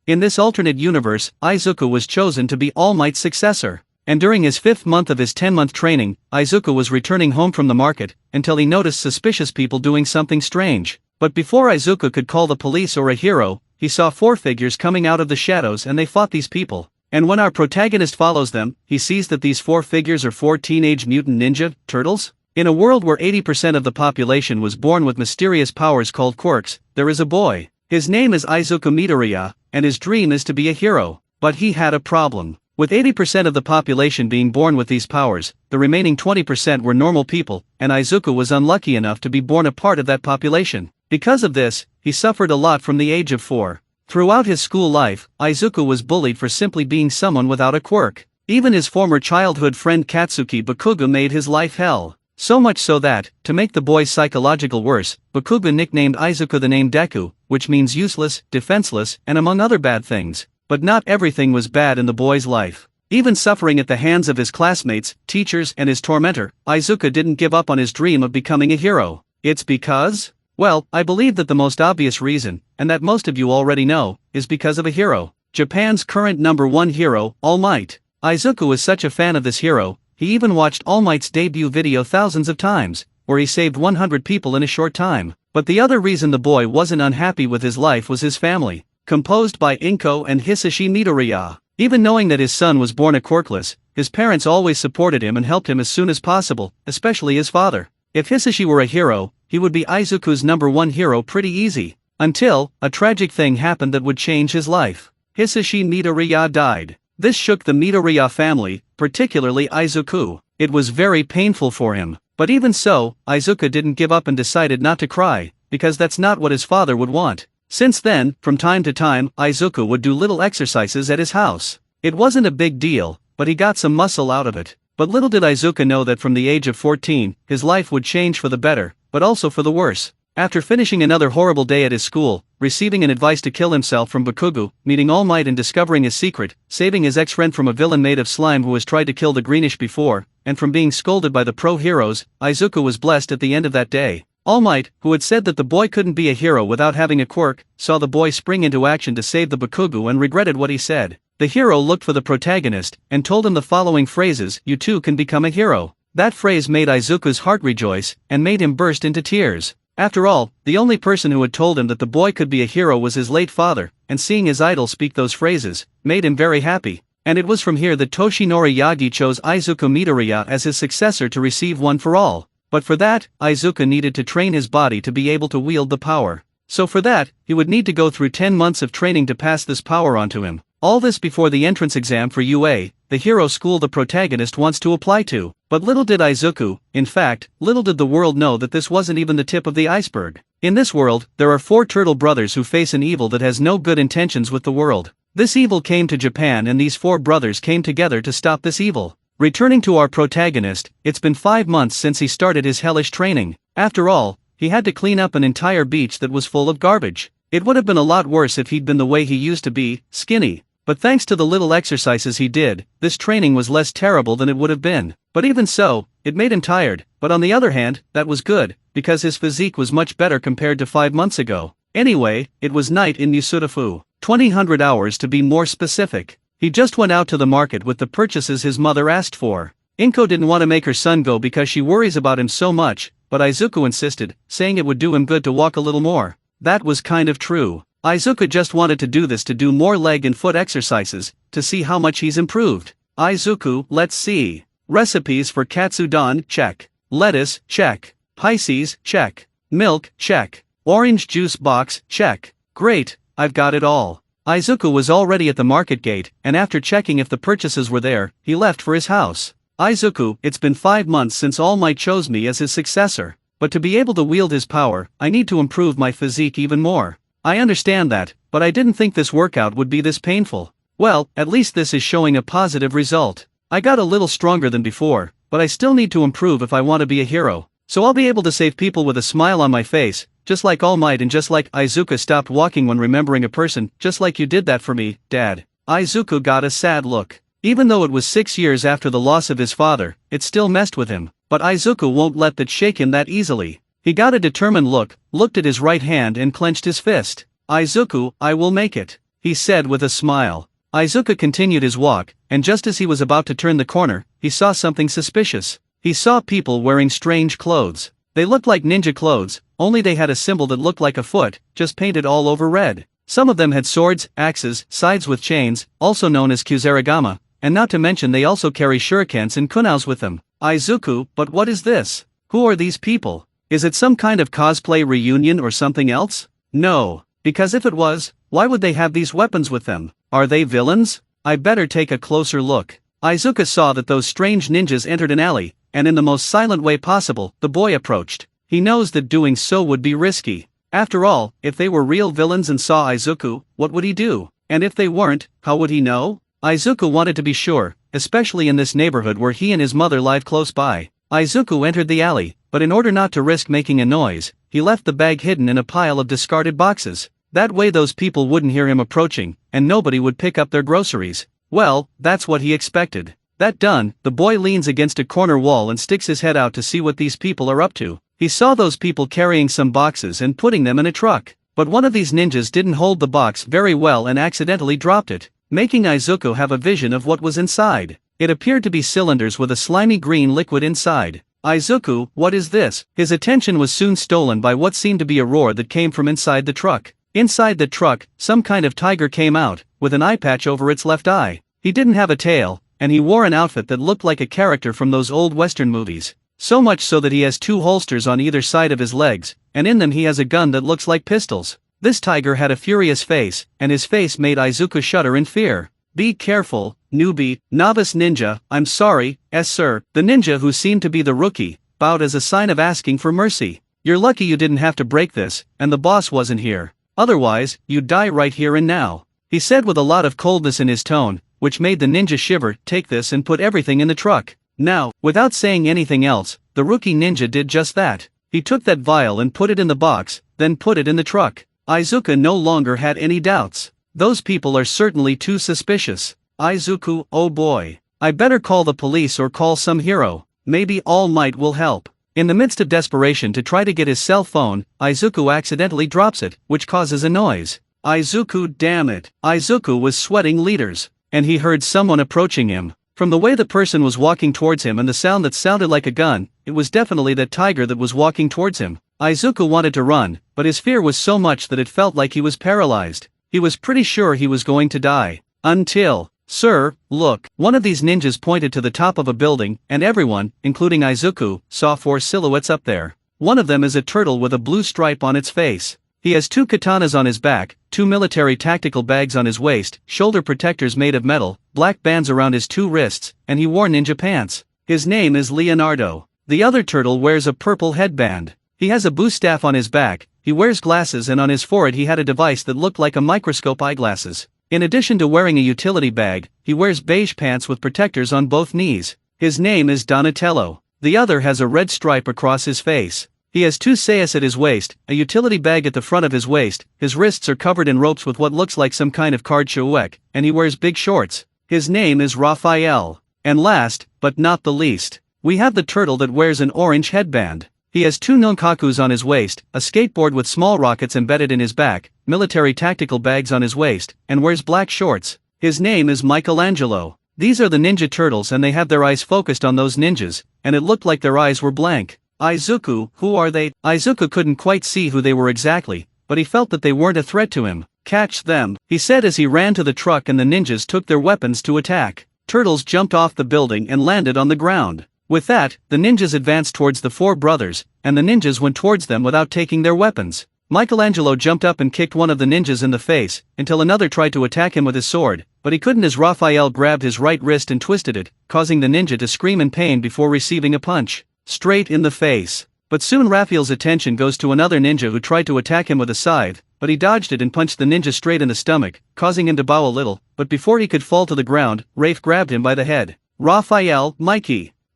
In this alternate universe, Izuku was chosen to be All Might's successor. And during his 5th month of his 10-month training, Izuku was returning home from the market, until he noticed suspicious people doing something strange. But before Izuku could call the police or a hero, he saw 4 figures coming out of the shadows and they fought these people. And when our protagonist follows them, he sees that these 4 figures are 4 teenage mutant ninja turtles. In a world where 80% of the population was born with mysterious powers called quirks, there is a boy. His name is Izuku Midoriya, and his dream is to be a hero. But he had a problem. With 80% of the population being born with these powers, the remaining 20% were normal people, and Izuku was unlucky enough to be born a part of that population. Because of this, he suffered a lot from the age of 4. Throughout his school life, Izuku was bullied for simply being someone without a quirk. Even his former childhood friend Katsuki Bakugo made his life hell. So much so that, to make the boy's psychological worse, Bakugo nicknamed Izuku the name Deku, which means useless, defenseless, and among other bad things. But not everything was bad in the boy's life. Even suffering at the hands of his classmates, teachers, and his tormentor, Izuku didn't give up on his dream of becoming a hero. It's because? Well, I believe that the most obvious reason, and that most of you already know, is because of a hero. Japan's current #1 hero, All Might. Izuku is such a fan of this hero, he even watched All Might's debut video thousands of times, where he saved 100 people in a short time. But the other reason the boy wasn't unhappy with his life was his family. Composed by Inko and Hisashi Midoriya. Even knowing that his son was born a quirkless, his parents always supported him and helped him as soon as possible, especially his father. If Hisashi were a hero, he would be Izuku's #1 hero pretty easy. Until, a tragic thing happened that would change his life. Hisashi Midoriya died. This shook the Midoriya family, particularly Izuku. It was very painful for him. But even so, Izuku didn't give up and decided not to cry, because that's not what his father would want. Since then, from time to time, Izuku would do little exercises at his house. It wasn't a big deal, but he got some muscle out of it. But little did Izuku know that from the age of 14, his life would change for the better, but also for the worse. After finishing another horrible day at his school, receiving an advice to kill himself from Bakugo, meeting All Might and discovering his secret, saving his ex-friend from a villain made of slime who has tried to kill the Greenish before, and from being scolded by the pro-heroes, Izuku was blessed at the end of that day. All Might, who had said that the boy couldn't be a hero without having a quirk, saw the boy spring into action to save the Bakugo and regretted what he said. The hero looked for the protagonist, and told him the following phrases: "You too can become a hero." That phrase made Izuku's heart rejoice, and made him burst into tears. After all, the only person who had told him that the boy could be a hero was his late father, and seeing his idol speak those phrases, made him very happy. And it was from here that Toshinori Yagi chose Izuku Midoriya as his successor to receive One for All. But for that, Izuku needed to train his body to be able to wield the power. So for that, he would need to go through 10 months of training to pass this power onto him. All this before the entrance exam for UA, the hero school the protagonist wants to apply to. But little did Izuku, in fact, little did the world know that this wasn't even the tip of the iceberg. In this world, there are 4 turtle brothers who face an evil that has no good intentions with the world. This evil came to Japan and these 4 brothers came together to stop this evil. Returning to our protagonist, it's been 5 months since he started his hellish training. After all, he had to clean up an entire beach that was full of garbage. It would have been a lot worse if he'd been the way he used to be, skinny. But thanks to the little exercises he did, this training was less terrible than it would have been. But even so, it made him tired. But on the other hand, that was good, because his physique was much better compared to 5 months ago. Anyway, it was night in Yusurafu. 2000 hours to be more specific. He just went out to the market with the purchases his mother asked for. Inko didn't want to make her son go because she worries about him so much, but Izuku insisted, saying it would do him good to walk a little more. That was kind of true. Izuku just wanted to do this to do more leg and foot exercises, to see how much he's improved. Izuku, let's see. Recipes for katsudon, check. Lettuce, check. Pisces, check. Milk, check. Orange juice box, check. Great, I've got it all. Izuku was already at the market gate, and after checking if the purchases were there, he left for his house. Izuku, it's been 5 months since All Might chose me as his successor. But to be able to wield his power, I need to improve my physique even more. I understand that, but I didn't think this workout would be this painful. Well, at least this is showing a positive result. I got a little stronger than before, but I still need to improve if I want to be a hero. So I'll be able to save people with a smile on my face, just like All Might, and just like Izuku stopped walking when remembering a person, just like you did that for me, Dad. Izuku got a sad look. Even though it was 6 years after the loss of his father, it still messed with him. But Izuku won't let that shake him that easily. He got a determined look, looked at his right hand and clenched his fist. Izuku, I will make it. he said with a smile. Izuku continued his walk, and just as he was about to turn the corner, he saw something suspicious. He saw people wearing strange clothes. They looked like ninja clothes, only they had a symbol that looked like a foot, just painted all over red. Some of them had swords, axes, scythes with chains, also known as kusarigama, and not to mention they also carry shurikens and kunaus with them. Izuku, but what is this? Who are these people? Is it some kind of cosplay reunion or something else? No, because if it was, why would they have these weapons with them? Are they villains? I better take a closer look. Izuku saw that those strange ninjas entered an alley, and in the most silent way possible, the boy approached. He knows that doing so would be risky. After all, if they were real villains and saw Izuku, what would he do? And if they weren't, how would he know? Izuku wanted to be sure, especially in this neighborhood where he and his mother live close by. Izuku entered the alley, but in order not to risk making a noise, he left the bag hidden in a pile of discarded boxes. That way those people wouldn't hear him approaching, and nobody would pick up their groceries. Well, that's what he expected. That done, the boy leans against a corner wall and sticks his head out to see what these people are up to. He saw those people carrying some boxes and putting them in a truck. But one of these ninjas didn't hold the box very well and accidentally dropped it, making Izuku have a vision of what was inside. It appeared to be cylinders with a slimy green liquid inside. Izuku, what is this? His attention was soon stolen by what seemed to be a roar that came from inside the truck. Inside the truck, some kind of tiger came out, with an eye patch over its left eye. He didn't have a tail, and he wore an outfit that looked like a character from those old Western movies. So much so that he has two holsters on either side of his legs, and in them he has a gun that looks like pistols. This tiger had a furious face, and his face made Izuku shudder in fear. Be careful, newbie, novice ninja, I'm sorry, sir. The ninja, who seemed to be the rookie, bowed as a sign of asking for mercy. You're lucky you didn't have to break this, and the boss wasn't here. Otherwise, you'd die right here and now. He said with a lot of coldness in his tone, which made the ninja shiver. Take this and put everything in the truck. Now, without saying anything else, the rookie ninja did just that. He took that vial and put it in the box, then put it in the truck. Izuku no longer had any doubts. Those people are certainly too suspicious. Izuku, oh boy. I better call the police or call some hero. Maybe All Might will help. In the midst of desperation to try to get his cell phone, Izuku accidentally drops it, which causes a noise. Izuku, damn it. Izuku was sweating liters, and he heard someone approaching him. From the way the person was walking towards him and the sound that sounded like a gun, it was definitely that tiger that was walking towards him. Izuku wanted to run, but his fear was so much that it felt like he was paralyzed. He was pretty sure he was going to die. Until, sir, look. One of these ninjas pointed to the top of a building, and everyone, including Izuku, saw 4 silhouettes up there. One of them is a turtle with a blue stripe on its face. He has 2 katanas on his back, 2 military tactical bags on his waist, shoulder protectors made of metal, black bands around his 2 wrists, and he wore ninja pants. His name is Leonardo. The other turtle wears a purple headband. He has a boo staff on his back, he wears glasses, and on his forehead he had a device that looked like a microscope eyeglasses. In addition to wearing a utility bag, he wears beige pants with protectors on both knees. His name is Donatello. The other has a red stripe across his face. He has 2 sayas at his waist, a utility bag at the front of his waist, his wrists are covered in ropes with what looks like some kind of card-shouek, and he wears big shorts. His name is Raphael. And last, but not the least, we have the turtle that wears an orange headband. He has 2 nonkakus on his waist, a skateboard with small rockets embedded in his back, military tactical bags on his waist, and wears black shorts. His name is Michelangelo. These are the ninja turtles, and they have their eyes focused on those ninjas, and it looked like their eyes were blank. Izuku, who are they? Izuku couldn't quite see who they were exactly, but he felt that they weren't a threat to him. Catch them, he said as he ran to the truck, and the ninjas took their weapons to attack. Turtles jumped off the building and landed on the ground. With that, the ninjas advanced towards the 4 brothers, and the ninjas went towards them without taking their weapons. Michelangelo jumped up and kicked one of the ninjas in the face, until another tried to attack him with his sword, but he couldn't as Raphael grabbed his right wrist and twisted it, causing the ninja to scream in pain before receiving a punch straight in the face. But soon Raphael's attention goes to another ninja who tried to attack him with a scythe, but he dodged it and punched the ninja straight in the stomach, causing him to bow a little, but before he could fall to the ground, Rafe grabbed him by the head. Raphael,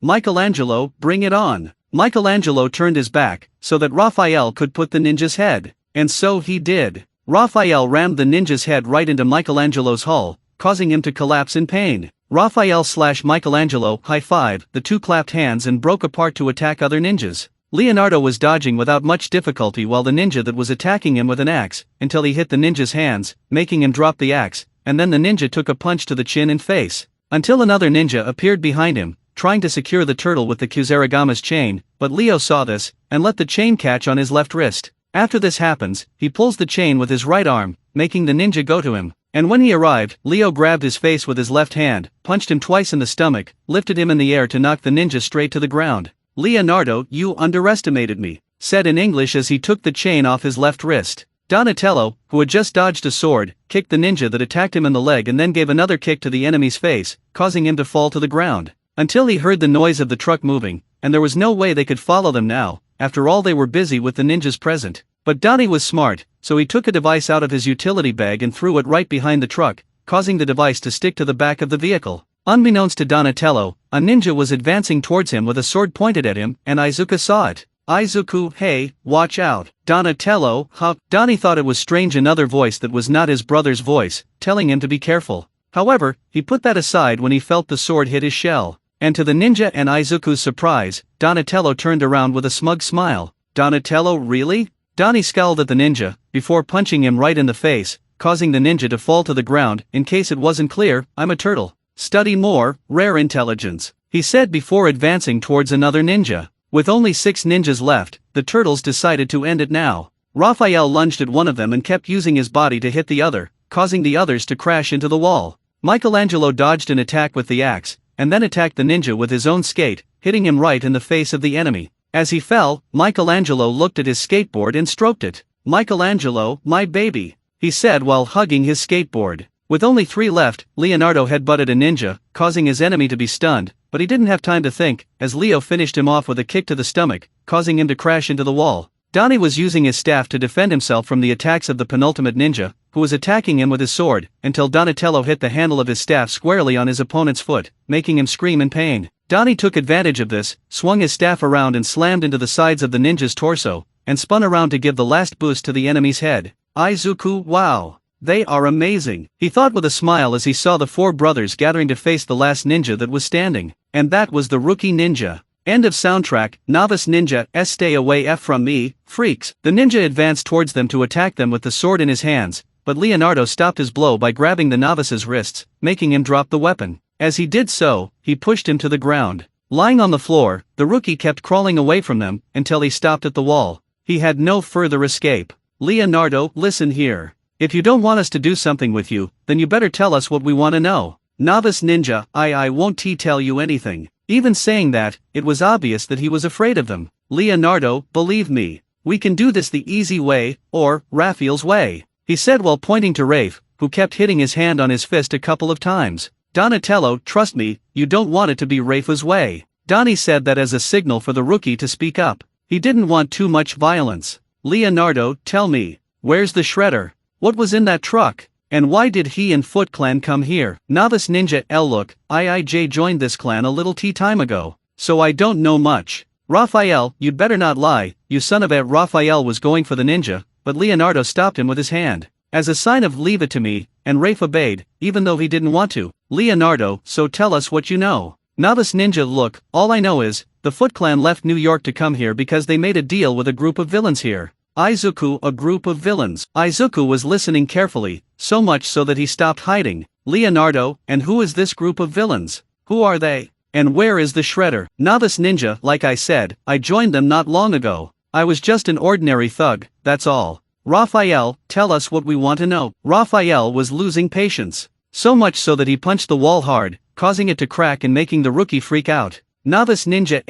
Michelangelo, bring it on. Michelangelo turned his back, so that Raphael could put the ninja's head. And so he did. Raphael rammed the ninja's head right into Michelangelo's hull, causing him to collapse in pain. Raphael / Michelangelo high-fived, the 2 clapped hands and broke apart to attack other ninjas. Leonardo was dodging without much difficulty while the ninja that was attacking him with an axe, until he hit the ninja's hands, making him drop the axe, and then the ninja took a punch to the chin and face. Until another ninja appeared behind him, trying to secure the turtle with the Kusarigama's chain, but Leo saw this, and let the chain catch on his left wrist. After this happens, he pulls the chain with his right arm, making the ninja go to him. And when he arrived, Leo grabbed his face with his left hand, punched him twice in the stomach, lifted him in the air to knock the ninja straight to the ground. "Leonardo, you underestimated me," said in English as he took the chain off his left wrist. Donatello, who had just dodged a sword, kicked the ninja that attacked him in the leg and then gave another kick to the enemy's face, causing him to fall to the ground. Until he heard the noise of the truck moving, and there was no way they could follow them now, after all they were busy with the ninjas present. But Donnie was smart, so he took a device out of his utility bag and threw it right behind the truck, causing the device to stick to the back of the vehicle. Unbeknownst to Donatello, a ninja was advancing towards him with a sword pointed at him, and Izuku saw it. "Izuku, hey, watch out." "Donatello, huh?" Donnie thought it was strange, another voice that was not his brother's voice, telling him to be careful. However, he put that aside when he felt the sword hit his shell. And to the ninja and Izuku's surprise, Donatello turned around with a smug smile. "Donatello, really?" Donnie scowled at the ninja, before punching him right in the face, causing the ninja to fall to the ground. "In case it wasn't clear, I'm a turtle. Study more, rare intelligence," he said before advancing towards another ninja. With only 6 ninjas left, the turtles decided to end it now. Raphael lunged at one of them and kept using his body to hit the other, causing the others to crash into the wall. Michelangelo dodged an attack with the axe, and then attacked the ninja with his own skate, hitting him right in the face of the enemy. As he fell, Michelangelo looked at his skateboard and stroked it. "Michelangelo, my baby," he said while hugging his skateboard. With only 3 left, Leonardo headbutted a ninja, causing his enemy to be stunned, but he didn't have time to think, as Leo finished him off with a kick to the stomach, causing him to crash into the wall. Donnie was using his staff to defend himself from the attacks of the penultimate ninja, who was attacking him with his sword, until Donatello hit the handle of his staff squarely on his opponent's foot, making him scream in pain. Donnie took advantage of this, swung his staff around and slammed into the sides of the ninja's torso, and spun around to give the last boost to the enemy's head. "Izuku, wow. They are amazing," he thought with a smile as he saw the 4 brothers gathering to face the last ninja that was standing. And that was the rookie ninja. End of soundtrack. Novice ninja, stay away from me, freaks. The ninja advanced towards them to attack them with the sword in his hands, but Leonardo stopped his blow by grabbing the novice's wrists, making him drop the weapon. As he did so, he pushed him to the ground. Lying on the floor, the rookie kept crawling away from them, until he stopped at the wall. He had no further escape. "Leonardo, listen here. If you don't want us to do something with you, then you better tell us what we want to know." "Novice ninja, I won't tell you anything." Even saying that, it was obvious that he was afraid of them. "Leonardo, believe me. We can do this the easy way, or Raphael's way," he said while pointing to Rafe, who kept hitting his hand on his fist a couple of times. "Donatello, trust me, you don't want it to be Raphael's way." Donnie said that as a signal for the rookie to speak up. He didn't want too much violence. "Leonardo, tell me, where's the shredder? What was in that truck? And why did he and Foot Clan come here?" "Novice ninja, look, I joined this clan a little time ago, so I don't know much." "Raphael, you'd better not lie, you son of a." Raphael was going for the ninja, but Leonardo stopped him with his hand. As a sign of "leave it to me," and Rafe obeyed, even though he didn't want to. "Leonardo, so tell us what you know." "Novice ninja, look, all I know is, the Foot Clan left New York to come here because they made a deal with a group of villains here." "Izuku, a group of villains?" Izuku was listening carefully, so much so that he stopped hiding. "Leonardo, and who is this group of villains? Who are they? And where is the shredder?" "Novice ninja, like I said, I joined them not long ago. I was just an ordinary thug, that's all." "Raphael, tell us what we want to know." Raphael was losing patience. So much so that he punched the wall hard, causing it to crack and making the rookie freak out. "Novice ninja,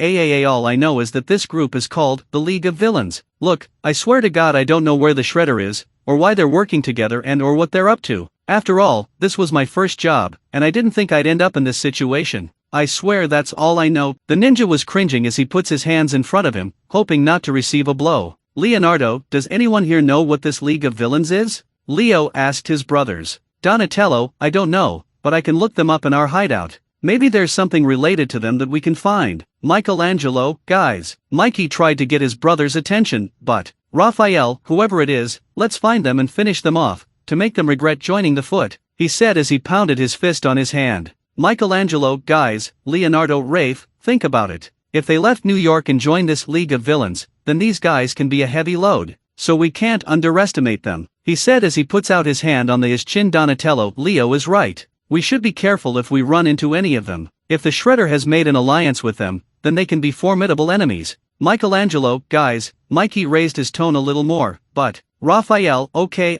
all I know is that this group is called the League of Villains. Look, I swear to God I don't know where the shredder is, or why they're working together and or what they're up to. After all, this was my first job, and I didn't think I'd end up in this situation. I swear that's all I know." The ninja was cringing as he puts his hands in front of him, hoping not to receive a blow. "Leonardo, does anyone here know what this League of Villains is?" Leo asked his brothers. "Donatello, I don't know, but I can look them up in our hideout. Maybe there's something related to them that we can find." "Michelangelo, guys." Mikey tried to get his brother's attention, but, "Raphael, whoever it is, let's find them and finish them off, to make them regret joining the Foot," he said as he pounded his fist on his hand. "Michelangelo, guys, Leonardo, Rafe, think about it. If they left New York and joined this league of villains, then these guys can be a heavy load. So we can't underestimate them, he said as he puts out his hand on his chin. Donatello, Leo is right. We should be careful if we run into any of them. If the Shredder has made an alliance with them, then they can be formidable enemies. Michelangelo, guys, Mikey raised his tone a little more, but, Raphael, okay,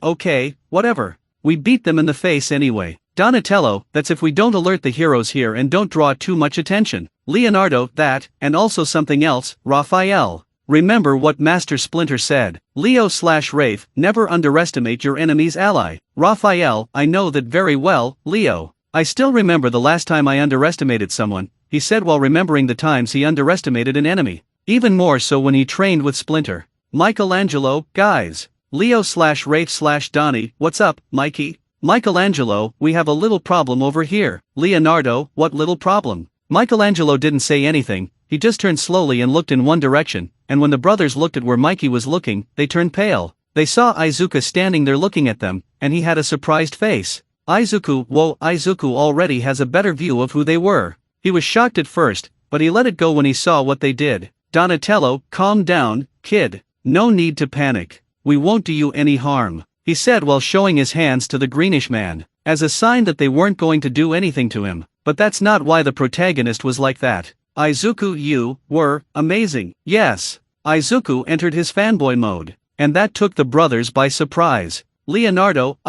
whatever. We beat them in the face anyway. Donatello, that's if we don't alert the heroes here and don't draw too much attention. Leonardo, that, and also something else, Raphael. Remember what Master Splinter said. Leo/Rafe, never underestimate your enemy's ally. Raphael, I know that very well, Leo. I still remember the last time I underestimated someone, he said while remembering the times he underestimated an enemy. Even more so when he trained with Splinter. Michelangelo, guys. Leo/Rafe/Donnie, what's up, Mikey? Michelangelo, we have a little problem over here. Leonardo, what little problem? Michelangelo didn't say anything, he just turned slowly and looked in one direction, and when the brothers looked at where Mikey was looking, they turned pale. They saw Izuku standing there looking at them, and he had a surprised face. Izuku, whoa, Izuku already has a better view of who they were. He was shocked at first, but he let it go when he saw what they did. Donatello, calm down, kid. No need to panic. We won't do you any harm, he said while showing his hands to the greenish man, as a sign that they weren't going to do anything to him. But that's not why the protagonist was like that. Izuku, you were amazing. Yes. Izuku entered his fanboy mode, and that took the brothers by surprise. Leonardo,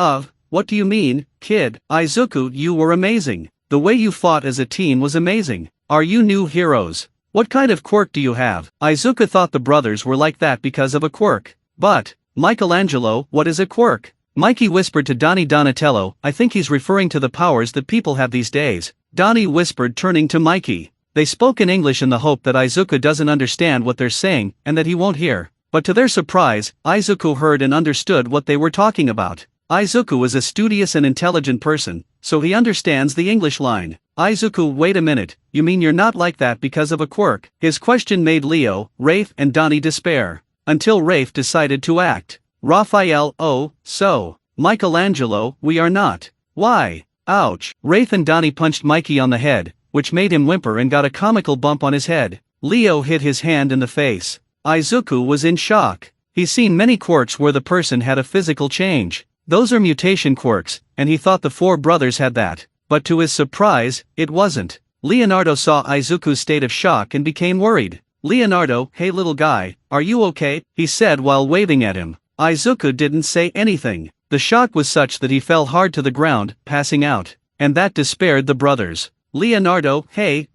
what do you mean, kid? Izuku, you were amazing. The way you fought as a team was amazing. Are you new heroes? What kind of quirk do you have? Izuku thought the brothers were like that because of a quirk. But, Michelangelo, what is a quirk? Mikey whispered to Donatello, I think he's referring to the powers that people have these days. Donnie whispered, turning to Mikey. They spoke in English in the hope that Izuku doesn't understand what they're saying and that he won't hear. But to their surprise, Izuku heard and understood what they were talking about. Izuku is a studious and intelligent person, so he understands the English line. Izuku, wait a minute, you mean you're not like that because of a quirk? His question made Leo, Rafe and Donnie despair. Until Rafe decided to act. Raphael, oh, so. Michelangelo, we are not. Why? Ouch. Rafe and Donnie punched Mikey on the head, which made him whimper and got a comical bump on his head. Leo hit his hand in the face. Izuku was in shock. He's seen many quirks where the person had a physical change. Those are mutation quirks, and he thought the four brothers had that. But to his surprise, it wasn't. Leonardo saw Izuku's state of shock and became worried. Leonardo, hey little guy, are you okay? He said while waving at him. Izuku didn't say anything. The shock was such that he fell hard to the ground, passing out. And that despaired the brothers. Leonardo, hey,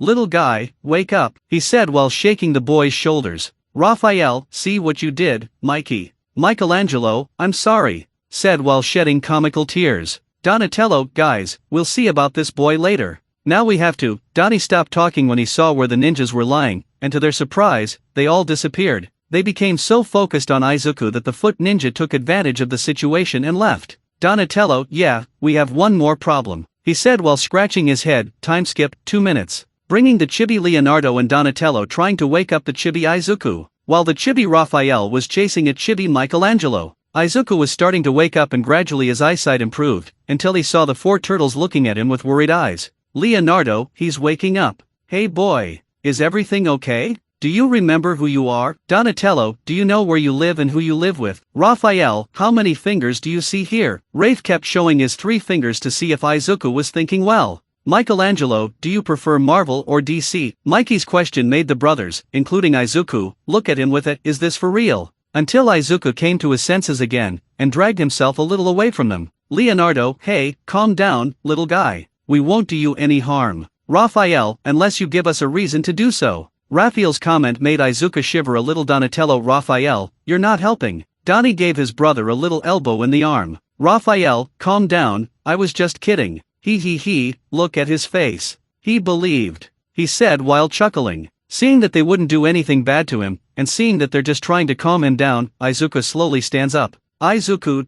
little guy, wake up, he said while shaking the boy's shoulders. Raphael, see what you did, Mikey. Michelangelo, I'm sorry, said while shedding comical tears. Donatello, guys, we'll see about this boy later. Now we have to. Donnie stopped talking when he saw where the ninjas were lying, and to their surprise, they all disappeared. They became so focused on Izuku that the foot ninja took advantage of the situation and left. Donatello, yeah, we have one more problem, he said while scratching his head. Time skip, 2 minutes. Bringing the chibi Leonardo and Donatello trying to wake up the chibi Izuku, while the chibi Raphael was chasing a chibi Michelangelo. Izuku was starting to wake up and gradually his eyesight improved, until he saw the four turtles looking at him with worried eyes. Leonardo, he's waking up. Hey boy, is everything okay? Do you remember who you are? Donatello, do you know where you live and who you live with? Raphael, how many fingers do you see here? Rafe kept showing his 3 fingers to see if Izuku was thinking well. Michelangelo, do you prefer Marvel or DC? Mikey's question made the brothers, including Izuku, look at him with a, is this for real? Until Izuku came to his senses again, and dragged himself a little away from them. Leonardo, hey, calm down, little guy. We won't do you any harm. Raphael, unless you give us a reason to do so. Raphael's comment made Izuku shiver a little. Donatello, Raphael, you're not helping. Donnie gave his brother a little elbow in the arm. Raphael, calm down, I was just kidding. He, look at his face. He believed, he said while chuckling. Seeing that they wouldn't do anything bad to him, and seeing that they're just trying to calm him down, Izuku slowly stands up. Izuku,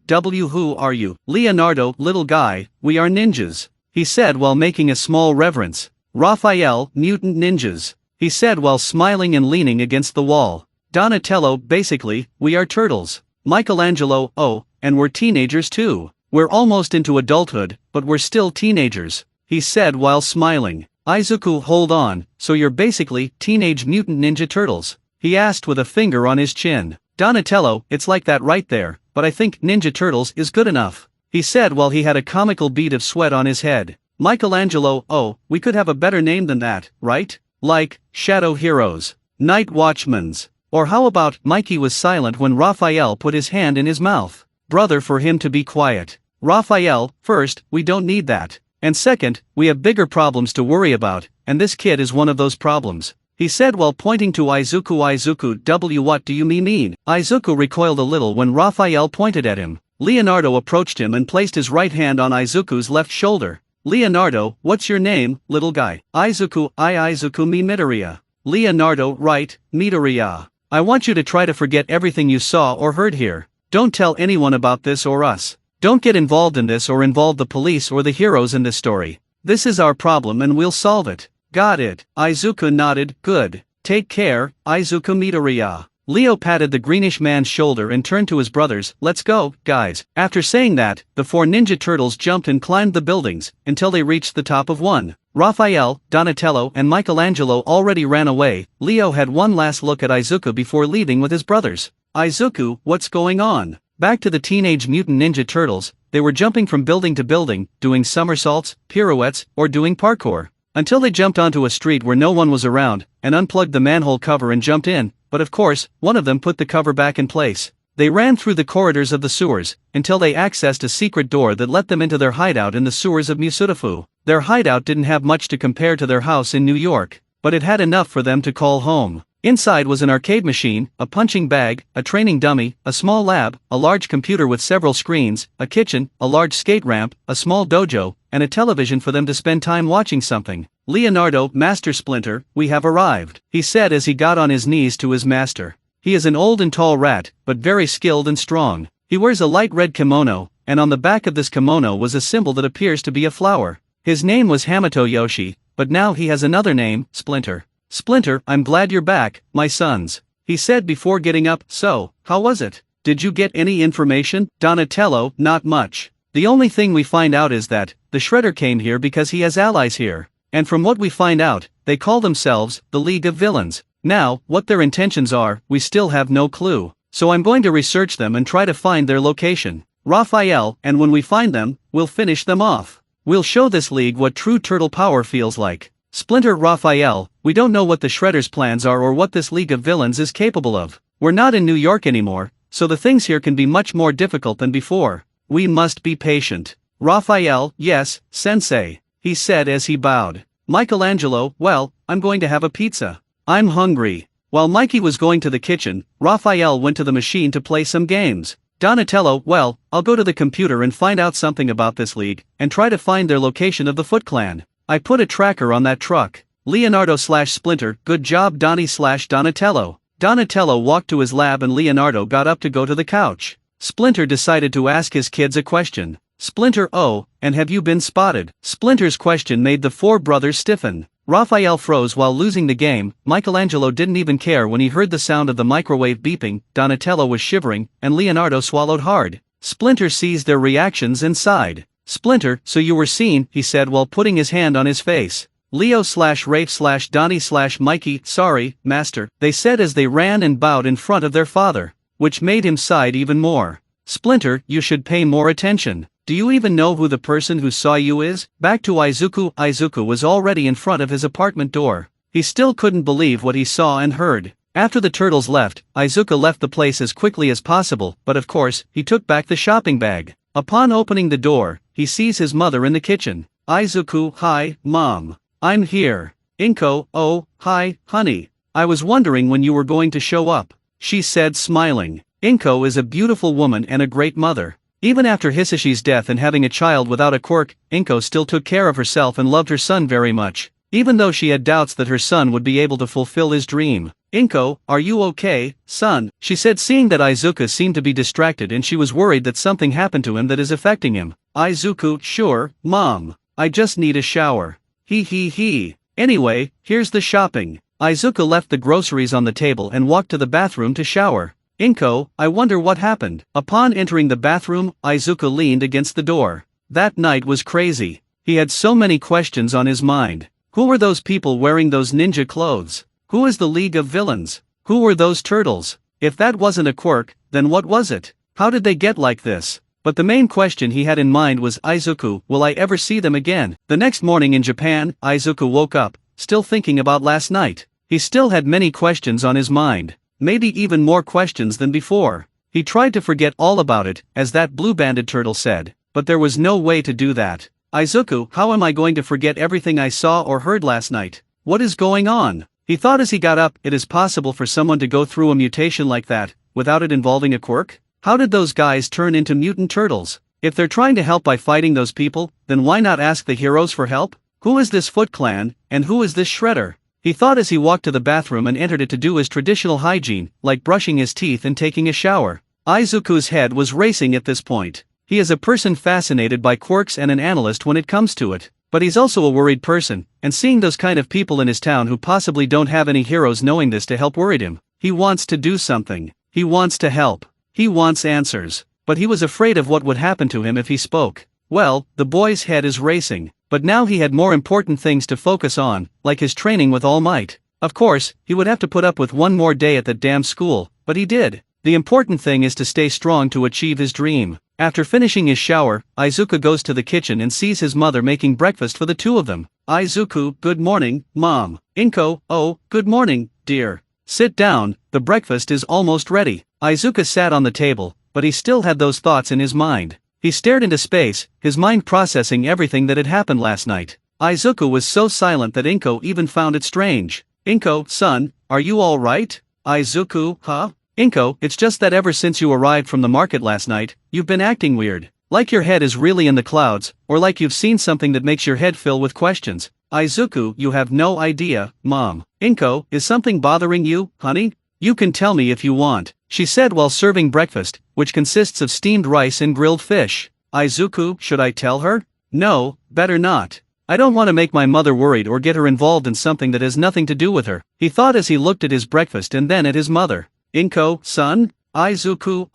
who are you? Leonardo, little guy, we are ninjas, he said while making a small reverence. Raphael, mutant ninjas, he said while smiling and leaning against the wall. Donatello, basically, we are turtles. Michelangelo, oh, and we're teenagers too. We're almost into adulthood, but we're still teenagers, he said while smiling. Izuku, hold on, so you're basically Teenage Mutant Ninja Turtles? He asked with a finger on his chin. Donatello, it's like that right there, but I think Ninja Turtles is good enough, he said while he had a comical bead of sweat on his head. Michelangelo, oh, we could have a better name than that, right? Like, Shadow Heroes, Night Watchmans. Or how about, Mikey was silent when Raphael put his hand in his mouth. Brother, for him to be quiet. Raphael, first, we don't need that. And second, we have bigger problems to worry about, and this kid is one of those problems, he said while pointing to Izuku. Izuku, what do you mean? Izuku recoiled a little when Raphael pointed at him. Leonardo approached him and placed his right hand on Izuku's left shoulder. Leonardo, what's your name, little guy? Izuku, Izuku me Midoriya. Leonardo, right, Midoriya. I want you to try to forget everything you saw or heard here. Don't tell anyone about this or us. Don't get involved in this or involve the police or the heroes in this story. This is our problem and we'll solve it. Got it. Izuku nodded, good. Take care, Izuku Midoriya. Leo patted the greenish man's shoulder and turned to his brothers. Let's go, guys. After saying that, the 4 Ninja Turtles jumped and climbed the buildings, until they reached the top of one. Raphael, Donatello and Michelangelo already ran away. Leo had one last look at Izuku before leaving with his brothers. Izuku, what's going on? Back to the Teenage Mutant Ninja Turtles, they were jumping from building to building, doing somersaults, pirouettes, or doing parkour. Until they jumped onto a street where no one was around, and unplugged the manhole cover and jumped in, but of course, one of them put the cover back in place. They ran through the corridors of the sewers, until they accessed a secret door that let them into their hideout in the sewers of Musutafu. Their hideout didn't have much to compare to their house in New York, but it had enough for them to call home. Inside was an arcade machine, a punching bag, a training dummy, a small lab, a large computer with several screens, a kitchen, a large skate ramp, a small dojo, and a television for them to spend time watching something. Leonardo, Master Splinter, we have arrived, he said as he got on his knees to his master. He is an old and tall rat, but very skilled and strong. He wears a light red kimono, and on the back of this kimono was a symbol that appears to be a flower. His name was Hamato Yoshi, but now he has another name, Splinter. Splinter, I'm glad you're back, my sons, he said before getting up. So, how was it? Did you get any information? Donatello, not much. The only thing we find out is that, the Shredder came here because he has allies here. And from what we find out, they call themselves, the League of Villains. Now, what their intentions are, we still have no clue. So I'm going to research them and try to find their location. Raphael, and when we find them, we'll finish them off. We'll show this league what true turtle power feels like. Splinter, Raphael, we don't know what the Shredder's plans are or what this League of Villains is capable of. We're not in New York anymore, so the things here can be much more difficult than before. We must be patient. Raphael, yes, sensei, he said as he bowed. Michelangelo, well, I'm going to have a pizza. I'm hungry. While Mikey was going to the kitchen, Raphael went to the machine to play some games. Donatello, well, I'll go to the computer and find out something about this league, and try to find their location of the Foot Clan. I put a tracker on that truck. Leonardo/Splinter, good job Donnie/Donatello. Donatello walked to his lab and Leonardo got up to go to the couch. Splinter decided to ask his kids a question. Splinter, oh, and have you been spotted? Splinter's question made the 4 brothers stiffen. Raphael froze while losing the game. Michelangelo didn't even care when he heard the sound of the microwave beeping. Donatello was shivering, and Leonardo swallowed hard. Splinter sees their reactions and sighed. Splinter, so you were seen, he said while putting his hand on his face. Leo/Rafe/Donnie/Mikey, sorry, master, they said as they ran and bowed in front of their father, which made him sigh even more. Splinter, you should pay more attention. Do you even know who the person who saw you is? Back to Izuku. Izuku was already in front of his apartment door. He still couldn't believe what he saw and heard. After the turtles left, Izuku left the place as quickly as possible, but of course, he took back the shopping bag. Upon opening the door, he sees his mother in the kitchen. Izuku, hi, Mom. I'm here. Inko, oh, hi, honey. I was wondering when you were going to show up, she said smiling. Inko is a beautiful woman and a great mother. Even after Hisashi's death and having a child without a quirk, Inko still took care of herself and loved her son very much, even though she had doubts that her son would be able to fulfill his dream. Inko, are you okay, son? She said, seeing that Izuku seemed to be distracted and she was worried that something happened to him that is affecting him. Izuku, sure, Mom. I just need a shower. He. Anyway, here's the shopping. Izuku left the groceries on the table and walked to the bathroom to shower. Inko, I wonder what happened. Upon entering the bathroom, Izuku leaned against the door. That night was crazy. He had so many questions on his mind. Who were those people wearing those ninja clothes? Who is the League of Villains? Who were those turtles? If that wasn't a quirk, then what was it? How did they get like this? But the main question he had in mind was, Izuku, will I ever see them again? The next morning in Japan, Izuku woke up, still thinking about last night. He still had many questions on his mind, maybe even more questions than before. He tried to forget all about it, as that blue-banded turtle said, but there was no way to do that. Izuku, how am I going to forget everything I saw or heard last night? What is going on? He thought as he got up, it is possible for someone to go through a mutation like that, without it involving a quirk? How did those guys turn into mutant turtles? If they're trying to help by fighting those people, then why not ask the heroes for help? Who is this Foot Clan, and who is this Shredder? He thought as he walked to the bathroom and entered it to do his traditional hygiene, like brushing his teeth and taking a shower. Izuku's head was racing at this point. He is a person fascinated by quirks and an analyst when it comes to it. But he's also a worried person, and seeing those kind of people in his town who possibly don't have any heroes knowing this to help worried him. He wants to do something. He wants to help. He wants answers. But he was afraid of what would happen to him if he spoke. Well, the boy's head is racing. But now he had more important things to focus on, like his training with All Might. Of course, he would have to put up with one more day at that damn school, but he did. The important thing is to stay strong to achieve his dream. After finishing his shower, Izuku goes to the kitchen and sees his mother making breakfast for the two of them. Izuku, good morning, Mom. Inko, oh, good morning, dear. Sit down, the breakfast is almost ready. Izuku sat on the table, but he still had those thoughts in his mind. He stared into space, his mind processing everything that had happened last night. Izuku was so silent that Inko even found it strange. Inko, son, are you all right? Izuku, huh? Inko, it's just that ever since you arrived from the market last night, you've been acting weird. Like your head is really in the clouds, or like you've seen something that makes your head fill with questions. Izuku, you have no idea, Mom. Inko, is something bothering you, honey? You can tell me if you want, she said while serving breakfast, which consists of steamed rice and grilled fish. Izuku, should I tell her? No, better not. I don't want to make my mother worried or get her involved in something that has nothing to do with her, he thought as he looked at his breakfast and then at his mother. Inko, son? Izuku,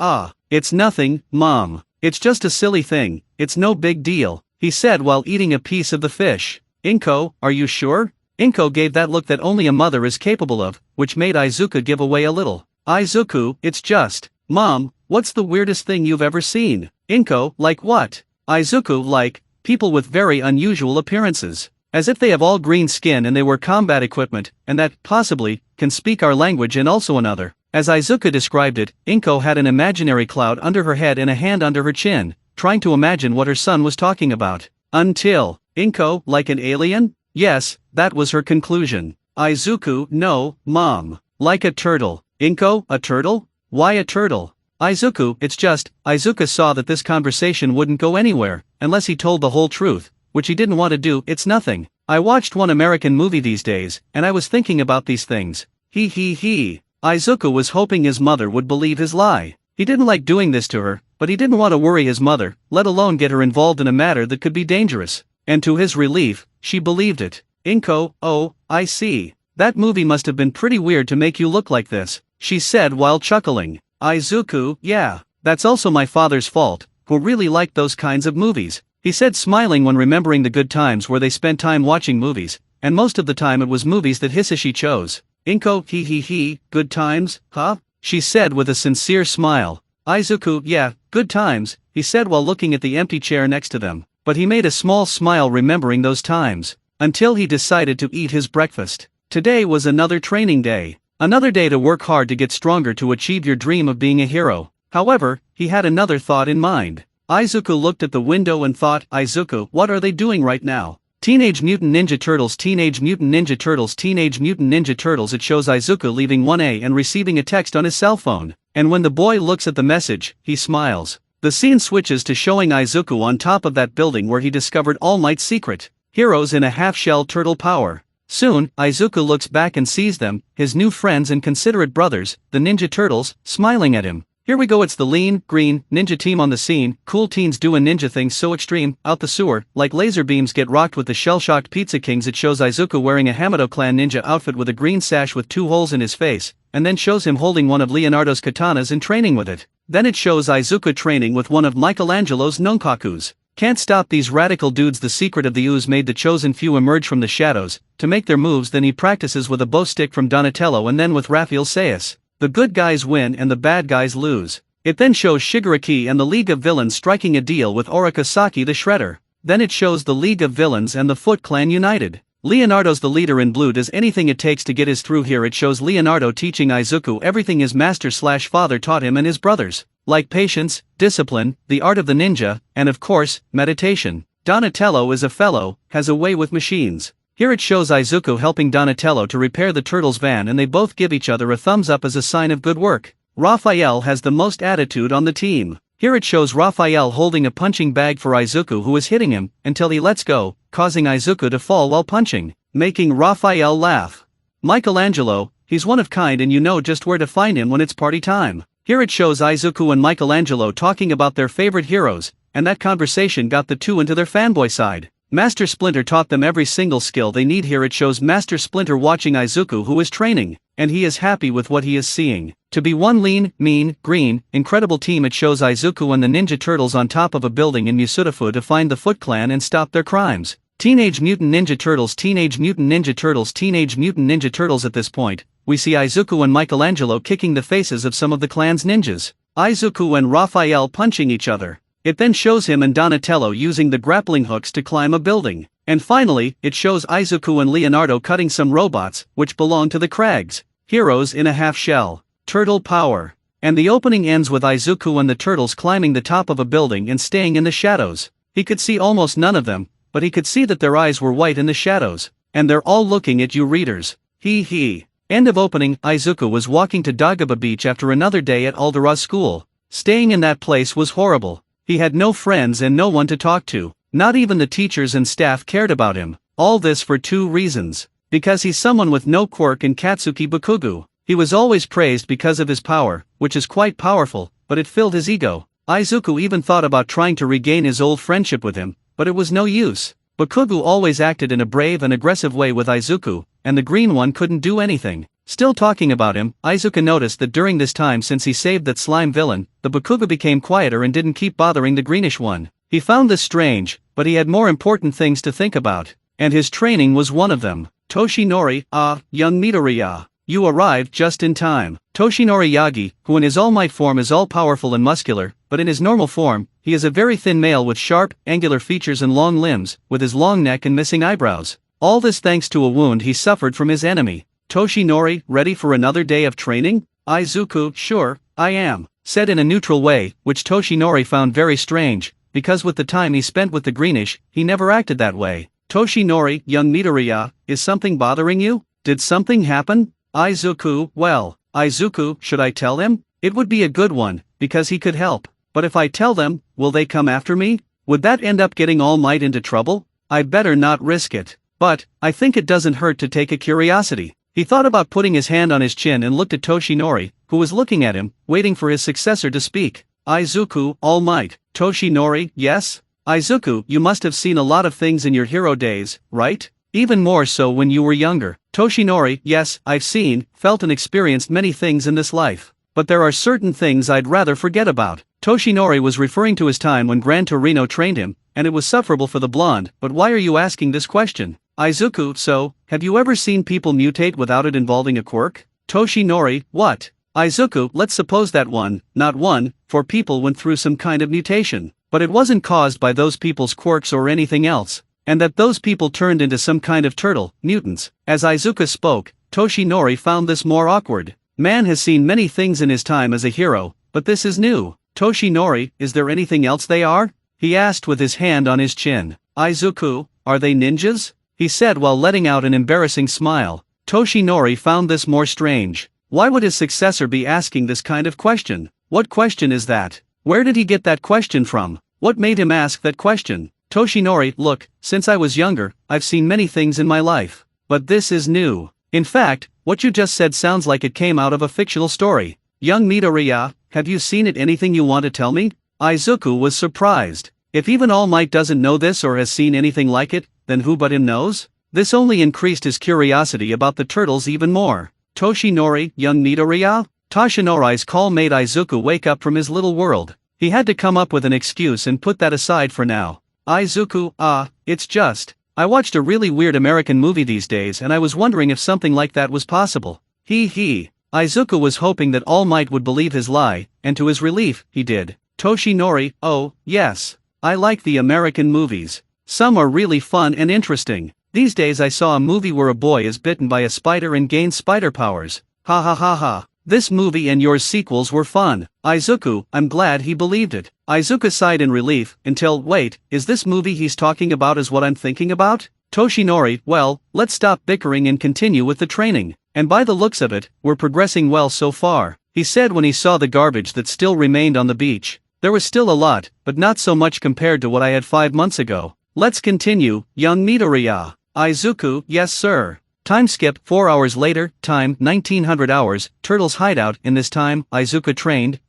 it's nothing, Mom. It's just a silly thing, it's no big deal, he said while eating a piece of the fish. Inko, are you sure? Inko gave that look that only a mother is capable of, which made Izuku give away a little. Izuku, it's just, Mom, what's the weirdest thing you've ever seen? Inko, like what? Izuku, like, people with very unusual appearances. As if they have all green skin and they wear combat equipment, and that, possibly, can speak our language and also another. As Izuku described it, Inko had an imaginary cloud under her head and a hand under her chin, trying to imagine what her son was talking about. Until, Inko, like an alien? Yes, that was her conclusion. Izuku, no, Mom. Like a turtle. Inko, a turtle? Why a turtle? Izuku, it's just, Izuku saw that this conversation wouldn't go anywhere, unless he told the whole truth, which he didn't want to do. It's nothing. I watched one American movie these days, and I was thinking about these things. He. Izuku was hoping his mother would believe his lie. He didn't like doing this to her, but he didn't want to worry his mother, let alone get her involved in a matter that could be dangerous. And to his relief, she believed it. Inko, oh, I see. That movie must have been pretty weird to make you look like this, she said while chuckling. Izuku, yeah, that's also my father's fault, who really liked those kinds of movies, he said smiling when remembering the good times where they spent time watching movies, and most of the time it was movies that Hisashi chose. Inko, he, good times, huh? She said with a sincere smile. Izuku, yeah, good times, he said while looking at the empty chair next to them, but he made a small smile remembering those times, until he decided to eat his breakfast. Today was another training day. Another day to work hard to get stronger to achieve your dream of being a hero. However, he had another thought in mind. Izuku looked at the window and thought, Izuku, what are they doing right now? Teenage Mutant Ninja Turtles, Teenage Mutant Ninja Turtles, Teenage Mutant Ninja Turtles. It shows Izuku leaving 1A and receiving a text on his cell phone, and when the boy looks at the message, he smiles. The scene switches to showing Izuku on top of that building where he discovered All Might's secret, heroes in a half-shell turtle power. Soon, Izuku looks back and sees them, his new friends and considerate brothers, the Ninja Turtles, smiling at him. Here we go, it's the lean, green, ninja team on the scene. Cool teens doing ninja things so extreme, out the sewer, like laser beams get rocked with the shell-shocked Pizza Kings. It shows Izuku wearing a Hamato clan ninja outfit with a green sash with 2 holes in his face, and then shows him holding one of Leonardo's katanas and training with it. Then it shows Izuku training with one of Michelangelo's nunchakus. Can't stop these radical dudes. The secret of the ooze made the chosen few emerge from the shadows to make their moves. Then he practices with a bow stick from Donatello and then with Raphael Sayas. The good guys win and the bad guys lose. It then shows Shigaraki and the League of Villains striking a deal with Orikasaki the Shredder. Then it shows the League of Villains and the Foot Clan united. Leonardo's the leader in blue, does anything it takes to get his through. Here it shows Leonardo teaching Izuku everything his master/father taught him and his brothers, like patience, discipline, the art of the ninja, and of course, meditation. Donatello is a fellow, has a way with machines. Here it shows Izuku helping Donatello to repair the turtle's van and they both give each other a thumbs up as a sign of good work. Raphael has the most attitude on the team. Here it shows Raphael holding a punching bag for Izuku, who is hitting him until he lets go, causing Izuku to fall while punching, making Raphael laugh. Michelangelo, he's one of kind and you know just where to find him when it's party time. Here it shows Izuku and Michelangelo talking about their favorite heroes, and that conversation got the two into their fanboy side. Master Splinter taught them every single skill they need. Here it shows Master Splinter watching Izuku, who is training, and he is happy with what he is seeing. To be one lean, mean, green, incredible team. It shows Izuku and the Ninja Turtles on top of a building in Musutafu to find the Foot Clan and stop their crimes. Teenage Mutant Ninja Turtles, Teenage Mutant Ninja Turtles, Teenage Mutant Ninja Turtles. At this point, we see Izuku and Michelangelo kicking the faces of some of the clan's ninjas. Izuku and Raphael punching each other. It then shows him and Donatello using the grappling hooks to climb a building. And finally, it shows Izuku and Leonardo cutting some robots, which belong to the Krags. Heroes in a half shell. Turtle power. And the opening ends with Izuku and the turtles climbing the top of a building and staying in the shadows. He could see almost none of them, but he could see that their eyes were white in the shadows. And they're all looking at you readers. Hee. End of opening. Izuku was walking to Dagobah Beach after another day at Aldera's school. Staying in that place was horrible. He had no friends and no one to talk to. Not even the teachers and staff cared about him. All this for two reasons. Because he's someone with no quirk in Katsuki Bakugo. He was always praised because of his power, which is quite powerful, but it filled his ego. Izuku even thought about trying to regain his old friendship with him, but it was no use. Bakugo always acted in a brave and aggressive way with Izuku, and the green one couldn't do anything. Still talking about him, Izuku noticed that during this time since he saved that slime villain, the Bakugo became quieter and didn't keep bothering the greenish one. He found this strange, but he had more important things to think about, and his training was one of them. Toshinori, young Midoriya, you arrived just in time. Toshinori Yagi, who in his all-might form is all-powerful and muscular, but in his normal form, he is a very thin male with sharp, angular features and long limbs, with his long neck and missing eyebrows. All this thanks to a wound he suffered from his enemy. Toshinori, ready for another day of training? Izuku, sure, I am, said in a neutral way, which Toshinori found very strange, because with the time he spent with the greenish, he never acted that way. Toshinori, young Midoriya, is something bothering you? Did something happen? Izuku, well, Izuku, should I tell him? It would be a good one, because he could help. But if I tell them, will they come after me? Would that end up getting All Might into trouble? I'd better not risk it. But, I think it doesn't hurt to take a curiosity. He thought about putting his hand on his chin and looked at Toshinori, who was looking at him, waiting for his successor to speak. Izuku, All Might. Toshinori, yes? Izuku, you must have seen a lot of things in your hero days, right? Even more so when you were younger. Toshinori, yes, I've seen, felt and experienced many things in this life. But there are certain things I'd rather forget about. Toshinori was referring to his time when Gran Torino trained him, and it was sufferable for the blonde. But why are you asking this question? Izuku, so, have you ever seen people mutate without it involving a quirk? Toshinori, what? Izuku, let's suppose that not one, for people went through some kind of mutation, but it wasn't caused by those people's quirks or anything else, and that those people turned into some kind of turtle, mutants. As Izuku spoke, Toshinori found this more awkward. Man has seen many things in his time as a hero, but this is new. Toshinori, is there anything else they are? He asked with his hand on his chin. Izuku, are they ninjas? He said while letting out an embarrassing smile. Toshinori found this more strange. Why would his successor be asking this kind of question? What question is that? Where did he get that question from? What made him ask that question? Toshinori, look, since I was younger, I've seen many things in my life. But this is new. In fact, what you just said sounds like it came out of a fictional story. Young Midoriya, have you seen it? Anything you want to tell me? Izuku was surprised. If even All Might doesn't know this or has seen anything like it, then who but him knows? This only increased his curiosity about the turtles even more. Toshinori, young Midoriya? Toshinori's call made Izuku wake up from his little world. He had to come up with an excuse and put that aside for now. Izuku, it's just. I watched a really weird American movie these days and I was wondering if something like that was possible. He. Izuku was hoping that All Might would believe his lie, and to his relief, he did. Toshinori, oh, yes. I like the American movies. Some are really fun and interesting. These days I saw a movie where a boy is bitten by a spider and gains spider powers. Ha ha ha ha. This movie and yours sequels were fun. Izuku, I'm glad he believed it. Izuku sighed in relief, until, wait, is this movie he's talking about is what I'm thinking about? Toshinori, well, let's stop bickering and continue with the training. And by the looks of it, we're progressing well so far, he said when he saw the garbage that still remained on the beach. There was still a lot, but not so much compared to what I had 5 months ago. Let's continue, young Midoriya. Izuku, yes sir. Time skip, 4 hours later, time 1900 hours, Turtle's hideout. In this time, Izuku trained.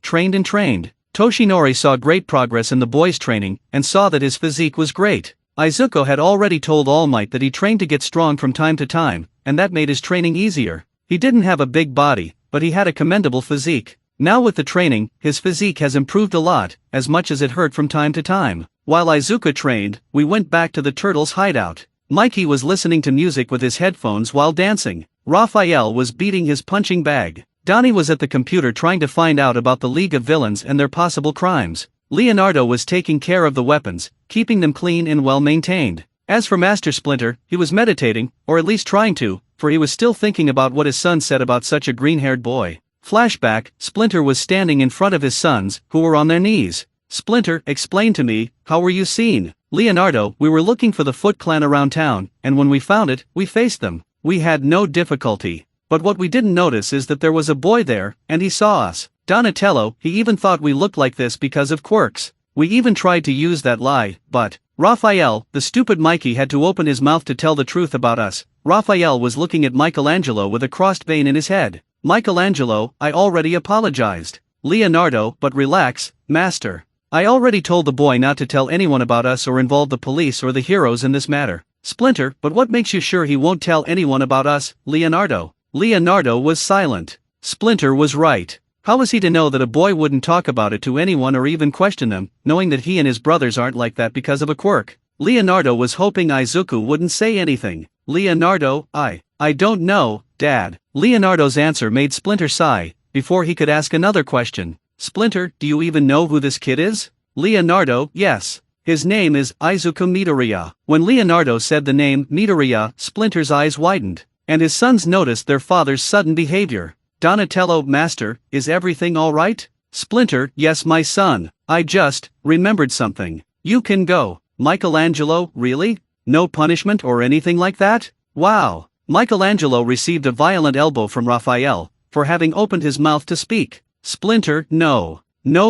Toshinori saw great progress in the boy's training, and saw that his physique was great. Izuku had already told All Might that he trained to get strong from time to time, and that made his training easier. He didn't have a big body, but he had a commendable physique. Now with the training, his physique has improved a lot, as much as it hurt from time to time. While Izuku trained, we went back to the Turtles' hideout. Mikey was listening to music with his headphones while dancing. Raphael was beating his punching bag. Donnie was at the computer trying to find out about the League of Villains and their possible crimes. Leonardo was taking care of the weapons, keeping them clean and well maintained. As for Master Splinter, he was meditating, or at least trying to, for he was still thinking about what his son said about such a green-haired boy. Flashback, Splinter was standing in front of his sons, who were on their knees. Splinter, explain to me, how were you seen? Leonardo, we were looking for the Foot Clan around town, and when we found it, we faced them. We had no difficulty. But what we didn't notice is that there was a boy there, and he saw us. Donatello, he even thought we looked like this because of quirks. We even tried to use that lie, but Raphael, the stupid Mikey, had to open his mouth to tell the truth about us. Raphael was looking at Michelangelo with a crossed vein in his head. Michelangelo, I already apologized. Leonardo, but relax, master. I already told the boy not to tell anyone about us or involve the police or the heroes in this matter. Splinter, but what makes you sure he won't tell anyone about us, Leonardo? Leonardo was silent. Splinter was right. How was he to know that a boy wouldn't talk about it to anyone or even question them, knowing that he and his brothers aren't like that because of a quirk? Leonardo was hoping Izuku wouldn't say anything. Leonardo, I don't know, Dad. Leonardo's answer made Splinter sigh, before he could ask another question. Splinter, do you even know who this kid is? Leonardo, yes. His name is Izuku Midoriya. When Leonardo said the name Midoriya, Splinter's eyes widened, and his sons noticed their father's sudden behavior. Donatello, master, is everything all right? Splinter, yes my son, I just remembered something. You can go. Michelangelo, really? No punishment or anything like that? Wow. Michelangelo received a violent elbow from Raphael, for having opened his mouth to speak. Splinter, no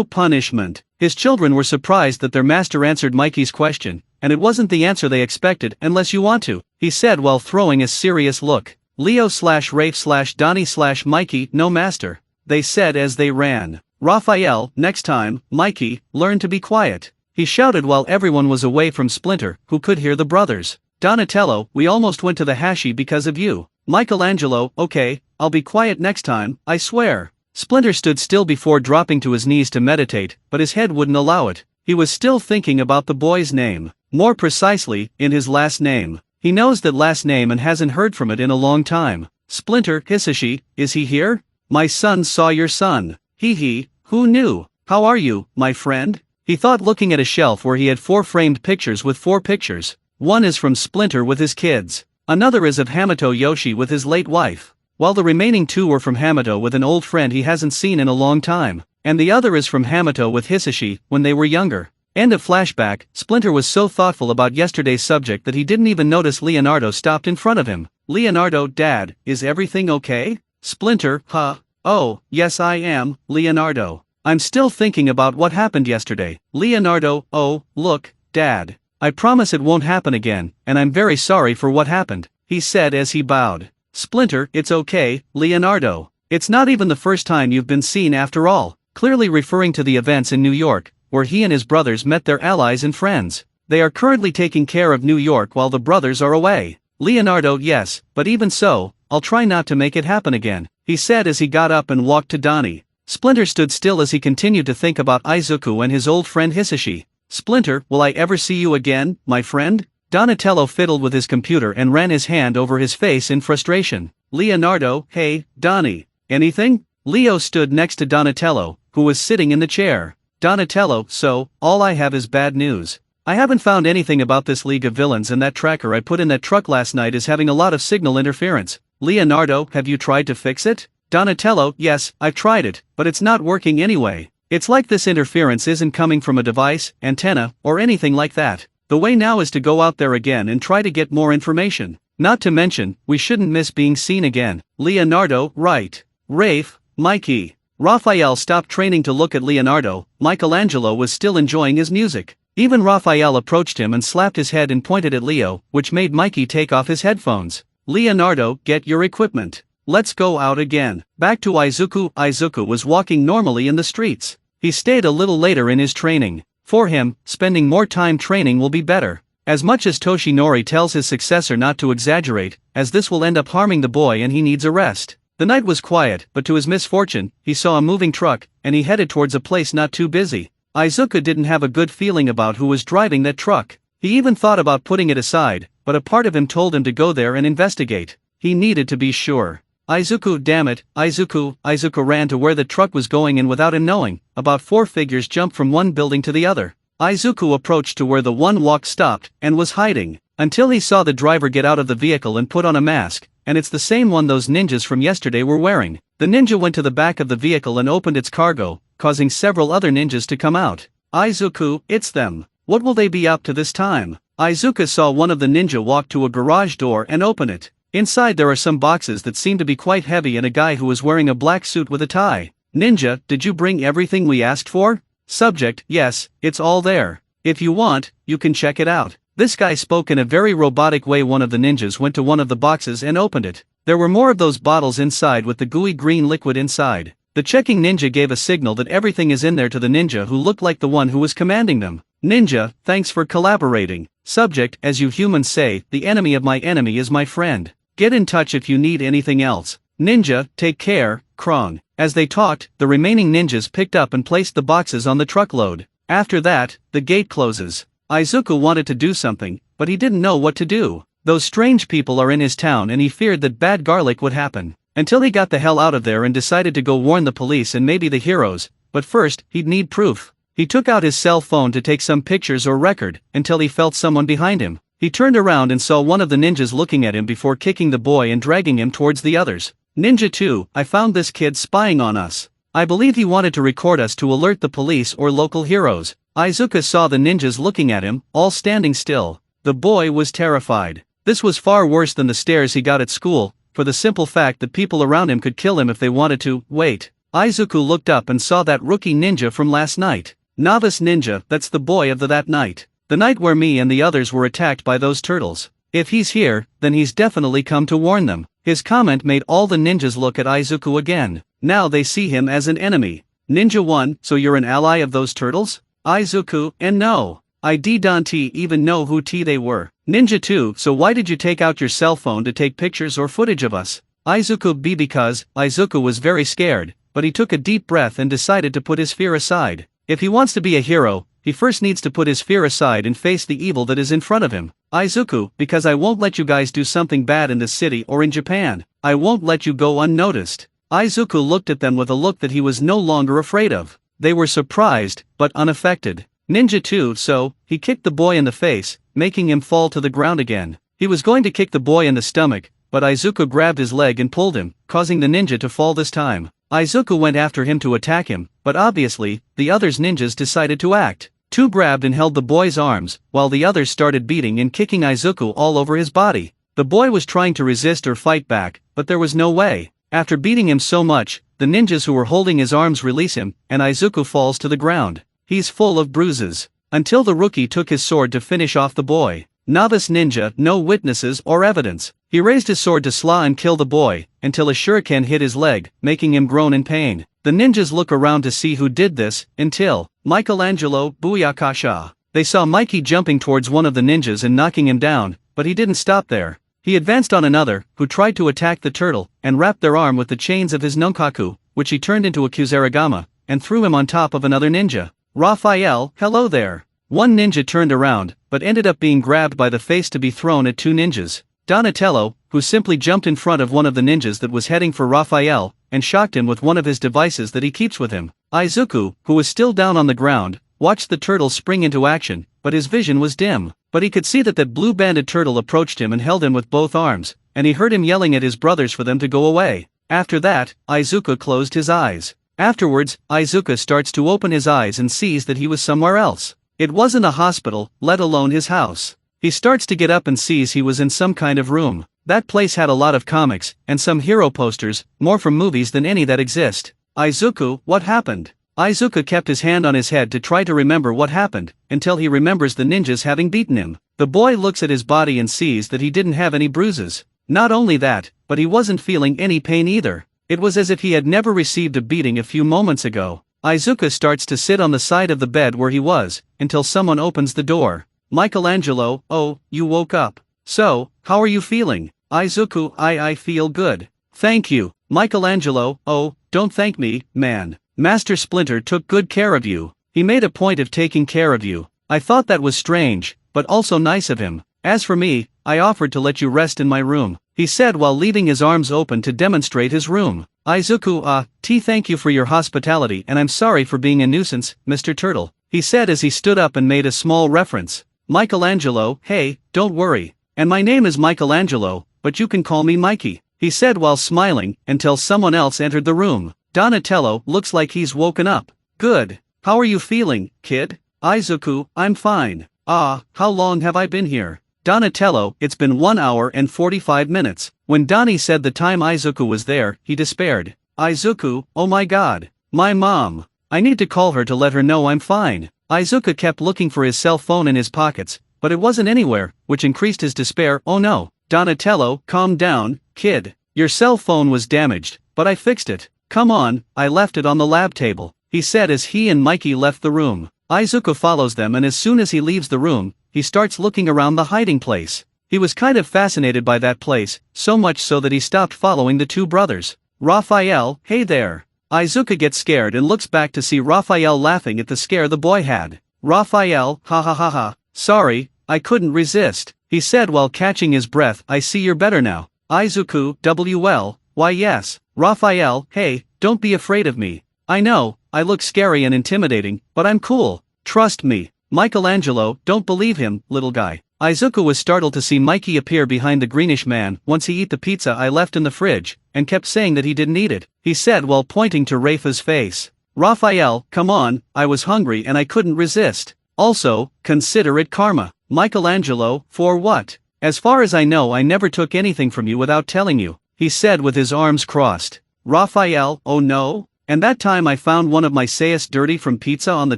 punishment. His children were surprised that their master answered Mikey's question, and it wasn't the answer they expected. Unless you want to, he said while throwing a serious look. Leo/Rafe/Donnie/Mikey, no master, they said as they ran. Raphael, next time, Mikey, learn to be quiet. He shouted while everyone was away from Splinter, who could hear the brothers. Donatello, we almost went to the Hashi because of you. Michelangelo, okay, I'll be quiet next time, I swear. Splinter stood still before dropping to his knees to meditate, but his head wouldn't allow it. He was still thinking about the boy's name. More precisely, in his last name. He knows that last name and hasn't heard from it in a long time. Splinter, Hisashi, is he here? My son saw your son. He, who knew? How are you, my friend? He thought, looking at a shelf where he had 4 framed pictures with 4 pictures. One is from Splinter with his kids. Another is of Hamato Yoshi with his late wife. While the remaining 2 were from Hamato with an old friend he hasn't seen in a long time. And the other is from Hamato with Hisashi, when they were younger. End of flashback. Splinter was so thoughtful about yesterday's subject that he didn't even notice Leonardo stopped in front of him. Leonardo, Dad, is everything okay? Splinter, huh? Oh, yes I am, Leonardo. I'm still thinking about what happened yesterday. Leonardo, oh, look, Dad. I promise it won't happen again, and I'm very sorry for what happened, he said as he bowed. Splinter, it's okay, Leonardo. It's not even the first time you've been seen after all, clearly referring to the events in New York, where he and his brothers met their allies and friends. They are currently taking care of New York while the brothers are away. Leonardo, yes, but even so, I'll try not to make it happen again, he said as he got up and walked to Donnie. Splinter stood still as he continued to think about Izuku and his old friend Hisashi. Splinter, will I ever see you again, my friend? Donatello fiddled with his computer and ran his hand over his face in frustration. Leonardo, hey, Donnie. Anything? Leo stood next to Donatello, who was sitting in the chair. Donatello, so, all I have is bad news. I haven't found anything about this League of Villains, and that tracker I put in that truck last night is having a lot of signal interference. Leonardo, have you tried to fix it? Donatello, yes, I've tried it, but it's not working anyway. It's like this interference isn't coming from a device, antenna, or anything like that. The way now is to go out there again and try to get more information. Not to mention, we shouldn't miss being seen again. Leonardo, right. Rafe, Mikey. Raphael stopped training to look at Leonardo. Michelangelo was still enjoying his music. Even Raphael approached him and slapped his head and pointed at Leo, which made Mikey take off his headphones. Leonardo, get your equipment. Let's go out again. Back to Izuku. Izuku was walking normally in the streets. He stayed a little later in his training. For him, spending more time training will be better. As much as Toshinori tells his successor not to exaggerate, as this will end up harming the boy and he needs a rest. The night was quiet, but to his misfortune, he saw a moving truck, and he headed towards a place not too busy. Izuku didn't have a good feeling about who was driving that truck. He even thought about putting it aside, but a part of him told him to go there and investigate. He needed to be sure. Izuku, damn it, Izuku. Izuku ran to where the truck was going, and without him knowing, about 4 figures jumped from one building to the other. Izuku approached to where the one walked stopped, and was hiding, until he saw the driver get out of the vehicle and put on a mask, and it's the same one those ninjas from yesterday were wearing. The ninja went to the back of the vehicle and opened its cargo, causing several other ninjas to come out. Izuku, it's them. What will they be up to this time? Izuku saw one of the ninja walk to a garage door and open it. Inside there are some boxes that seem to be quite heavy and a guy who was wearing a black suit with a tie. Ninja, did you bring everything we asked for? Subject, yes, it's all there. If you want, you can check it out. This guy spoke in a very robotic way. One of the ninjas went to one of the boxes and opened it. There were more of those bottles inside with the gooey green liquid inside. The checking ninja gave a signal that everything is in there to the ninja who looked like the one who was commanding them. Ninja, thanks for collaborating. Subject, as you humans say, the enemy of my enemy is my friend. Get in touch if you need anything else. Ninja, take care, Krong. As they talked, the remaining ninjas picked up and placed the boxes on the truckload. After that, the gate closes. Izuku wanted to do something, but he didn't know what to do. Those strange people are in his town and he feared that bad garlic would happen. Until he got the hell out of there and decided to go warn the police and maybe the heroes, but first, he'd need proof. He took out his cell phone to take some pictures or record, until he felt someone behind him. He turned around and saw one of the ninjas looking at him before kicking the boy and dragging him towards the others. Ninja 2, I found this kid spying on us. I believe he wanted to record us to alert the police or local heroes. Izuku saw the ninjas looking at him, all standing still. The boy was terrified. This was far worse than the stares he got at school, for the simple fact that people around him could kill him if they wanted to. Wait. Izuku looked up and saw that rookie ninja from last night. Novice ninja, that's the boy of that night. The night where me and the others were attacked by those turtles. If he's here, then he's definitely come to warn them. His comment made all the ninjas look at Izuku again. Now they see him as an enemy. Ninja 1, so you're an ally of those turtles? Izuku, and no. I don't even know who they were. Ninja 2, so why did you take out your cell phone to take pictures or footage of us? Izuku B, because Izuku was very scared, but he took a deep breath and decided to put his fear aside. If he wants to be a hero, he first needs to put his fear aside and face the evil that is in front of him. Izuku, because I won't let you guys do something bad in this city or in Japan. I won't let you go unnoticed. Izuku looked at them with a look that he was no longer afraid of. They were surprised, but unaffected. Ninja 2, so, he kicked the boy in the face, making him fall to the ground again. He was going to kick the boy in the stomach, but Izuku grabbed his leg and pulled him, causing the ninja to fall this time. Izuku went after him to attack him, but obviously, the others ninjas decided to act. 2 grabbed and held the boy's arms, while the others started beating and kicking Izuku all over his body. The boy was trying to resist or fight back, but there was no way. After beating him so much, the ninjas who were holding his arms release him, and Izuku falls to the ground. He's full of bruises. Until the rookie took his sword to finish off the boy. Novice ninja, no witnesses or evidence. He raised his sword to slaw and kill the boy, until a shuriken hit his leg, making him groan in pain. The ninjas look around to see who did this, until Michelangelo, Booyakasha. They saw Mikey jumping towards one of the ninjas and knocking him down, but he didn't stop there. He advanced on another, who tried to attack the turtle, and wrapped their arm with the chains of his nunchaku, which he turned into a kusarigama, and threw him on top of another ninja. Raphael, hello there. One ninja turned around, but ended up being grabbed by the face to be thrown at two ninjas. Donatello, who simply jumped in front of one of the ninjas that was heading for Raphael, and shocked him with one of his devices that he keeps with him. Izuku, who was still down on the ground, watched the turtle spring into action, but his vision was dim. But he could see that blue-banded turtle approached him and held him with both arms, and he heard him yelling at his brothers for them to go away. After that, Izuku closed his eyes. Afterwards, Izuku starts to open his eyes and sees that he was somewhere else. It wasn't a hospital, let alone his house. He starts to get up and sees he was in some kind of room. That place had a lot of comics, and some hero posters, more from movies than any that exist. Izuku, what happened? Izuku kept his hand on his head to try to remember what happened, until he remembers the ninjas having beaten him. The boy looks at his body and sees that he didn't have any bruises. Not only that, but he wasn't feeling any pain either. It was as if he had never received a beating a few moments ago. Izuku starts to sit on the side of the bed where he was, until someone opens the door. Michelangelo, oh, you woke up. So, how are you feeling? Izuku, I feel good. Thank you. Michelangelo, oh, don't thank me, man. Master Splinter took good care of you. He made a point of taking care of you. I thought that was strange, but also nice of him. As for me, I offered to let you rest in my room, he said while leaving his arms open to demonstrate his room. Izuku, thank you for your hospitality and I'm sorry for being a nuisance, Mr. Turtle, he said as he stood up and made a small reference. Michelangelo, hey, don't worry. And my name is Michelangelo, but you can call me Mikey, he said while smiling, until someone else entered the room. Donatello, looks like he's woken up. Good. How are you feeling, kid? Izuku, I'm fine. How long have I been here? Donatello, it's been 1 hour and 45 minutes. When Donnie said the time Izuku was there, he despaired. Izuku, oh my god. My mom. I need to call her to let her know I'm fine. Izuku kept looking for his cell phone in his pockets, but it wasn't anywhere, which increased his despair. Oh no. Donatello, calm down, kid. Your cell phone was damaged, but I fixed it. Come on, I left it on the lab table, he said as he and Mikey left the room. Izuku follows them and as soon as he leaves the room, he starts looking around the hiding place. He was kind of fascinated by that place, so much so that he stopped following the two brothers. Raphael, hey there. Izuku gets scared and looks back to see Raphael laughing at the scare the boy had. Raphael, ha ha ha ha, sorry, I couldn't resist, he said while catching his breath. I see you're better now. Izuku, well, why yes. Raphael, hey, don't be afraid of me. I know, I look scary and intimidating, but I'm cool. Trust me. Michelangelo, don't believe him, little guy. Izuku was startled to see Mikey appear behind the greenish man once he ate the pizza I left in the fridge, and kept saying that he didn't eat it, he said while pointing to Rafa's face. Raphael, come on, I was hungry and I couldn't resist. Also, consider it karma. Michelangelo, for what? As far as I know I never took anything from you without telling you, he said with his arms crossed. Raphael, oh no? And that time I found one of my sayas dirty from pizza on the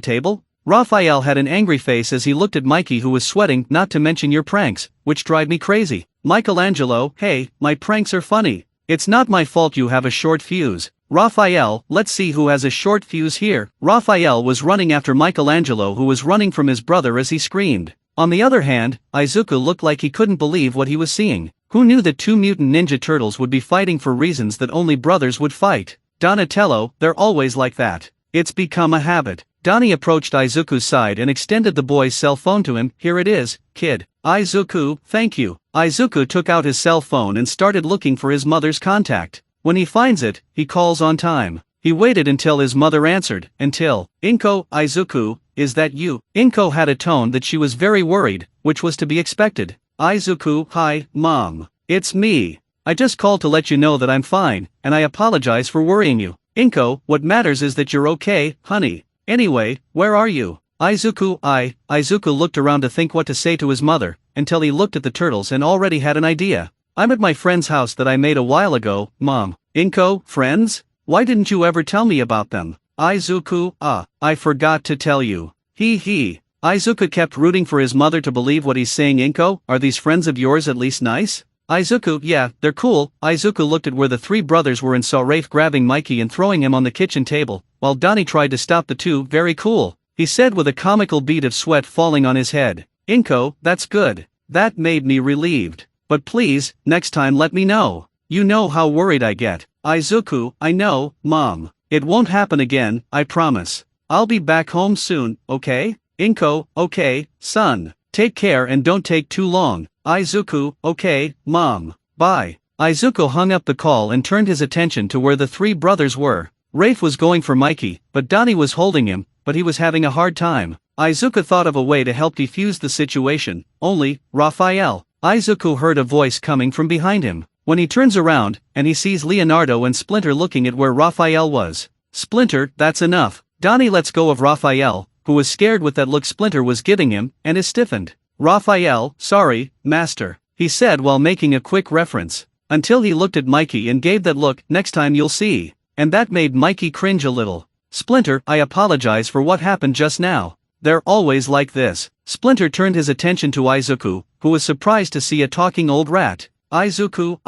table? Raphael had an angry face as he looked at Mikey who was sweating, not to mention your pranks, which drive me crazy. Michelangelo, hey, my pranks are funny. It's not my fault you have a short fuse. Raphael, let's see who has a short fuse here. Raphael was running after Michelangelo who was running from his brother as he screamed. On the other hand, Izuku looked like he couldn't believe what he was seeing. Who knew that two mutant ninja turtles would be fighting for reasons that only brothers would fight? Donatello, they're always like that. It's become a habit. Donnie approached Izuku's side and extended the boy's cell phone to him. Here it is, kid. Izuku, thank you. Izuku took out his cell phone and started looking for his mother's contact. When he finds it, he calls on time. He waited until his mother answered, until, Inko, Izuku, is that you? Inko had a tone that she was very worried, which was to be expected. Izuku, hi, Mom. It's me. I just called to let you know that I'm fine, and I apologize for worrying you. Inko, what matters is that you're okay, honey. Anyway, where are you? Izuku, Izuku looked around to think what to say to his mother, until he looked at the turtles and already had an idea. I'm at my friend's house that I made a while ago, Mom. Inko, friends? Why didn't you ever tell me about them? Izuku, I forgot to tell you. He. Izuku kept rooting for his mother to believe what he's saying. Inko, are these friends of yours at least nice? Izuku, yeah, they're cool. Izuku looked at where the three brothers were and saw Rafe grabbing Mikey and throwing him on the kitchen table, while Donnie tried to stop the two. Very cool, he said with a comical bead of sweat falling on his head. Inko, that's good. That made me relieved. But please, next time let me know. You know how worried I get. Izuku, I know, Mom. It won't happen again, I promise. I'll be back home soon, okay? Inko, okay, son. Take care and don't take too long. Izuku, okay, mom. Bye. Izuku hung up the call and turned his attention to where the three brothers were. Rafe was going for Mikey, but Donnie was holding him, but he was having a hard time. Izuku thought of a way to help defuse the situation, only, Raphael. Izuku heard a voice coming from behind him. When he turns around, and he sees Leonardo and Splinter looking at where Raphael was. Splinter, that's enough. Donnie lets go of Raphael, who was scared with that look Splinter was giving him, and is stiffened. Raphael, sorry, master, he said while making a quick reference. Until he looked at Mikey and gave that look, next time you'll see. And that made Mikey cringe a little. Splinter, I apologize for what happened just now. They're always like this. Splinter turned his attention to Izuku, who was surprised to see a talking old rat. Izuku,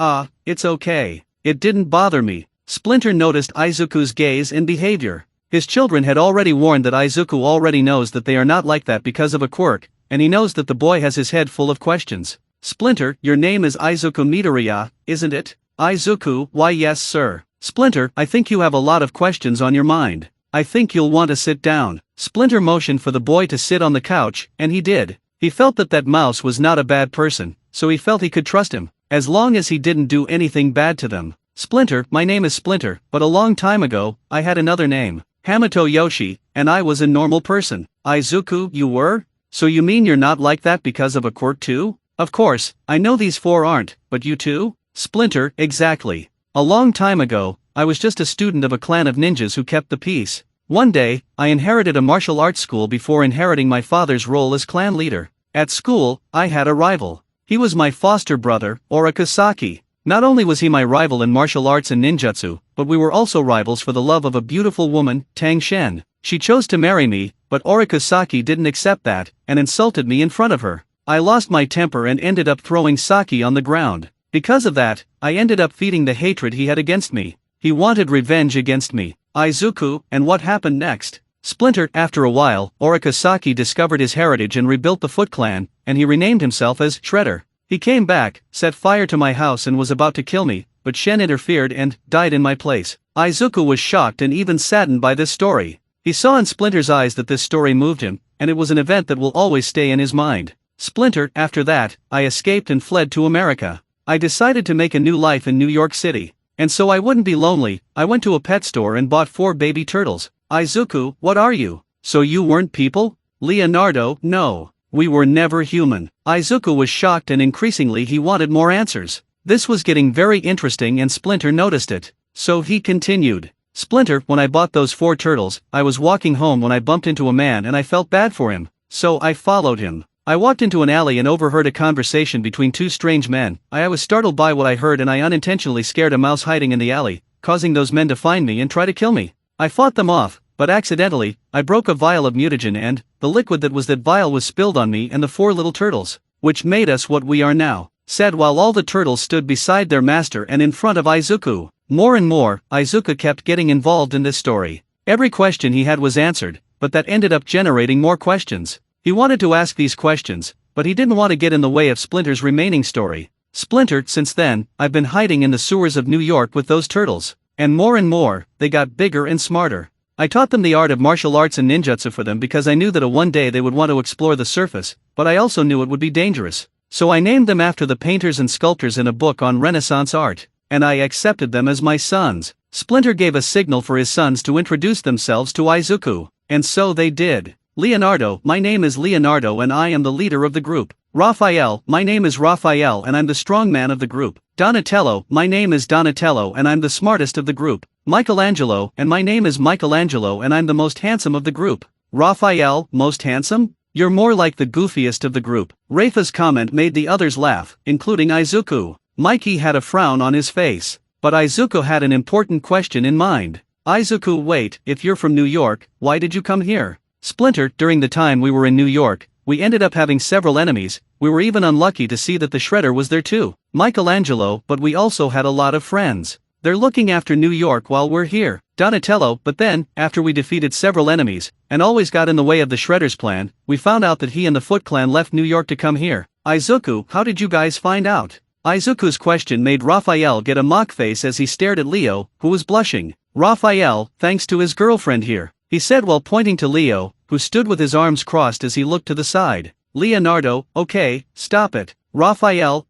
it's okay. It didn't bother me. Splinter noticed Izuku's gaze and behavior. His children had already warned that Izuku already knows that they are not like that because of a quirk, and he knows that the boy has his head full of questions. Splinter, your name is Izuku Midoriya, isn't it? Izuku, why yes sir. Splinter, I think you have a lot of questions on your mind. I think you'll want to sit down. Splinter motioned for the boy to sit on the couch, and he did. He felt that mouse was not a bad person, so he felt he could trust him, as long as he didn't do anything bad to them. Splinter, my name is Splinter, but a long time ago, I had another name. Hamato Yoshi, and I was a normal person. Izuku, you were? So you mean you're not like that because of a quirk too? Of course, I know these four aren't, but you too? Splinter, exactly. A long time ago, I was just a student of a clan of ninjas who kept the peace. One day, I inherited a martial arts school before inheriting my father's role as clan leader. At school, I had a rival. He was my foster brother, Orikasaki. Not only was he my rival in martial arts and ninjutsu, but we were also rivals for the love of a beautiful woman, Tang Shen. She chose to marry me, but Orikasaki didn't accept that, and insulted me in front of her. I lost my temper and ended up throwing sake on the ground. Because of that, I ended up feeding the hatred he had against me. He wanted revenge against me. Izuku, and what happened next? Splinter, after a while, Orikasaki discovered his heritage and rebuilt the Foot Clan, and he renamed himself as Shredder. He came back, set fire to my house and was about to kill me, but Shen interfered and died in my place. Izuku was shocked and even saddened by this story. He saw in Splinter's eyes that this story moved him, and it was an event that will always stay in his mind. Splinter, after that, I escaped and fled to America. I decided to make a new life in New York City. And so I wouldn't be lonely, I went to a pet store and bought 4 baby turtles. Izuku, what are you? So you weren't people? Leonardo, no. We were never human. Izuku was shocked and increasingly he wanted more answers. This was getting very interesting and Splinter noticed it. So he continued. Splinter, when I bought those 4 turtles, I was walking home when I bumped into a man and I felt bad for him. So I followed him. I walked into an alley and overheard a conversation between 2 strange men. I was startled by what I heard and I unintentionally scared a mouse hiding in the alley, causing those men to find me and try to kill me. I fought them off, but accidentally, I broke a vial of mutagen and, the liquid that was that vial was spilled on me and the 4 little turtles, which made us what we are now, said while all the turtles stood beside their master and in front of Izuku. More and more, Izuku kept getting involved in this story. Every question he had was answered, but that ended up generating more questions. He wanted to ask these questions, but he didn't want to get in the way of Splinter's remaining story. Splinter, since then, I've been hiding in the sewers of New York with those turtles. And more, they got bigger and smarter. I taught them the art of martial arts and ninjutsu for them because I knew that one day they would want to explore the surface, but I also knew it would be dangerous. So I named them after the painters and sculptors in a book on Renaissance art, and I accepted them as my sons. Splinter gave a signal for his sons to introduce themselves to Izuku, and so they did. Leonardo, my name is Leonardo and I am the leader of the group. Raphael, my name is Raphael and I'm the strong man of the group. Donatello, my name is Donatello and I'm the smartest of the group. Michelangelo, and my name is Michelangelo and I'm the most handsome of the group. Raphael, most handsome? You're more like the goofiest of the group. Rafa's comment made the others laugh, including Izuku. Mikey had a frown on his face, but Izuku had an important question in mind. Izuku, wait, if you're from New York, why did you come here? Splinter, during the time we were in New York, we ended up having several enemies. We were even unlucky to see that the Shredder was there too. Michelangelo, but we also had a lot of friends. They're looking after New York while we're here. Donatello, but then, after we defeated several enemies, and always got in the way of the Shredder's plan, we found out that he and the Foot Clan left New York to come here. Izuku, how did you guys find out? Izuku's question made Raphael get a mock face as he stared at Leo, who was blushing. Raphael, thanks to his girlfriend here, he said while pointing to Leo, who stood with his arms crossed as he looked to the side. Leonardo, okay, stop it. Raphael,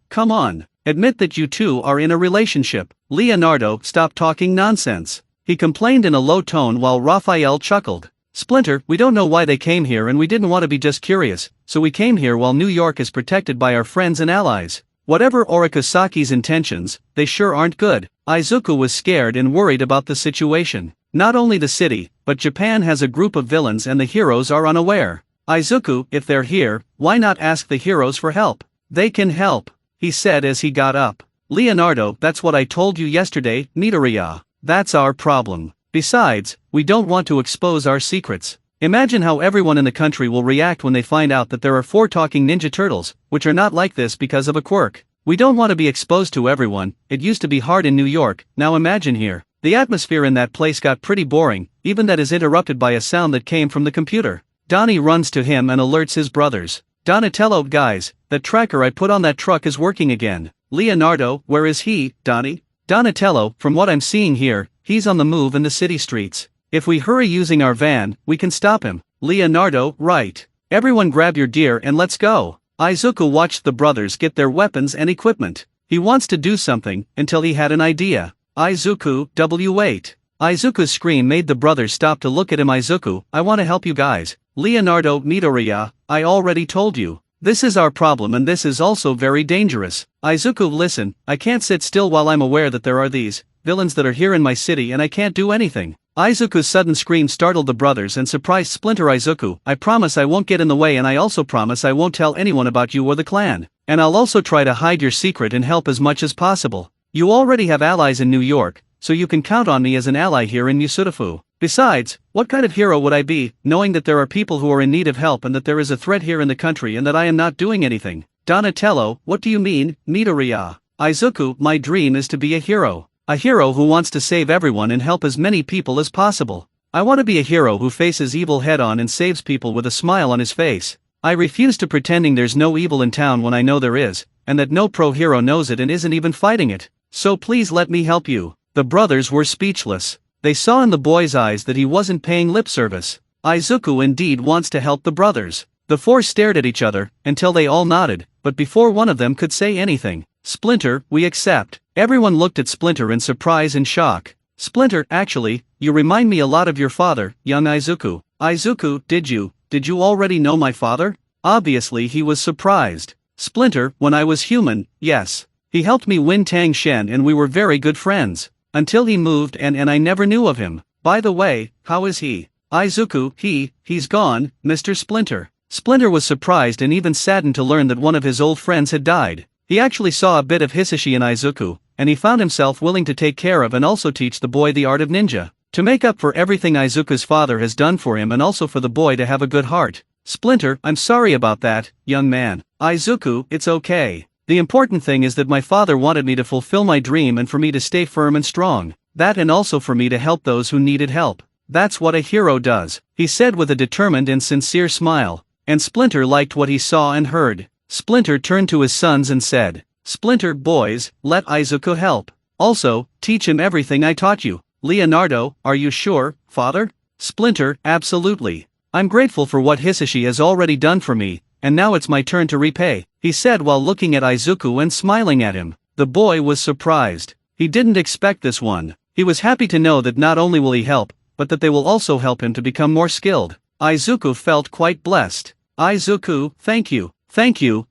come on. Admit that you two are in a relationship. Leonardo, stop talking nonsense. He complained in a low tone while Raphael chuckled. Splinter, we don't know why they came here and we didn't want to be just curious, so we came here while New York is protected by our friends and allies. Whatever Orikusaki's intentions, they sure aren't good. Izuku was scared and worried about the situation. Not only the city, but Japan has a group of villains and the heroes are unaware. Izuku, if they're here, why not ask the heroes for help? They can help, he said as he got up. Leonardo, that's what I told you yesterday, Midoriya. That's our problem. Besides, we don't want to expose our secrets. Imagine how everyone in the country will react when they find out that there are 4 talking Ninja Turtles, which are not like this because of a quirk. We don't want to be exposed to everyone. It used to be hard in New York, now imagine here. The atmosphere in that place got pretty boring, even that is interrupted by a sound that came from the computer. Donnie runs to him and alerts his brothers. Donatello, guys, that tracker I put on that truck is working again. Leonardo, where is he, Donnie? Donatello, from what I'm seeing here, he's on the move in the city streets. If we hurry using our van, we can stop him. Leonardo, right. Everyone grab your gear and let's go. Izuku watched the brothers get their weapons and equipment. He wants to do something, until he had an idea. Izuku, wait. Izuku's scream made the brothers stop to look at him. Izuku, I want to help you guys. Leonardo, Midoriya, I already told you. This is our problem and this is also very dangerous. Izuku, listen, I can't sit still while I'm aware that there are these villains that are here in my city and I can't do anything. Izuku's sudden scream startled the brothers and surprised Splinter. Izuku, I promise I won't get in the way and I also promise I won't tell anyone about you or the clan. And I'll also try to hide your secret and help as much as possible. You already have allies in New York, so you can count on me as an ally here in Musutafu. Besides, what kind of hero would I be, knowing that there are people who are in need of help and that there is a threat here in the country and that I am not doing anything? Donatello, what do you mean, Midoriya? Izuku, my dream is to be a hero. A hero who wants to save everyone and help as many people as possible. I want to be a hero who faces evil head-on and saves people with a smile on his face. I refuse to pretending there's no evil in town when I know there is, and that no pro-hero knows it and isn't even fighting it. So please let me help you. The brothers were speechless. They saw in the boy's eyes that he wasn't paying lip service. Izuku indeed wants to help the brothers. The 4 stared at each other, until they all nodded, but before one of them could say anything. Splinter, we accept. Everyone looked at Splinter in surprise and shock. Splinter, actually, you remind me a lot of your father, young Izuku. Izuku, did you already know my father? Obviously he was surprised. Splinter, when I was human, yes. He helped me win Tang Shen and we were very good friends. Until he moved and I never knew of him. By the way, how is he? Izuku, he's gone, Mr. Splinter. Splinter was surprised and even saddened to learn that one of his old friends had died. He actually saw a bit of Hisashi in Izuku, and he found himself willing to take care of and also teach the boy the art of ninja. To make up for everything Izuku's father has done for him and also for the boy to have a good heart. Splinter, I'm sorry about that, young man. Izuku, it's okay. The important thing is that my father wanted me to fulfill my dream and for me to stay firm and strong. That and also for me to help those who needed help. That's what a hero does, he said with a determined and sincere smile. And Splinter liked what he saw and heard. Splinter turned to his sons and said, Splinter, boys, let Izuku help. Also, teach him everything I taught you. Leonardo, are you sure, father? Splinter, absolutely. I'm grateful for what Hisashi has already done for me, and now it's my turn to repay, he said while looking at Izuku and smiling at him. The boy was surprised. He didn't expect this one. He was happy to know that not only will he help, but that they will also help him to become more skilled. Izuku felt quite blessed. Izuku, thank you,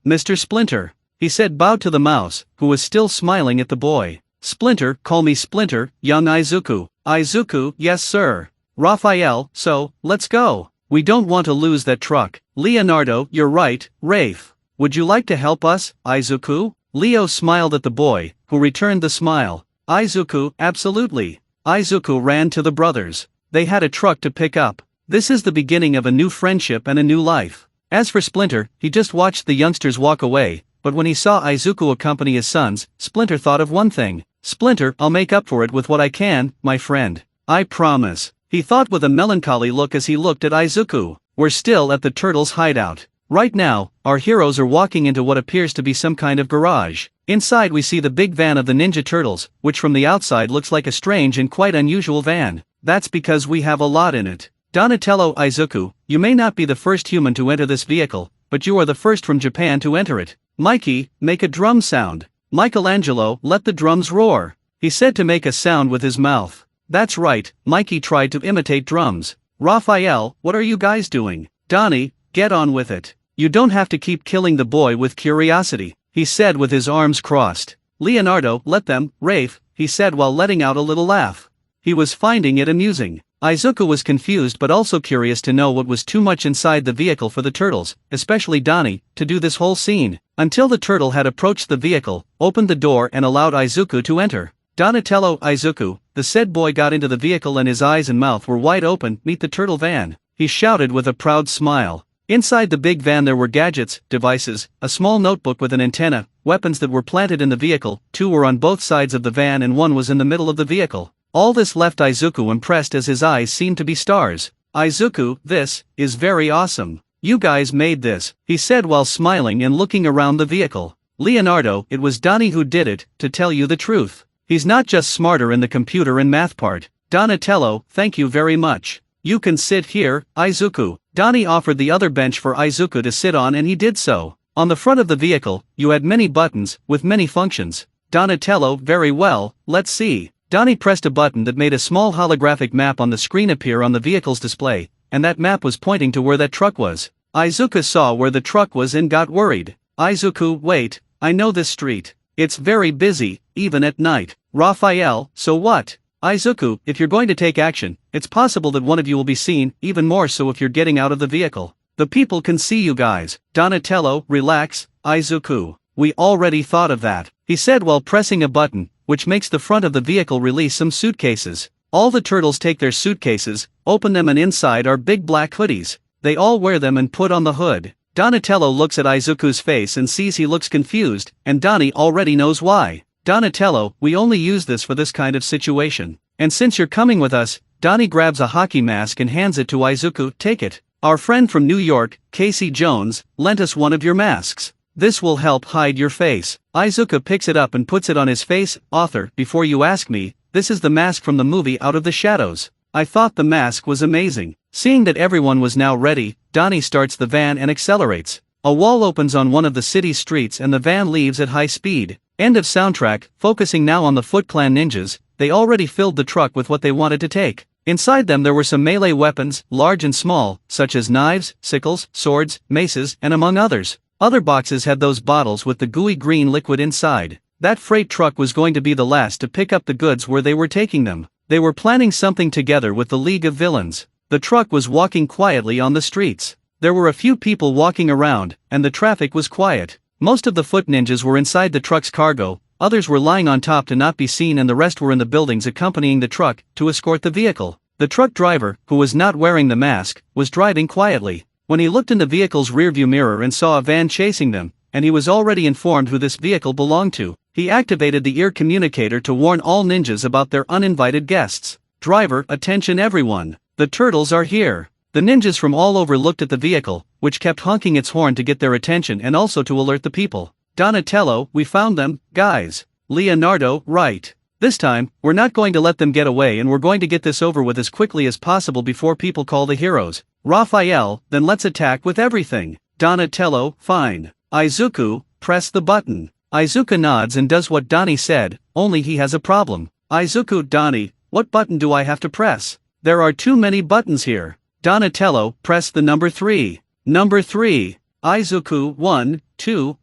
Mr. Splinter, he said, bowed to the mouse, who was still smiling at the boy. Splinter, call me Splinter, young Izuku. Izuku, yes sir. Raphael, so, let's go. We don't want to lose that truck. Leonardo, you're right, Rafe. Would you like to help us, Izuku? Leo smiled at the boy, who returned the smile. Izuku, absolutely. Izuku ran to the brothers. They had a truck to pick up. This is the beginning of a new friendship and a new life. As for Splinter, he just watched the youngsters walk away, but when he saw Izuku accompany his sons, Splinter thought of one thing. Splinter, I'll make up for it with what I can, my friend. I promise. He thought with a melancholy look as he looked at Izuku. We're still at the turtles' hideout. Right now, our heroes are walking into what appears to be some kind of garage. Inside we see the big van of the Ninja Turtles, which from the outside looks like a strange and quite unusual van. That's because we have a lot in it. Donatello. Izuku, you may not be the first human to enter this vehicle, but you are the first from Japan to enter it. Mikey, make a drum sound. Michelangelo, let the drums roar. He said to make a sound with his mouth. That's right, Mikey tried to imitate drums. Raphael, what are you guys doing? Donnie, get on with it. You don't have to keep killing the boy with curiosity, he said with his arms crossed. Leonardo, let them, Rafe, he said while letting out a little laugh. He was finding it amusing. Izuku was confused but also curious to know what was too much inside the vehicle for the turtles, especially Donnie, to do this whole scene, until the turtle had approached the vehicle, opened the door and allowed Izuku to enter. Donatello. Izuku, the said boy got into the vehicle and his eyes and mouth were wide open. Meet the turtle van, he shouted with a proud smile. Inside the big van there were gadgets, devices, a small notebook with an antenna, weapons that were planted in the vehicle, 2 were on both sides of the van and 1 was in the middle of the vehicle. All this left Izuku impressed as his eyes seemed to be stars. Izuku, this is very awesome. You guys made this, he said while smiling and looking around the vehicle. Leonardo, it was Donnie who did it, to tell you the truth. He's not just smarter in the computer and math part. Donatello, thank you very much. You can sit here, Izuku. Donnie offered the other bench for Izuku to sit on and he did so. On the front of the vehicle, you had many buttons, with many functions. Donatello, very well, let's see. Donnie pressed a button that made a small holographic map on the screen appear on the vehicle's display, and that map was pointing to where that truck was. Izuku saw where the truck was and got worried. Izuku, wait, I know this street. It's very busy, even at night. Raphael, so what? Izuku, if you're going to take action, it's possible that one of you will be seen, even more so if you're getting out of the vehicle. The people can see you guys. Donatello, relax. Izuku, we already thought of that, he said while pressing a button, which makes the front of the vehicle release some suitcases. All the turtles take their suitcases, open them and inside are big black hoodies. They all wear them and put on the hood. Donatello looks at Izuku's face and sees he looks confused, and Donnie already knows why. Donatello, we only use this for this kind of situation. And since you're coming with us, Donnie grabs a hockey mask and hands it to Izuku, take it. Our friend from New York, Casey Jones, lent us one of your masks. This will help hide your face. Izuku picks it up and puts it on his face. Author, before you ask me, this is the mask from the movie Out of the Shadows. I thought the mask was amazing. Seeing that everyone was now ready, Donnie starts the van and accelerates. A wall opens on one of the city's streets and the van leaves at high speed. End of soundtrack. Focusing now on the Foot Clan ninjas, they already filled the truck with what they wanted to take. Inside them there were some melee weapons, large and small, such as knives, sickles, swords, maces, and among others. Other boxes had those bottles with the gooey green liquid inside. That freight truck was going to be the last to pick up the goods where they were taking them. They were planning something together with the League of Villains. The truck was walking quietly on the streets. There were a few people walking around, and the traffic was quiet. Most of the foot ninjas were inside the truck's cargo, others were lying on top to not be seen and the rest were in the buildings accompanying the truck, to escort the vehicle. The truck driver, who was not wearing the mask, was driving quietly. When he looked in the vehicle's rearview mirror and saw a van chasing them, and he was already informed who this vehicle belonged to, he activated the ear communicator to warn all ninjas about their uninvited guests. Driver, attention everyone, the turtles are here. The ninjas from all over looked at the vehicle, which kept honking its horn to get their attention and also to alert the people. Donatello, we found them, guys. Leonardo, right. This time, we're not going to let them get away and we're going to get this over with as quickly as possible before people call the heroes. Raphael, then let's attack with everything. Donatello, fine. Izuku, press the button. Izuku nods and does what Donnie said, only he has a problem. Izuku, Donnie, what button do I have to press? There are too many buttons here. Donatello, press the number 3. Number 3. Izuku, 1, 2,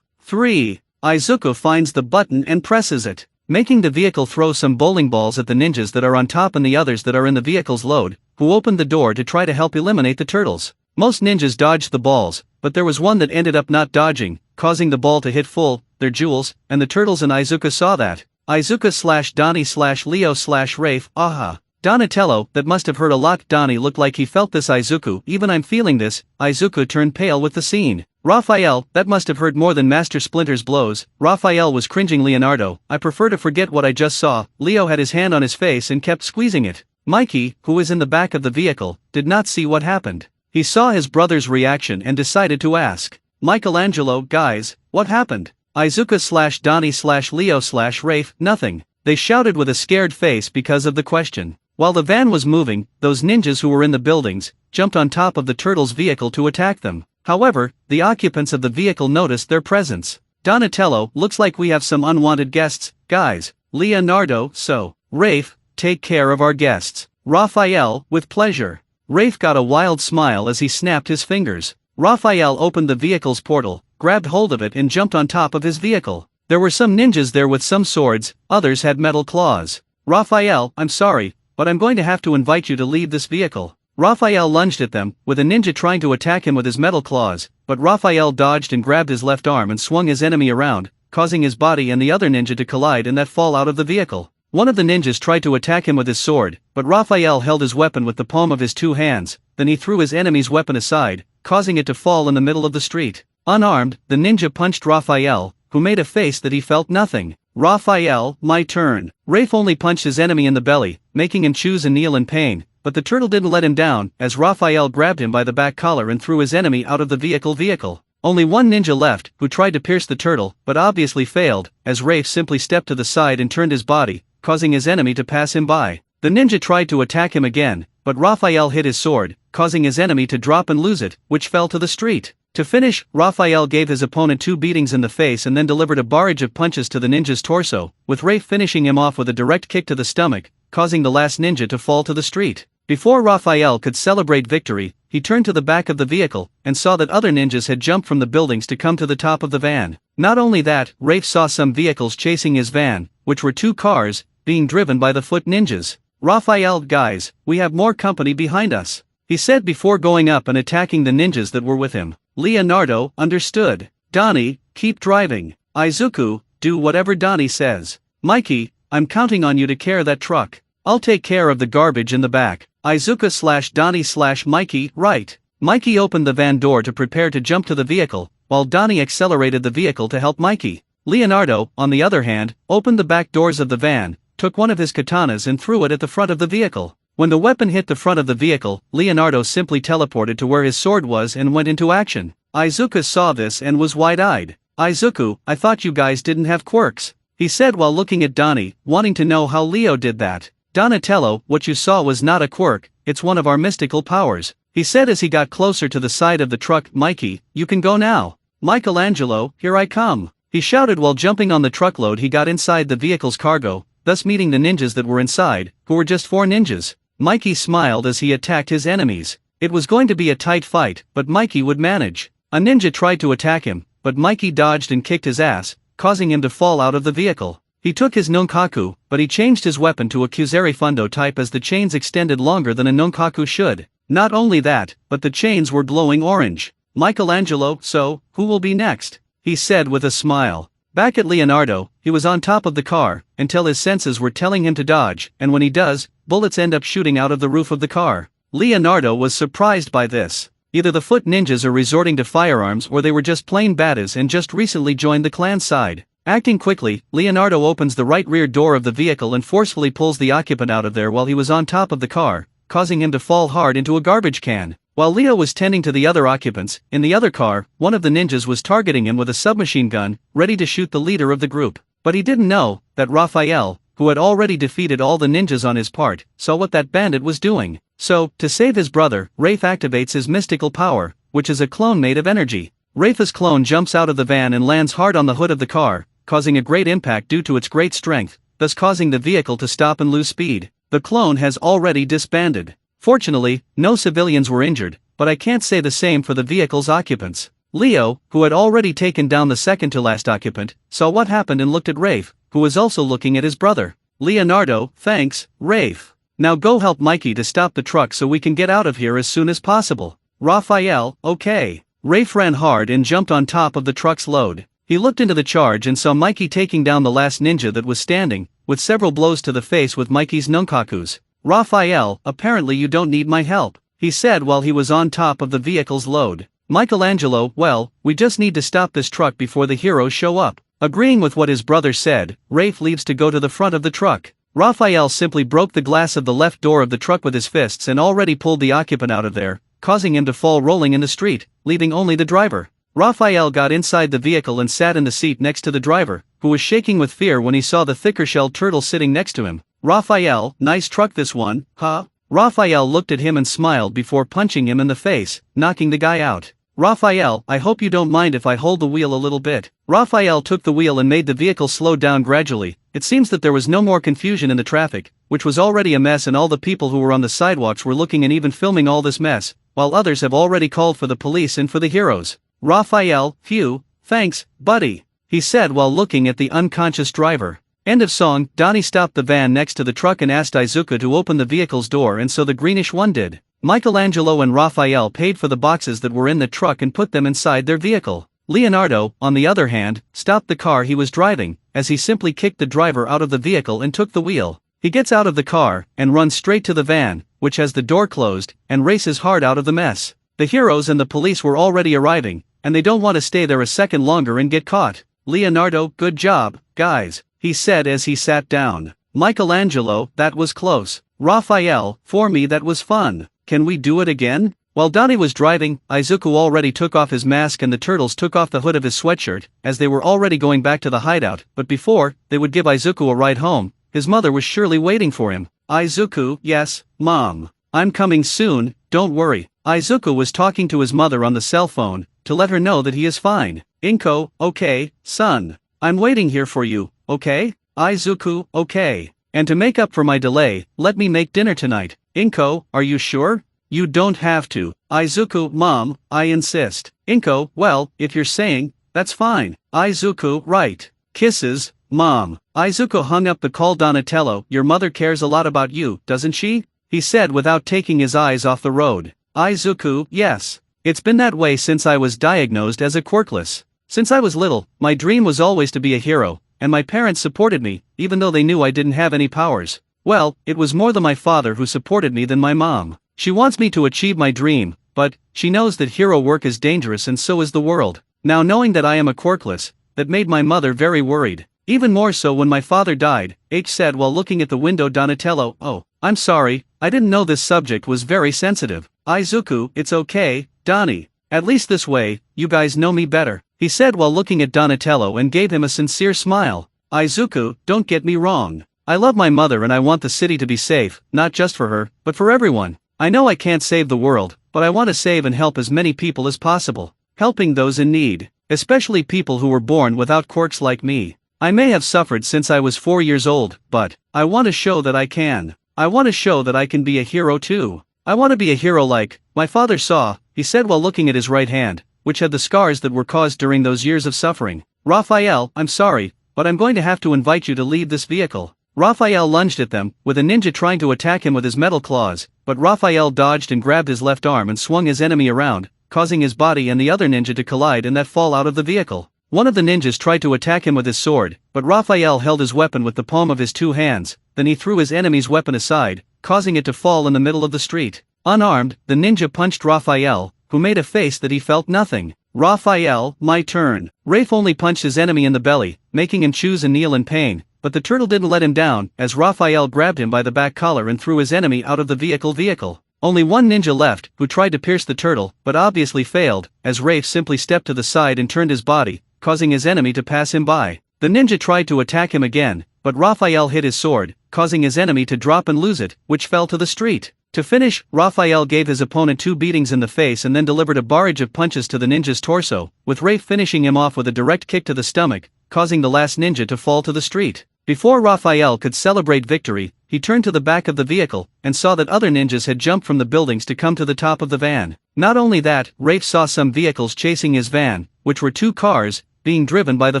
3. Izuku finds the button and presses it, making the vehicle throw some bowling balls at the ninjas that are on top and the others that are in the vehicle's load, who opened the door to try to help eliminate the turtles. Most ninjas dodged the balls, but there was one that ended up not dodging, causing the ball to hit full, their jewels, and the turtles and Izuku saw that. Izuku/Donnie/Leo/Rafe, aha. Donatello, that must have hurt a lot. Donnie looked like he felt this. Izuku, even I'm feeling this. Izuku turned pale with the scene. Raphael, that must have hurt more than Master Splinter's blows. Raphael was cringing. Leonardo, I prefer to forget what I just saw. Leo had his hand on his face and kept squeezing it. Mikey, who was in the back of the vehicle, did not see what happened. He saw his brother's reaction and decided to ask. Michelangelo, guys, what happened? Izuku/Donnie/Leo/Rafe, nothing. They shouted with a scared face because of the question. While the van was moving, those ninjas who were in the buildings jumped on top of the turtle's vehicle to attack them. However, the occupants of the vehicle noticed their presence. Donatello, looks like we have some unwanted guests, guys. Leonardo, so, Rafe, take care of our guests. Raphael, with pleasure. Rafe got a wild smile as he snapped his fingers. Raphael opened the vehicle's portal, grabbed hold of it and jumped on top of his vehicle. There were some ninjas there with some swords, others had metal claws. Raphael, I'm sorry, but I'm going to have to invite you to leave this vehicle. Raphael lunged at them, with a ninja trying to attack him with his metal claws, but Raphael dodged and grabbed his left arm and swung his enemy around, causing his body and the other ninja to collide and that fall out of the vehicle. One of the ninjas tried to attack him with his sword, but Raphael held his weapon with the palm of his two hands, then he threw his enemy's weapon aside, causing it to fall in the middle of the street. Unarmed, the ninja punched Raphael, who made a face that he felt nothing. Raphael, my turn. Rafe only punched his enemy in the belly, making him choose and kneel in pain, but the turtle didn't let him down, as Raphael grabbed him by the back collar and threw his enemy out of the vehicle. Only one ninja left, who tried to pierce the turtle, but obviously failed, as Rafe simply stepped to the side and turned his body, causing his enemy to pass him by. The ninja tried to attack him again, but Raphael hit his sword, causing his enemy to drop and lose it, which fell to the street. To finish, Raphael gave his opponent 2 beatings in the face and then delivered a barrage of punches to the ninja's torso, with Rafe finishing him off with a direct kick to the stomach, causing the last ninja to fall to the street. Before Raphael could celebrate victory, he turned to the back of the vehicle and saw that other ninjas had jumped from the buildings to come to the top of the van. Not only that, Rafe saw some vehicles chasing his van, which were 2 cars, being driven by the foot ninjas. Raphael, guys, we have more company behind us, he said before going up and attacking the ninjas that were with him. Leonardo, understood. Donnie, keep driving. Izuku, do whatever Donnie says. Mikey, I'm counting on you to carry that truck. I'll take care of the garbage in the back. Izuku/Donnie/Mikey, right. Mikey opened the van door to prepare to jump to the vehicle, while Donnie accelerated the vehicle to help Mikey. Leonardo, on the other hand, opened the back doors of the van, took one of his katanas and threw it at the front of the vehicle. When the weapon hit the front of the vehicle, Leonardo simply teleported to where his sword was and went into action. Izuku saw this and was wide-eyed. Izuku, I thought you guys didn't have quirks, he said while looking at Donnie, wanting to know how Leo did that. Donatello, what you saw was not a quirk, it's one of our mystical powers, he said as he got closer to the side of the truck. Mikey, you can go now. Michelangelo, here I come, he shouted while jumping on the truckload. He got inside the vehicle's cargo, thus meeting the ninjas that were inside, who were just 4 ninjas. Mikey smiled as he attacked his enemies. It was going to be a tight fight, but Mikey would manage. A ninja tried to attack him, but Mikey dodged and kicked his ass, causing him to fall out of the vehicle. He took his nonkaku, but he changed his weapon to a Kusari Fundo type as the chains extended longer than a nonkaku should. Not only that, but the chains were glowing orange. Michelangelo, so, who will be next? He said with a smile. Back at Leonardo, he was on top of the car, until his senses were telling him to dodge, and when he does, bullets end up shooting out of the roof of the car. Leonardo was surprised by this. Either the foot ninjas are resorting to firearms or they were just plain baddies and just recently joined the clan side. Acting quickly, Leonardo opens the right rear door of the vehicle and forcefully pulls the occupant out of there while he was on top of the car, causing him to fall hard into a garbage can. While Leo was tending to the other occupants, in the other car, one of the ninjas was targeting him with a submachine gun, ready to shoot the leader of the group. But he didn't know that Raphael, who had already defeated all the ninjas on his part, saw what that bandit was doing. So, to save his brother, Rafe activates his mystical power, which is a clone made of energy. Rafe's clone jumps out of the van and lands hard on the hood of the car, causing a great impact due to its great strength, thus causing the vehicle to stop and lose speed. The clone has already disbanded. Fortunately, no civilians were injured, but I can't say the same for the vehicle's occupants. Leo, who had already taken down the second-to-last occupant, saw what happened and looked at Rafe, who was also looking at his brother. Leonardo, thanks, Rafe. Now go help Mikey to stop the truck so we can get out of here as soon as possible. Raphael, okay. Rafe ran hard and jumped on top of the truck's load. He looked into the charge and saw Mikey taking down the last ninja that was standing, with several blows to the face with Mikey's nunchakus. Raphael, apparently you don't need my help, he said while he was on top of the vehicle's load. Michelangelo, well, we just need to stop this truck before the heroes show up. Agreeing with what his brother said, Rafe leaves to go to the front of the truck. Raphael simply broke the glass of the left door of the truck with his fists and already pulled the occupant out of there, causing him to fall rolling in the street, leaving only the driver. Raphael got inside the vehicle and sat in the seat next to the driver, who was shaking with fear when he saw the thicker-shelled turtle sitting next to him. Raphael, nice truck this one, huh? Raphael looked at him and smiled before punching him in the face, knocking the guy out. Raphael, I hope you don't mind if I hold the wheel a little bit. Raphael took the wheel and made the vehicle slow down gradually. It seems that there was no more confusion in the traffic, which was already a mess, and all the people who were on the sidewalks were looking and even filming all this mess, while others have already called for the police and for the heroes. Raphael, phew, thanks, buddy, he said while looking at the unconscious driver. End of song. Donnie stopped the van next to the truck and asked Izuku to open the vehicle's door, and so the greenish one did. Michelangelo and Raphael paid for the boxes that were in the truck and put them inside their vehicle. Leonardo, on the other hand, stopped the car he was driving, as he simply kicked the driver out of the vehicle and took the wheel. He gets out of the car and runs straight to the van, which has the door closed, and races hard out of the mess. The heroes and the police were already arriving, and they don't want to stay there a second longer and get caught. Leonardo, good job, guys, he said as he sat down. Michelangelo, that was close. Raphael, for me that was fun. Can we do it again? While Donnie was driving, Izuku already took off his mask and the turtles took off the hood of his sweatshirt, as they were already going back to the hideout, but before they would give Izuku a ride home, his mother was surely waiting for him. Izuku, yes, Mom. I'm coming soon, don't worry. Izuku was talking to his mother on the cell phone, to let her know that he is fine. Inko, okay, son. I'm waiting here for you, okay? Izuku, okay. And to make up for my delay, let me make dinner tonight. Inko, are you sure? You don't have to. Izuku, Mom, I insist. Inko, well, if you're saying, that's fine. Izuku, right. Kisses, Mom. Izuku hung up the call. Donatello, your mother cares a lot about you, doesn't she? He said without taking his eyes off the road. Izuku, yes. It's been that way since I was diagnosed as a quirkless. Since I was little, my dream was always to be a hero, and my parents supported me, even though they knew I didn't have any powers. Well, it was more my father who supported me than my mom. She wants me to achieve my dream, but she knows that hero work is dangerous and so is the world. Now knowing that I am a quirkless, that made my mother very worried. Even more so when my father died, H said while looking at the window. Donatello, oh, I'm sorry, I didn't know this subject was very sensitive. Izuku, it's okay, Donnie. At least this way, you guys know me better, he said while looking at Donatello and gave him a sincere smile. Izuku, don't get me wrong. I love my mother and I want the city to be safe, not just for her, but for everyone. I know I can't save the world, but I want to save and help as many people as possible. Helping those in need, especially people who were born without quirks like me. I may have suffered since I was 4 years old, but I want to show that I can. I want to show that I can be a hero too. I want to be a hero like my father saw, he said while looking at his right hand, which had the scars that were caused during those years of suffering. Raphael, I'm sorry, but I'm going to have to invite you to leave this vehicle. Raphael lunged at them, with a ninja trying to attack him with his metal claws, but Raphael dodged and grabbed his left arm and swung his enemy around, causing his body and the other ninja to collide and that fall out of the vehicle. One of the ninjas tried to attack him with his sword, but Raphael held his weapon with the palm of his 2 hands, then he threw his enemy's weapon aside, causing it to fall in the middle of the street. Unarmed, the ninja punched Raphael, who made a face that he felt nothing. Raphael, my turn. Rafe only punched his enemy in the belly, making him choose and kneel in pain, but the turtle didn't let him down, as Raphael grabbed him by the back collar and threw his enemy out of the vehicle. Only one ninja left, who tried to pierce the turtle, but obviously failed, as Rafe simply stepped to the side and turned his body, causing his enemy to pass him by. The ninja tried to attack him again, but Raphael hit his sword, causing his enemy to drop and lose it, which fell to the street. To finish, Raphael gave his opponent 2 beatings in the face and then delivered a barrage of punches to the ninja's torso, with Rafe finishing him off with a direct kick to the stomach, causing the last ninja to fall to the street. Before Raphael could celebrate victory, he turned to the back of the vehicle, and saw that other ninjas had jumped from the buildings to come to the top of the van. Not only that, Rafe saw some vehicles chasing his van, which were 2 cars, being driven by the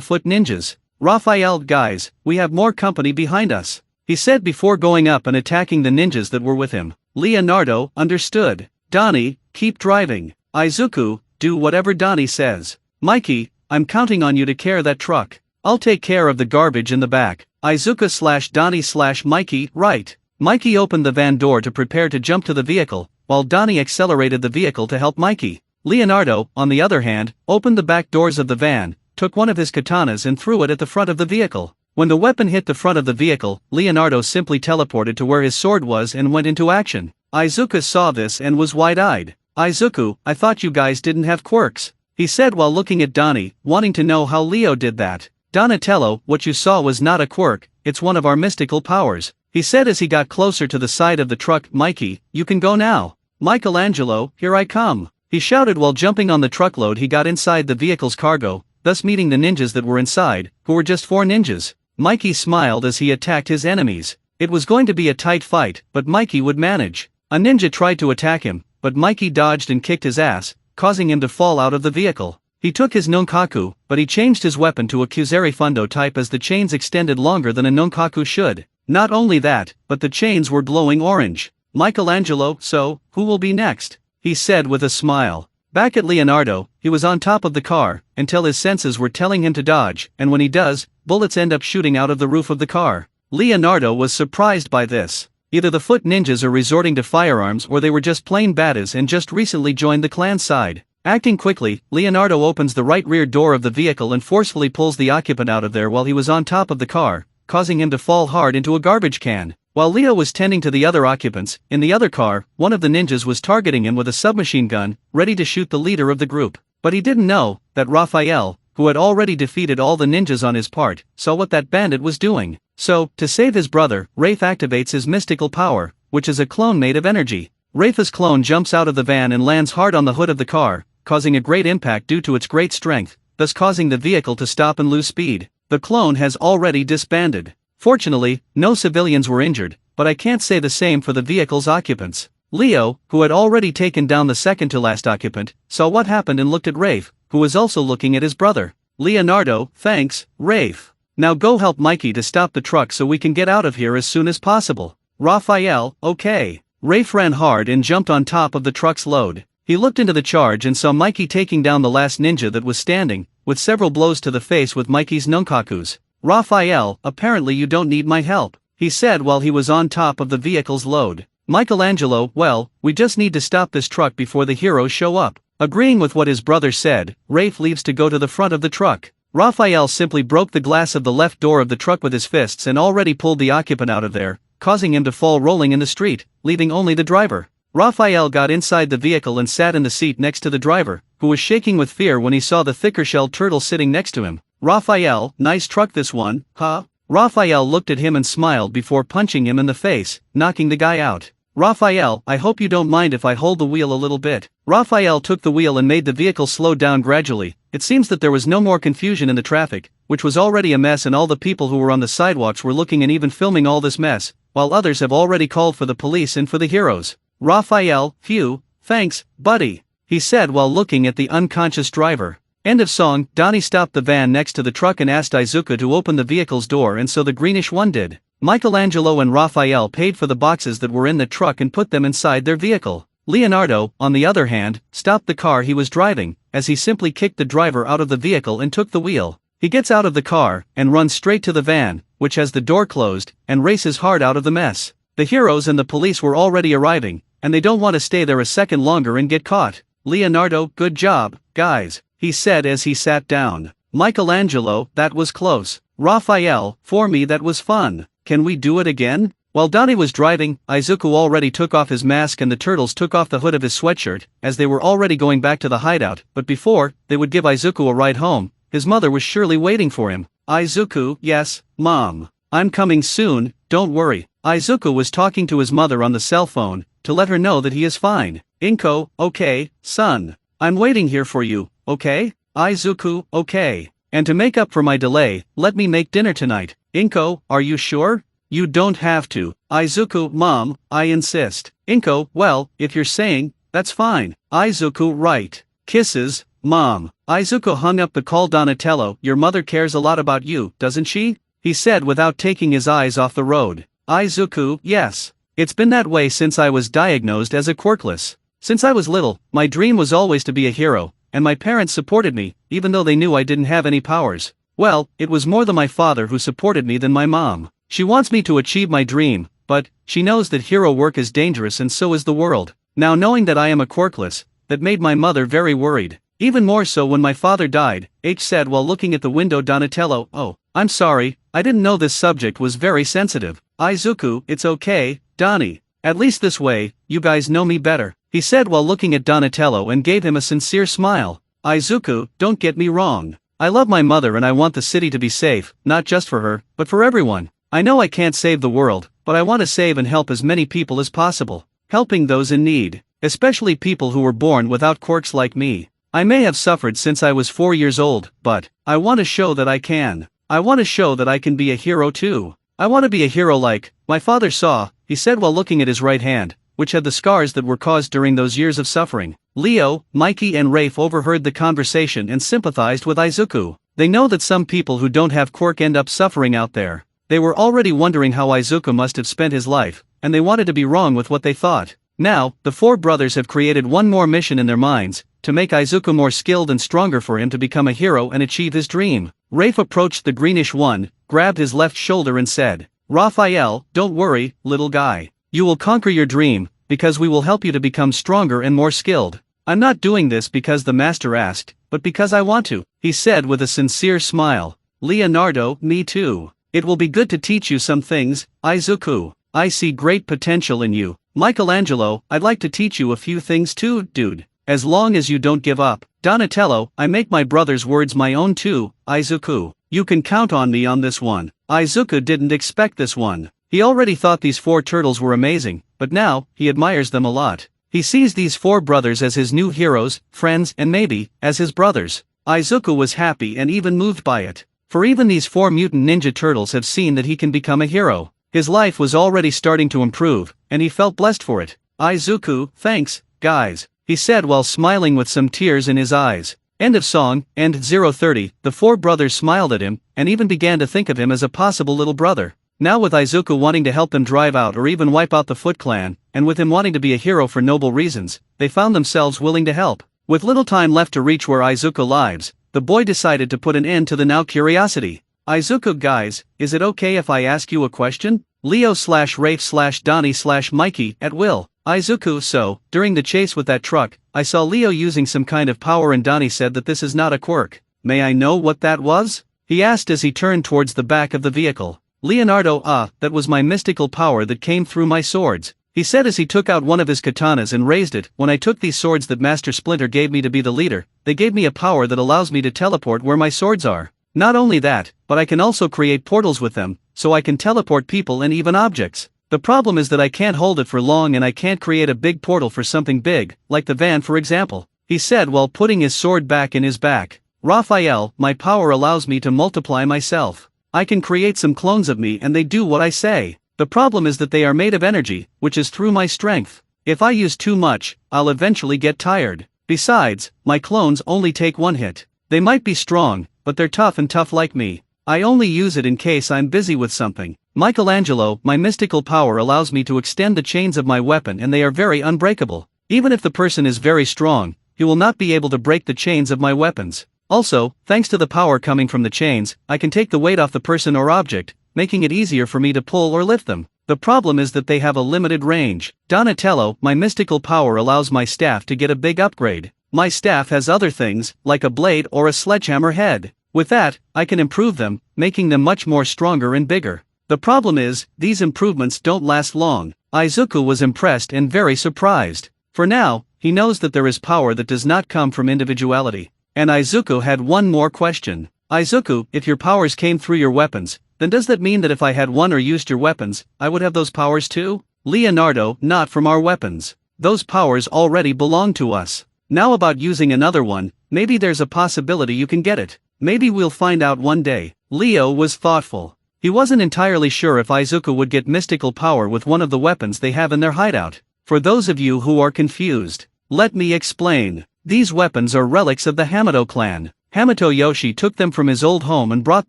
foot ninjas. Raphael, guys, we have more company behind us, he said before going up and attacking the ninjas that were with him. Leonardo, understood. Donnie, keep driving. Izuku, do whatever Donnie says. Mikey, I'm counting on you to carry that truck. I'll take care of the garbage in the back. Izuku/Donnie/Mikey, right. Mikey opened the van door to prepare to jump to the vehicle, while Donnie accelerated the vehicle to help Mikey. Leonardo, on the other hand, opened the back doors of the van, took one of his katanas and threw it at the front of the vehicle. When the weapon hit the front of the vehicle, Leonardo simply teleported to where his sword was and went into action. Izuku saw this and was wide-eyed. Izuku, I thought you guys didn't have quirks, he said while looking at Donnie, wanting to know how Leo did that. Donatello, what you saw was not a quirk, it's one of our mystical powers. he said as he got closer to the side of the truck. "Mikey, you can go now. Michelangelo, here I come," he shouted while jumping on the truckload. He got inside the vehicle's cargo, thus meeting the ninjas that were inside, who were just 4 ninjas. Mikey smiled as he attacked his enemies. It was going to be a tight fight, but Mikey would manage. A ninja tried to attack him, but Mikey dodged and kicked his ass, causing him to fall out of the vehicle. He took his nonkaku, but he changed his weapon to a Kusari Fundo type as the chains extended longer than a nonkaku should. Not only that, but the chains were glowing orange. "Michelangelo, so, who will be next?" he said with a smile. Back at Leonardo, he was on top of the car, until his senses were telling him to dodge, and when he does, bullets end up shooting out of the roof of the car. Leonardo was surprised by this. Either the foot ninjas are resorting to firearms or they were just plain baddies and just recently joined the clan side. Acting quickly, Leonardo opens the right rear door of the vehicle and forcefully pulls the occupant out of there while he was on top of the car, causing him to fall hard into a garbage can. While Leo was tending to the other occupants, in the other car, one of the ninjas was targeting him with a submachine gun, ready to shoot the leader of the group. But he didn't know that Raphael, who had already defeated all the ninjas on his part, saw what that bandit was doing. So, to save his brother, Rafe activates his mystical power, which is a clone made of energy. Rafe's clone jumps out of the van and lands hard on the hood of the car, causing a great impact due to its great strength, thus causing the vehicle to stop and lose speed. The clone has already disbanded. Fortunately, no civilians were injured, but I can't say the same for the vehicle's occupants. Leo, who had already taken down the second-to-last occupant, saw what happened and looked at Rafe, who was also looking at his brother. "Leonardo, thanks, Rafe. Now go help Mikey to stop the truck so we can get out of here as soon as possible." "Raphael, okay." Rafe ran hard and jumped on top of the truck's load. He looked into the charge and saw Mikey taking down the last ninja that was standing, with several blows to the face with Mikey's nonkakus. "Raphael, apparently you don't need my help," he said while he was on top of the vehicle's load. "Michelangelo, well, we just need to stop this truck before the heroes show up." Agreeing with what his brother said, Rafe leaves to go to the front of the truck. Raphael simply broke the glass of the left door of the truck with his fists and already pulled the occupant out of there, causing him to fall rolling in the street, leaving only the driver. Raphael got inside the vehicle and sat in the seat next to the driver, who was shaking with fear when he saw the thicker-shelled turtle sitting next to him. "Raphael, nice truck this one, huh?" Raphael looked at him and smiled before punching him in the face, knocking the guy out. "Raphael, I hope you don't mind if I hold the wheel a little bit." Raphael took the wheel and made the vehicle slow down gradually. It seems that there was no more confusion in the traffic, which was already a mess, and all the people who were on the sidewalks were looking and even filming all this mess, while others have already called for the police and for the heroes. "Raphael, phew, thanks, buddy," he said while looking at the unconscious driver. End of song. Donnie stopped the van next to the truck and asked Izuku to open the vehicle's door, and so the greenish one did. Michelangelo and Raphael paid for the boxes that were in the truck and put them inside their vehicle. Leonardo, on the other hand, stopped the car he was driving, as he simply kicked the driver out of the vehicle and took the wheel. He gets out of the car and runs straight to the van, which has the door closed, and races hard out of the mess. The heroes and the police were already arriving, and they don't want to stay there a second longer and get caught. "Leonardo, good job, guys," he said as he sat down. "Michelangelo, that was close. Raphael, for me that was fun. Can we do it again?" While Donnie was driving, Izuku already took off his mask and the turtles took off the hood of his sweatshirt, as they were already going back to the hideout, but before they would give Izuku a ride home, his mother was surely waiting for him. "Izuku, yes, Mom. I'm coming soon, don't worry." Izuku was talking to his mother on the cell phone, to let her know that he is fine. "Inko, okay, son. I'm waiting here for you, okay?" "Izuku, okay. And to make up for my delay, let me make dinner tonight." "Inko, are you sure?" "You don't have to." "Izuku, Mom, I insist." "Inko, well, if you're saying, that's fine." "Izuku, right. Kisses, Mom." Izuku hung up the call. "Donatello, your mother cares a lot about you, doesn't she?" he said without taking his eyes off the road. "Izuku, yes. It's been that way since I was diagnosed as a quirkless. Since I was little, my dream was always to be a hero, and my parents supported me, even though they knew I didn't have any powers. Well, it was more than my father who supported me than my mom. She wants me to achieve my dream, but she knows that hero work is dangerous and so is the world. Now knowing that I am a quirkless, that made my mother very worried. Even more so when my father died," H said while looking at the window. "Donatello, oh, I'm sorry, I didn't know this subject was very sensitive." "Izuku, it's okay, Donnie. At least this way, you guys know me better," he said while looking at Donatello and gave him a sincere smile. "Izuku, don't get me wrong. I love my mother and I want the city to be safe, not just for her, but for everyone. I know I can't save the world, but I want to save and help as many people as possible, helping those in need, especially people who were born without quirks like me. I may have suffered since I was 4 years old, but I want to show that I can. I want to show that I can be a hero too. I want to be a hero like my father saw," he said while looking at his right hand, which had the scars that were caused during those years of suffering. Leo, Mikey and Rafe overheard the conversation and sympathized with Izuku. They know that some people who don't have quirk end up suffering out there. They were already wondering how Izuku must have spent his life, and they wanted to be wrong with what they thought. Now, the four brothers have created one more mission in their minds, to make Izuku more skilled and stronger for him to become a hero and achieve his dream. Rafe approached the greenish one, grabbed his left shoulder and said, "Raphael, don't worry, little guy. You will conquer your dream, because we will help you to become stronger and more skilled. I'm not doing this because the master asked, but because I want to," he said with a sincere smile. "Leonardo, me too. It will be good to teach you some things, Izuku. I see great potential in you. Michelangelo, I'd like to teach you a few things too, dude. As long as you don't give up. Donatello, I make my brother's words my own too, Izuku. You can count on me on this one." Izuku didn't expect this one. He already thought these four turtles were amazing, but now, he admires them a lot. He sees these four brothers as his new heroes, friends and maybe, as his brothers. Izuku was happy and even moved by it. For even these four mutant ninja turtles have seen that he can become a hero. His life was already starting to improve, and he felt blessed for it. "Izuku, thanks, guys," he said while smiling with some tears in his eyes. End of song. End 030. The four brothers smiled at him, and even began to think of him as a possible little brother. Now with Izuku wanting to help them drive out or even wipe out the Foot Clan, and with him wanting to be a hero for noble reasons, they found themselves willing to help. With little time left to reach where Izuku lives, the boy decided to put an end to the now curiosity. "Izuku guys, is it okay if I ask you a question?" Leo/Rafe/Donnie/Mikey at will. "Izuku, so, during the chase with that truck, I saw Leo using some kind of power and Donnie said that this is not a quirk. May I know what that was?" he asked as he turned towards the back of the vehicle. "Leonardo, that was my mystical power that came through my swords," he said as he took out one of his katanas and raised it. "When I took these swords that Master Splinter gave me to be the leader, they gave me a power that allows me to teleport where my swords are. Not only that, but I can also create portals with them, so I can teleport people and even objects. The problem is that I can't hold it for long and I can't create a big portal for something big, like the van for example," he said while putting his sword back in his back. "Raphael, my power allows me to multiply myself. I can create some clones of me and they do what I say. The problem is that they are made of energy, which is through my strength. If I use too much, I'll eventually get tired. Besides, my clones only take one hit. They might be strong, but they're tough like me. I only use it in case I'm busy with something. Michelangelo, my mystical power allows me to extend the chains of my weapon and they are very unbreakable. Even if the person is very strong, he will not be able to break the chains of my weapons. Also, thanks to the power coming from the chains, I can take the weight off the person or object, making it easier for me to pull or lift them. The problem is that they have a limited range. Donatello, my mystical power allows my staff to get a big upgrade. My staff has other things, like a blade or a sledgehammer head. With that, I can improve them, making them much more stronger and bigger. The problem is, these improvements don't last long." Izuku was impressed and very surprised. For now, he knows that there is power that does not come from individuality. And Izuku had one more question. "Izuku, if your powers came through your weapons, then does that mean that if I had won or used your weapons, I would have those powers too?" "Leonardo, not from our weapons. Those powers already belong to us. Now about using another one, maybe there's a possibility you can get it. Maybe we'll find out one day." Leo was thoughtful. He wasn't entirely sure if Izuku would get mystical power with one of the weapons they have in their hideout. For those of you who are confused, let me explain. These weapons are relics of the Hamato clan. Hamato Yoshi took them from his old home and brought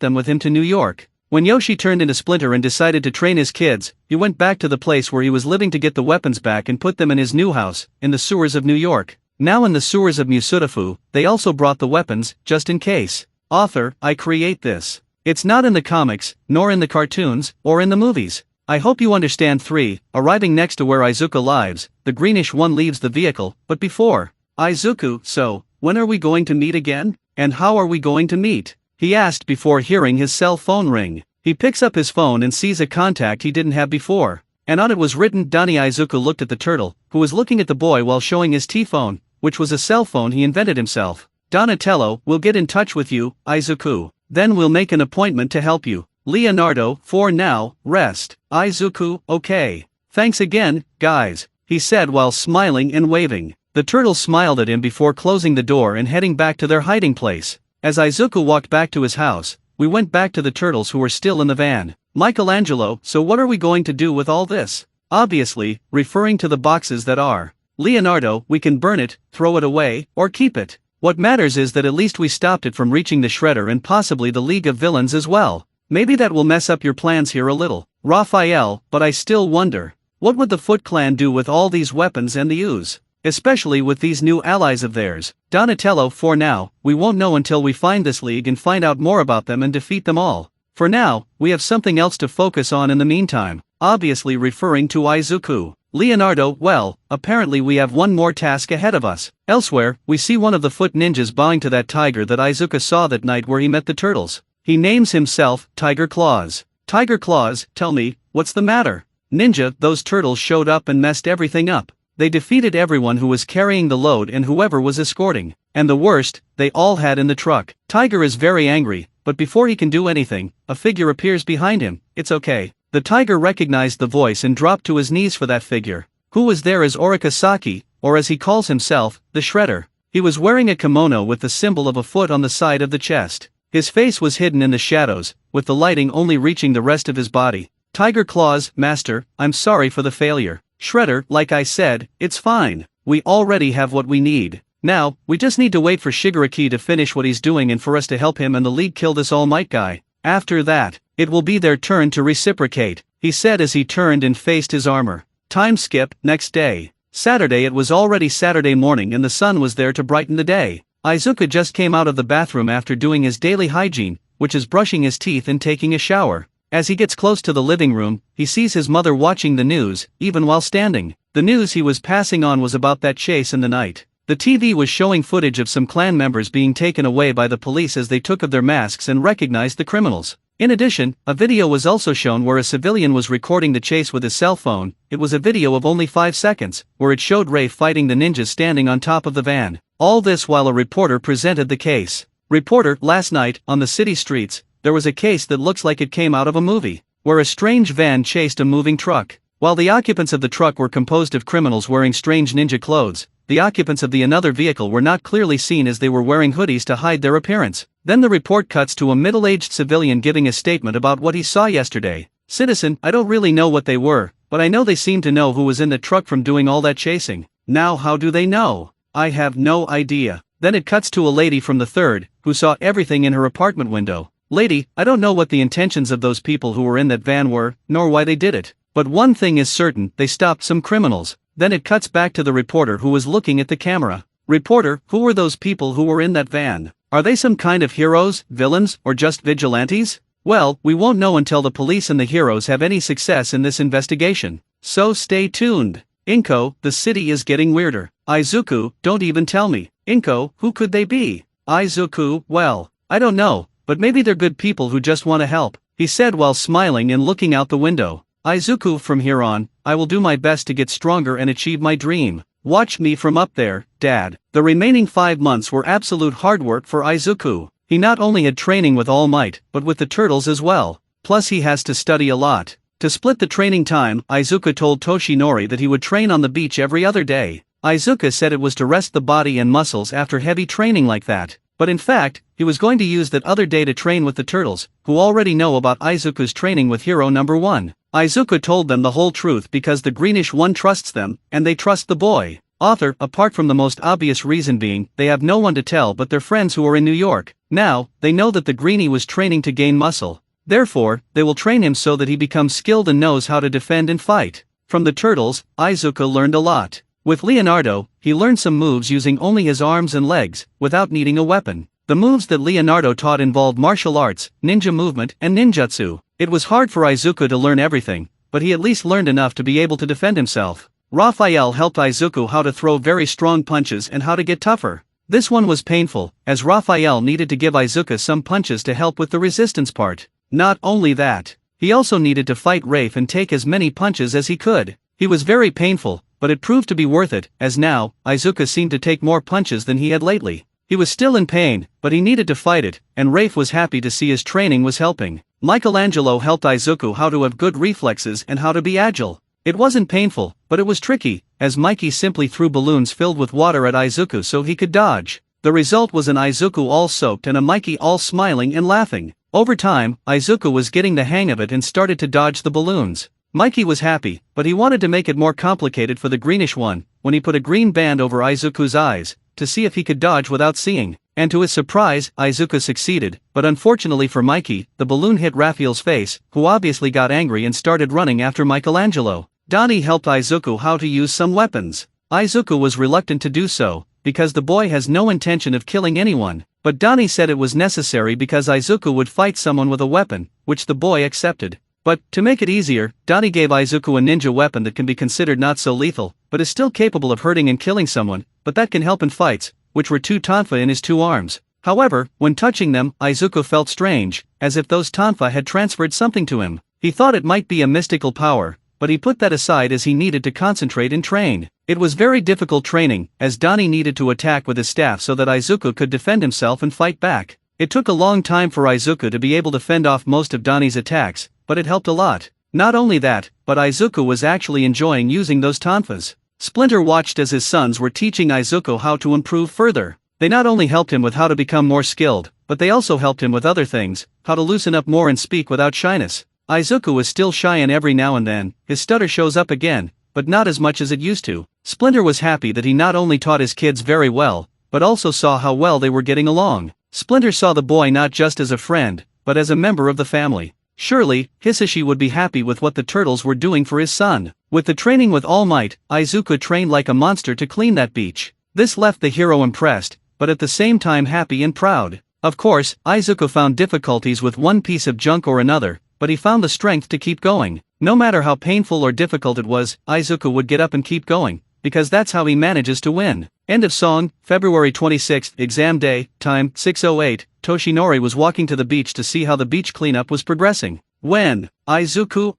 them with him to New York. When Yoshi turned into Splinter and decided to train his kids, he went back to the place where he was living to get the weapons back and put them in his new house, in the sewers of New York. Now in the sewers of Musutafu, they also brought the weapons, just in case. Author, I create this. It's not in the comics, nor in the cartoons, or in the movies. I hope you understand. 3. Arriving next to where Izuku lives, the greenish one leaves the vehicle, but before. "Izuku, so, when are we going to meet again? And how are we going to meet?" he asked before hearing his cell phone ring. He picks up his phone and sees a contact he didn't have before. And on it was written Donnie. Izuku looked at the turtle, who was looking at the boy while showing his T-phone, which was a cell phone he invented himself. "Donatello, we'll get in touch with you, Izuku. Then we'll make an appointment to help you." Leonardo, for now, rest. Izuku, okay. Thanks again, guys, he said while smiling and waving. The turtles smiled at him before closing the door and heading back to their hiding place. As Izuku walked back to his house, we went back to the turtles who were still in the van. Michelangelo, so what are we going to do with all this? Obviously, referring to the boxes that are. Leonardo, we can burn it, throw it away, or keep it. What matters is that at least we stopped it from reaching the Shredder and possibly the League of Villains as well. Maybe that will mess up your plans here a little, Raphael, but I still wonder. What would the Foot Clan do with all these weapons and the ooze? Especially with these new allies of theirs. Donatello, for now, we won't know until we find this league and find out more about them and defeat them all. For now, we have something else to focus on in the meantime, obviously referring to Izuku. Leonardo, well, apparently we have one more task ahead of us. Elsewhere, we see one of the foot ninjas bowing to that tiger that Izuku saw that night where he met the turtles. He names himself Tiger Claws. Tiger Claws, tell me, what's the matter? Ninja, those turtles showed up and messed everything up. They defeated everyone who was carrying the load and whoever was escorting. And the worst, they all had in the truck. Tiger is very angry, but before he can do anything, a figure appears behind him. It's okay. The tiger recognized the voice and dropped to his knees for that figure. Who was there as Orikasaki, or as he calls himself, the Shredder. He was wearing a kimono with the symbol of a foot on the side of the chest. His face was hidden in the shadows, with the lighting only reaching the rest of his body. Tiger Claws, Master, I'm sorry for the failure. Shredder, like I said, it's fine. We already have what we need. Now, we just need to wait for Shigaraki to finish what he's doing and for us to help him and the League kill this All Might guy. After that, it will be their turn to reciprocate, he said as he turned and faced his armor. Time skip, next day. Saturday. It was already Saturday morning and the sun was there to brighten the day. Izuku just came out of the bathroom after doing his daily hygiene, which is brushing his teeth and taking a shower. As he gets close to the living room, he sees his mother watching the news, even while standing. The news he was passing on was about that chase in the night. The TV was showing footage of some clan members being taken away by the police as they took off their masks and recognized the criminals. In addition, a video was also shown where a civilian was recording the chase with his cell phone. It was a video of only 5 seconds, where it showed Ray fighting the ninjas standing on top of the van. All this while a reporter presented the case. Reporter, last night, on the city streets, there was a case that looks like it came out of a movie, where a strange van chased a moving truck. While the occupants of the truck were composed of criminals wearing strange ninja clothes, the occupants of the another vehicle were not clearly seen as they were wearing hoodies to hide their appearance. Then the report cuts to a middle-aged civilian giving a statement about what he saw yesterday. Citizen, I don't really know what they were, but I know they seem to know who was in the truck from doing all that chasing. Now how do they know? I have no idea. Then it cuts to a lady from the third, who saw everything in her apartment window. Lady, I don't know what the intentions of those people who were in that van were, nor why they did it. But one thing is certain, they stopped some criminals. Then it cuts back to the reporter who was looking at the camera. Reporter, who were those people who were in that van? Are they some kind of heroes, villains, or just vigilantes? Well, we won't know until the police and the heroes have any success in this investigation. So stay tuned. Inko, the city is getting weirder. Izuku, don't even tell me. Inko, who could they be? Izuku, well, I don't know, but maybe they're good people who just want to help, he said while smiling and looking out the window. Izuku, from here on, I will do my best to get stronger and achieve my dream. Watch me from up there, Dad. The remaining 5 months were absolute hard work for Izuku. He not only had training with All Might, but with the turtles as well. Plus he has to study a lot. To split the training time, Izuku told Toshinori that he would train on the beach every other day. Izuku said it was to rest the body and muscles after heavy training like that. But in fact, he was going to use that other day to train with the turtles, who already know about Izuku's training with hero number 1. Izuku told them the whole truth because the greenish one trusts them, and they trust the boy. Author, apart from the most obvious reason being, they have no one to tell but their friends who are in New York. Now, they know that the greenie was training to gain muscle. Therefore, they will train him so that he becomes skilled and knows how to defend and fight. From the turtles, Izuku learned a lot. With Leonardo, he learned some moves using only his arms and legs, without needing a weapon. The moves that Leonardo taught involved martial arts, ninja movement, and ninjutsu. It was hard for Izuku to learn everything, but he at least learned enough to be able to defend himself. Raphael helped Izuku how to throw very strong punches and how to get tougher. This one was painful, as Raphael needed to give Izuku some punches to help with the resistance part. Not only that, he also needed to fight Rafe and take as many punches as he could. He was very painful, but it proved to be worth it, as now, Izuku seemed to take more punches than he had lately. He was still in pain, but he needed to fight it, and Rafe was happy to see his training was helping. Michelangelo helped Izuku how to have good reflexes and how to be agile. It wasn't painful, but it was tricky, as Mikey simply threw balloons filled with water at Izuku so he could dodge. The result was an Izuku all soaked and a Mikey all smiling and laughing. Over time, Izuku was getting the hang of it and started to dodge the balloons. Mikey was happy, but he wanted to make it more complicated for the greenish one, when he put a green band over Izuku's eyes, to see if he could dodge without seeing. And to his surprise, Izuku succeeded, but unfortunately for Mikey, the balloon hit Raphael's face, who obviously got angry and started running after Michelangelo. Donnie helped Izuku how to use some weapons. Izuku was reluctant to do so, because the boy has no intention of killing anyone, but Donnie said it was necessary because Izuku would fight someone with a weapon, which the boy accepted. But, to make it easier, Donnie gave Izuku a ninja weapon that can be considered not so lethal, but is still capable of hurting and killing someone, but that can help in fights, which were two tonfa in his two arms. However, when touching them, Izuku felt strange, as if those tonfa had transferred something to him. He thought it might be a mystical power, but he put that aside as he needed to concentrate and train. It was very difficult training, as Donnie needed to attack with his staff so that Izuku could defend himself and fight back. It took a long time for Izuku to be able to fend off most of Donnie's attacks, but it helped a lot. Not only that, but Izuku was actually enjoying using those tonfas. Splinter watched as his sons were teaching Izuku how to improve further. They not only helped him with how to become more skilled, but they also helped him with other things, how to loosen up more and speak without shyness. Izuku is still shy and every now and then, his stutter shows up again, but not as much as it used to. Splinter was happy that he not only taught his kids very well, but also saw how well they were getting along. Splinter saw the boy not just as a friend, but as a member of the family. Surely, Hisashi would be happy with what the turtles were doing for his son. With the training with All Might, Izuku trained like a monster to clean that beach. This left the hero impressed, but at the same time happy and proud. Of course, Izuku found difficulties with one piece of junk or another, but he found the strength to keep going. No matter how painful or difficult it was, Izuku would get up and keep going, because that's how he manages to win. End of song. February 26th, exam day, time 6:08. Toshinori was walking to the beach to see how the beach cleanup was progressing. When Izuku,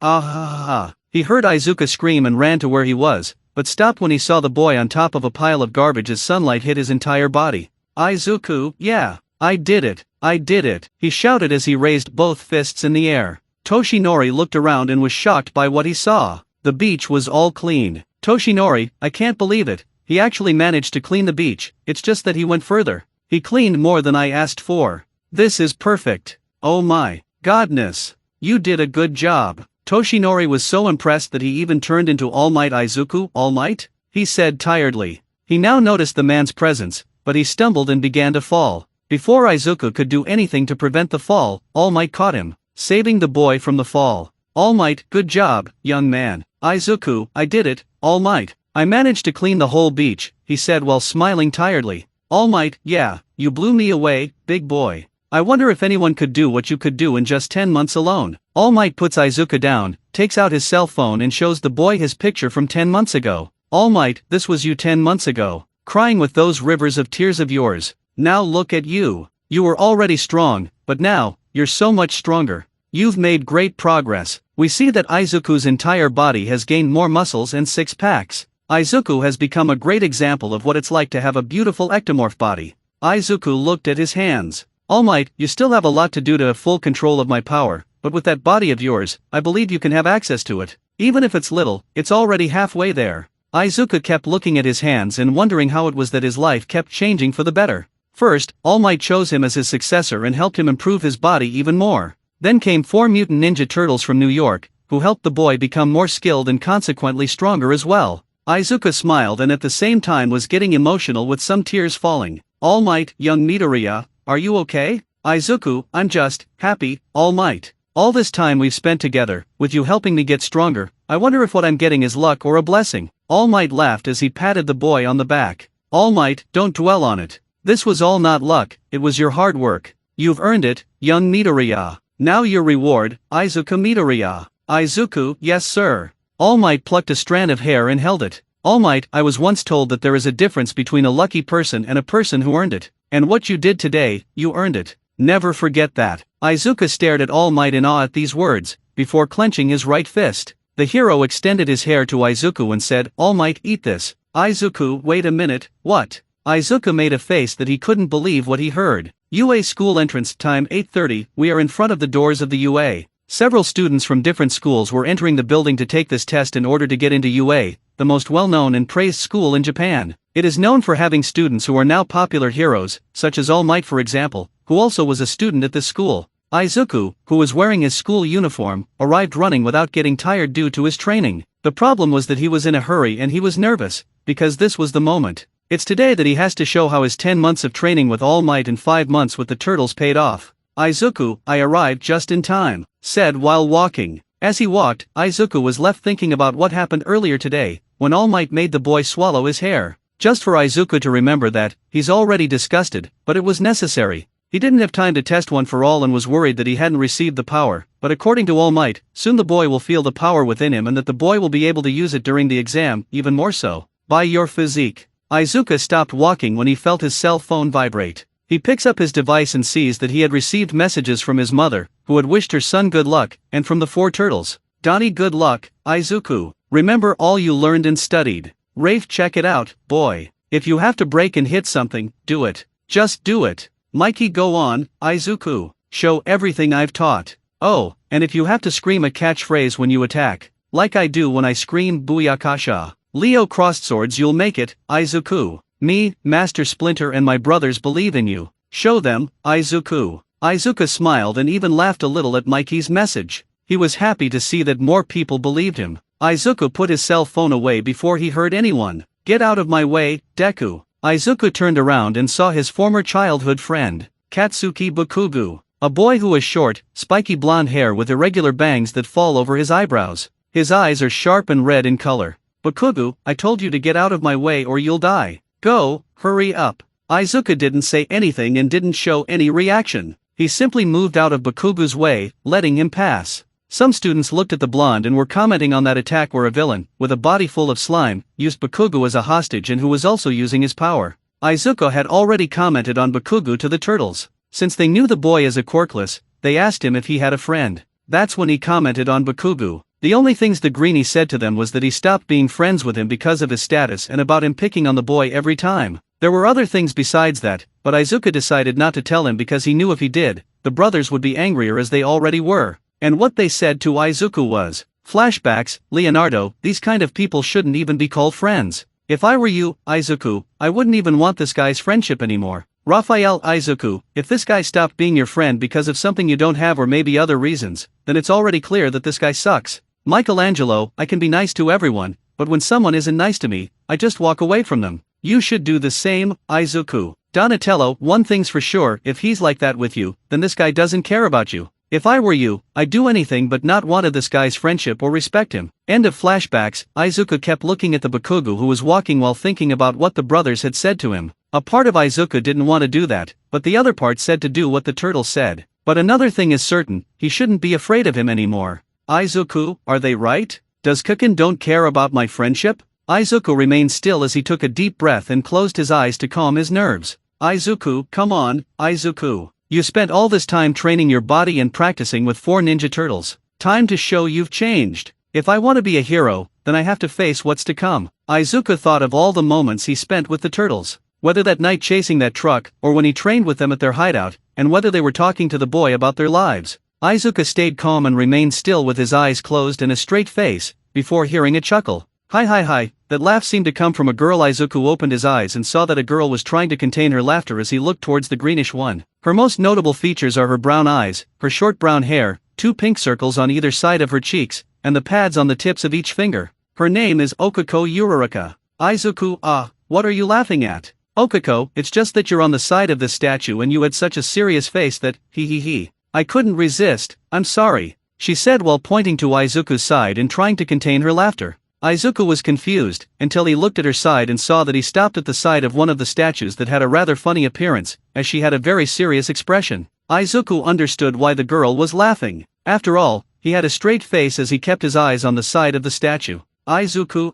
he heard Izuku scream and ran to where he was, but stopped when he saw the boy on top of a pile of garbage as sunlight hit his entire body. Izuku, yeah, I did it, he shouted as he raised both fists in the air. Toshinori looked around and was shocked by what he saw. The beach was all clean. Toshinori, I can't believe it, he actually managed to clean the beach, it's just that he went further. He cleaned more than I asked for. This is perfect. Oh my godness. You did a good job. Toshinori was so impressed that he even turned into All Might. Izuku, All Might? He said tiredly. He now noticed the man's presence, but he stumbled and began to fall. Before Izuku could do anything to prevent the fall, All Might caught him, saving the boy from the fall. All Might, good job, young man. Izuku, I did it, All Might. I managed to clean the whole beach, he said while smiling tiredly. All Might, yeah, you blew me away, big boy. I wonder if anyone could do what you could do in just 10 months alone. All Might puts Izuku down, takes out his cell phone and shows the boy his picture from 10 months ago. All Might, this was you 10 months ago, crying with those rivers of tears of yours. Now look at you. You were already strong, but now, you're so much stronger. You've made great progress. We see that Izuku's entire body has gained more muscles and 6 packs. Izuku has become a great example of what it's like to have a beautiful ectomorph body. Izuku looked at his hands. All Might, you still have a lot to do to have full control of my power, but with that body of yours, I believe you can have access to it. Even if it's little, it's already halfway there. Izuku kept looking at his hands and wondering how it was that his life kept changing for the better. First, All Might chose him as his successor and helped him improve his body even more. Then came 4 mutant ninja turtles from New York, who helped the boy become more skilled and consequently stronger as well. Izuku smiled and at the same time was getting emotional with some tears falling. All Might, young Midoriya, are you okay? Izuku, I'm just happy, All Might. All this time we've spent together, with you helping me get stronger, I wonder if what I'm getting is luck or a blessing. All Might laughed as he patted the boy on the back. All Might, don't dwell on it. This was all not luck, it was your hard work. You've earned it, young Midoriya. Now your reward, Izuku Midoriya. Izuku, yes sir. All Might plucked a strand of hair and held it. All Might, I was once told that there is a difference between a lucky person and a person who earned it. And what you did today, you earned it. Never forget that. Izuku stared at All Might in awe at these words, before clenching his right fist. The hero extended his hair to Izuku and said, All Might, eat this. Izuku, wait a minute, what? Izuku made a face that he couldn't believe what he heard. UA school entrance time 8:30. We are in front of the doors of the UA. Several students from different schools were entering the building to take this test in order to get into UA, the most well-known and praised school in Japan. It is known for having students who are now popular heroes, such as All Might for example, who also was a student at this school. Izuku, who was wearing his school uniform, arrived running without getting tired due to his training. The problem was that he was in a hurry and he was nervous, because this was the moment. It's today that he has to show how his 10 months of training with All Might and 5 months with the turtles paid off. Izuku, I arrived just in time, said while walking. As he walked, Izuku was left thinking about what happened earlier today, when All Might made the boy swallow his hair. Just for Izuku to remember that, he's already disgusted, but it was necessary. He didn't have time to test one for all and was worried that he hadn't received the power, but according to All Might, soon the boy will feel the power within him and that the boy will be able to use it during the exam, even more so. By your physique. Izuku stopped walking when he felt his cell phone vibrate. He picks up his device and sees that he had received messages from his mother, who had wished her son good luck, and from the 4 turtles. Donnie, good luck, Izuku. Remember all you learned and studied. Rafe, check it out, boy. If you have to break and hit something, do it. Just do it. Mikey, go on, Izuku. Show everything I've taught. Oh, and if you have to scream a catchphrase when you attack, like I do when I scream Booyakasha. Leo, crossed swords, you'll make it, Izuku. Me, Master Splinter and my brothers believe in you. Show them, Izuku. Izuku smiled and even laughed a little at Mikey's message. He was happy to see that more people believed him. Izuku put his cell phone away before he heard anyone. Get out of my way, Deku. Izuku turned around and saw his former childhood friend, Katsuki Bakugu, a boy who has short, spiky blonde hair with irregular bangs that fall over his eyebrows. His eyes are sharp and red in color. Bakugu, I told you to get out of my way or you'll die. Go, hurry up. Izuku didn't say anything and didn't show any reaction. He simply moved out of Bakugu's way, letting him pass. Some students looked at the blonde and were commenting on that attack where a villain, with a body full of slime, used Bakugu as a hostage and who was also using his power. Izuku had already commented on Bakugu to the turtles. Since they knew the boy as a quirkless, they asked him if he had a friend. That's when he commented on Bakugu. The only things the greenie said to them was that he stopped being friends with him because of his status and about him picking on the boy every time. There were other things besides that, but Izuku decided not to tell him because he knew if he did, the brothers would be angrier as they already were. And what they said to Izuku was, flashbacks, Leonardo, these kind of people shouldn't even be called friends. If I were you, Izuku, I wouldn't even want this guy's friendship anymore. Raphael, Izuku, if this guy stopped being your friend because of something you don't have or maybe other reasons, then it's already clear that this guy sucks. Michelangelo, I can be nice to everyone, but when someone isn't nice to me, I just walk away from them. You should do the same, Izuku. Donatello, one thing's for sure, if he's like that with you, then this guy doesn't care about you. If I were you, I'd do anything but not wanted this guy's friendship or respect him. End of flashbacks. Izuku kept looking at the Bakugu who was walking while thinking about what the brothers had said to him. A part of Izuku didn't want to do that, but the other part said to do what the turtle said. But another thing is certain, he shouldn't be afraid of him anymore. Izuku, are they right? Does Kukin don't care about my friendship? Izuku remained still as he took a deep breath and closed his eyes to calm his nerves. Izuku, come on, Izuku. You spent all this time training your body and practicing with 4 ninja turtles. Time to show you've changed. If I want to be a hero, then I have to face what's to come. Izuku thought of all the moments he spent with the turtles. Whether that night chasing that truck, or when he trained with them at their hideout, and whether they were talking to the boy about their lives. Izuku stayed calm and remained still with his eyes closed and a straight face, before hearing a chuckle. Hi. That laugh seemed to come from a girl. Izuku opened his eyes and saw that a girl was trying to contain her laughter as he looked towards the greenish one. Her most notable features are her brown eyes, her short brown hair, 2 pink circles on either side of her cheeks, and the pads on the tips of each finger. Her name is Okako Uraraka. Izuku, what are you laughing at? Okako, it's just that you're on the side of this statue and you had such a serious face that, he. I couldn't resist, I'm sorry, she said while pointing to Izuku's side and trying to contain her laughter. Izuku was confused, until he looked at her side and saw that he stopped at the side of one of the statues that had a rather funny appearance, as she had a very serious expression. Izuku understood why the girl was laughing. After all, he had a straight face as he kept his eyes on the side of the statue. Izuku,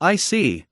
I see.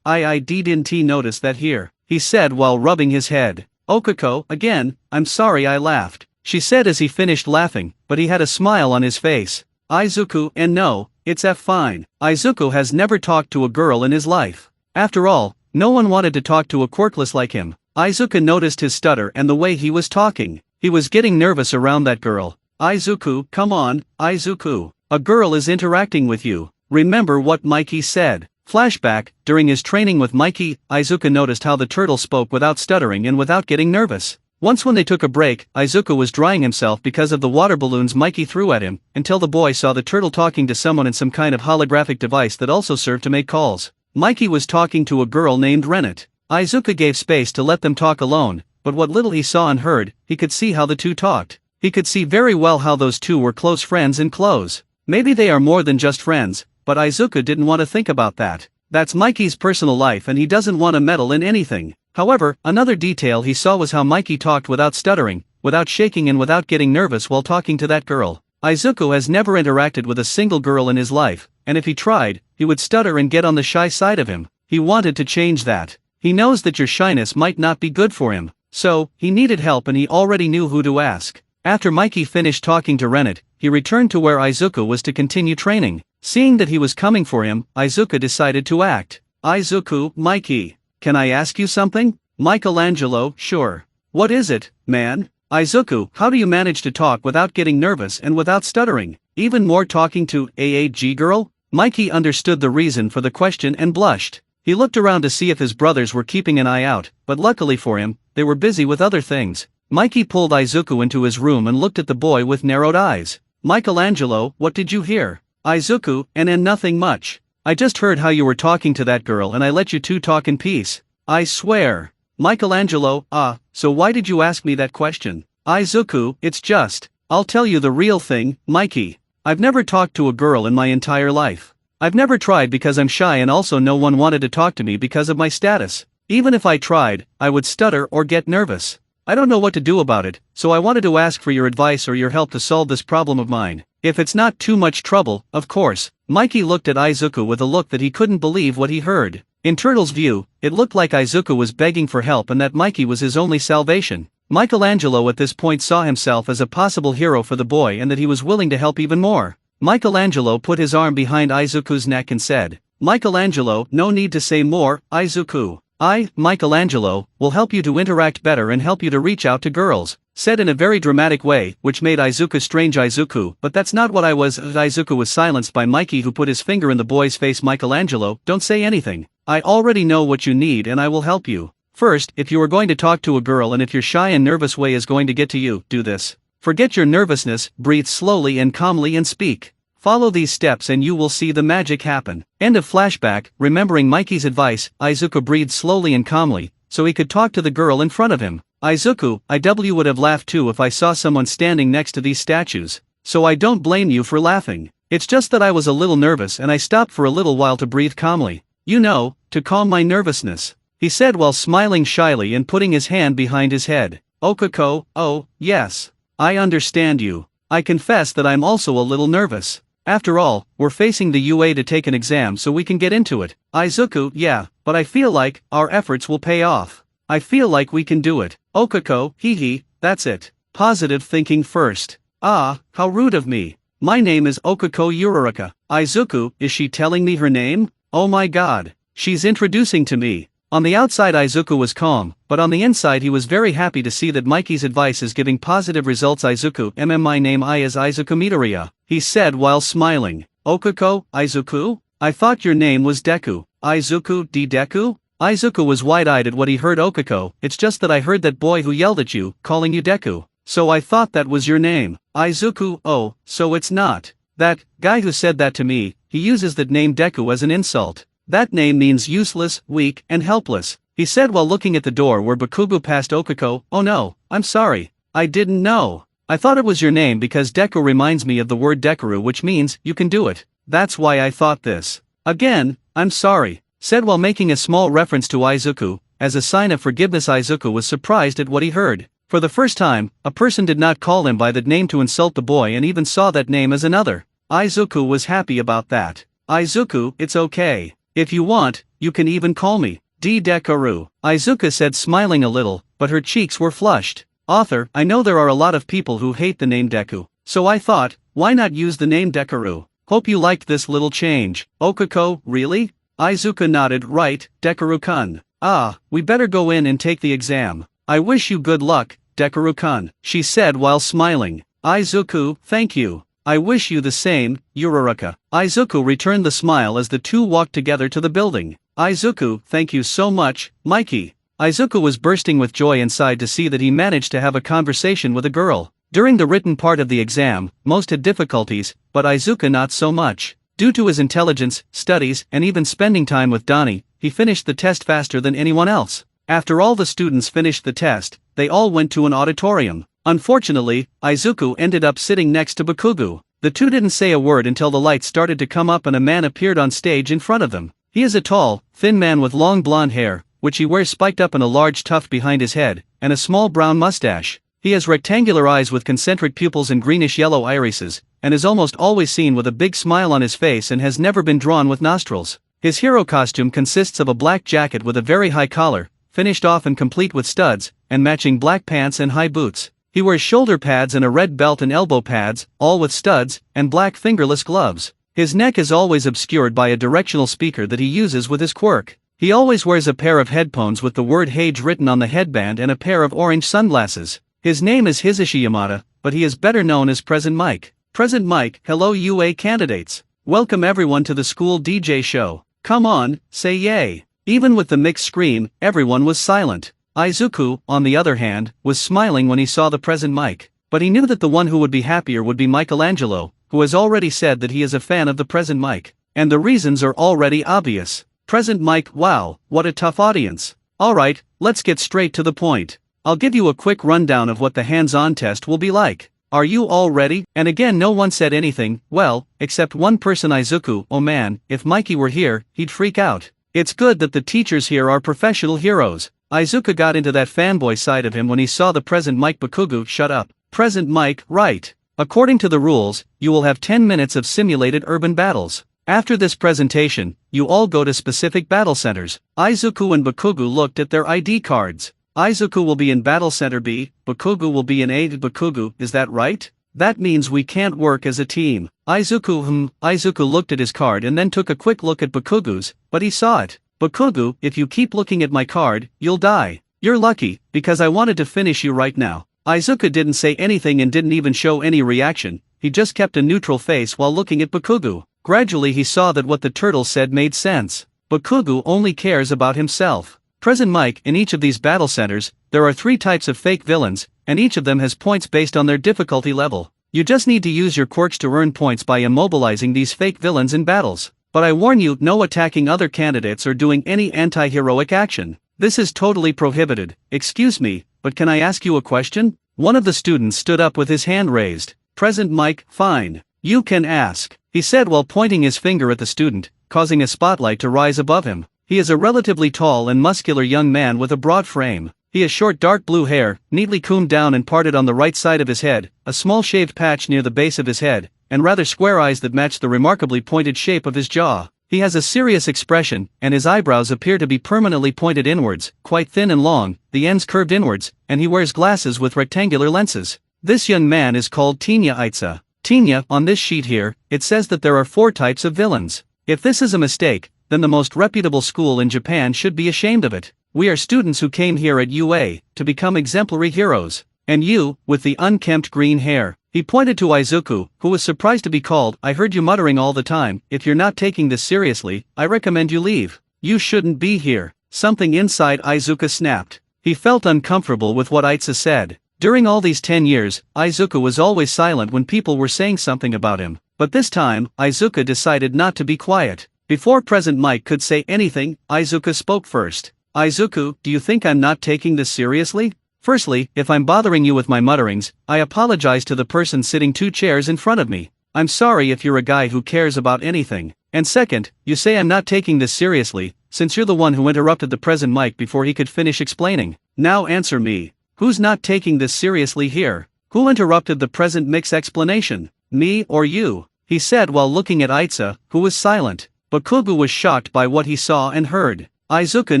I didn't notice that here, he said while rubbing his head. Okako, again, I'm sorry I laughed, she said as he finished laughing, but he had a smile on his face. Izuku, and no, it's fine. Izuku has never talked to a girl in his life. After all, No one wanted to talk to a quirkless like him. Izuku noticed his stutter and the way he was talking. He was getting nervous around that girl. Izuku, come on, Izuku. A girl is interacting with you. Remember what Mikey said. Flashback, during his training with Mikey, Izuku noticed how the turtle spoke without stuttering and without getting nervous. Once when they took a break, Izuku was drying himself because of the water balloons Mikey threw at him, until the boy saw the turtle talking to someone in some kind of holographic device that also served to make calls. Mikey was talking to a girl named Rennet. Izuku gave space to let them talk alone, but what little he saw and heard, he could see how the two talked. He could see very well how those two were close friends in clothes. Maybe they are more than just friends, but Izuku didn't want to think about that. That's Mikey's personal life and he doesn't want to meddle in anything. However, another detail he saw was how Mikey talked without stuttering, without shaking and without getting nervous while talking to that girl. Izuku has never interacted with a single girl in his life, and if he tried, he would stutter and get on the shy side of him. He wanted to change that. He knows that your shyness might not be good for him, so, he needed help and he already knew who to ask. After Mikey finished talking to Rennet, he returned to where Izuku was to continue training. Seeing that he was coming for him, Izuku decided to act. Izuku, Mikey, can I ask you something? Michelangelo, sure. What is it, man? Izuku, how do you manage to talk without getting nervous and without stuttering? Even more talking to AAG girl? Mikey understood the reason for the question and blushed. He looked around to see if his brothers were keeping an eye out, but luckily for him, they were busy with other things. Mikey pulled Izuku into his room and looked at the boy with narrowed eyes. Michelangelo, what did you hear? Izuku, and nothing much. I just heard how you were talking to that girl and I let you two talk in peace. I swear. Michelangelo, so why did you ask me that question? Izuku, it's just, I'll tell you the real thing, Mikey. I've never talked to a girl in my entire life. I've never tried because I'm shy and also no one wanted to talk to me because of my status. Even if I tried, I would stutter or get nervous. I don't know what to do about it, so I wanted to ask for your advice or your help to solve this problem of mine. If it's not too much trouble, of course. Mikey looked at Izuku with a look that he couldn't believe what he heard. In Turtle's view, it looked like Izuku was begging for help and that Mikey was his only salvation. Michelangelo at this point saw himself as a possible hero for the boy and that he was willing to help even more. Michelangelo put his arm behind Izuku's neck and said, Michelangelo, no need to say more, Izuku. I, Michelangelo, will help you to interact better and help you to reach out to girls, said in a very dramatic way, which made Izuku strange. Izuku, but that's not what I was. Izuku was silenced by Mikey, who put his finger in the boy's face. Michelangelo, don't say anything. I already know what you need and I will help you. First, if you are going to talk to a girl and if your shy and nervous way is going to get to you, do this. Forget your nervousness, breathe slowly and calmly and speak. Follow these steps and you will see the magic happen. End of flashback. Remembering Mikey's advice, Izuku breathed slowly and calmly, so he could talk to the girl in front of him. Izuku, I would have laughed too if I saw someone standing next to these statues, so I don't blame you for laughing. It's just that I was a little nervous and I stopped for a little while to breathe calmly. You know, to calm my nervousness, he said while smiling shyly and putting his hand behind his head. Okako, oh, yes. I understand you. I confess that I'm also a little nervous. After all, we're facing the UA to take an exam so we can get into it. Izuku, yeah, but I feel like our efforts will pay off. I feel like we can do it. Okako, hee, that's it. Positive thinking first. Ah, how rude of me. My name is Okako Uraraka. Izuku, is she telling me her name? Oh my god. She's introducing to me. On the outside Izuku was calm, but on the inside he was very happy to see that Mikey's advice is giving positive results. Izuku, my name is Izuku Midoriya, he said while smiling. Okako, Izuku? I thought your name was Deku. Izuku D. Deku? Izuku was wide-eyed at what he heard. Okako, it's just that I heard that boy who yelled at you, calling you Deku. So I thought that was your name. Izuku, oh, so it's not. That guy who said that to me, he uses that name Deku as an insult. That name means useless, weak, and helpless, he said while looking at the door where Bakugo passed. Okako, oh no, I'm sorry. I didn't know. I thought it was your name because Deku reminds me of the word Dekoru, which means, you can do it. That's why I thought this. Again, I'm sorry, said while making a small reference to Izuku. As a sign of forgiveness, Izuku was surprised at what he heard. For the first time, a person did not call him by that name to insult the boy and even saw that name as another. Izuku was happy about that. Izuku, it's okay. If you want, you can even call me D. Dekoru, Izuku said, smiling a little, but her cheeks were flushed. Author, I know there are a lot of people who hate the name Deku, so I thought, why not use the name Dekoru? Hope you liked this little change. Okako, really? Izuku nodded. Right, Dekoru-kun. Ah, we better go in and take the exam. I wish you good luck, Dekoru-kun, she said while smiling. Izuku, thank you. I wish you the same, Uraraka. Izuku returned the smile as the two walked together to the building. Izuku, thank you so much, Mikey. Izuku was bursting with joy inside to see that he managed to have a conversation with a girl. During the written part of the exam, most had difficulties, but Izuku not so much. Due to his intelligence, studies, and even spending time with Donnie, he finished the test faster than anyone else. After all the students finished the test, they all went to an auditorium. Unfortunately, Izuku ended up sitting next to Bakugo. The two didn't say a word until the lights started to come up and a man appeared on stage in front of them. He is a tall, thin man with long blonde hair, which he wears spiked up in a large tuft behind his head, and a small brown mustache. He has rectangular eyes with concentric pupils and greenish-yellow irises, and is almost always seen with a big smile on his face and has never been drawn with nostrils. His hero costume consists of a black jacket with a very high collar, finished off and complete with studs, and matching black pants and high boots. He wears shoulder pads and a red belt and elbow pads, all with studs, and black fingerless gloves. His neck is always obscured by a directional speaker that he uses with his quirk. He always wears a pair of headphones with the word Hage written on the headband and a pair of orange sunglasses. His name is Hisashi Yamada, but he is better known as Present Mike. Present Mike, hello UA candidates. Welcome everyone to the school DJ show. Come on, say yay. Even with the mixed scream, everyone was silent. Izuku, on the other hand, was smiling when he saw the Present Mike. But he knew that the one who would be happier would be Michelangelo, who has already said that he is a fan of the Present Mike. And the reasons are already obvious. Present Mike, wow, what a tough audience. Alright, let's get straight to the point. I'll give you a quick rundown of what the hands-on test will be like. Are you all ready? And again no one said anything, well, except one person. Izuku, oh man, if Mikey were here, he'd freak out. It's good that the teachers here are professional heroes. Izuku got into that fanboy side of him when he saw the Present Mike. Bakugo, shut up. Present Mike, right. According to the rules, you will have 10 minutes of simulated urban battles. After this presentation, you all go to specific battle centers. Izuku and Bakugo looked at their ID cards. Izuku will be in Battle Center B, Bakugo will be in A. Bakugo, is that right? That means we can't work as a team. Izuku looked at his card and then took a quick look at Bakugo's, but he saw it. Bakugo, if you keep looking at my card, you'll die. You're lucky, because I wanted to finish you right now. Izuku didn't say anything and didn't even show any reaction, he just kept a neutral face while looking at Bakugo. Gradually he saw that what the turtle said made sense. Bakugo only cares about himself. Present Mike, in each of these battle centers, there are 3 types of fake villains, and each of them has points based on their difficulty level. You just need to use your quirks to earn points by immobilizing these fake villains in battles. But I warn you, no attacking other candidates or doing any anti-heroic action. This is totally prohibited. Excuse me, but can I ask you a question? One of the students stood up with his hand raised. Present Mike, fine. You can ask, he said while pointing his finger at the student, causing a spotlight to rise above him. He is a relatively tall and muscular young man with a broad frame. He has short dark blue hair, neatly combed down and parted on the right side of his head, a small shaved patch near the base of his head, and rather square eyes that match the remarkably pointed shape of his jaw. He has a serious expression, and his eyebrows appear to be permanently pointed inwards, quite thin and long, the ends curved inwards, and he wears glasses with rectangular lenses. This young man is called Tinya Itza. Tinya, on this sheet here, it says that there are 4 types of villains. If this is a mistake, then the most reputable school in Japan should be ashamed of it. We are students who came here at UA to become exemplary heroes. And you, with the unkempt green hair. He pointed to Izuku, who was surprised to be called. I heard you muttering all the time. If you're not taking this seriously, I recommend you leave. You shouldn't be here. Something inside Izuku snapped. He felt uncomfortable with what Itza said. During all these 10 years, Izuku was always silent when people were saying something about him. But this time, Izuku decided not to be quiet. Before Present Mike could say anything, Izuku spoke first. Izuku, do you think I'm not taking this seriously? Firstly, if I'm bothering you with my mutterings, I apologize to the person sitting 2 chairs in front of me. I'm sorry if you're a guy who cares about anything. And second, you say I'm not taking this seriously, since you're the one who interrupted the Present Mike before he could finish explaining. Now answer me. Who's not taking this seriously here? Who interrupted the Present Mike's explanation? Me or you? He said while looking at Itza, who was silent. Bakugo was shocked by what he saw and heard. Izuku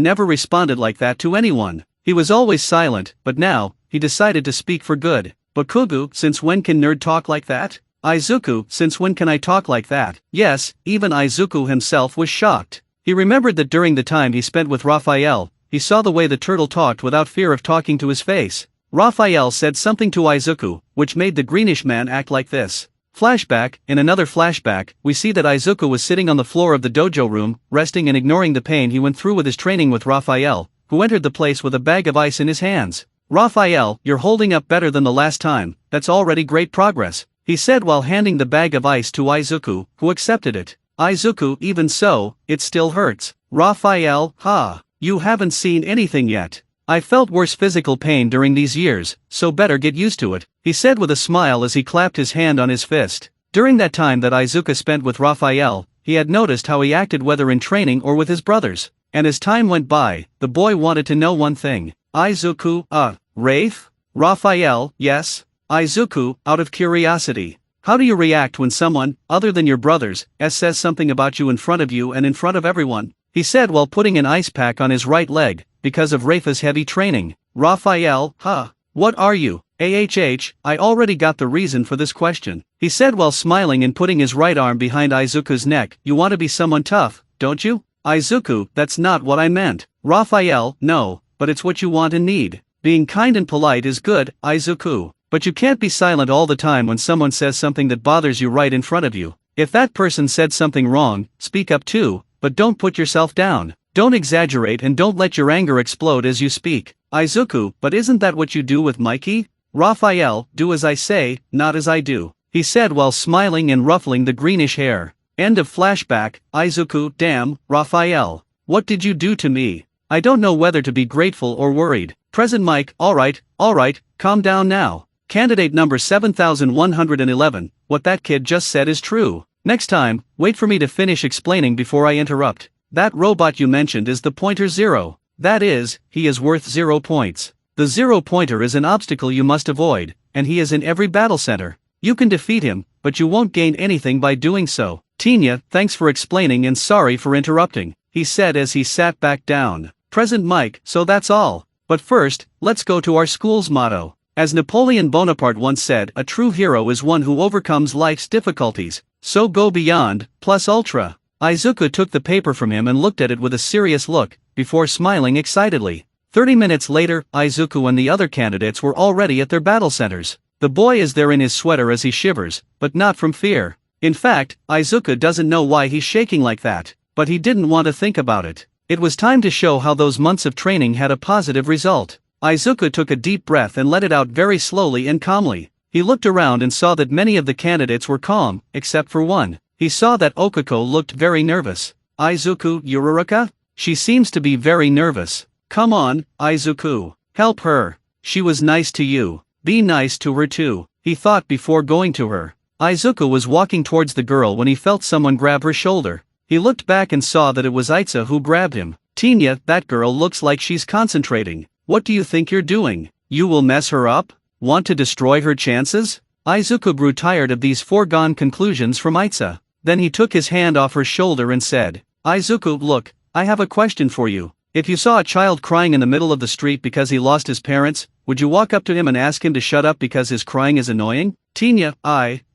never responded like that to anyone. He was always silent, but now, he decided to speak for good. Bakugo, since when can nerd talk like that? Izuku, since when can I talk like that? Yes, even Izuku himself was shocked. He remembered that during the time he spent with Raphael, he saw the way the turtle talked without fear of talking to his face. Raphael said something to Izuku, which made the greenish man act like this. Flashback. In another flashback, we see that Izuku was sitting on the floor of the dojo room, resting and ignoring the pain he went through with his training with Raphael, who entered the place with a bag of ice in his hands. Raphael, you're holding up better than the last time, that's already great progress, he said while handing the bag of ice to Izuku, who accepted it. Izuku, even so, it still hurts. Raphael, you haven't seen anything yet. I felt worse physical pain during these years, so better get used to it, he said with a smile as he clapped his hand on his fist. During that time that Izuku spent with Raphael, he had noticed how he acted whether in training or with his brothers. And as time went by, the boy wanted to know one thing. Izuku, Rafe? Raphael, yes. Izuku, out of curiosity. How do you react when someone, other than your brothers, says something about you in front of you and in front of everyone? He said while putting an ice pack on his right leg, because of Rafe's heavy training. Raphael, what are you? I already got the reason for this question, he said while smiling and putting his right arm behind Izuku's neck. You want to be someone tough, don't you? Izuku, that's not what I meant. Raphael, no, but it's what you want and need. Being kind and polite is good, Izuku. But you can't be silent all the time when someone says something that bothers you right in front of you. If that person said something wrong, speak up too, but don't put yourself down. Don't exaggerate and don't let your anger explode as you speak. Izuku, but isn't that what you do with Mikey? Raphael, do as I say, not as I do, he said while smiling and ruffling the greenish hair. End of flashback. Izuku, damn, Raphael. What did you do to me? I don't know whether to be grateful or worried. Present Mike, alright, calm down now. Candidate number 7111, what that kid just said is true. Next time, wait for me to finish explaining before I interrupt. That robot you mentioned is the Pointer Zero. That is, he is worth 0 points. The Zero Pointer is an obstacle you must avoid, and he is in every battle center. You can defeat him, but you won't gain anything by doing so. Tinya, thanks for explaining and sorry for interrupting, he said as he sat back down. Present Mike, so that's all. But first, let's go to our school's motto. As Napoleon Bonaparte once said, a true hero is one who overcomes life's difficulties, so go beyond, plus ultra. Izuku took the paper from him and looked at it with a serious look, before smiling excitedly. 30 minutes later, Izuku and the other candidates were already at their battle centers. The boy is there in his sweater as he shivers, but not from fear. In fact, Izuku doesn't know why he's shaking like that, but he didn't want to think about it. It was time to show how those months of training had a positive result. Izuku took a deep breath and let it out very slowly and calmly. He looked around and saw that many of the candidates were calm, except for one. He saw that Okako looked very nervous. Izuku, Yururuka? She seems to be very nervous. Come on, Izuku. Help her. She was nice to you. Be nice to her too, he thought before going to her. Izuku was walking towards the girl when he felt someone grab her shoulder. He looked back and saw that it was Itza who grabbed him. Tinya, that girl looks like she's concentrating. What do you think you're doing? You will mess her up? Want to destroy her chances? Izuku grew tired of these foregone conclusions from Itza. Then he took his hand off her shoulder and said, Izuku, look, I have a question for you. If you saw a child crying in the middle of the street because he lost his parents, would you walk up to him and ask him to shut up because his crying is annoying? Tinya,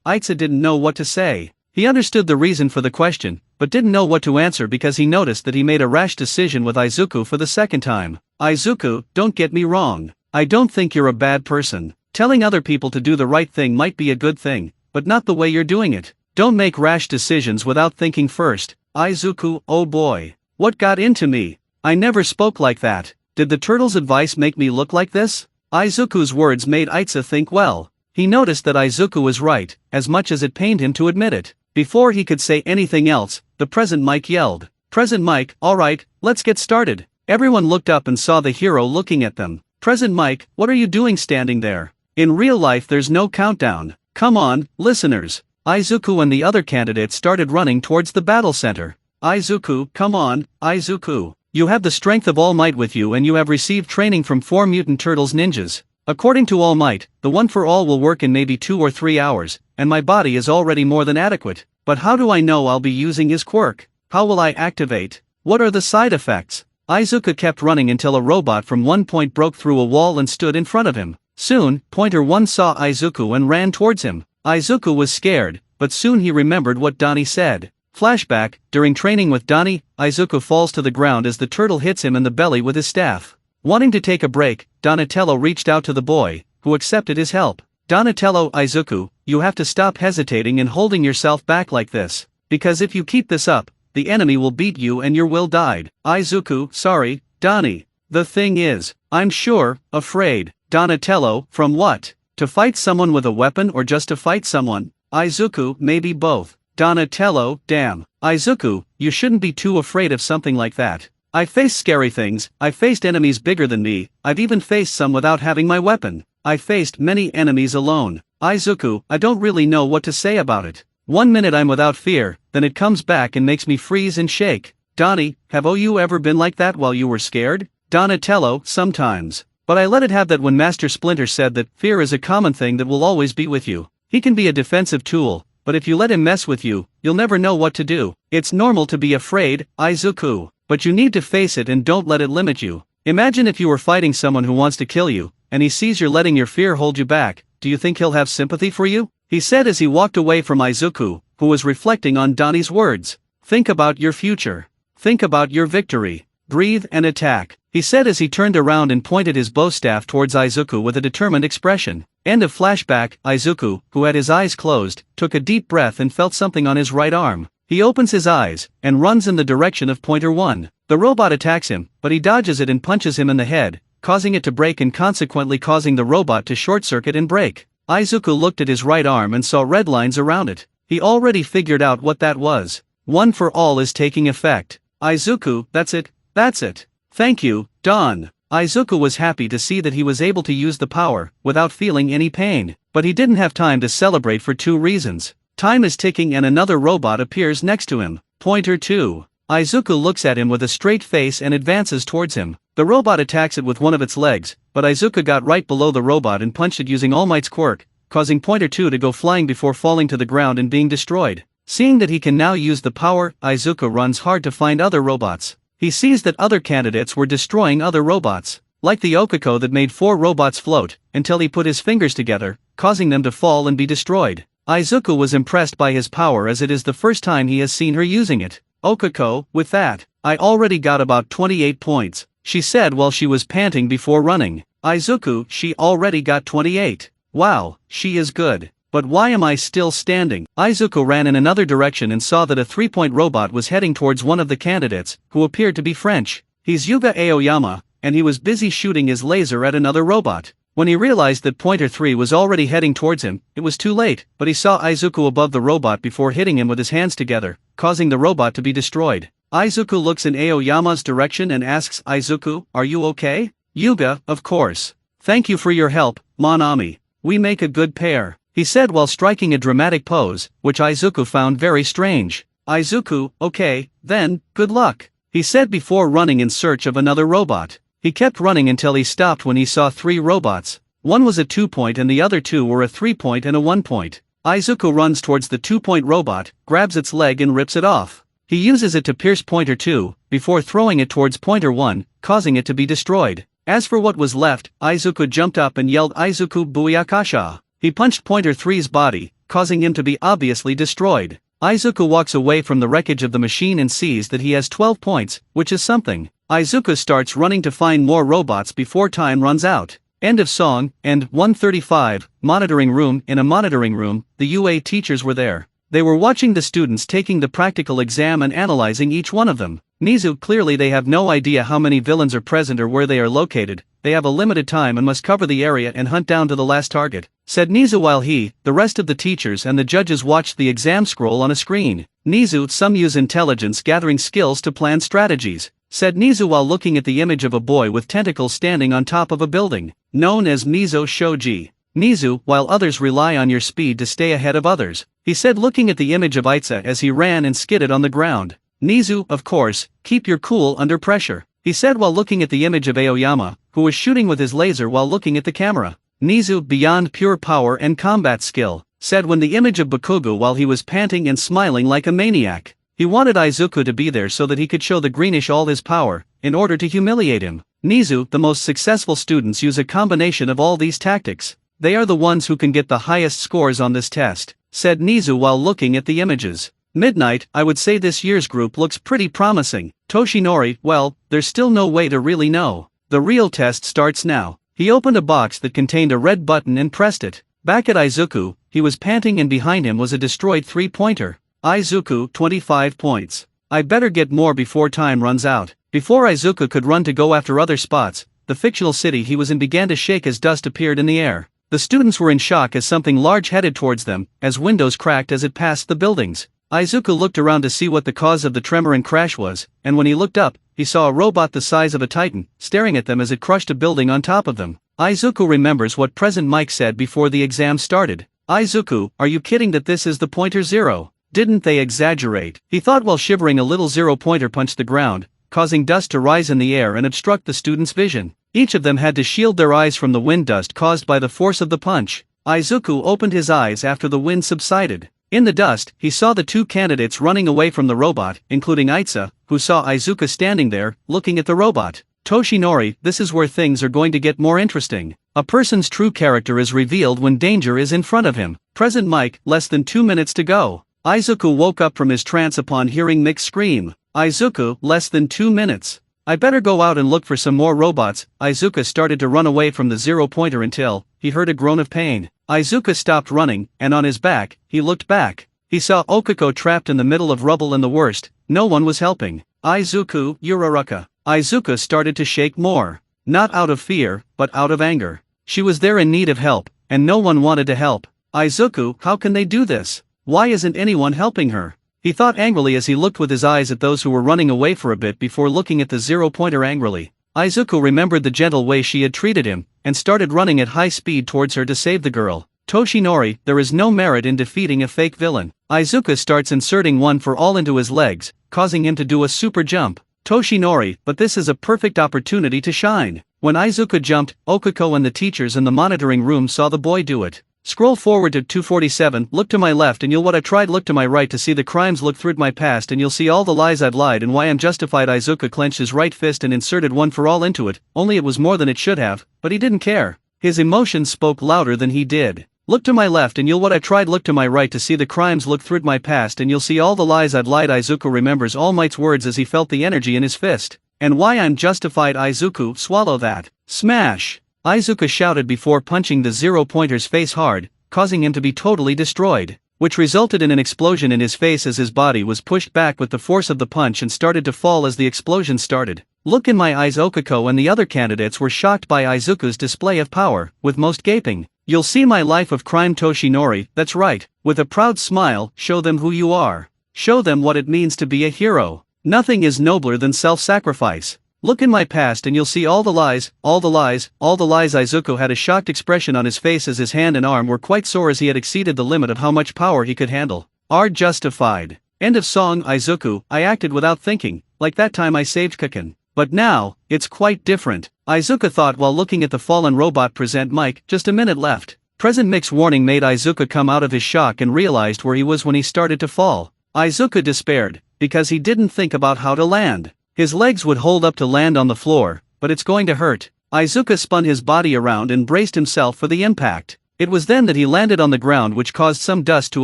Itza didn't know what to say. He understood the reason for the question, but didn't know what to answer because he noticed that he made a rash decision with Izuku for the second time. Izuku, don't get me wrong. I don't think you're a bad person. Telling other people to do the right thing might be a good thing, but not the way you're doing it. Don't make rash decisions without thinking first. Izuku, oh boy. What got into me? I never spoke like that. Did the turtle's advice make me look like this? Izuku's words made Itza think well. He noticed that Izuku was right, as much as it pained him to admit it. Before he could say anything else, the Present Mike yelled. Present Mike, alright, let's get started. Everyone looked up and saw the hero looking at them. Present Mike, what are you doing standing there? In real life there's no countdown. Come on, listeners. Izuku and the other candidates started running towards the battle center. Izuku, come on, Izuku. You have the strength of All Might with you and you have received training from 4 mutant turtles ninjas. According to All Might, the one for all will work in maybe 2 or 3 hours, and my body is already more than adequate. But how do I know I'll be using his quirk? How will I activate? What are the side effects? Izuku kept running until a robot from one point broke through a wall and stood in front of him. Soon, Pointer 1 saw Izuku and ran towards him. Izuku was scared, but soon he remembered what Donnie said. Flashback, during training with Donnie, Izuku falls to the ground as the turtle hits him in the belly with his staff. Wanting to take a break, Donatello reached out to the boy, who accepted his help. Donatello, Izuku, you have to stop hesitating and holding yourself back like this. Because if you keep this up, the enemy will beat you and your will died. Izuku, sorry, Donnie. The thing is, I'm sure, afraid. Donatello, from what? To fight someone with a weapon or just to fight someone? Izuku, maybe both. Donatello, damn. Izuku, you shouldn't be too afraid of something like that. I faced scary things, I faced enemies bigger than me, I've even faced some without having my weapon. I faced many enemies alone. Izuku, I don't really know what to say about it. 1 minute I'm without fear, then it comes back and makes me freeze and shake. Donnie, have you ever been like that while you were scared? Donatello, sometimes. But I let it have that when Master Splinter said that fear is a common thing that will always be with you. He can be a defensive tool, but if you let him mess with you, you'll never know what to do. It's normal to be afraid, Izuku, but you need to face it and don't let it limit you. Imagine if you were fighting someone who wants to kill you, and he sees you're letting your fear hold you back. Do you think he'll have sympathy for you? He said as he walked away from Izuku, who was reflecting on Donnie's words. Think about your future. Think about your victory. Breathe and attack, he said as he turned around and pointed his bow staff towards Izuku with a determined expression. End of flashback. Izuku, who had his eyes closed, took a deep breath and felt something on his right arm. He opens his eyes, and runs in the direction of Pointer 1. The robot attacks him, but he dodges it and punches him in the head, causing it to break and consequently causing the robot to short-circuit and break. Izuku looked at his right arm and saw red lines around it. He already figured out what that was. One for all is taking effect. Izuku, that's it. That's it. Thank you, Don. Izuku was happy to see that he was able to use the power, without feeling any pain. But he didn't have time to celebrate for 2 reasons. Time is ticking and another robot appears next to him. Pointer 2. Izuku looks at him with a straight face and advances towards him. The robot attacks it with one of its legs, but Izuku got right below the robot and punched it using All Might's quirk, causing Pointer 2 to go flying before falling to the ground and being destroyed. Seeing that he can now use the power, Izuku runs hard to find other robots. He sees that other candidates were destroying other robots, like the Okako that made 4 robots float, until he put his fingers together, causing them to fall and be destroyed. Izuku was impressed by his power as it is the first time he has seen her using it. Okako, with that, I already got about 28 points, she said while she was panting before running. Izuku, she already got 28. Wow, she is good. But why am I still standing? Izuku ran in another direction and saw that a 3-point robot was heading towards one of the candidates, who appeared to be French. He's Yuga Aoyama, and he was busy shooting his laser at another robot. When he realized that Pointer 3 was already heading towards him, it was too late, but he saw Izuku above the robot before hitting him with his hands together, causing the robot to be destroyed. Izuku looks in Aoyama's direction and asks Izuku, are you okay? Yuga, of course. Thank you for your help, Mon Ami. We make a good pair, he said while striking a dramatic pose, which Izuku found very strange. Izuku, okay, then, good luck, he said before running in search of another robot. He kept running until he stopped when he saw 3 robots. One was a 2-point and the other 2 were a 3-point and a 1-point. Izuku runs towards the 2-point robot, grabs its leg and rips it off. He uses it to pierce Pointer 2, before throwing it towards Pointer 1, causing it to be destroyed. As for what was left, Izuku jumped up and yelled Izuku Buyakasha. He punched Pointer 3's body, causing him to be obviously destroyed. Izuku walks away from the wreckage of the machine and sees that he has 12 points, which is something. Izuku starts running to find more robots before time runs out. End of song. And 135, monitoring room. In a monitoring room, the UA teachers were there. They were watching the students taking the practical exam and analyzing each one of them. Nizu, clearly they have no idea how many villains are present or where they are located. They have a limited time and must cover the area and hunt down to the last target, said Nizu while he, the rest of the teachers and the judges watched the exam scroll on a screen. Nizu, some use intelligence gathering skills to plan strategies, said Nizu while looking at the image of a boy with tentacles standing on top of a building, known as Mizo Shoji. Nizu, while others rely on your speed to stay ahead of others, he said looking at the image of Itza as he ran and skidded on the ground. Nizu, of course, keep your cool under pressure, he said while looking at the image of Aoyama, who was shooting with his laser while looking at the camera. Nizu, beyond pure power and combat skill, said when the image of Bakugo while he was panting and smiling like a maniac. He wanted Izuku to be there so that he could show the greenish all his power, in order to humiliate him. Nizu, the most successful students use a combination of all these tactics. They are the ones who can get the highest scores on this test, said Nizu while looking at the images. Midnight, I would say this year's group looks pretty promising. Toshinori, well, there's still no way to really know. The real test starts now. He opened a box that contained a red button and pressed it. Back at Izuku, he was panting and behind him was a destroyed three-pointer. Izuku, 25 points. I better get more before time runs out. Before Izuku could run to go after other spots, the fictional city he was in began to shake as dust appeared in the air. The students were in shock as something large headed towards them, as windows cracked as it passed the buildings. Izuku looked around to see what the cause of the tremor and crash was, and when he looked up, he saw a robot the size of a titan, staring at them as it crushed a building on top of them. Izuku remembers what President Mike said before the exam started. Izuku, are you kidding that this is the pointer zero? Didn't they exaggerate? He thought while shivering. A little zero-pointer punched the ground, causing dust to rise in the air and obstruct the students' vision. Each of them had to shield their eyes from the wind dust caused by the force of the punch. Izuku opened his eyes after the wind subsided. In the dust, he saw the two candidates running away from the robot, including Itza, who saw Izuku standing there, looking at the robot. Toshinori, this is where things are going to get more interesting. A person's true character is revealed when danger is in front of him. President Mike, less than 2 minutes to go. Izuku woke up from his trance upon hearing Mick scream. Izuku, less than 2 minutes. I better go out and look for some more robots. Izuku started to run away from the zero-pointer until he heard a groan of pain. Izuku stopped running, and on his back, he looked back. He saw Okuko trapped in the middle of rubble and the worst, no one was helping. Izuku, Uraruka. Izuku started to shake more. Not out of fear, but out of anger. She was there in need of help, and no one wanted to help. Izuku, how can they do this? Why isn't anyone helping her? He thought angrily as he looked with his eyes at those who were running away for a bit before looking at the zero-pointer angrily. Izuku remembered the gentle way she had treated him, and started running at high speed towards her to save the girl. Toshinori, there is no merit in defeating a fake villain. Izuku starts inserting one for all into his legs, causing him to do a super jump. Toshinori, but this is a perfect opportunity to shine. When Izuku jumped, Okuko and the teachers in the monitoring room saw the boy do it. Scroll forward to 247, look to my left and you'll what I tried, look to my right to see the crimes, look through my past and you'll see all the lies I've lied and why I'm justified. Izuku clenched his right fist and inserted one for all into it, only it was more than it should have, but he didn't care. His emotions spoke louder than he did. Look to my left and you'll what I tried, look to my right to see the crimes, look through my past and you'll see all the lies I've lied. Izuku remembers All Might's words as he felt the energy in his fist. And why I'm justified. Izuku, swallow that. Smash! Izuku shouted before punching the zero-pointer's face hard, causing him to be totally destroyed, which resulted in an explosion in his face as his body was pushed back with the force of the punch and started to fall as the explosion started. Look in my eyes. Okuko and the other candidates were shocked by Izuku's display of power, with most gaping. You'll see my life of crime. Toshinori, that's right, with a proud smile, show them who you are. Show them what it means to be a hero. Nothing is nobler than self-sacrifice. Look in my past and you'll see all the lies, all the lies, all the lies. Izuku had a shocked expression on his face as his hand and arm were quite sore as he had exceeded the limit of how much power he could handle. Are justified. End of song. Izuku, I acted without thinking, like that time I saved Kaken. But now, it's quite different. Izuku thought while looking at the fallen robot. Present Mike, just a minute left. Present Mick's warning made Izuku come out of his shock and realized where he was when he started to fall. Izuku despaired, because he didn't think about how to land. His legs would hold up to land on the floor, but it's going to hurt. Izuku spun his body around and braced himself for the impact. It was then that he landed on the ground, which caused some dust to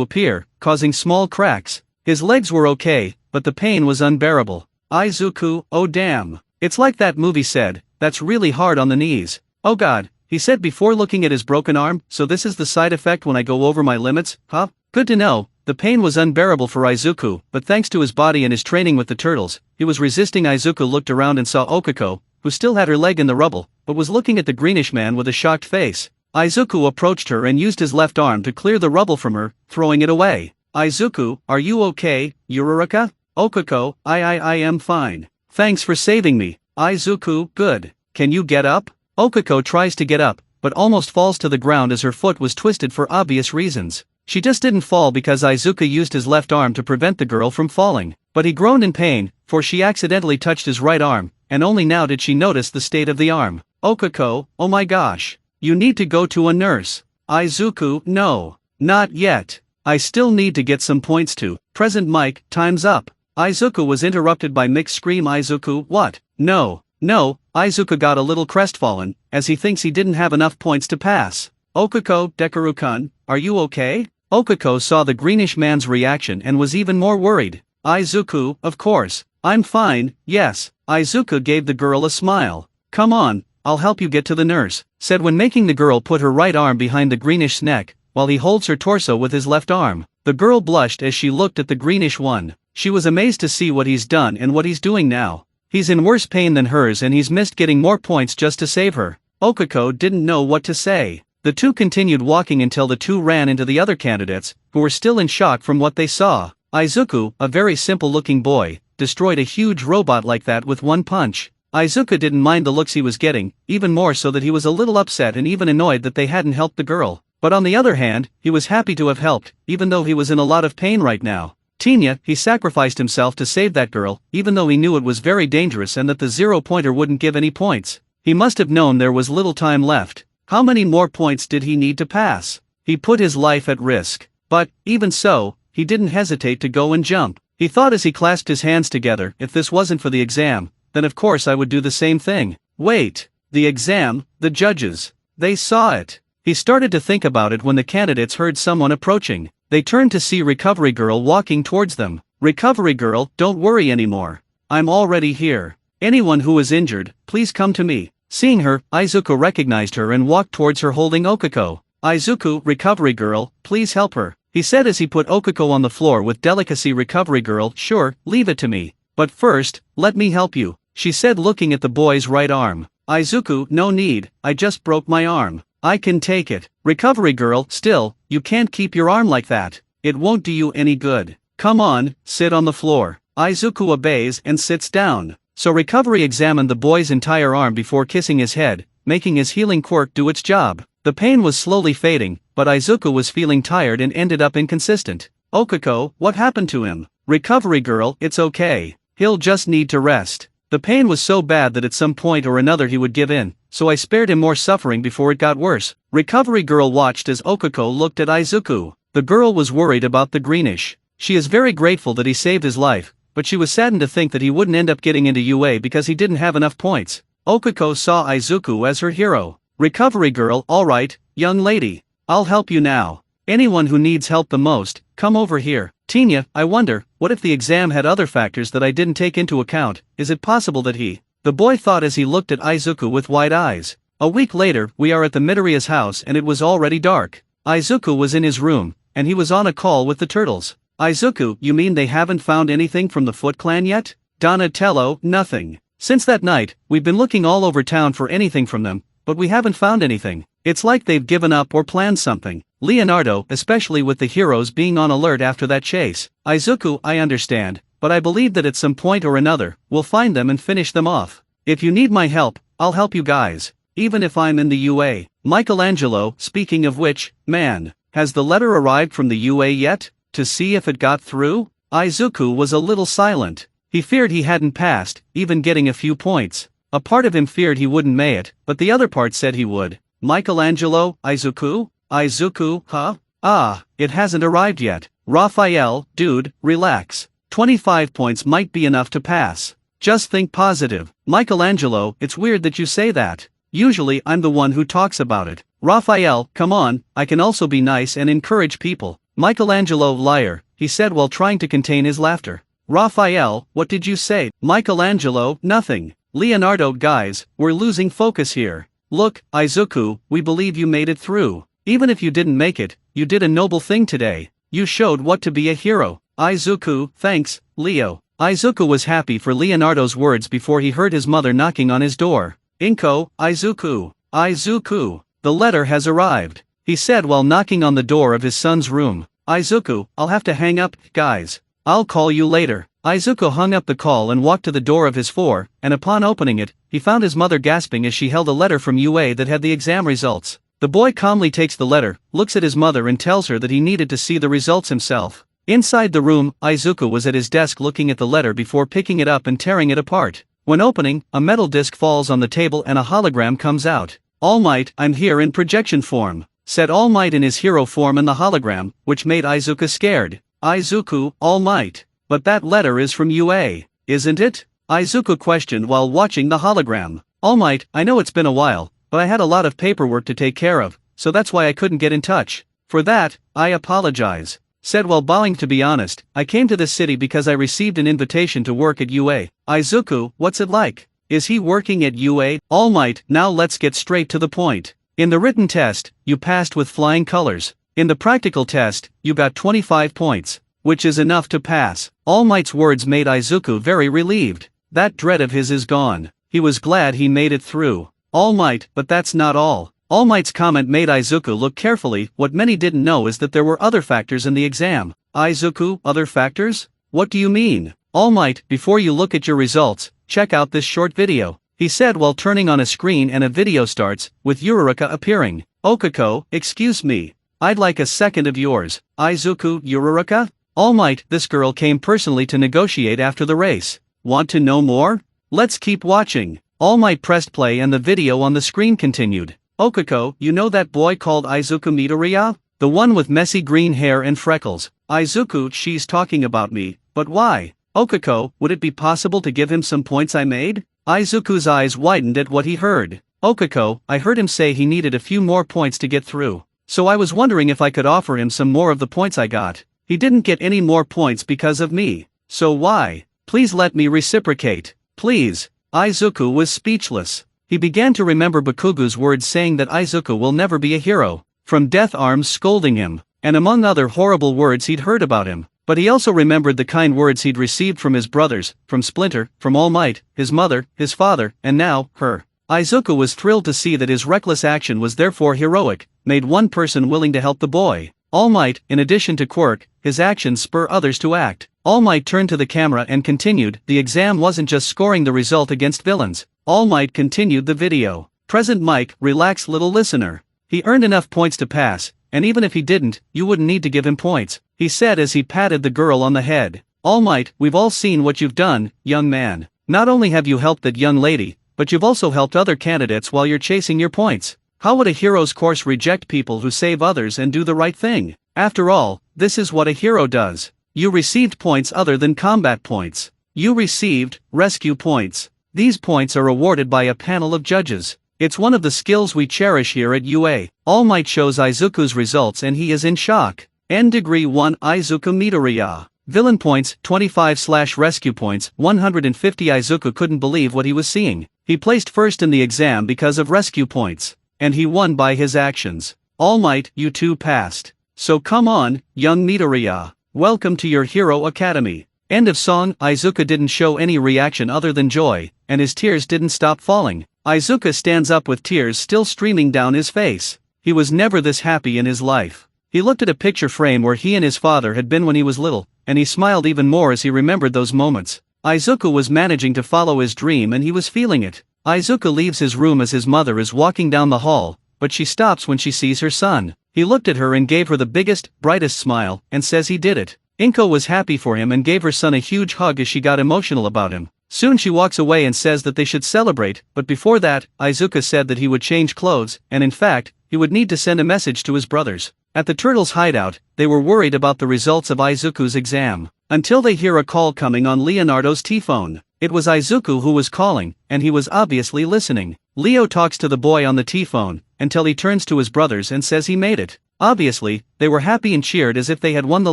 appear, causing small cracks. His legs were okay, but the pain was unbearable. Izuku, oh damn. It's like that movie said, that's really hard on the knees. Oh god, he said before looking at his broken arm, so this is the side effect when I go over my limits, huh? Good to know. The pain was unbearable for Izuku, but thanks to his body and his training with the turtles, he was resisting. Izuku looked around and saw Okuko, who still had her leg in the rubble, but was looking at the greenish man with a shocked face. Izuku approached her and used his left arm to clear the rubble from her, throwing it away. Izuku, are you okay, Uraruka? Okuko, I am fine. Thanks for saving me. Izuku, good. Can you get up? Okuko tries to get up, but almost falls to the ground as her foot was twisted for obvious reasons. She just didn't fall because Izuku used his left arm to prevent the girl from falling, but he groaned in pain, for she accidentally touched his right arm, and only now did she notice the state of the arm. Okuko, oh my gosh. You need to go to a nurse. Izuku, no. Not yet. I still need to get some points to. Present Mike, time's up. Izuku was interrupted by Mick's scream. Izuku, what? No. Izuku got a little crestfallen, as he thinks he didn't have enough points to pass. Okuko, Dekoru-kun, are you okay? Okuko saw the greenish man's reaction and was even more worried. Izuku, of course. I'm fine, yes. Izuku gave the girl a smile. Come on, I'll help you get to the nurse, said when making the girl put her right arm behind the greenish neck, while he holds her torso with his left arm. The girl blushed as she looked at the greenish one. She was amazed to see what he's done and what he's doing now. He's in worse pain than hers and he's missed getting more points just to save her. Okuko didn't know what to say. The two continued walking until the two ran into the other candidates, who were still in shock from what they saw. Izuku, a very simple-looking boy, destroyed a huge robot like that with one punch. Izuku didn't mind the looks he was getting, even more so that he was a little upset and even annoyed that they hadn't helped the girl. But on the other hand, he was happy to have helped, even though he was in a lot of pain right now. Tinya, he sacrificed himself to save that girl, even though he knew it was very dangerous and that the zero-pointer wouldn't give any points. He must have known there was little time left. How many more points did he need to pass? He put his life at risk. But, even so, he didn't hesitate to go and jump. He thought as he clasped his hands together, if this wasn't for the exam, then of course I would do the same thing. Wait, the exam, the judges, they saw it. He started to think about it when the candidates heard someone approaching. They turned to see Recovery Girl walking towards them. Recovery Girl, don't worry anymore. I'm already here. Anyone who is injured, please come to me. Seeing her, Izuku recognized her and walked towards her holding Okuko. Izuku, Recovery Girl, please help her, he said as he put Okuko on the floor with delicacy. Recovery Girl, sure, leave it to me. But first, let me help you, she said looking at the boy's right arm. Izuku, no need, I just broke my arm. I can take it. Recovery Girl, still, you can't keep your arm like that. It won't do you any good. Come on, sit on the floor. Izuku obeys and sits down. So Recovery examined the boy's entire arm before kissing his head, making his healing quirk do its job. The pain was slowly fading, but Izuku was feeling tired and ended up inconsistent. Okuko, what happened to him? Recovery Girl, it's okay. He'll just need to rest. The pain was so bad that at some point or another he would give in, so I spared him more suffering before it got worse. Recovery Girl watched as Okuko looked at Izuku. The girl was worried about the greenish. She is very grateful that he saved his life, but she was saddened to think that he wouldn't end up getting into UA because he didn't have enough points. Okuko saw Izuku as her hero. Recovery Girl, alright, young lady. I'll help you now. Anyone who needs help the most, come over here. Tinya, I wonder, what if the exam had other factors that I didn't take into account? Is it possible that he... The boy thought as he looked at Izuku with wide eyes. A week later, we are at the Midoriya's house and it was already dark. Izuku was in his room, and he was on a call with the turtles. Izuku, you mean they haven't found anything from the Foot Clan yet? Donatello, nothing. Since that night, we've been looking all over town for anything from them, but we haven't found anything. It's like they've given up or planned something. Leonardo, especially with the heroes being on alert after that chase. Izuku, I understand, but I believe that at some point or another, we'll find them and finish them off. If you need my help, I'll help you guys. Even if I'm in the UA. Michelangelo, speaking of which, man, has the letter arrived from the UA yet? To see if it got through? Izuku was a little silent. He feared he hadn't passed, even getting a few points. A part of him feared he wouldn't make it, but the other part said he would. Michelangelo, Izuku? Izuku, huh? Ah, it hasn't arrived yet. Raphael, dude, relax. 25 points might be enough to pass. Just think positive. Michelangelo, it's weird that you say that. Usually I'm the one who talks about it. Raphael, come on, I can also be nice and encourage people. Michelangelo, liar, he said while trying to contain his laughter. Raphael, what did you say? Michelangelo, nothing. Leonardo, guys, we're losing focus here. Look, Izuku, we believe you made it through. Even if you didn't make it, you did a noble thing today. You showed what to be a hero. Izuku, thanks, Leo. Izuku was happy for Leonardo's words before he heard his mother knocking on his door. Inko, Izuku. Izuku, the letter has arrived, he said while knocking on the door of his son's room. Izuku, I'll have to hang up, guys. I'll call you later. Izuku hung up the call and walked to the door of his floor, and upon opening it, he found his mother gasping as she held a letter from UA that had the exam results. The boy calmly takes the letter, looks at his mother and tells her that he needed to see the results himself. Inside the room, Izuku was at his desk looking at the letter before picking it up and tearing it apart. When opening, a metal disc falls on the table and a hologram comes out. All Might, I'm here in projection form, said All Might in his hero form in the hologram, which made Izuku scared. Izuku, All Might. But that letter is from UA, isn't it? Izuku questioned while watching the hologram. All Might, I know it's been a while, but I had a lot of paperwork to take care of, so that's why I couldn't get in touch. For that, I apologize. Said while bowing. To be honest, I came to this city because I received an invitation to work at UA. Izuku, what's it like? Is he working at UA? All Might, now let's get straight to the point. In the written test, you passed with flying colors. In the practical test, you got 25 points, which is enough to pass. All Might's words made Izuku very relieved. That dread of his is gone. He was glad he made it through. All Might, but that's not all. All Might's comment made Izuku look carefully. What many didn't know is that there were other factors in the exam. Izuku, other factors? What do you mean? All Might, before you look at your results, check out this short video, he said while turning on a screen, and a video starts, with Yururuka appearing. Okako, excuse me. I'd like a second of yours. Izuku, Yururuka? All Might, this girl came personally to negotiate after the race. Want to know more? Let's keep watching. All Might pressed play and the video on the screen continued. Okako, you know that boy called Izuku Midoriya? The one with messy green hair and freckles. Izuku, she's talking about me, but why? Okako, would it be possible to give him some points I made? Izuku's eyes widened at what he heard. Okako, I heard him say he needed a few more points to get through. So I was wondering if I could offer him some more of the points I got. He didn't get any more points because of me. So why? Please let me reciprocate. Please. Izuku was speechless. He began to remember Bakugo's words saying that Izuku will never be a hero, from Death Arms scolding him, and among other horrible words he'd heard about him. But he also remembered the kind words he'd received from his brothers, from Splinter, from All Might, his mother, his father, and now, her. Izuku was thrilled to see that his reckless action was therefore heroic, made one person willing to help the boy. All Might, in addition to quirk, his actions spur others to act. All Might turned to the camera and continued, the exam wasn't just scoring the result against villains. All Might continued the video. Present Mike, relax little listener. He earned enough points to pass, and even if he didn't, you wouldn't need to give him points, he said as he patted the girl on the head. All Might, we've all seen what you've done, young man. Not only have you helped that young lady, but you've also helped other candidates while you're chasing your points. How would a hero's course reject people who save others and do the right thing? After all, this is what a hero does. You received points other than combat points. You received rescue points. These points are awarded by a panel of judges. It's one of the skills we cherish here at UA. All Might shows Izuku's results and he is in shock. N degree 1 Izuku Midoriya. Villain points 25/rescue points 150. Izuku couldn't believe what he was seeing. He placed first in the exam because of rescue points. And he won by his actions. All Might, you too passed. So come on, young Midoriya. Welcome to your Hero Academy. End of song. Izuku didn't show any reaction other than joy, and his tears didn't stop falling. Izuku stands up with tears still streaming down his face. He was never this happy in his life. He looked at a picture frame where he and his father had been when he was little, and he smiled even more as he remembered those moments. Izuku was managing to follow his dream and he was feeling it. Izuku leaves his room as his mother is walking down the hall, but she stops when she sees her son. He looked at her and gave her the biggest, brightest smile, and says he did it. Inko was happy for him and gave her son a huge hug as she got emotional about him. Soon she walks away and says that they should celebrate, but before that, Izuku said that he would change clothes, and in fact, he would need to send a message to his brothers. At the Turtles' hideout, they were worried about the results of Izuku's exam, until they hear a call coming on Leonardo's T-phone. It was Izuku who was calling, and he was obviously listening. Leo talks to the boy on the T-phone, until he turns to his brothers and says he made it. Obviously, they were happy and cheered as if they had won the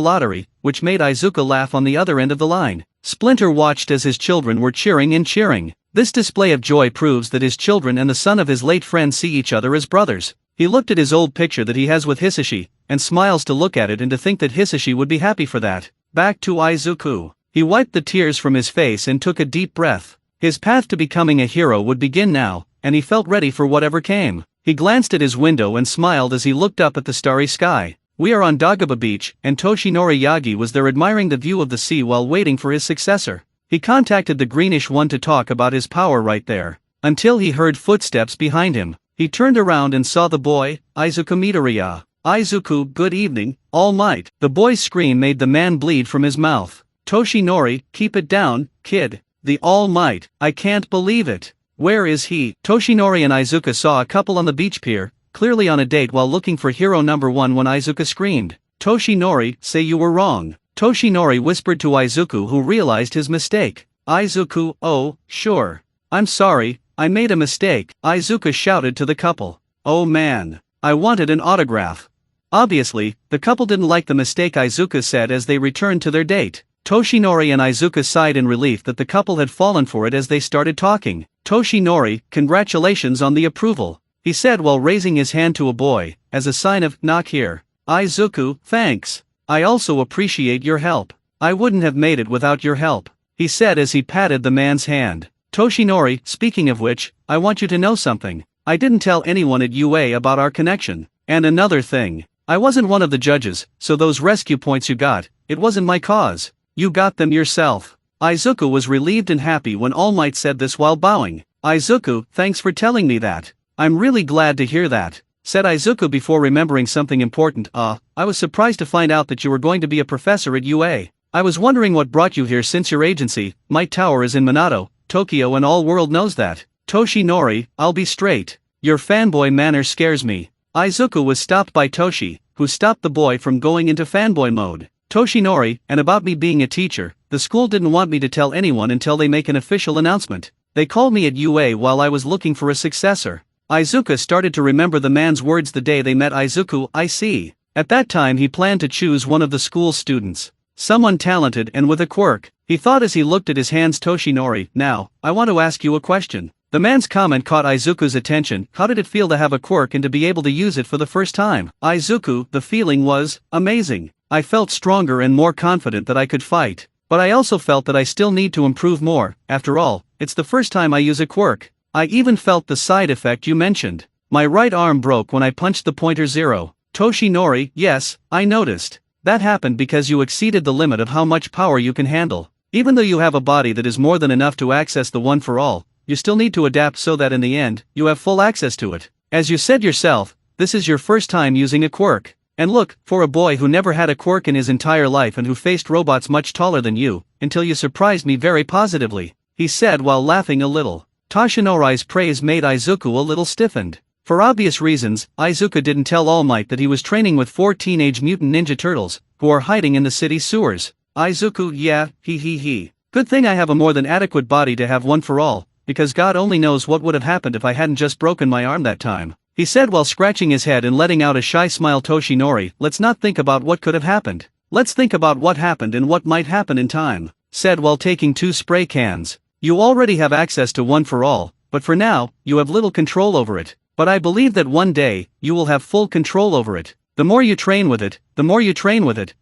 lottery, which made Izuku laugh on the other end of the line. Splinter watched as his children were cheering and cheering. This display of joy proves that his children and the son of his late friend see each other as brothers. He looked at his old picture that he has with Hisashi, and smiles to look at it and to think that Hisashi would be happy for that. Back to Izuku. He wiped the tears from his face and took a deep breath. His path to becoming a hero would begin now, and he felt ready for whatever came. He glanced at his window and smiled as he looked up at the starry sky. We are on Dagaba Beach, and Toshinori Yagi was there admiring the view of the sea while waiting for his successor. He contacted the greenish one to talk about his power right there, until he heard footsteps behind him. He turned around and saw the boy, Izuku Midoriya. Izuku, good evening, All Might. The boy's scream made the man bleed from his mouth. Toshinori, keep it down, kid. The All Might, I can't believe it. Where is he? Toshinori and Izuku saw a couple on the beach pier, clearly on a date while looking for hero number 1 when Izuku screamed. Toshinori, say you were wrong. Toshinori whispered to Izuku, who realized his mistake. Izuku, oh, sure. I'm sorry, I made a mistake. Izuku shouted to the couple. Oh man. I wanted an autograph. Obviously, the couple didn't like the mistake Izuku said as they returned to their date. Toshinori and Izuku sighed in relief that the couple had fallen for it as they started talking. "Toshinori, congratulations on the approval," he said while raising his hand to a boy, as a sign of, "knock here." "Izuku, thanks. I also appreciate your help. I wouldn't have made it without your help," he said as he patted the man's hand. "Toshinori, speaking of which, I want you to know something. I didn't tell anyone at UA about our connection. And another thing. I wasn't one of the judges, so those rescue points you got, it wasn't my cause. You got them yourself." Izuku was relieved and happy when All Might said this while bowing. "Izuku, thanks for telling me that. I'm really glad to hear that," said Izuku before remembering something important. I was surprised to find out that you were going to be a professor at UA. I was wondering what brought you here since your agency, Might Tower, is in Minato, Tokyo, and all world knows that." "Toshinori, I'll be straight. Your fanboy manner scares me." Izuku was stopped by Toshi, who stopped the boy from going into fanboy mode. "Toshinori, and about me being a teacher, the school didn't want me to tell anyone until they make an official announcement. They called me at UA while I was looking for a successor." Izuku started to remember the man's words the day they met. "Izuku, I see. At that time he planned to choose one of the school's students. Someone talented and with a quirk," he thought as he looked at his hands. "Toshinori, now, I want to ask you a question." The man's comment caught Izuku's attention. How did it feel to have a quirk and to be able to use it for the first time? "Izuku, the feeling was amazing. I felt stronger and more confident that I could fight. But I also felt that I still need to improve more. After all, it's the first time I use a quirk. I even felt the side effect you mentioned. My right arm broke when I punched the pointer zero." "Toshinori, yes, I noticed. That happened because you exceeded the limit of how much power you can handle. Even though you have a body that is more than enough to access the one for all, you still need to adapt so that in the end, you have full access to it. As you said yourself, this is your first time using a quirk. And look, for a boy who never had a quirk in his entire life and who faced robots much taller than you, until you surprised me very positively," he said while laughing a little. Toshinori's praise made Izuku a little stiffened. For obvious reasons, Izuku didn't tell All Might that he was training with 4 teenage mutant ninja turtles, who are hiding in the city sewers. "Izuku, yeah, he. Good thing I have a more than adequate body to have one for all, because God only knows what would have happened if I hadn't just broken my arm that time," he said while scratching his head and letting out a shy smile. "Toshinori, let's not think about what could have happened. Let's think about what happened and what might happen in time," said while taking 2 spray cans. "You already have access to one for all, but for now, you have little control over it. But I believe that one day, you will have full control over it. The more you train with it,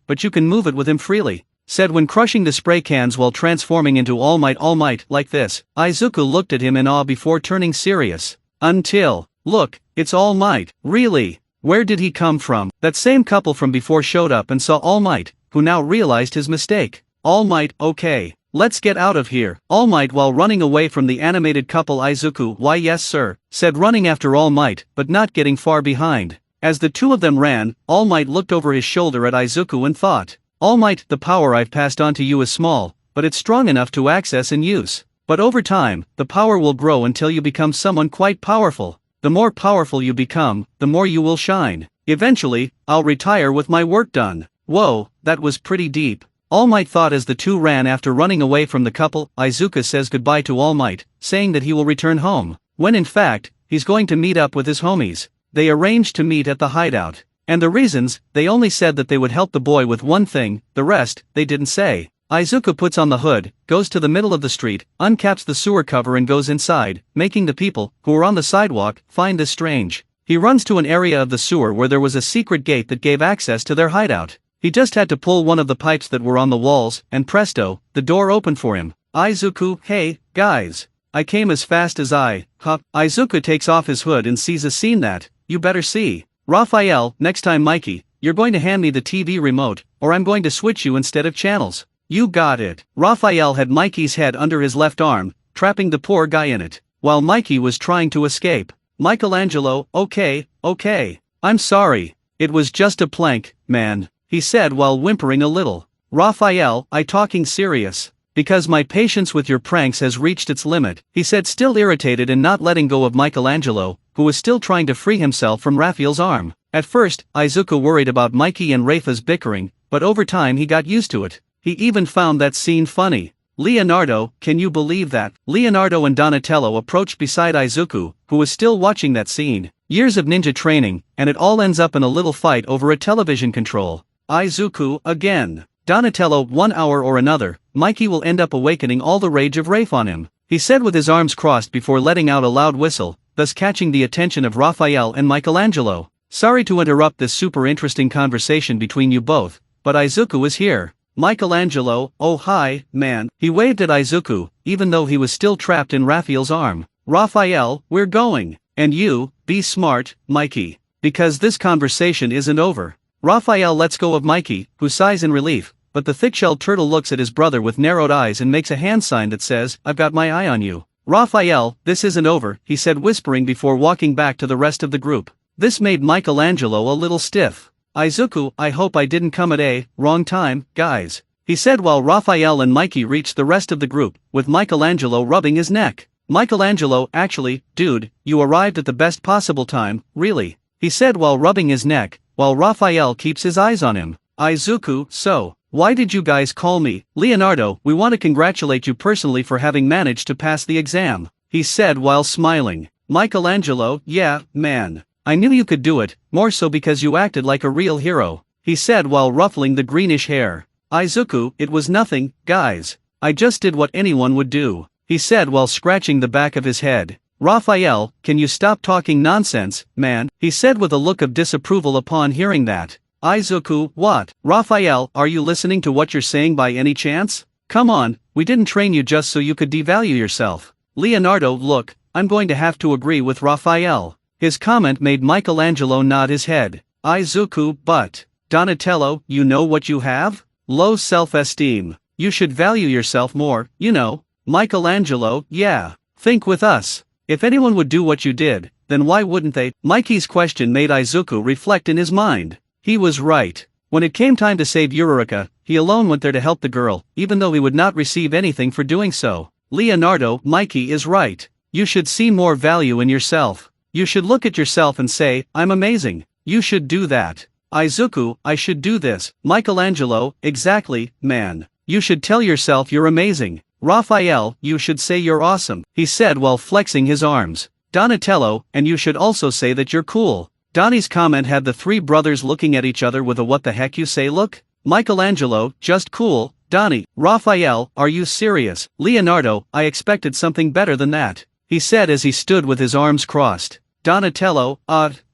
but you can move it with him freely," said when crushing the spray cans while transforming into All Might, like this. Izuku looked at him in awe before turning serious. Look, it's All Might. Really? Where did he come from?" That same couple from before showed up and saw All Might, who now realized his mistake. "All Might, okay. Let's get out of here." All Might, while running away from the animated couple. "Izuku, why yes sir," said running after All Might, but not getting far behind. As the two of them ran, All Might looked over his shoulder at Izuku and thought, "All Might, the power I've passed on to you is small, but it's strong enough to access and use. But over time, the power will grow until you become someone quite powerful. The more powerful you become, the more you will shine. Eventually, I'll retire with my work done." Whoa, that was pretty deep. All Might thought as the two ran after running away from the couple. Izuku says goodbye to All Might, saying that he will return home, when in fact, he's going to meet up with his homies. They arranged to meet at the hideout. And the reasons, they only said that they would help the boy with one thing, the rest, they didn't say. Izuku puts on the hood, goes to the middle of the street, uncaps the sewer cover and goes inside, making the people, who are on the sidewalk, find this strange. He runs to an area of the sewer where there was a secret gate that gave access to their hideout. He just had to pull one of the pipes that were on the walls, and presto, the door opened for him. "Izuku, hey, guys. I came as fast as Izuku takes off his hood and sees a scene that, you better see. "Raphael, next time Mikey, you're going to hand me the TV remote, or I'm going to switch you instead of channels." "You got it." Raphael had Mikey's head under his left arm, trapping the poor guy in it, while Mikey was trying to escape. "Michelangelo, okay. I'm sorry. It was just a plank, man," he said while whimpering a little. "Raphael, I talking serious. Because my patience with your pranks has reached its limit," he said, still irritated and not letting go of Michelangelo, who was still trying to free himself from Raphael's arm. At first, Izuku worried about Mikey and Rafa's bickering, but over time he got used to it. He even found that scene funny. "Leonardo, can you believe that?" Leonardo and Donatello approached beside Izuku, who was still watching that scene. Years of ninja training, and it all ends up in a little fight over a television control. Izuku, again. Donatello, 1 hour or another, Mikey will end up awakening all the rage of Rafe on him, he said with his arms crossed before letting out a loud whistle, thus catching the attention of Raphael and Michelangelo. Sorry to interrupt this super interesting conversation between you both, but Izuku is here. Michelangelo, oh hi, man. He waved at Izuku, even though he was still trapped in Raphael's arm. Raphael, we're going. And you, be smart, Mikey. Because this conversation isn't over. Raphael lets go of Mikey, who sighs in relief, but the thick-shelled turtle looks at his brother with narrowed eyes and makes a hand sign that says, I've got my eye on you. Raphael, this isn't over, he said whispering before walking back to the rest of the group. This made Michelangelo a little stiff. Izuku, I hope I didn't come at a wrong time, guys, he said while Raphael and Mikey reached the rest of the group, with Michelangelo rubbing his neck. Michelangelo, actually, dude, you arrived at the best possible time, really, he said while rubbing his neck, while Raphael keeps his eyes on him. Izuku, so, why did you guys call me? Leonardo, we want to congratulate you personally for having managed to pass the exam, he said while smiling. Michelangelo, yeah, man. I knew you could do it, more so because you acted like a real hero, he said while ruffling the greenish hair. Izuku, it was nothing, guys. I just did what anyone would do, he said while scratching the back of his head. Raphael, can you stop talking nonsense, man, he said with a look of disapproval upon hearing that. Izuku, what? Raphael, are you listening to what you're saying by any chance? Come on, we didn't train you just so you could devalue yourself. Leonardo, look, I'm going to have to agree with Raphael. His comment made Michelangelo nod his head. Izuku, but, Donatello, you know what you have? Low self-esteem. You should value yourself more, you know. Michelangelo, yeah. Think with us. If anyone would do what you did, then why wouldn't they? Mikey's question made Izuku reflect in his mind. He was right. When it came time to save Eureka, he alone went there to help the girl, even though he would not receive anything for doing so. Leonardo, Mikey is right. You should see more value in yourself. You should look at yourself and say, I'm amazing. You should do that. Izuku, I should do this. Michelangelo, exactly, man. You should tell yourself you're amazing. Raphael, you should say you're awesome, he said while flexing his arms. Donatello, and you should also say that you're cool. Donnie's comment had the three brothers looking at each other with a what the heck you say look? Michelangelo, just cool. Donnie, Raphael, are you serious? Leonardo, I expected something better than that, he said as he stood with his arms crossed. Donatello,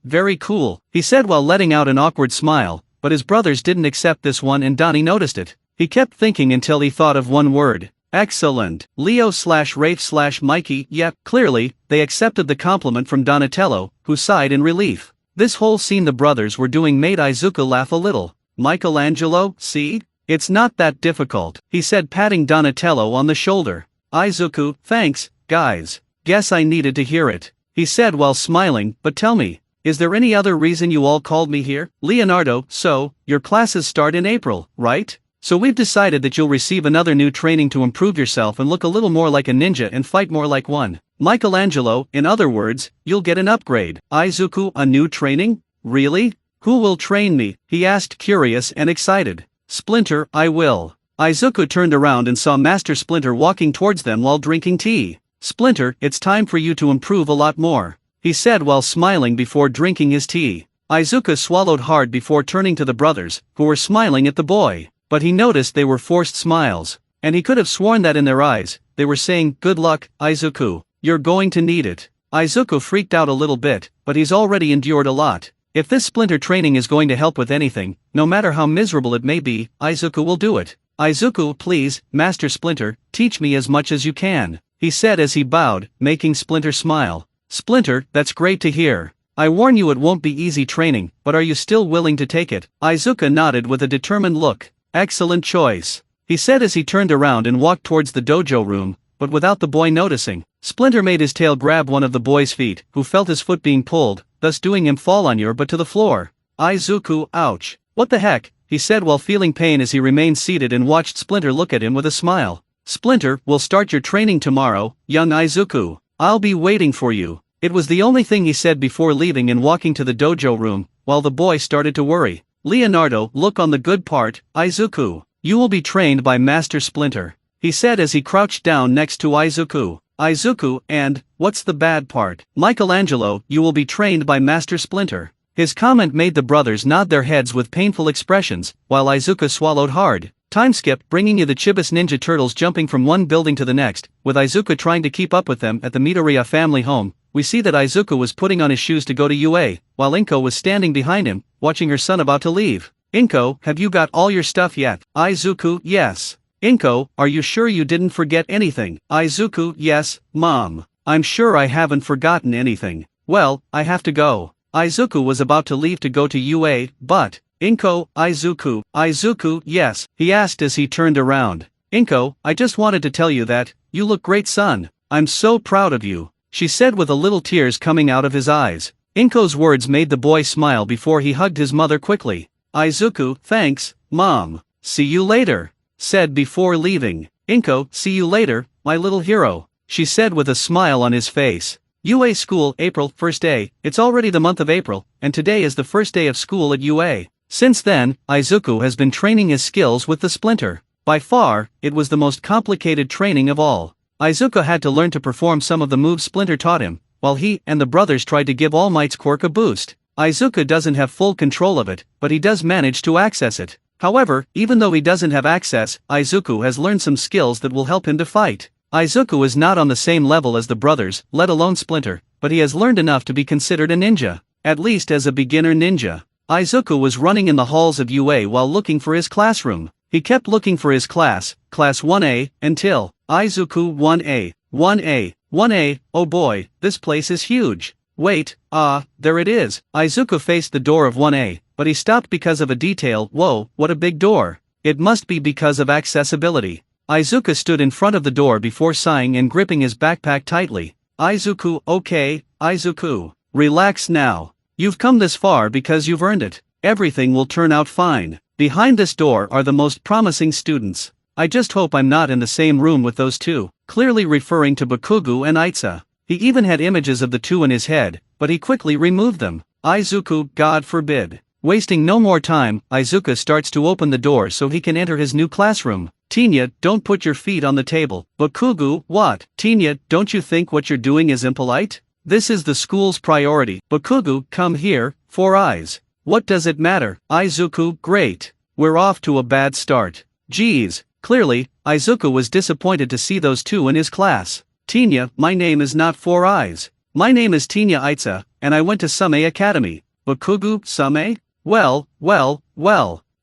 very cool, he said while letting out an awkward smile, but his brothers didn't accept this one and Donnie noticed it. He kept thinking until he thought of one word. Excellent. Leo/Rafe/Mikey, yep, clearly, they accepted the compliment from Donatello, who sighed in relief. This whole scene the brothers were doing made Izuku laugh a little. Michelangelo, see? It's not that difficult, he said patting Donatello on the shoulder. Izuku, thanks, guys. Guess I needed to hear it, he said while smiling, but tell me, is there any other reason you all called me here? Leonardo, so, your classes start in April, right? So we've decided that you'll receive another new training to improve yourself and look a little more like a ninja and fight more like one. Michelangelo, in other words, you'll get an upgrade. Izuku, a new training? Really? Who will train me? He asked curious and excited. Splinter, I will. Izuku turned around and saw Master Splinter walking towards them while drinking tea. Splinter, it's time for you to improve a lot more, he said while smiling before drinking his tea. Izuku swallowed hard before turning to the brothers, who were smiling at the boy. But he noticed they were forced smiles, and he could have sworn that in their eyes, they were saying, good luck, Izuku, you're going to need it. Izuku freaked out a little bit, but he's already endured a lot. If this Splinter training is going to help with anything, no matter how miserable it may be, Izuku will do it. Izuku, please, Master Splinter, teach me as much as you can, he said as he bowed, making Splinter smile. Splinter, that's great to hear. I warn you it won't be easy training, but are you still willing to take it? Izuku nodded with a determined look. Excellent choice, he said as he turned around and walked towards the dojo room, but without the boy noticing. Splinter made his tail grab one of the boy's feet, who felt his foot being pulled, thus doing him fall on your butt to the floor. Izuku, ouch. What the heck, he said while feeling pain as he remained seated and watched Splinter look at him with a smile. Splinter, we'll start your training tomorrow, young Izuku. I'll be waiting for you. It was the only thing he said before leaving and walking to the dojo room, while the boy started to worry. Leonardo, look on the good part, Izuku. You will be trained by Master Splinter, he said as he crouched down next to Izuku. Izuku, and, what's the bad part? Michelangelo, you will be trained by Master Splinter. His comment made the brothers nod their heads with painful expressions, while Izuku swallowed hard. Time skip, bringing you the Chibis Ninja Turtles jumping from one building to the next, with Izuku trying to keep up with them at the Midoriya family home. We see that Izuku was putting on his shoes to go to UA, while Inko was standing behind him, watching her son about to leave. Inko, have you got all your stuff yet? Izuku, yes. Inko, are you sure you didn't forget anything? Izuku, yes, Mom. I'm sure I haven't forgotten anything. Well, I have to go. Izuku was about to leave to go to UA, but, Inko, Izuku, yes, he asked as he turned around. Inko, I just wanted to tell you that, you look great, son. I'm so proud of you, she said with a little tears coming out of his eyes. Inko's words made the boy smile before he hugged his mother quickly. Izuku, thanks, Mom. See you later, said before leaving. Inko, see you later, my little hero, she said with a smile on his face. UA School, April, first day. It's already the month of April, and today is the first day of school at UA. Since then, Izuku has been training his skills with the Splinter. By far, it was the most complicated training of all. Izuku had to learn to perform some of the moves Splinter taught him, while he and the brothers tried to give All Might's quirk a boost. Izuku doesn't have full control of it, but he does manage to access it. However, even though he doesn't have access, Izuku has learned some skills that will help him to fight. Izuku is not on the same level as the brothers, let alone Splinter, but he has learned enough to be considered a ninja, at least as a beginner ninja. Izuku was running in the halls of UA while looking for his classroom. He kept looking for his class 1A, until, Izuku 1A, 1A, 1A, oh boy, this place is huge. Wait, there it is. Izuku faced the door of 1A, but he stopped because of a detail. Whoa, what a big door. It must be because of accessibility. Izuku stood in front of the door before sighing and gripping his backpack tightly. Izuku, okay, Izuku. Relax now. You've come this far because you've earned it. Everything will turn out fine. Behind this door are the most promising students. I just hope I'm not in the same room with those two, clearly referring to Bakugo and Aitsa. He even had images of the two in his head, but he quickly removed them. Izuku, God forbid. Wasting no more time, Izuku starts to open the door so he can enter his new classroom. Tinya, don't put your feet on the table. Bakugo, what? Tinya, don't you think what you're doing is impolite? This is the school's priority. Bakugo, come here, 4 eyes. What does it matter? Izuku, great. We're off to a bad start. Geez, clearly, Izuku was disappointed to see those two in his class. Tinya, my name is not 4 eyes. My name is Tinya Aitsa, and I went to Same Academy. Bakugo, Same? Well.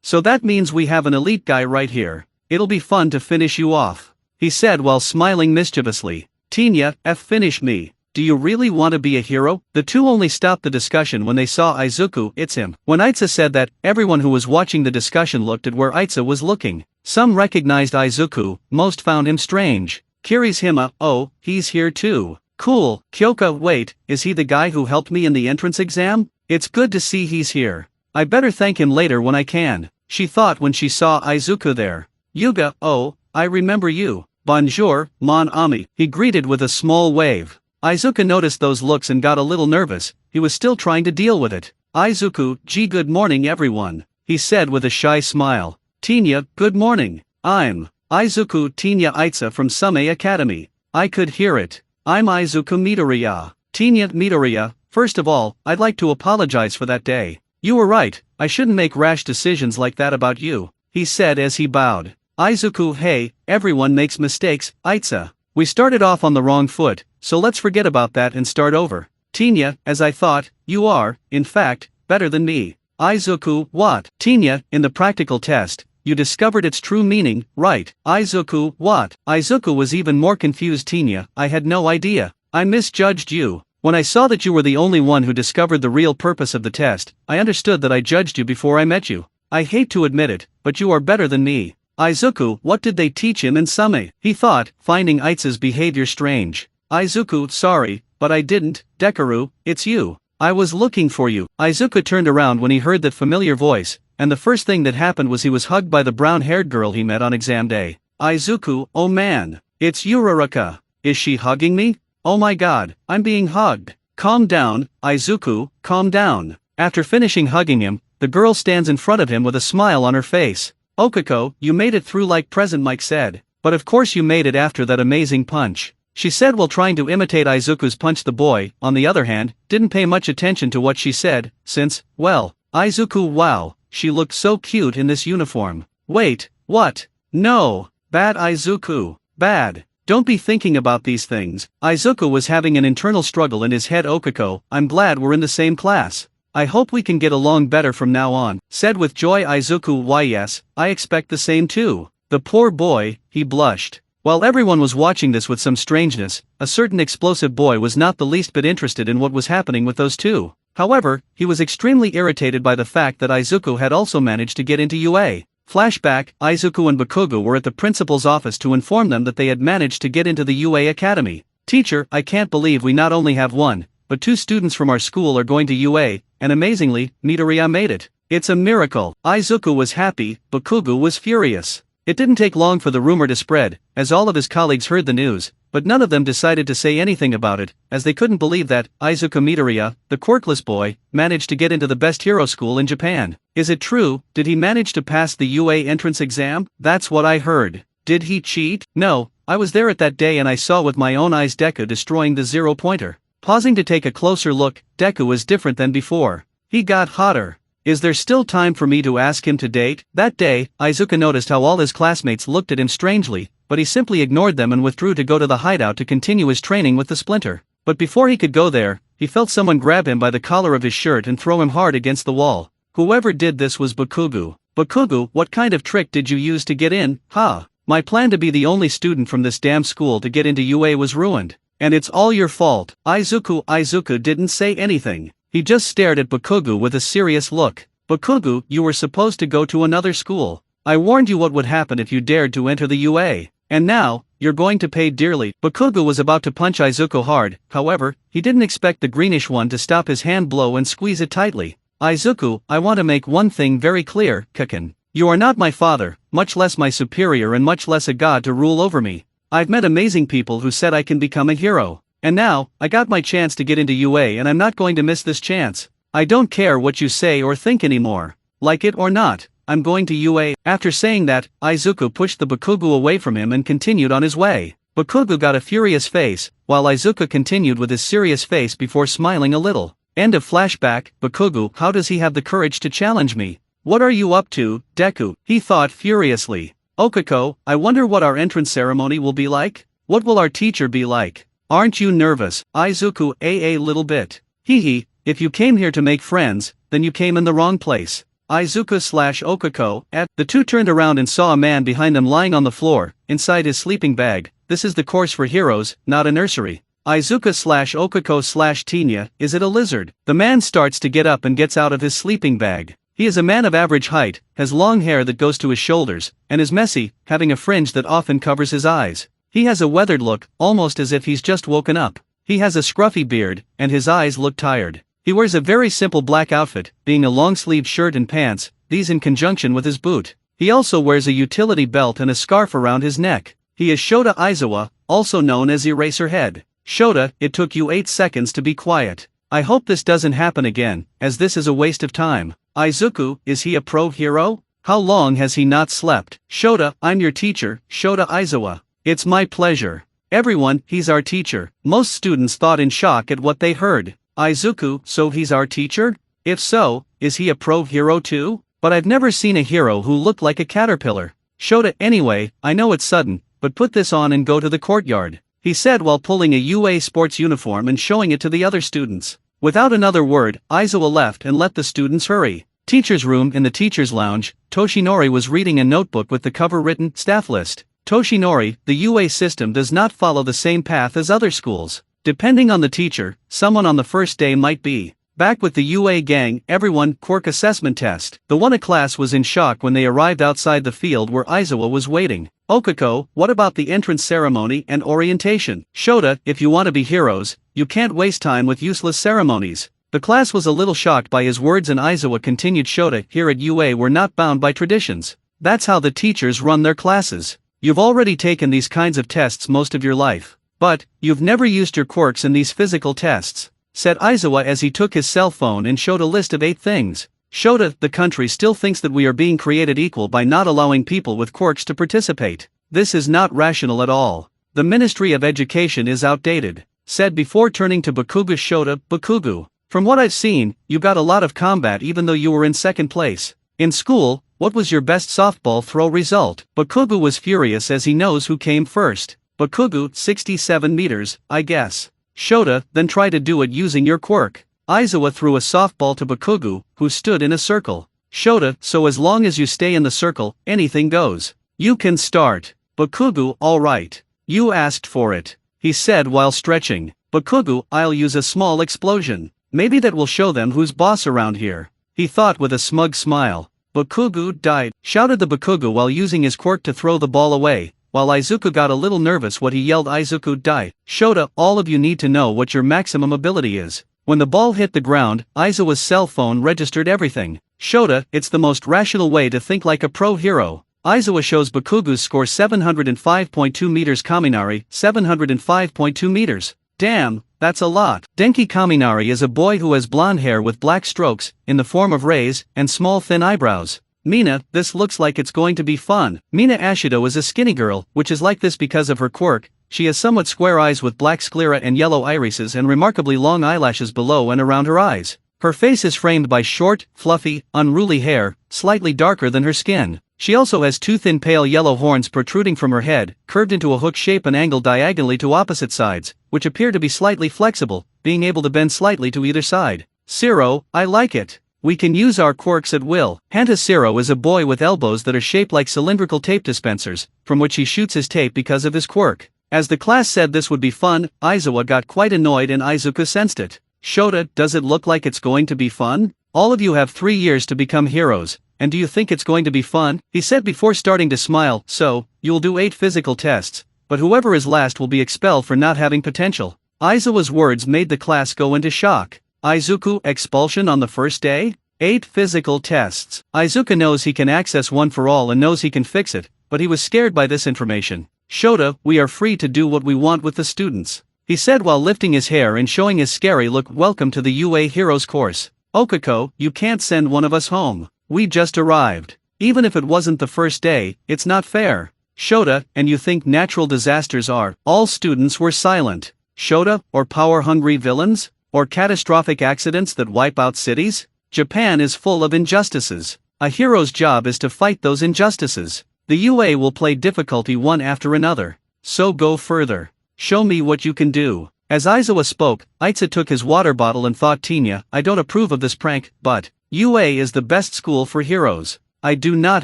So that means we have an elite guy right here. It'll be fun to finish you off, he said while smiling mischievously. Tinya, finish me. Do you really want to be a hero? The two only stopped the discussion when they saw Izuku. It's him. When Aitsa said that, everyone who was watching the discussion looked at where Aitsa was looking. Some recognized Izuku, most found him strange. Kirishima, oh, he's here too. Cool. Kyoka, wait, is he the guy who helped me in the entrance exam? It's good to see he's here. I better thank him later when I can, she thought when she saw Izuku there. Yuga, oh, I remember you. Bonjour, mon ami, he greeted with a small wave. Izuku noticed those looks and got a little nervous. He was still trying to deal with it. Izuku, gee, good morning everyone, he said with a shy smile. Tinya, good morning. I'm Izuku Tinya Aitsa from Same Academy. I could hear it. I'm Izuku Midoriya. Tinya Midoriya, first of all, I'd like to apologize for that day. You were right, I shouldn't make rash decisions like that about you, he said as he bowed. Izuku, hey, everyone makes mistakes, Aitsa. We started off on the wrong foot, so let's forget about that and start over. Tinya, as I thought, you are, in fact, better than me. Izuku, what? Tinya, in the practical test, you discovered its true meaning, right? Izuku, what? Izuku was even more confused. Tinya, I had no idea. I misjudged you. When I saw that you were the only one who discovered the real purpose of the test, I understood that I judged you before I met you. I hate to admit it, but you are better than me. Izuku, what did they teach him in Same? He thought, finding Aitsa's behavior strange. Izuku, sorry, but I didn't. Dekaru, it's you. I was looking for you. Izuku turned around when he heard that familiar voice, and the first thing that happened was he was hugged by the brown-haired girl he met on exam day. Izuku, oh man, it's Uraraka. Is she hugging me? Oh my god, I'm being hugged. Calm down, Izuku, calm down. After finishing hugging him, the girl stands in front of him with a smile on her face. Okako, you made it through like Present Mike said, but of course you made it after that amazing punch. she said while trying to imitate Izuku's punch. The boy, on the other hand, didn't pay much attention to what she said, since, well, Izuku, wow, she looked so cute in this uniform. Wait, what? No, bad Izuku, bad. Don't be thinking about these things. Izuku was having an internal struggle in his head. Okako, I'm glad we're in the same class. I hope we can get along better from now on, said with joy Izuku. Why yes, I expect the same too. The poor boy, he blushed. While everyone was watching this with some strangeness, a certain explosive boy was not the least bit interested in what was happening with those two. However, he was extremely irritated by the fact that Izuku had also managed to get into UA. Flashback, Izuku and Bakugo were at the principal's office to inform them that they had managed to get into the UA Academy. Teacher, I can't believe we not only have one, but two students from our school are going to UA, and amazingly, Midoriya made it. It's a miracle. Izuku was happy, Bakugo was furious. It didn't take long for the rumor to spread, as all of his colleagues heard the news, but none of them decided to say anything about it, as they couldn't believe that Izuku Midoriya, the quirkless boy, managed to get into the best hero school in Japan. Is it true? Did he manage to pass the UA entrance exam? That's what I heard. Did he cheat? No, I was there at that day and I saw with my own eyes Deku destroying the zero-pointer. Pausing to take a closer look, Deku is different than before. He got hotter. Is there still time for me to ask him to date? That day, Izuku noticed how all his classmates looked at him strangely, but he simply ignored them and withdrew to go to the hideout to continue his training with the splinter. But before he could go there, he felt someone grab him by the collar of his shirt and throw him hard against the wall. Whoever did this was Bakugo. Bakugo, what kind of trick did you use to get in? Ha! My plan to be the only student from this damn school to get into UA was ruined. And it's all your fault. Izuku didn't say anything. He just stared at Bakugo with a serious look. Bakugo, you were supposed to go to another school. I warned you what would happen if you dared to enter the UA. And now, you're going to pay dearly. Bakugo was about to punch Izuku hard, however, he didn't expect the greenish one to stop his hand blow and squeeze it tightly. Izuku, I want to make one thing very clear, Kaken. You are not my father, much less my superior and much less a god to rule over me. I've met amazing people who said I can become a hero. And now, I got my chance to get into UA and I'm not going to miss this chance. I don't care what you say or think anymore. Like it or not, I'm going to UA. After saying that, Izuku pushed the Bakugo away from him and continued on his way. Bakugo got a furious face, while Izuku continued with his serious face before smiling a little. End of flashback. Bakugo, how does he have the courage to challenge me? What are you up to, Deku? He thought furiously. Okako, I wonder what our entrance ceremony will be like? What will our teacher be like? Aren't you nervous? Izuku, a little bit. Hee, if you came here to make friends, then you came in the wrong place. Izuku/Okako, the two turned around and saw a man behind them lying on the floor, inside his sleeping bag. This is the course for heroes, not a nursery. Izuku/Okako/Tinya, is it a lizard? The man starts to get up and gets out of his sleeping bag. He is a man of average height, has long hair that goes to his shoulders, and is messy, having a fringe that often covers his eyes. He has a weathered look, almost as if he's just woken up. He has a scruffy beard, and his eyes look tired. He wears a very simple black outfit, being a long-sleeved shirt and pants, these in conjunction with his boot. He also wears a utility belt and a scarf around his neck. He is Shota Aizawa, also known as Eraserhead. Shota, it took you 8 seconds to be quiet. I hope this doesn't happen again, as this is a waste of time. Izuku, is he a pro hero? How long has he not slept? Shota, I'm your teacher, Shota Aizawa. It's my pleasure. Everyone, he's our teacher. Most students thought in shock at what they heard. Izuku, so he's our teacher? If so, is he a pro hero too? But I've never seen a hero who looked like a caterpillar. Shota, anyway, I know it's sudden, but put this on and go to the courtyard, he said while pulling a UA sports uniform and showing it to the other students. Without another word, Aizawa left and let the students hurry. Teacher's room. In the teacher's lounge, Toshinori was reading a notebook with the cover written, staff list. Toshinori, the UA system does not follow the same path as other schools. Depending on the teacher, someone on the first day might be back with the UA gang. Everyone, quirk assessment test. The one class was in shock when they arrived outside the field where Aizawa was waiting. Okako, what about the entrance ceremony and orientation? Shota, if you want to be heroes, you can't waste time with useless ceremonies. The class was a little shocked by his words and Aizawa continued. Shota, here at UA we're not bound by traditions. That's how the teachers run their classes. You've already taken these kinds of tests most of your life. But, you've never used your quirks in these physical tests, said Aizawa as he took his cell phone and showed a list of 8 things. Shota, the country still thinks that we are being created equal by not allowing people with quirks to participate. This is not rational at all. The Ministry of Education is outdated, said before turning to Bakugu Shota. Bakugu, from what I've seen, you got a lot of combat even though you were in second place. In school, what was your best softball throw result? Bakugu was furious as he knows who came first. Bakugu, 67 meters, I guess. Shota, then try to do it using your quirk. Izuku threw a softball to Bakugu, who stood in a circle. Shota, so as long as you stay in the circle, anything goes. You can start. Bakugu, alright. You asked for it, he said while stretching. Bakugu, I'll use a small explosion. Maybe that will show them who's boss around here, he thought with a smug smile. Bakugu died, shouted the Bakugu while using his quirk to throw the ball away. While Izuku got a little nervous what he yelled, Izuku die. Shota, all of you need to know what your maximum ability is. When the ball hit the ground, Izuku's cell phone registered everything. Shota, it's the most rational way to think like a pro hero. Izuku shows Bakugu's score 705.2 meters. Kaminari, 705.2 meters. Damn, that's a lot. Denki Kaminari is a boy who has blonde hair with black strokes, in the form of rays, and small thin eyebrows. Mina, this looks like it's going to be fun. Mina Ashido is a skinny girl, which is like this because of her quirk. She has somewhat square eyes with black sclera and yellow irises and remarkably long eyelashes below and around her eyes. Her face is framed by short, fluffy, unruly hair, slightly darker than her skin. She also has two thin pale yellow horns protruding from her head, curved into a hook shape and angled diagonally to opposite sides, which appear to be slightly flexible, being able to bend slightly to either side. Zero, I like it. We can use our quirks at will. Hanta Zero is a boy with elbows that are shaped like cylindrical tape dispensers, from which he shoots his tape because of his quirk. As the class said this would be fun, Izuku got quite annoyed and Izuku sensed it. Shota, does it look like it's going to be fun? All of you have 3 years to become heroes, and do you think it's going to be fun? He said before starting to smile. So, you'll do 8 physical tests, but whoever is last will be expelled for not having potential. Izuku's words made the class go into shock. Izuku, expulsion on the first day? 8 physical tests. Izuku knows he can access one for all and knows he can fix it, but he was scared by this information. Shota, we are free to do what we want with the students, he said while lifting his hair and showing his scary look. Welcome to the UA Heroes course. Okuko, you can't send one of us home. We just arrived. Even if it wasn't the first day, it's not fair. Shota, and you think natural disasters are? All students were silent. Shota, or power-hungry villains? Or catastrophic accidents that wipe out cities? Japan is full of injustices. A hero's job is to fight those injustices. The UA will play difficulty one after another. So go further. Show me what you can do. As Izuku spoke, Itza took his water bottle and thought, Tinya, I don't approve of this prank, but UA is the best school for heroes. I do not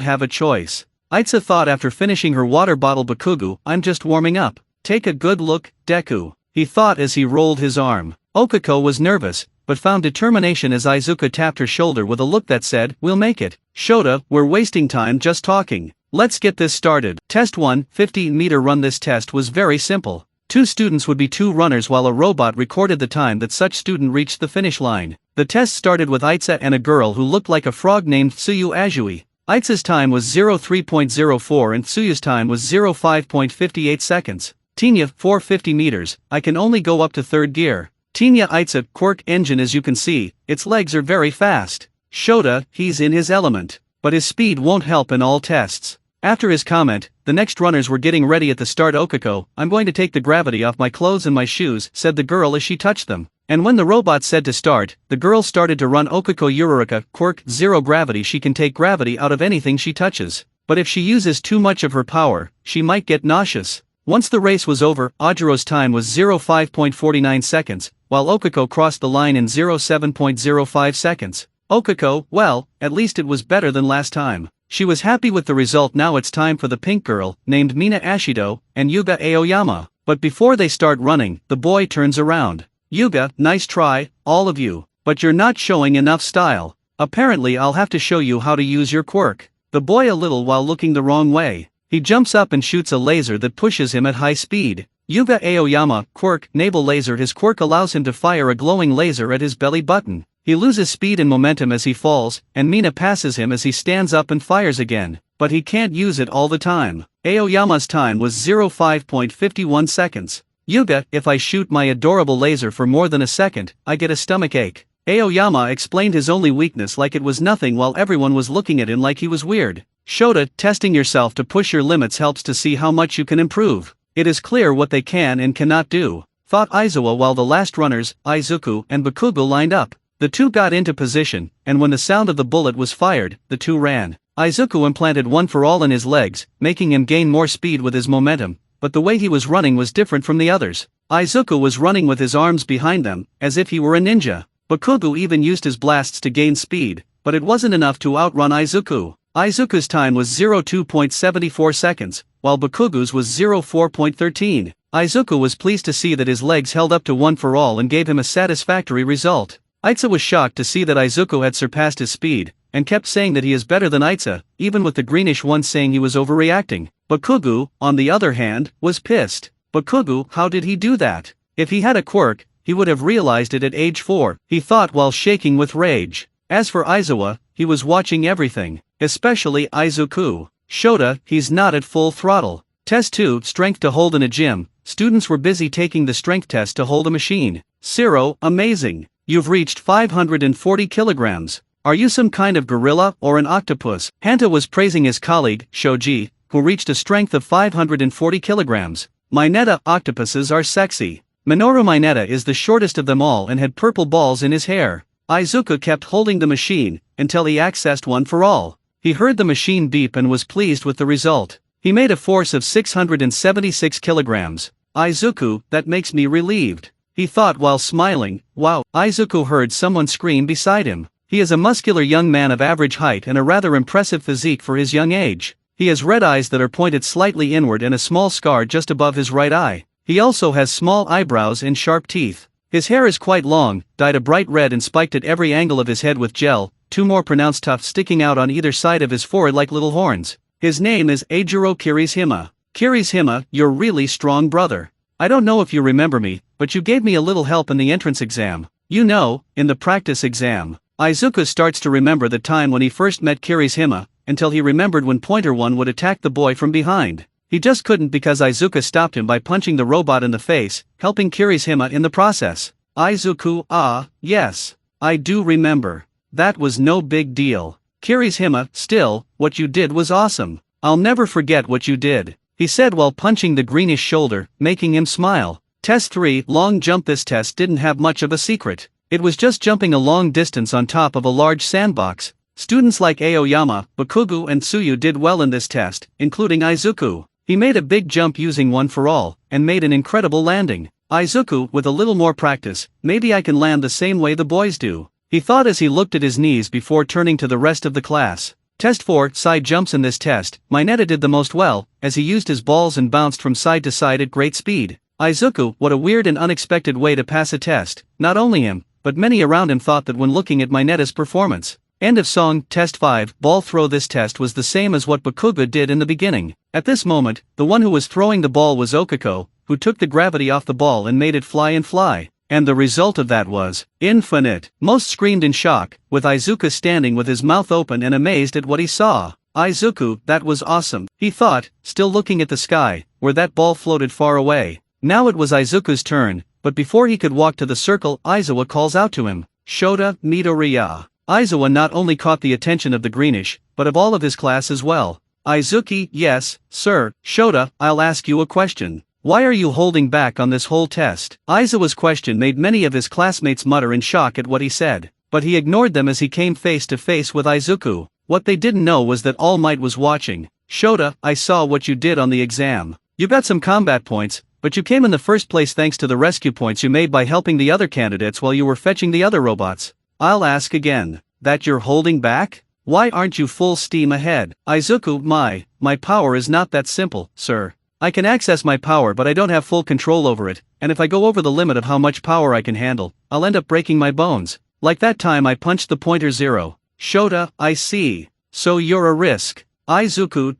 have a choice. Itza thought after finishing her water bottle. Bakugu, I'm just warming up. Take a good look, Deku, he thought as he rolled his arm. Okuko was nervous, but found determination as Izuku tapped her shoulder with a look that said, we'll make it. Shota, we're wasting time just talking. Let's get this started. Test 1, 15-meter run. This test was very simple. 2 students would be 2 runners while a robot recorded the time that such student reached the finish line. The test started with Itza and a girl who looked like a frog named Tsuyu Azui. Itza's time was 03.04 and Tsuyu's time was 05.58 seconds. Tinya, 450 meters, I can only go up to 3rd gear. Tinya Itza, quirk engine. As you can see, its legs are very fast. Shota, he's in his element, but his speed won't help in all tests. After his comment, the next runners were getting ready at the start. Okuko, I'm going to take the gravity off my clothes and my shoes, said the girl as she touched them. And when the robot said to start, the girl started to run. Okuko Yururika, quirk, 0 gravity. She can take gravity out of anything she touches, but if she uses too much of her power, she might get nauseous. Once the race was over, Ajiro's time was 05.49 seconds, while Okuko crossed the line in 07.05 seconds. Okuko, well, at least it was better than last time. She was happy with the result. Now it's time for the pink girl, named Mina Ashido, and Yuga Aoyama. But before they start running, the boy turns around. Yuga, nice try, all of you, but you're not showing enough style. Apparently I'll have to show you how to use your quirk. The boy a little while looking the wrong way. He jumps up and shoots a laser that pushes him at high speed. Yuga Aoyama, quirk, navel laser. His quirk allows him to fire a glowing laser at his belly button. He loses speed and momentum as he falls, and Mina passes him as he stands up and fires again, but he can't use it all the time. Aoyama's time was 05.51 seconds. Yuga, if I shoot my adorable laser for more than a second, I get a stomachache. Aoyama explained his only weakness like it was nothing while everyone was looking at him like he was weird. Shota, testing yourself to push your limits helps to see how much you can improve. It is clear what they can and cannot do, thought Aizawa while the last runners, Izuku and Bakugo, lined up. The two got into position, and when the sound of the bullet was fired, the two ran. Izuku implanted one for all in his legs, making him gain more speed with his momentum, but the way he was running was different from the others. Izuku was running with his arms behind them, as if he were a ninja. Bakugo even used his blasts to gain speed, but it wasn't enough to outrun Izuku. Izuku's time was 02.74 seconds, while Bakugo's was 04.13. Izuku was pleased to see that his legs held up to one for all and gave him a satisfactory result. Aiza was shocked to see that Izuku had surpassed his speed, and kept saying that he is better than Aiza, even with the greenish one saying he was overreacting. Bakugo, on the other hand, was pissed. Bakugo, how did he do that? If he had a quirk, he would have realized it at age 4, he thought while shaking with rage. As for Aizawa, he was watching everything, especially Izuku. Shota, he's not at full throttle. Test 2, strength to hold in a gym. Students were busy taking the strength test to hold a machine. Zero, amazing. You've reached 540 kilograms. Are you some kind of gorilla or an octopus? Hanta was praising his colleague, Shoji, who reached a strength of 540 kilograms. Mineta, octopuses are sexy. Minoru Mineta is the shortest of them all and had purple balls in his hair. Izuku kept holding the machine, until he accessed one for all. He heard the machine beep and was pleased with the result. He made a force of 676 kilograms. Izuku, that makes me relieved. He thought while smiling. Wow. Izuku heard someone scream beside him. He is a muscular young man of average height and a rather impressive physique for his young age. He has red eyes that are pointed slightly inward and a small scar just above his right eye. He also has small eyebrows and sharp teeth. His hair is quite long, dyed a bright red and spiked at every angle of his head with gel, two more pronounced tufts sticking out on either side of his forehead like little horns. His name is Eijiro Kirishima. Kirishima, you're really strong, brother. I don't know if you remember me, but you gave me a little help in the entrance exam. You know, in the practice exam. Izuku starts to remember the time when he first met Kirishima, until he remembered when Pointer One would attack the boy from behind. He just couldn't because Izuku stopped him by punching the robot in the face, helping Kirishima in the process. Izuku, yes. I do remember. That was no big deal. Kirishima, still, what you did was awesome. I'll never forget what you did, he said while punching the greenish shoulder, making him smile. Test 3, long jump. This test didn't have much of a secret. It was just jumping a long distance on top of a large sandbox. Students like Aoyama, Bakugo and Tsuyu did well in this test, including Izuku. He made a big jump using one for all, and made an incredible landing. Izuku, with a little more practice, maybe I can land the same way the boys do, he thought as he looked at his knees before turning to the rest of the class. Test 4, side jumps. In this test, Mineta did the most well, as he used his balls and bounced from side to side at great speed. Izuku, what a weird and unexpected way to pass a test. Not only him, but many around him thought that when looking at Mineta's performance. End of song. Test 5, ball throw. This test was the same as what Bakugo did in the beginning. At this moment, the one who was throwing the ball was Okako, who took the gravity off the ball and made it fly and fly. And the result of that was infinite. Most screamed in shock, with Izuku standing with his mouth open and amazed at what he saw. Izuku, that was awesome, he thought, still looking at the sky, where that ball floated far away. Now it was Izuku's turn, but before he could walk to the circle, Aizawa calls out to him, Shota, Midoriya. Aizawa not only caught the attention of the greenish, but of all of his class as well. Izuki, yes, sir. Shota, I'll ask you a question. Why are you holding back on this whole test? Aizawa's question made many of his classmates mutter in shock at what he said, but he ignored them as he came face to face with Izuku. What they didn't know was that All Might was watching. Shota, I saw what you did on the exam. You got some combat points, but you came in the first place thanks to the rescue points you made by helping the other candidates while you were fetching the other robots. I'll ask again. That you're holding back? Why aren't you full steam ahead? Izuku, my power is not that simple, sir. I can access my power but I don't have full control over it, and if I go over the limit of how much power I can handle, I'll end up breaking my bones. Like that time I punched the pointer zero. Shota, I see. So you're a risk. Izuku,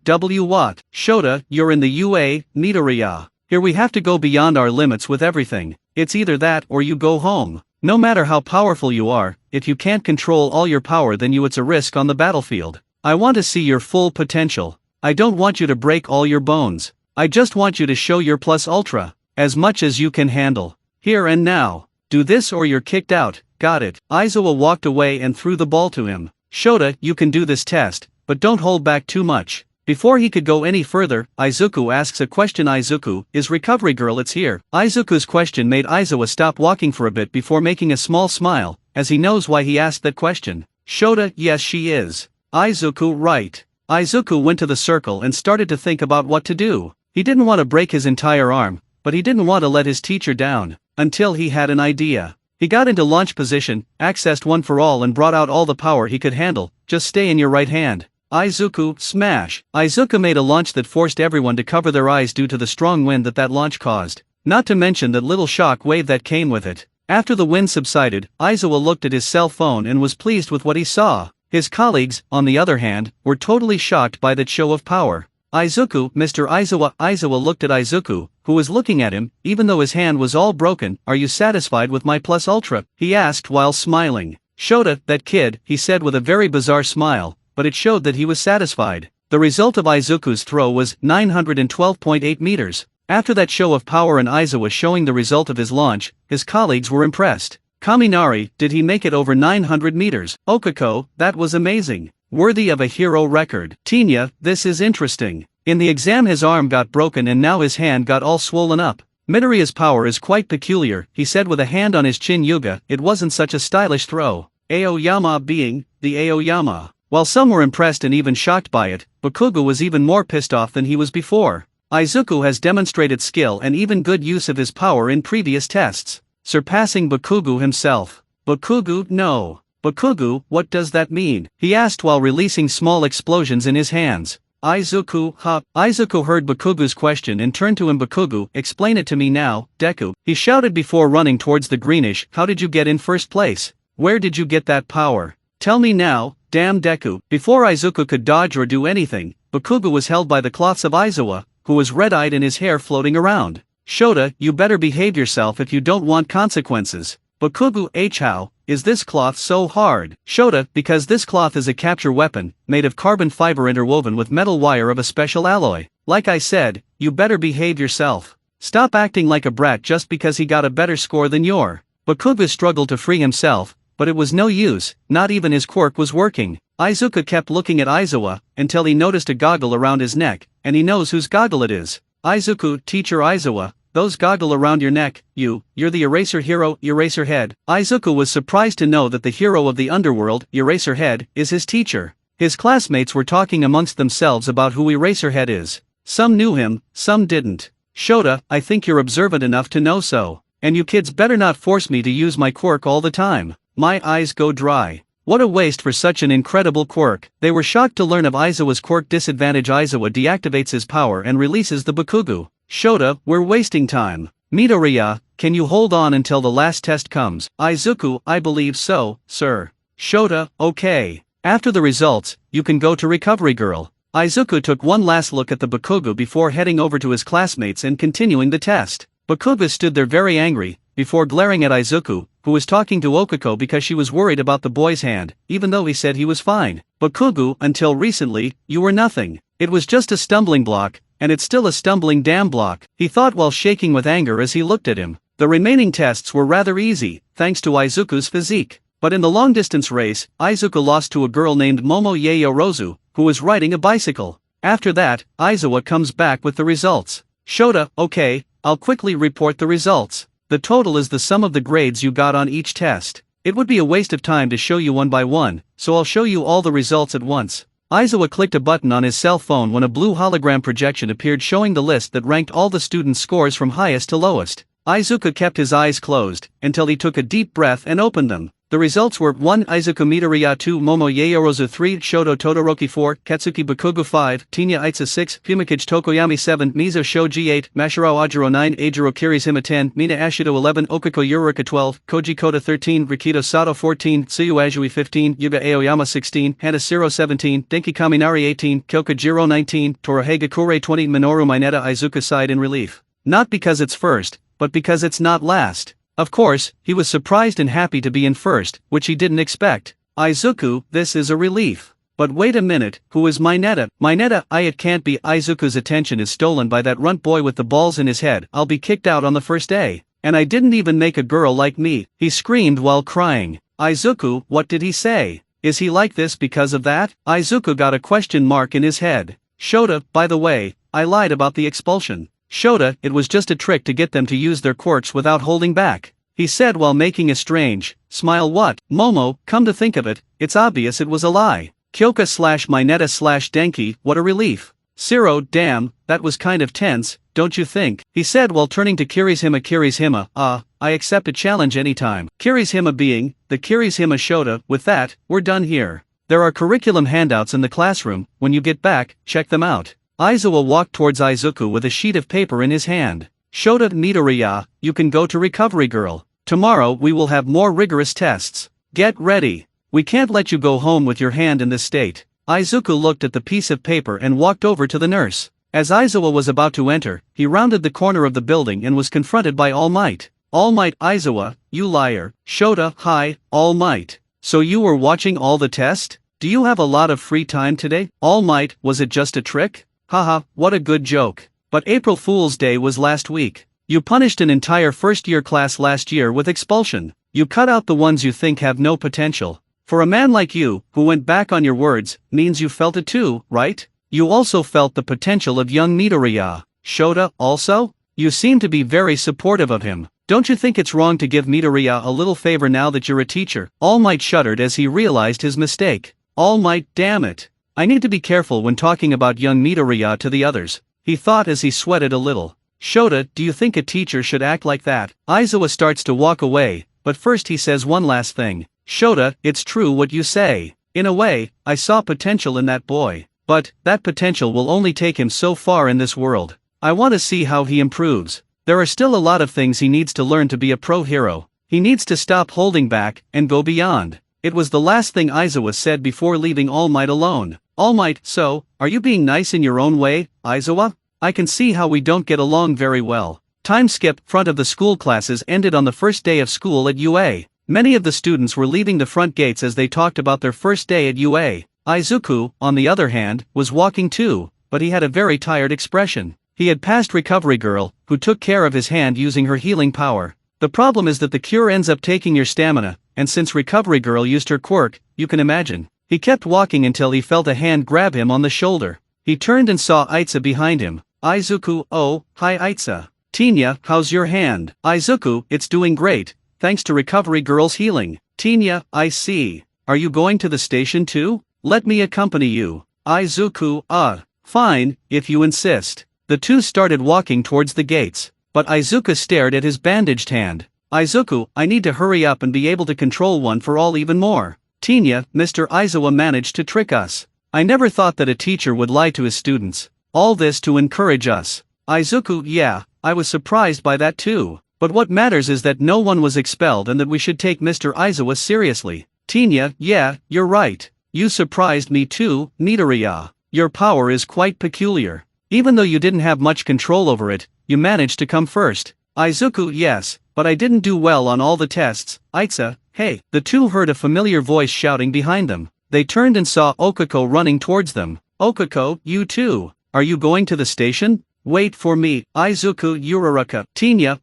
what? Shota, you're in the UA, Midoriya. Here we have to go beyond our limits with everything. It's either that or you go home. No matter how powerful you are, if you can't control all your power then it's a risk on the battlefield. I want to see your full potential. I don't want you to break all your bones. I just want you to show your plus ultra, as much as you can handle. Here and now. Do this or you're kicked out, got it? Aizawa walked away and threw the ball to him. Shota, you can do this test, but don't hold back too much. Before he could go any further, Izuku asks a question. Izuku, is recovery girl it's here? Izuku's question made Aizawa stop walking for a bit before making a small smile, as he knows why he asked that question. Shota, yes she is. Izuku, right. Izuku went to the circle and started to think about what to do. He didn't want to break his entire arm, but he didn't want to let his teacher down, until he had an idea. He got into launch position, accessed one for all and brought out all the power he could handle. Just stay in your right hand. Izuku, smash! Izuku made a launch that forced everyone to cover their eyes due to the strong wind that launch caused, not to mention that little shock wave that came with it. After the wind subsided, Aizawa looked at his cell phone and was pleased with what he saw. His colleagues, on the other hand, were totally shocked by that show of power. Izuku, Mr. Aizawa. Aizawa looked at Izuku, who was looking at him, even though his hand was all broken. Are you satisfied with my plus ultra? He asked while smiling. Shota, that kid, he said with a very bizarre smile, but it showed that he was satisfied. The result of Izuku's throw was 912.8 meters. After that show of power and Aizawa showing the result of his launch, his colleagues were impressed. Kaminari, did he make it over 900 meters? Okako, that was amazing. Worthy of a hero record. Tinya, this is interesting. In the exam his arm got broken and now his hand got all swollen up. Midoriya's power is quite peculiar, he said with a hand on his chin. Yuga, it wasn't such a stylish throw. Aoyama being, the Aoyama. While some were impressed and even shocked by it, Bakugo was even more pissed off than he was before. Izuku has demonstrated skill and even good use of his power in previous tests, surpassing Bakugo himself. Bakugo, no. Bakugo, what does that mean? He asked while releasing small explosions in his hands. Izuku, huh? Izuku heard Bakugo's question and turned to him. Bakugo, explain it to me now, Deku. He shouted before running towards the greenish. How did you get in first place? Where did you get that power? Tell me now, damn Deku. Before Izuku could dodge or do anything, Bakugo was held by the cloths of Aizawa, who was red-eyed and his hair floating around. Shota, you better behave yourself if you don't want consequences. Bakugo, how is this cloth so hard? Shota, because this cloth is a capture weapon, made of carbon fiber interwoven with metal wire of a special alloy. Like I said, you better behave yourself. Stop acting like a brat just because he got a better score than your. Bakugo struggled to free himself, but it was no use, not even his quirk was working. Izuku kept looking at Aizawa, until he noticed a goggle around his neck, and he knows whose goggle it is. Izuku, teacher Aizawa, those goggle around your neck, you're the eraser hero, Eraserhead. Izuku was surprised to know that the hero of the underworld, Eraserhead, is his teacher. His classmates were talking amongst themselves about who Eraserhead is. Some knew him, some didn't. Shota, I think you're observant enough to know so. And you kids better not force me to use my quirk all the time. My eyes go dry. What a waste for such an incredible quirk. They were shocked to learn of Aizawa's quirk disadvantage. Aizawa deactivates his power and releases the Bakugo. Shota, we're wasting time. Midoriya, can you hold on until the last test comes? Izuku, I believe so, sir. Shota, okay. After the results, you can go to Recovery Girl. Izuku took one last look at the Bakugo before heading over to his classmates and continuing the test. Bakugo stood there very angry, before glaring at Izuku, who was talking to Okako because she was worried about the boy's hand, even though he said he was fine. Bakugo, until recently, you were nothing. It was just a stumbling block, and it's still a stumbling damn block, he thought while shaking with anger as he looked at him. The remaining tests were rather easy, thanks to Izuku's physique. But in the long-distance race, Izuku lost to a girl named Momo Yayorozu, who was riding a bicycle. After that, Aizawa comes back with the results. Shota, okay, I'll quickly report the results. The total is the sum of the grades you got on each test. It would be a waste of time to show you one by one, so I'll show you all the results at once. Aizawa clicked a button on his cell phone when a blue hologram projection appeared showing the list that ranked all the students' scores from highest to lowest. Izuku kept his eyes closed, until he took a deep breath and opened them. The results were 1. Izuku Midoriya 2. Momo Yayorozu 3. Shoto Todoroki 4. Katsuki Bakugo 5. Tinya Itza 6. Fumikage Tokoyami 7. Mizo Shoji 8. Mashiro Ajiro 9. Ajiro Kirishima 10. Mina Ashido 11. Okako Yurika 12. Koji Kota 13. Rikido Sato 14. Tsuyu Ajui 15. Yuga Aoyama 16. Hanashiro 17. Denki Kaminari 18. Kyokujiro 19. Torohage Kure 20. Minoru Mineta. Izuku sighed in relief. Not because it's first, but because it's not last. Of course, he was surprised and happy to be in first, which he didn't expect. Izuku, this is a relief. But wait a minute, who is Mineta? Mineta, it can't be. Izuku's attention is stolen by that runt boy with the balls in his head. I'll be kicked out on the first day. And I didn't even make a girl like me, he screamed while crying. Izuku, what did he say? Is he like this because of that? Izuku got a question mark in his head. Shota, by the way, I lied about the expulsion. Shota, it was just a trick to get them to use their quirks without holding back. He said while making a strange smile. What? Momo, come to think of it, it's obvious it was a lie. Kyoka / Mineta / Denki, what a relief. Zero, damn, that was kind of tense, don't you think? He said while turning to Kirishima. I accept a challenge anytime. Kirishima being, the Kirishima Shota. With that, we're done here. There are curriculum handouts in the classroom, when you get back, check them out. Aizawa walked towards Izuku with a sheet of paper in his hand. Shota Midoriya, you can go to Recovery Girl. Tomorrow we will have more rigorous tests. Get ready. We can't let you go home with your hand in this state. Izuku looked at the piece of paper and walked over to the nurse. As Aizawa was about to enter, he rounded the corner of the building and was confronted by All Might. All Might, Aizawa, you liar. Shota, hi, All Might. So you were watching all the test? Do you have a lot of free time today? All Might, was it just a trick? Haha, what a good joke. But April Fool's Day was last week. You punished an entire first-year class last year with expulsion. You cut out the ones you think have no potential. For a man like you, who went back on your words, means you felt it too, right? You also felt the potential of young Midoriya. Shota, also? You seem to be very supportive of him. Don't you think it's wrong to give Midoriya a little favor now that you're a teacher? All Might shuddered as he realized his mistake. All Might, damn it. I need to be careful when talking about young Midoriya to the others, he thought as he sweated a little. Shota, do you think a teacher should act like that? Aizawa starts to walk away, but first he says one last thing. Shota, it's true what you say. In a way, I saw potential in that boy. But, that potential will only take him so far in this world. I want to see how he improves. There are still a lot of things he needs to learn to be a pro hero. He needs to stop holding back, and go beyond. It was the last thing Aizawa said before leaving All Might alone. All Might, so, are you being nice in your own way, Aizawa? I can see how we don't get along very well. Time skip, front of the school classes ended on the first day of school at UA. Many of the students were leaving the front gates as they talked about their first day at UA. Izuku, on the other hand, was walking too, but he had a very tired expression. He had passed Recovery Girl, who took care of his hand using her healing power. The problem is that the cure ends up taking your stamina, and since Recovery Girl used her quirk, you can imagine. He kept walking until he felt a hand grab him on the shoulder. He turned and saw Aitsa behind him. Izuku, oh, hi Aitsa. Tinya, how's your hand? Izuku, it's doing great, thanks to Recovery Girl's healing. Tinya, I see. Are you going to the station too? Let me accompany you. Izuku, fine, if you insist. The two started walking towards the gates, but Izuku stared at his bandaged hand. Izuku, I need to hurry up and be able to control one for all even more. Tinya, Mr. Aizawa managed to trick us. I never thought that a teacher would lie to his students. All this to encourage us. Izuku, yeah, I was surprised by that too. But what matters is that no one was expelled and that we should take Mr. Aizawa seriously. Tinya, yeah, you're right. You surprised me too, Midoriya. Your power is quite peculiar. Even though you didn't have much control over it, you managed to come first. Izuku, yes, but I didn't do well on all the tests. Aitsa, hey. The two heard a familiar voice shouting behind them. They turned and saw Okako running towards them. Okako, you too. Are you going to the station? Wait for me, Izuku Uraraka. Tinya,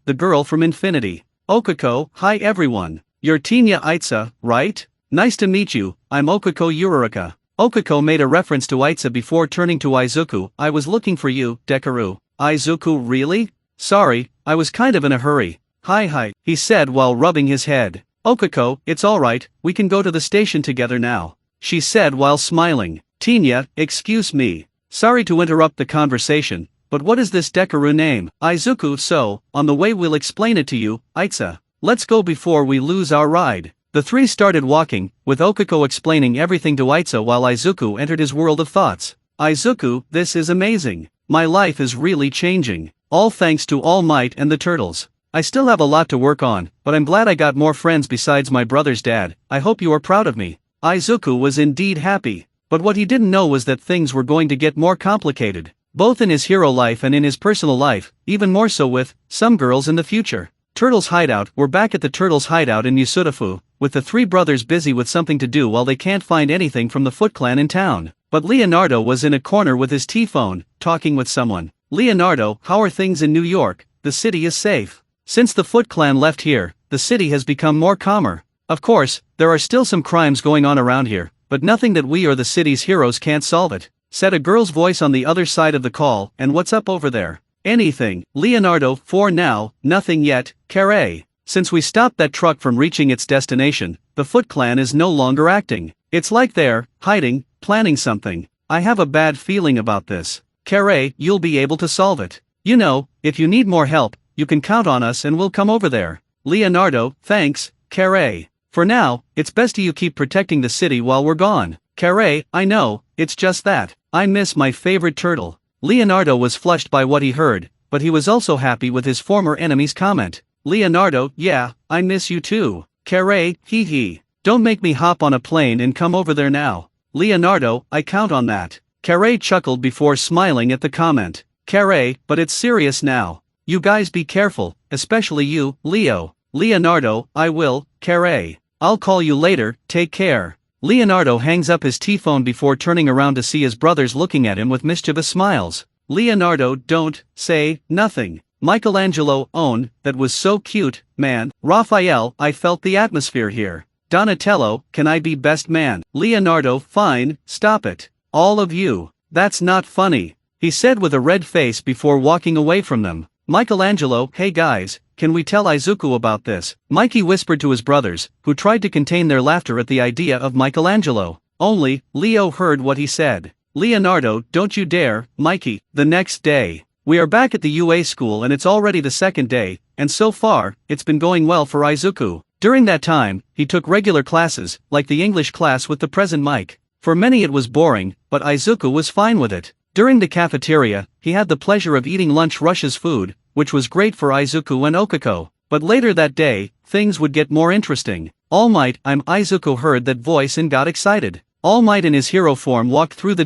the girl from Infinity. Okako, hi everyone. You're Tinya Aitsa, right? Nice to meet you, I'm Okako Uraraka. Okako made a reference to Aitsa before turning to Izuku. I was looking for you, Dekaru. Izuku, really? Sorry, I was kind of in a hurry. Hi, he said while rubbing his head. Okako, it's alright, we can go to the station together now, she said while smiling. Tinya, excuse me. Sorry to interrupt the conversation, but what is this Dekaru name? Izuku, so, on the way we'll explain it to you, Aitsa. Let's go before we lose our ride. The three started walking, with Okako explaining everything to Aitsa while Izuku entered his world of thoughts. Izuku, this is amazing. My life is really changing. All thanks to All Might and the turtles. I still have a lot to work on, but I'm glad I got more friends besides my brother's dad. I hope you are proud of me. Izuku was indeed happy. But what he didn't know was that things were going to get more complicated, both in his hero life and in his personal life, even more so with some girls in the future. Turtles Hideout. We're back at the Turtles Hideout in Yasudafu, with the three brothers busy with something to do while they can't find anything from the Foot Clan in town. But Leonardo was in a corner with his T-phone, talking with someone. Leonardo, how are things in New York? The city is safe. Since the Foot Clan left here, the city has become more calmer. Of course, there are still some crimes going on around here, but nothing that we or the city's heroes can't solve it. said a girl's voice on the other side of the call, and what's up over there? Anything, Leonardo, for now, nothing yet, Carre. Since we stopped that truck from reaching its destination, the Foot Clan is no longer acting. It's like they're hiding, planning something. I have a bad feeling about this. Carre, you'll be able to solve it. You know, if you need more help, you can count on us and we'll come over there. Leonardo, thanks, Carre. For now, it's best you keep protecting the city while we're gone. Carre, I know, it's just that. I miss my favorite turtle. Leonardo was flushed by what he heard, but he was also happy with his former enemy's comment. Leonardo, yeah, I miss you too. Carre, hee hee. Don't make me hop on a plane and come over there now. Leonardo, I count on that. Carre chuckled before smiling at the comment. Carre, but it's serious now. You guys be careful, especially you, Leo. Leonardo, I will, Carre. I'll call you later, take care. Leonardo hangs up his T-phone before turning around to see his brothers looking at him with mischievous smiles. Leonardo, don't say nothing. Michelangelo, own, that was so cute, man. Raphael, I felt the atmosphere here. Donatello, can I be best man? Leonardo, fine, stop it. All of you. That's not funny, he said with a red face before walking away from them. Michelangelo, hey guys, can we tell Izuku about this? Mikey whispered to his brothers, who tried to contain their laughter at the idea of Michelangelo. Only, Leo heard what he said. Leonardo, don't you dare, Mikey. The next day, we are back at the UA school and it's already the second day, and so far, it's been going well for Izuku. During that time, he took regular classes, like the English class with the present Mike. For many it was boring, but Izuku was fine with it. During the cafeteria, he had the pleasure of eating lunch rush's food, which was great for Izuku and Okako. But later that day, things would get more interesting. All Might, Izuku heard that voice and got excited. All Might in his hero form walking through the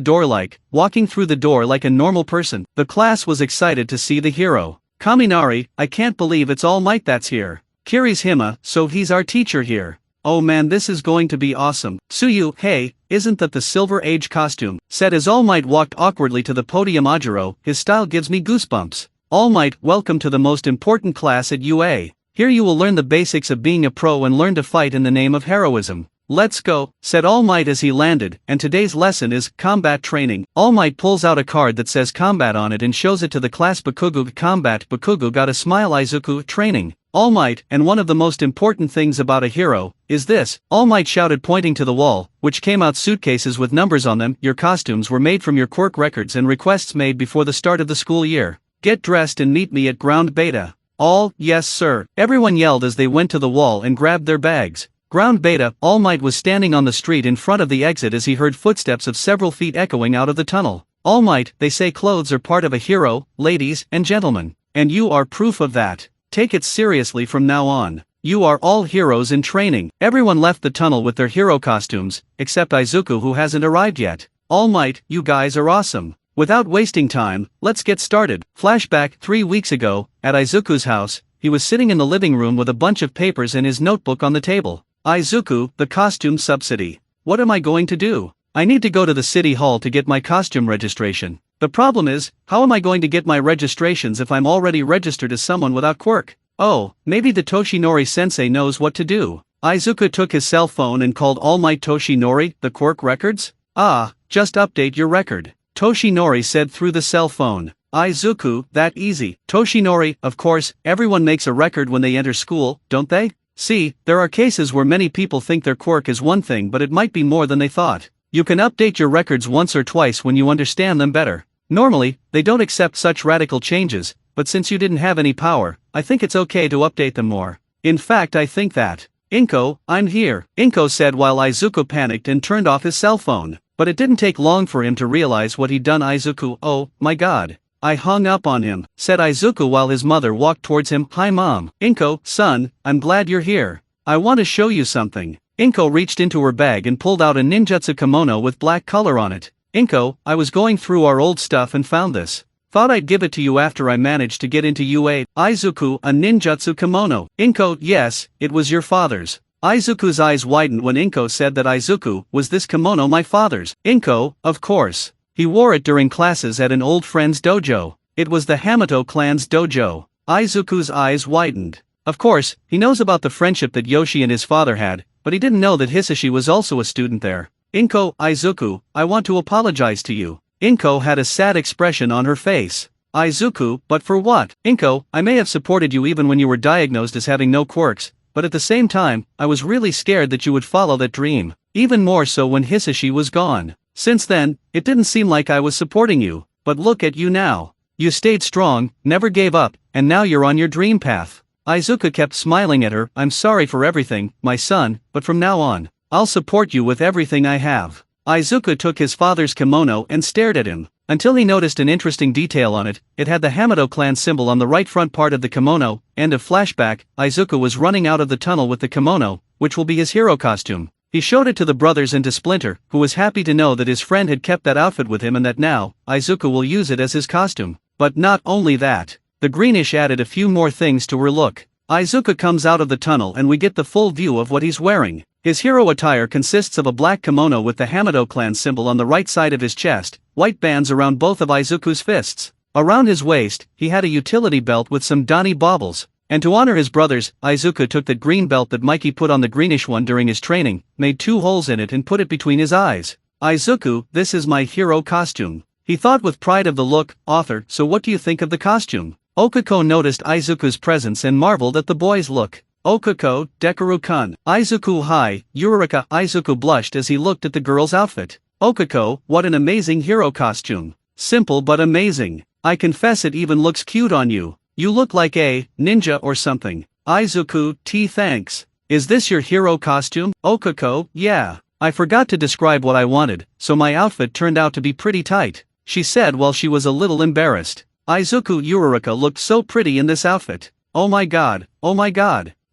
door like a normal person. The class was excited to see the hero. Kaminari, I can't believe it's All Might that's here. Kiri's Hima, so he's our teacher here. Oh man, this is going to be awesome. Tsuyu, hey, isn't that the Silver Age costume? Said as All Might walked awkwardly to the podium. Ajiro, his style gives me goosebumps. All Might, welcome to the most important class at UA. Here you will learn the basics of being a pro and learn to fight in the name of heroism. Let's go, said All Might as he landed, and today's lesson is combat training. All Might pulls out a card that says combat on it and shows it to the class. Bakugu combat. Bakugu got a smile. Izuku training. All Might, and one of the most important things about a hero, is this, All Might shouted pointing to the wall, which came out suitcases with numbers on them. Your costumes were made from your quirk records and requests made before the start of the school year. Get dressed and meet me at ground beta. All, yes sir, everyone yelled as they went to the wall and grabbed their bags. Ground beta. All Might was standing on the street in front of the exit as he heard footsteps of several feet echoing out of the tunnel. All Might, they say clothes are part of a hero, ladies and gentlemen. And you are proof of that. Take it seriously from now on. You are all heroes in training. Everyone left the tunnel with their hero costumes, except Izuku who hasn't arrived yet. All Might, you guys are awesome. Without wasting time, let's get started. Flashback 3 weeks ago, at Izuku's house, he was sitting in the living room with a bunch of papers and his notebook on the table. Izuku, the costume subsidy. What am I going to do? I need to go to the city hall to get my costume registration. The problem is, how am I going to get my registrations if I'm already registered as someone without quirk? Oh, maybe the Toshinori sensei knows what to do. Izuku took his cell phone and called All Might. Toshinori, the quirk records? Ah, just update your record. Toshinori said through the cell phone. Izuku, that easy. Toshinori, of course, everyone makes a record when they enter school, don't they? See, there are cases where many people think their quirk is one thing but it might be more than they thought. You can update your records once or twice when you understand them better. Normally, they don't accept such radical changes, but since you didn't have any power, I think it's okay to update them more. In fact, I think that. Inko, I'm here, Inko said while Izuku panicked and turned off his cell phone. But it didn't take long for him to realize what he'd done. Izuku, oh, my god. I hung up on him, said Izuku while his mother walked towards him. Hi mom. Inko, son, I'm glad you're here. I want to show you something. Inko reached into her bag and pulled out a ninjutsu kimono with black color on it. Inko, I was going through our old stuff and found this. Thought I'd give it to you after I managed to get into UA. Izuku, a ninjutsu kimono. Inko, yes, it was your father's. Izuku's eyes widened when Inko said that. Izuku, was this kimono my father's? Inko, of course. He wore it during classes at an old friend's dojo. It was the Hamato clan's dojo. Izuku's eyes widened. Of course, he knows about the friendship that Yoshi and his father had, but he didn't know that Hisashi was also a student there. Inko, Izuku, I want to apologize to you. Inko had a sad expression on her face. Izuku, but for what? Inko, I may have supported you even when you were diagnosed as having no quirks, but at the same time, I was really scared that you would follow that dream. Even more so when Hisashi was gone. Since then, it didn't seem like I was supporting you, but look at you now. You stayed strong, never gave up, and now you're on your dream path. Izuku kept smiling at her. I'm sorry for everything, my son, but from now on, I'll support you with everything I have. Izuku took his father's kimono and stared at him, until he noticed an interesting detail on it. It had the Hamato clan symbol on the right front part of the kimono. End of flashback. Izuku was running out of the tunnel with the kimono, which will be his hero costume. He showed it to the brothers and to Splinter, who was happy to know that his friend had kept that outfit with him and that now, Izuku will use it as his costume. But not only that. The greenish added a few more things to her look. Izuku comes out of the tunnel and we get the full view of what he's wearing. His hero attire consists of a black kimono with the Hamato clan symbol on the right side of his chest, white bands around both of Izuku's fists. Around his waist, he had a utility belt with some Donnie baubles. And to honor his brothers, Izuku took that green belt that Mikey put on the greenish one during his training, made 2 holes in it and put it between his eyes. Izuku, this is my hero costume. He thought with pride of the look. Author, so what do you think of the costume? Okuko noticed Izuku's presence and marveled at the boy's look. Okuko, Dekoru-kun. Izuku hi, Eureka. Izuku blushed as he looked at the girl's outfit. Okuko, what an amazing hero costume. Simple but amazing. I confess it even looks cute on you. You look like a ninja or something. Izuku, thanks. Is this your hero costume? Okuko, yeah. I forgot to describe what I wanted, so my outfit turned out to be pretty tight, she said while she was a little embarrassed. Izuku Eureka looked so pretty in this outfit. Oh my god,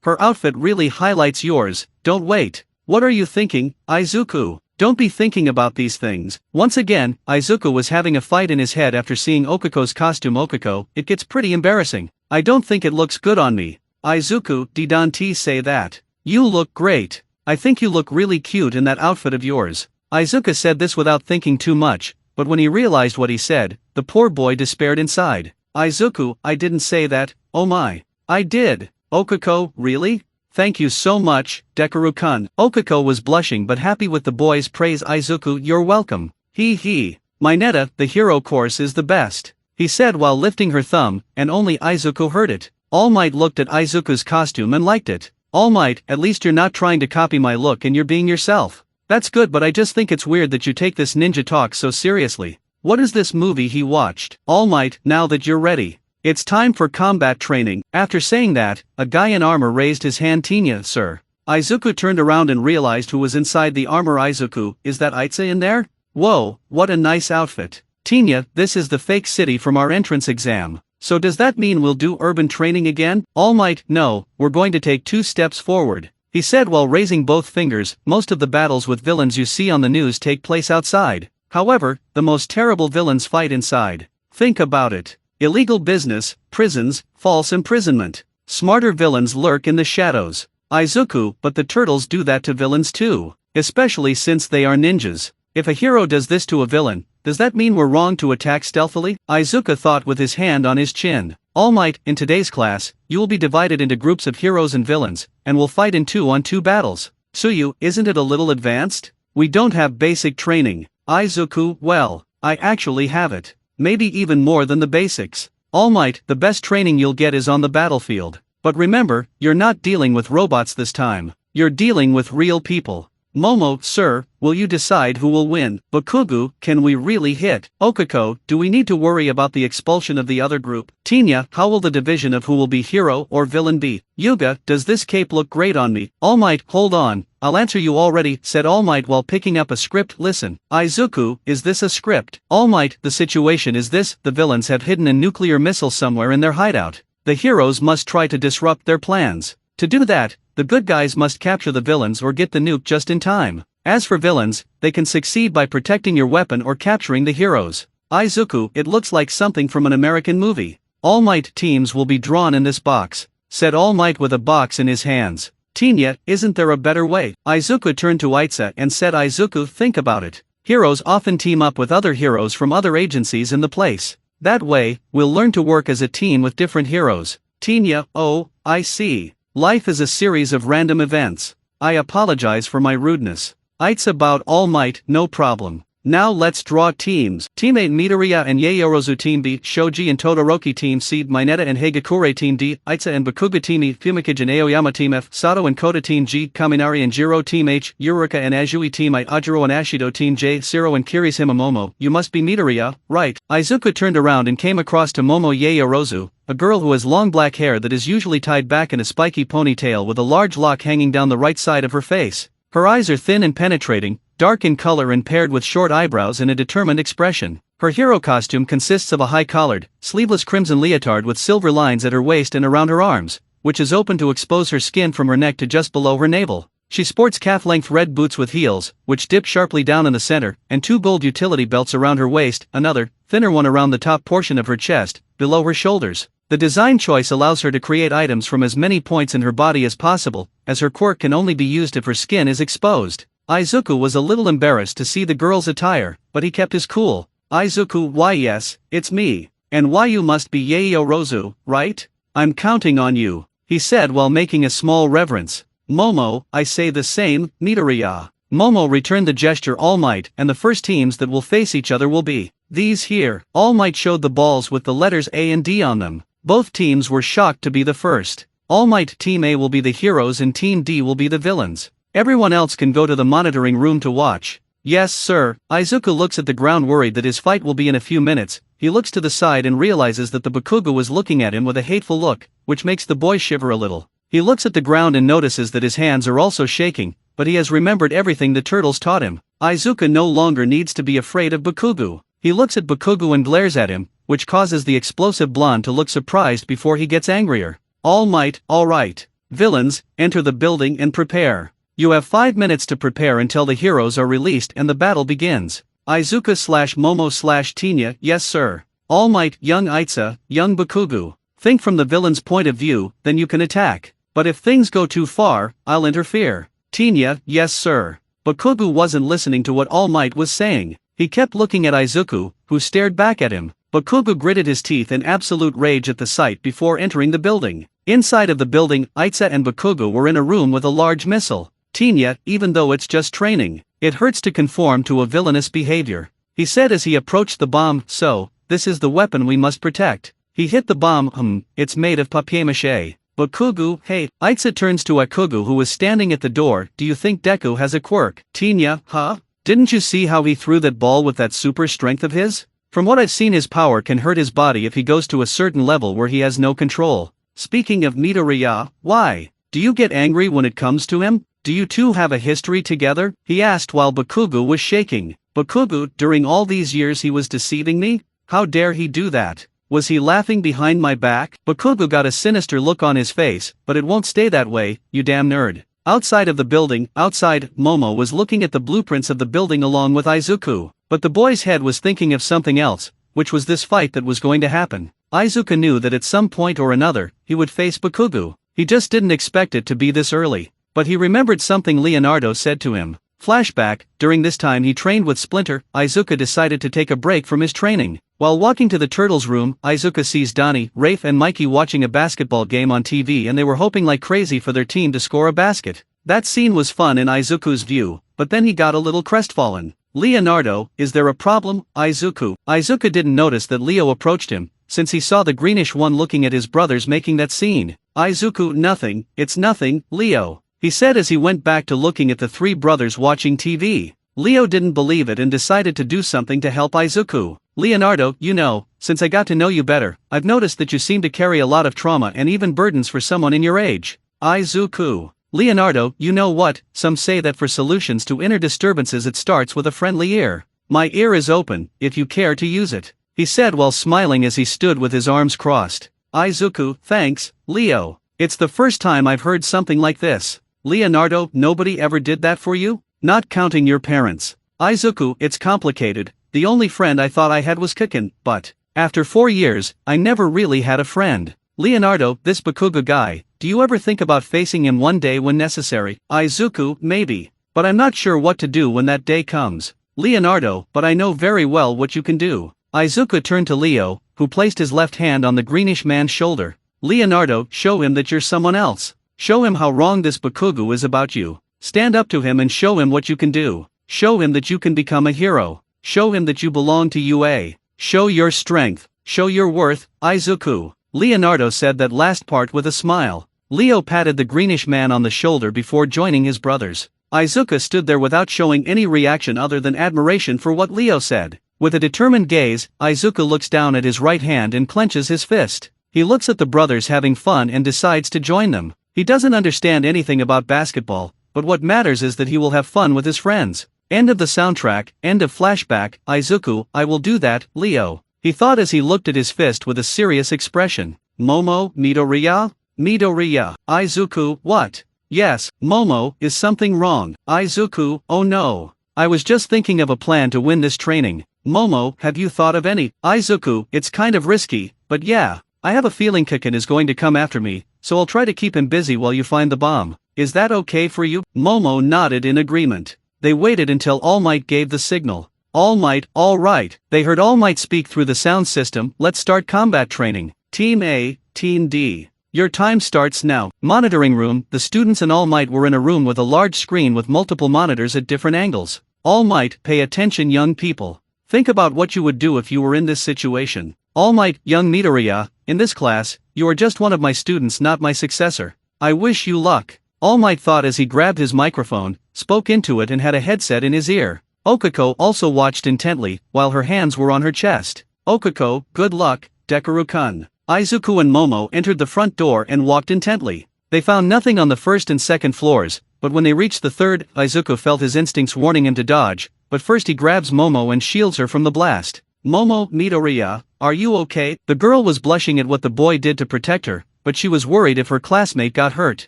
her outfit really highlights yours. Don't wait. What are you thinking, Izuku? Don't be thinking about these things. Once again, Izuku was having a fight in his head after seeing Okuko's costume. Okuko, it gets pretty embarrassing. I don't think it looks good on me. Izuku, didn't say that. You look great. I think you look really cute in that outfit of yours. Izuku said this without thinking too much, but when he realized what he said, the poor boy despaired inside. Izuku, I didn't say that. Oh my. I did. Okuko, really? Thank you so much, Dekoru-kun. Okuko was blushing but happy with the boy's praise. Izuku, you're welcome. He. Mineta, the hero course is the best, he said while lifting her thumb, and only Izuku heard it. All Might looked at Izuku's costume and liked it. All Might, at least you're not trying to copy my look and you're being yourself. That's good, but I just think it's weird that you take this ninja talk so seriously. What is this movie he watched? All Might, now that you're ready, it's time for combat training. After saying that, a guy in armor raised his hand. Tinya, sir. Izuku turned around and realized who was inside the armor. Izuku, is that Itza in there? Whoa, what a nice outfit. Tinya, this is the fake city from our entrance exam. So does that mean we'll do urban training again? All Might, no, we're going to take 2 steps forward, he said while raising both fingers. Most of the battles with villains you see on the news take place outside. However, the most terrible villains fight inside. Think about it. Illegal business, prisons, false imprisonment. Smarter villains lurk in the shadows. Izuku, but the turtles do that to villains too, especially since they are ninjas. If a hero does this to a villain, does that mean we're wrong to attack stealthily? Izuku thought with his hand on his chin. All Might, in today's class, you will be divided into groups of heroes and villains, and will fight in 2-on-2 battles. Tsuyu, isn't it a little advanced? We don't have basic training. Izuku, well, I actually have it. Maybe even more than the basics. All Might, the best training you'll get is on the battlefield. But remember, you're not dealing with robots this time. You're dealing with real people. Momo, sir, will you decide who will win? Bakugu, can we really hit? Okuko, do we need to worry about the expulsion of the other group? Tinya, how will the division of who will be hero or villain be? Yuga, does this cape look great on me? All Might, hold on, I'll answer you already, said All Might while picking up a script. Listen, Izuku, is this a script? All Might, the situation is this: the villains have hidden a nuclear missile somewhere in their hideout. The heroes must try to disrupt their plans. To do that, the good guys must capture the villains or get the nuke just in time. As for villains, they can succeed by protecting your weapon or capturing the heroes. Izuku, it looks like something from an American movie. All Might teams will be drawn in this box, said All Might with a box in his hands. Tinya, isn't there a better way? Izuku turned to Itza and said, Izuku, think about it. Heroes often team up with other heroes from other agencies in the place. That way, we'll learn to work as a team with different heroes. Tinya, oh, I see. Life is a series of random events. I apologize for my rudeness. Itza bowed. All Might, no problem. Now let's draw teams. Team A Midoriya and Yaoyorozu. Team B Shoji and Todoroki. Team C Mineta and Hagakure. Team D Aitsa and Bakuga. Team E Fumikage and Aoyama. Team F Sato and Kota. Team G Kaminari and Jiro. Team H Yuruka and Azui. Team I Ajiro and Ashido. Team J Siro and Kirishima. Momo, you must be Midoriya, right? Izuku turned around and came across to Momo Yaoyorozu, a girl who has long black hair that is usually tied back in a spiky ponytail with a large lock hanging down the right side of her face. Her eyes are thin and penetrating, dark in color and paired with short eyebrows and a determined expression. Her hero costume consists of a high-collared, sleeveless crimson leotard with silver lines at her waist and around her arms, which is open to expose her skin from her neck to just below her navel. She sports calf-length red boots with heels, which dip sharply down in the center, and 2 gold utility belts around her waist, another, thinner one around the top portion of her chest, below her shoulders. The design choice allows her to create items from as many points in her body as possible, as her quirk can only be used if her skin is exposed. Izuku was a little embarrassed to see the girl's attire, but he kept his cool. Izuku, why yes, it's me. And why you must be Yaoyorozu, right? I'm counting on you, he said while making a small reverence. Momo, I say the same, Midoriya. Momo returned the gesture All Might, and the first teams that will face each other will be these here. All Might showed the balls with the letters A and D on them. Both teams were shocked to be the first. All Might Team A will be the heroes and Team D will be the villains. Everyone else can go to the monitoring room to watch. Yes sir. Izuku looks at the ground worried that his fight will be in a few minutes. He looks to the side and realizes that the Bakuga was looking at him with a hateful look, which makes the boy shiver a little. He looks at the ground and notices that his hands are also shaking, but he has remembered everything the turtles taught him. Izuku no longer needs to be afraid of Bakugu. He looks at Bakugu and glares at him, which causes the explosive blonde to look surprised before he gets angrier. All Might, alright. Villains, enter the building and prepare. You have 5 minutes to prepare until the heroes are released and the battle begins. Izuku/Momo/Tinya, yes sir. All Might, young Aitsa, young Bakugu. Think from the villain's point of view, then you can attack. But if things go too far, I'll interfere. Tinya, yes sir. Bakugu wasn't listening to what All Might was saying. He kept looking at Izuku, who stared back at him. Bakugu gritted his teeth in absolute rage at the sight before entering the building. Inside of the building, Aitsa and Bakugu were in a room with a large missile. Tinya, even though it's just training, it hurts to conform to a villainous behavior, he said as he approached the bomb. So, this is the weapon we must protect. He hit the bomb. It's made of papier-mâché. Bakugu, hey. Aitsa turns to Ikugu who was standing at the door. Do you think Deku has a quirk? Tinya, huh? Didn't you see how he threw that ball with that super strength of his? From what I've seen, his power can hurt his body if he goes to a certain level where he has no control. Speaking of Midoriya, why? Do you get angry when it comes to him? Do you two have a history together? He asked while Bakugu was shaking. Bakugu, during all these years he was deceiving me? How dare he do that? Was he laughing behind my back? Bakugu got a sinister look on his face, but it won't stay that way, you damn nerd. Outside of the building, Momo was looking at the blueprints of the building along with Izuku. But the boy's head was thinking of something else, which was this fight that was going to happen. Izuku knew that at some point or another, he would face Bakugu. He just didn't expect it to be this early. But he remembered something Leonardo said to him. Flashback, during this time he trained with Splinter. Izuku decided to take a break from his training. While walking to the turtles' room, Izuku sees Donnie, Rafe and Mikey watching a basketball game on TV and they were hoping like crazy for their team to score a basket. That scene was fun in Izuku's view, but then he got a little crestfallen. Leonardo, is there a problem? Izuku didn't notice that Leo approached him, since he saw the greenish one looking at his brothers making that scene. Izuku, nothing, it's nothing, Leo, he said as he went back to looking at the 3 brothers watching TV. Leo didn't believe it and decided to do something to help Izuku. Leonardo, you know, since I got to know you better, I've noticed that you seem to carry a lot of trauma and even burdens for someone in your age. Izuku. Leonardo, you know what, some say that for solutions to inner disturbances it starts with a friendly ear. My ear is open, if you care to use it, he said while smiling as he stood with his arms crossed. Izuku, thanks, Leo. It's the first time I've heard something like this. Leonardo, nobody ever did that for you? Not counting your parents. Izuku, it's complicated. The only friend I thought I had was Kikin, but after 4 years, I never really had a friend. Leonardo, this Bakuga guy, do you ever think about facing him one day when necessary? Izuku, maybe. But I'm not sure what to do when that day comes. Leonardo, but I know very well what you can do. Izuku turned to Leo, who placed his left hand on the greenish man's shoulder. Leonardo, show him that you're someone else. Show him how wrong this Bakugu is about you. Stand up to him and show him what you can do. Show him that you can become a hero. show him that you belong to UA. Show your strength, show your worth, Izuku. Leonardo said that last part with a smile. Leo patted the greenish man on the shoulder before joining his brothers. Izuku stood there without showing any reaction other than admiration for what Leo said. With a determined gaze, Izuku looks down at his right hand and clenches his fist. He looks at the brothers having fun and decides to join them. He doesn't understand anything about basketball, but what matters is that he will have fun with his friends. End of the soundtrack, end of flashback. Izuku, I will do that, Leo. He thought as he looked at his fist with a serious expression. Momo, Midoriya? Midoriya. Izuku, what? Yes, Momo, is something wrong? Izuku, oh no. I was just thinking of a plan to win this training. Momo, have you thought of any? Izuku, it's kind of risky, but yeah. I have a feeling Kaken is going to come after me, so I'll try to keep him busy while you find the bomb. Is that okay for you? Momo nodded in agreement. They waited until All Might gave the signal. All Might, all right. They heard All Might speak through the sound system. Let's start combat training. Team A, Team D. Your time starts now. Monitoring room. The students and All Might were in a room with a large screen with multiple monitors at different angles. All Might, pay attention young people. Think about what you would do if you were in this situation. All Might, young Midoriya, in this class, you are just one of my students, not my successor. I wish you luck. All Might thought as he grabbed his microphone, spoke into it and had a headset in his ear. Okako also watched intently, while her hands were on her chest. Okako, good luck, Dekoru-kun. Izuku and Momo entered the front door and walked intently. They found nothing on the first and second floors, but when they reached the third, Izuku felt his instincts warning him to dodge, but first he grabs Momo and shields her from the blast. Momo, Midoriya, are you okay? The girl was blushing at what the boy did to protect her, but she was worried if her classmate got hurt.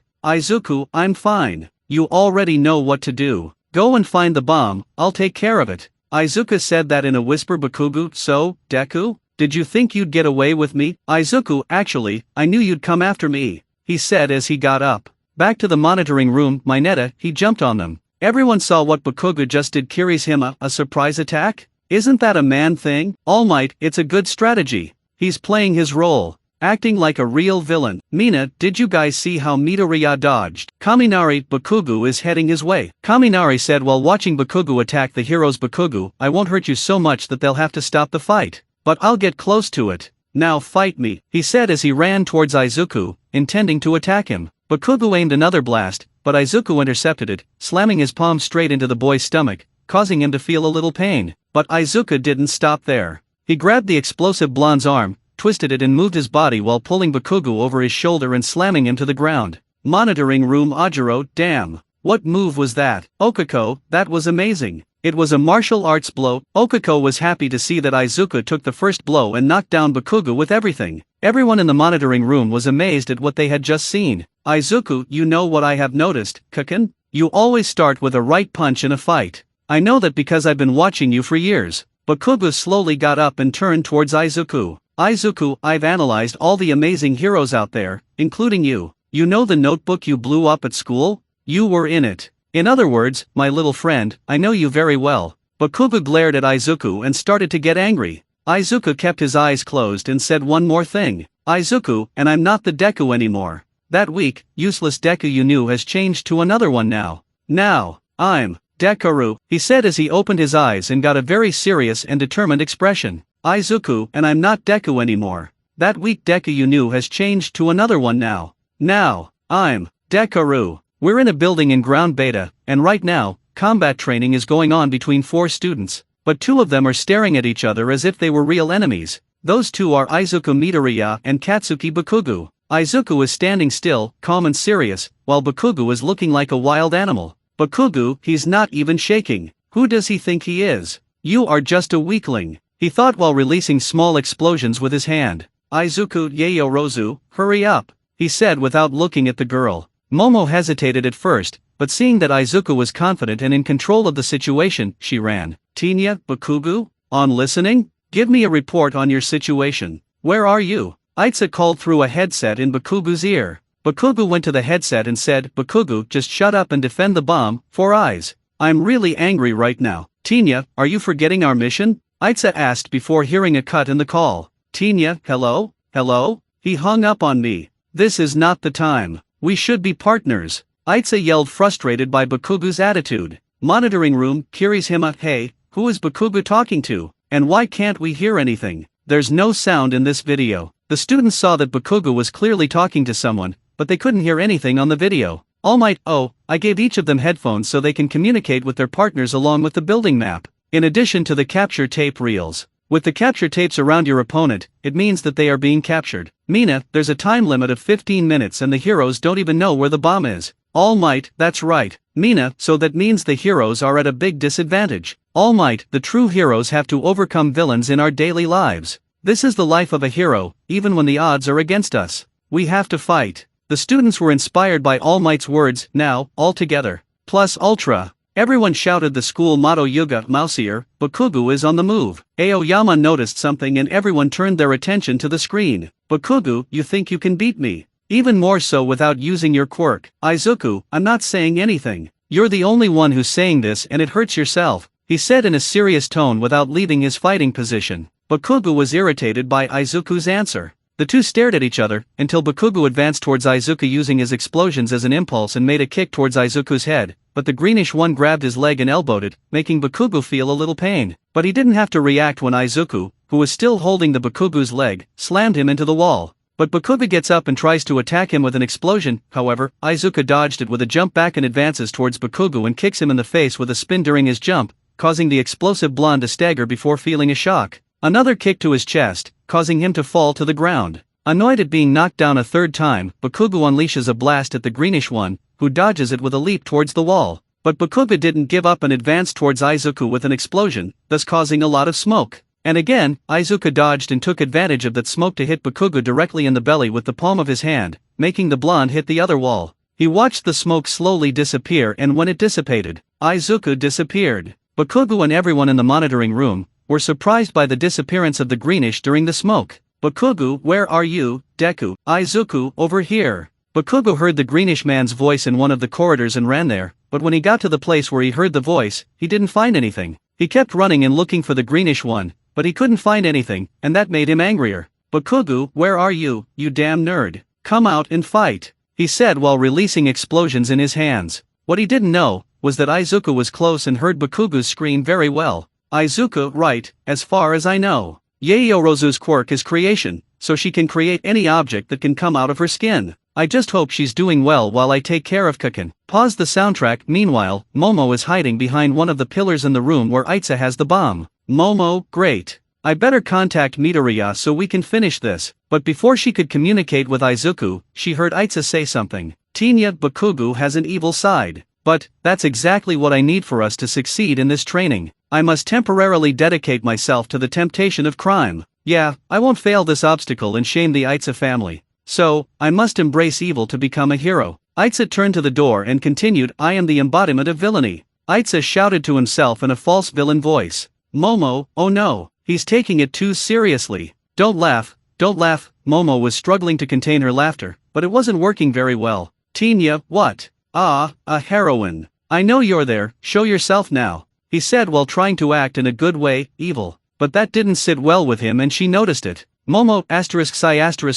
Izuku, I'm fine. You already know what to do. Go and find the bomb, I'll take care of it. Izuku said that in a whisper. Bakugo, so, Deku? Did you think you'd get away with me? Izuku, actually, I knew you'd come after me, he said as he got up. Back to the monitoring room, Mineta, he jumped on them. Everyone saw what Bakugo just did. Kirishima, a surprise attack? Isn't that a man thing? All Might, it's a good strategy. He's playing his role, acting like a real villain. Mina, did you guys see how Midoriya dodged? Kaminari, Bakugo is heading his way. Kaminari said while watching Bakugo attack the heroes. Bakugo, I won't hurt you so much that they'll have to stop the fight. But I'll get close to it. Now fight me, he said as he ran towards Izuku, intending to attack him. Bakugo aimed another blast, but Izuku intercepted it, slamming his palm straight into the boy's stomach, causing him to feel a little pain. But Izuku didn't stop there. He grabbed the explosive blonde's arm, twisted it and moved his body while pulling Bakugo over his shoulder and slamming him to the ground. Monitoring room. Ajiro, damn. What move was that? Okako, that was amazing. It was a martial arts blow. Okako was happy to see that Izuku took the first blow and knocked down Bakugo with everything. Everyone in the monitoring room was amazed at what they had just seen. Izuku, you know what I have noticed, Kaken? You always start with a right punch in a fight. I know that because I've been watching you for years. Bakugo slowly got up and turned towards Izuku. Izuku, I've analyzed all the amazing heroes out there, including you. You know the notebook you blew up at school? You were in it. In other words, my little friend, I know you very well. Bakugo glared at Izuku and started to get angry. Izuku kept his eyes closed and said one more thing. Izuku, and I'm not the Deku anymore. That weak, useless Deku you knew has changed to another one now. Now, I'm Dekoru, he said as he opened his eyes and got a very serious and determined expression. Izuku, and I'm not Deku anymore. That weak Deku you knew has changed to another one now. Now, I'm Dekoru. We're in a building in ground beta, and right now, combat training is going on between 4 students, but 2 of them are staring at each other as if they were real enemies. Those 2 are Izuku Midoriya and Katsuki Bakugo. Izuku is standing still, calm and serious, while Bakugo is looking like a wild animal. Bakugo, he's not even shaking. Who does he think he is? You are just a weakling, he thought while releasing small explosions with his hand. Izuku Yayorozu, hurry up, he said without looking at the girl. Momo hesitated at first, but seeing that Izuku was confident and in control of the situation, she ran. Tinya, Bakugo? On listening? Give me a report on your situation. Where are you? Itza called through a headset in Bakugo's ear. Bakugo went to the headset and said, Bakugo, just shut up and defend the bomb. 4 eyes. I'm really angry right now. Tinya, are you forgetting our mission? Itza asked before hearing a cut in the call. Tinya, hello? Hello? He hung up on me. This is not the time. We should be partners. Itza yelled, frustrated by Bakugo's attitude. Monitoring room. Kirishima, hey, who is Bakugo talking to? And why can't we hear anything? There's no sound in this video. The students saw that Bakugo was clearly talking to someone, but they couldn't hear anything on the video. All Might, oh, I gave each of them headphones so they can communicate with their partners along with the building map. In addition to the capture tape reels. With the capture tapes around your opponent, it means that they are being captured. Mina, there's a time limit of 15 minutes and the heroes don't even know where the bomb is. All Might, that's right. Mina, so that means the heroes are at a big disadvantage. All Might, the true heroes have to overcome villains in our daily lives. This is the life of a hero, even when the odds are against us. We have to fight. The students were inspired by All Might's words, now, all together. Plus Ultra. Everyone shouted the school motto Yuga Mousier, Bakugo is on the move. Aoyama noticed something and everyone turned their attention to the screen. Bakugo, you think you can beat me? Even more so without using your quirk. Izuku, I'm not saying anything. You're the only one who's saying this and it hurts yourself, he said in a serious tone without leaving his fighting position. Bakugo was irritated by Izuku's answer. The two stared at each other, until Bakugo advanced towards Izuku using his explosions as an impulse and made a kick towards Izuku's head, but the greenish one grabbed his leg and elbowed it, making Bakugo feel a little pain. But he didn't have to react when Izuku, who was still holding the Bakugo's leg, slammed him into the wall. But Bakugo gets up and tries to attack him with an explosion, however, Izuku dodged it with a jump back and advances towards Bakugo and kicks him in the face with a spin during his jump, causing the explosive blonde to stagger before feeling a shock. Another kick to his chest, causing him to fall to the ground. Annoyed at being knocked down a third time, Bakugo unleashes a blast at the greenish one, who dodges it with a leap towards the wall. But Bakugo didn't give up and advanced towards Izuku with an explosion, thus causing a lot of smoke. And again, Izuku dodged and took advantage of that smoke to hit Bakugo directly in the belly with the palm of his hand, making the blonde hit the other wall. He watched the smoke slowly disappear and when it dissipated, Izuku disappeared. Bakugo and everyone in the monitoring room were surprised by the disappearance of the greenish during the smoke. Bakugo, where are you? Deku, Izuku, over here. Bakugo heard the greenish man's voice in one of the corridors and ran there, but when he got to the place where he heard the voice, he didn't find anything. He kept running and looking for the greenish one, but he couldn't find anything, and that made him angrier. Bakugo, where are you, you damn nerd? Come out and fight, he said while releasing explosions in his hands. What he didn't know was that Izuku was close and heard Bakugo's scream very well. Izuku, right, as far as I know. Yaoyorozu's quirk is creation, so she can create any object that can come out of her skin. I just hope she's doing well while I take care of Kaken. Pause the soundtrack. Meanwhile, Momo is hiding behind one of the pillars in the room where Itza has the bomb. Momo, great. I better contact Midoriya so we can finish this. But before she could communicate with Izuku, she heard Itza say something. Tinya, Bakugo has an evil side. But, that's exactly what I need for us to succeed in this training. I must temporarily dedicate myself to the temptation of crime. Yeah, I won't fail this obstacle and shame the Itza family. So, I must embrace evil to become a hero. Itza turned to the door and continued, I am the embodiment of villainy. Itza shouted to himself in a false villain voice. Momo, oh no, he's taking it too seriously. Don't laugh, don't laugh. Momo was struggling to contain her laughter, but it wasn't working very well. Tinya, what? Ah, a heroine. I know you're there, show yourself now, he said while trying to act in a good way, evil. But that didn't sit well with him and she noticed it. Momo,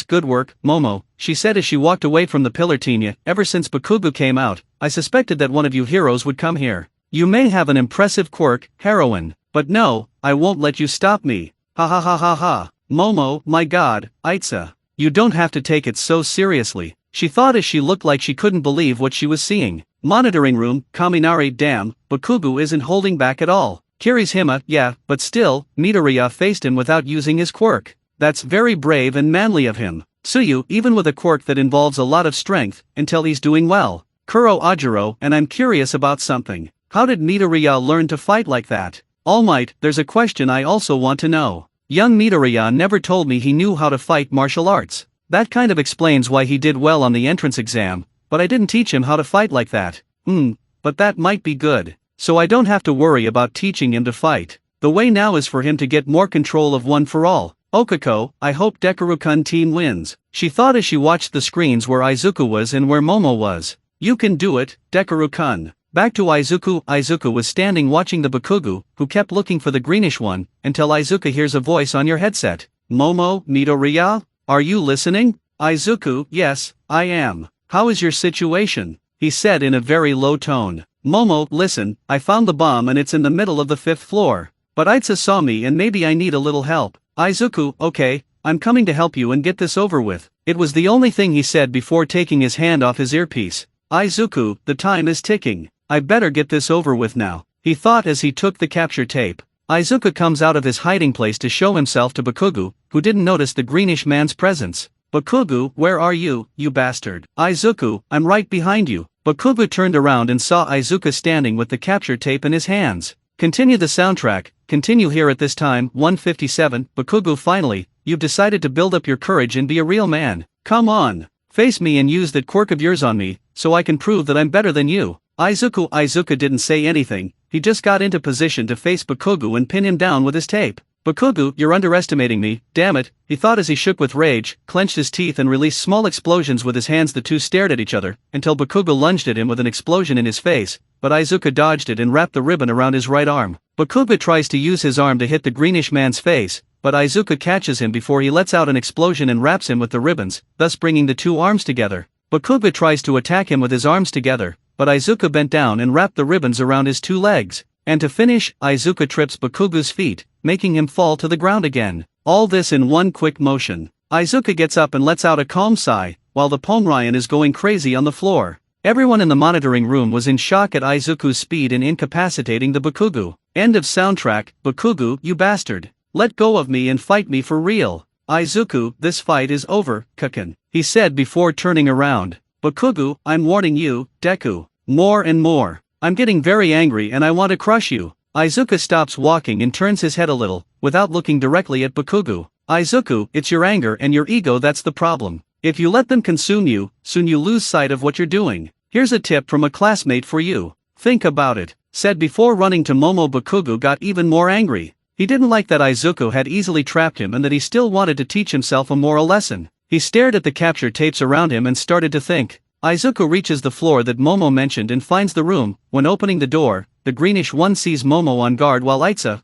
good work, Momo, she said as she walked away from the pillar. Tinya, ever since Bakugo came out, I suspected that one of you heroes would come here. You may have an impressive quirk, heroine, but no, I won't let you stop me. Ha ha ha ha ha. Momo, my god, Itza. You don't have to take it so seriously, she thought as she looked like she couldn't believe what she was seeing. Monitoring room, Kaminari, damn, Bakugo isn't holding back at all. Kirishima, yeah, but still, Midoriya faced him without using his quirk. That's very brave and manly of him. Tsuyu, even with a quirk that involves a lot of strength, until he's doing well. Kuro Ajiro, and I'm curious about something. How did Midoriya learn to fight like that? All Might, there's a question I also want to know. Young Midoriya never told me he knew how to fight martial arts. That kind of explains why he did well on the entrance exam, but I didn't teach him how to fight like that. But that might be good. So I don't have to worry about teaching him to fight. The way now is for him to get more control of One for All. Okako, I hope Dekoru-kun team wins, she thought as she watched the screens where Izuku was and where Momo was. You can do it, Dekoru-kun. Back to Izuku. Izuku was standing watching the Bakugo, who kept looking for the greenish one, until Izuku hears a voice on your headset. Momo, Midoriya? Are you listening? Izuku, yes, I am. How is your situation? He said in a very low tone. Momo, listen, I found the bomb and it's in the middle of the 5th floor. But Aitsa saw me and maybe I need a little help. Izuku, okay, I'm coming to help you and get this over with. It was the only thing he said before taking his hand off his earpiece. Izuku, the time is ticking. I better get this over with now, he thought as he took the capture tape. Izuku comes out of his hiding place to show himself to Bakugo, who didn't notice the greenish man's presence. Bakugo, where are you, you bastard? Izuku, I'm right behind you. Bakugo turned around and saw Izuku standing with the capture tape in his hands. Continue the soundtrack, continue here at this time, 157, Bakugo finally, you've decided to build up your courage and be a real man. Come on, face me and use that quirk of yours on me, so I can prove that I'm better than you. Izuku didn't say anything, he just got into position to face Bakugo and pin him down with his tape. Bakugo, you're underestimating me, damn it, he thought as he shook with rage, clenched his teeth and released small explosions with his hands. The two stared at each other, until Bakugo lunged at him with an explosion in his face, but Izuku dodged it and wrapped the ribbon around his right arm. Bakugo tries to use his arm to hit the greenish man's face, but Izuku catches him before he lets out an explosion and wraps him with the ribbons, thus bringing the two arms together. Bakugo tries to attack him with his arms together, but Izuku bent down and wrapped the ribbons around his two legs. And to finish, Izuku trips Bakugo's feet, making him fall to the ground again. All this in one quick motion. Izuku gets up and lets out a calm sigh, while the Pomryan is going crazy on the floor. Everyone in the monitoring room was in shock at Izuku's speed in incapacitating the Bakugo. End of soundtrack. Bakugo, you bastard. Let go of me and fight me for real. Izuku, this fight is over, Kaken, he said before turning around. Bakugo, I'm warning you, Deku. More and more. I'm getting very angry and I want to crush you. Izuku stops walking and turns his head a little, without looking directly at Bakugo. Izuku, it's your anger and your ego that's the problem. If you let them consume you, soon you lose sight of what you're doing. Here's a tip from a classmate for you. Think about it, said before running to Momo. Bakugo got even more angry. He didn't like that Izuku had easily trapped him and that he still wanted to teach himself a moral lesson. He stared at the capture tapes around him and started to think. Izuku reaches the floor that Momo mentioned and finds the room. When opening the door, the greenish one sees Momo on guard while Aitsa,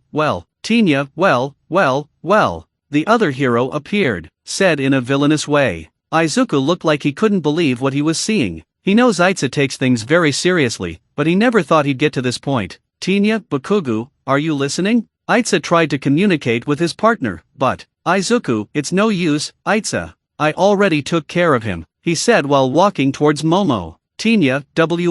Tinya, the other hero appeared, said in a villainous way. Izuku looked like he couldn't believe what he was seeing. He knows Aitsa takes things very seriously, but he never thought he'd get to this point. Tinya, Bakugo, are you listening? Aitsa tried to communicate with his partner, but, Izuku, it's no use, Aitsa. I already took care of him, he said while walking towards Momo. Tinya,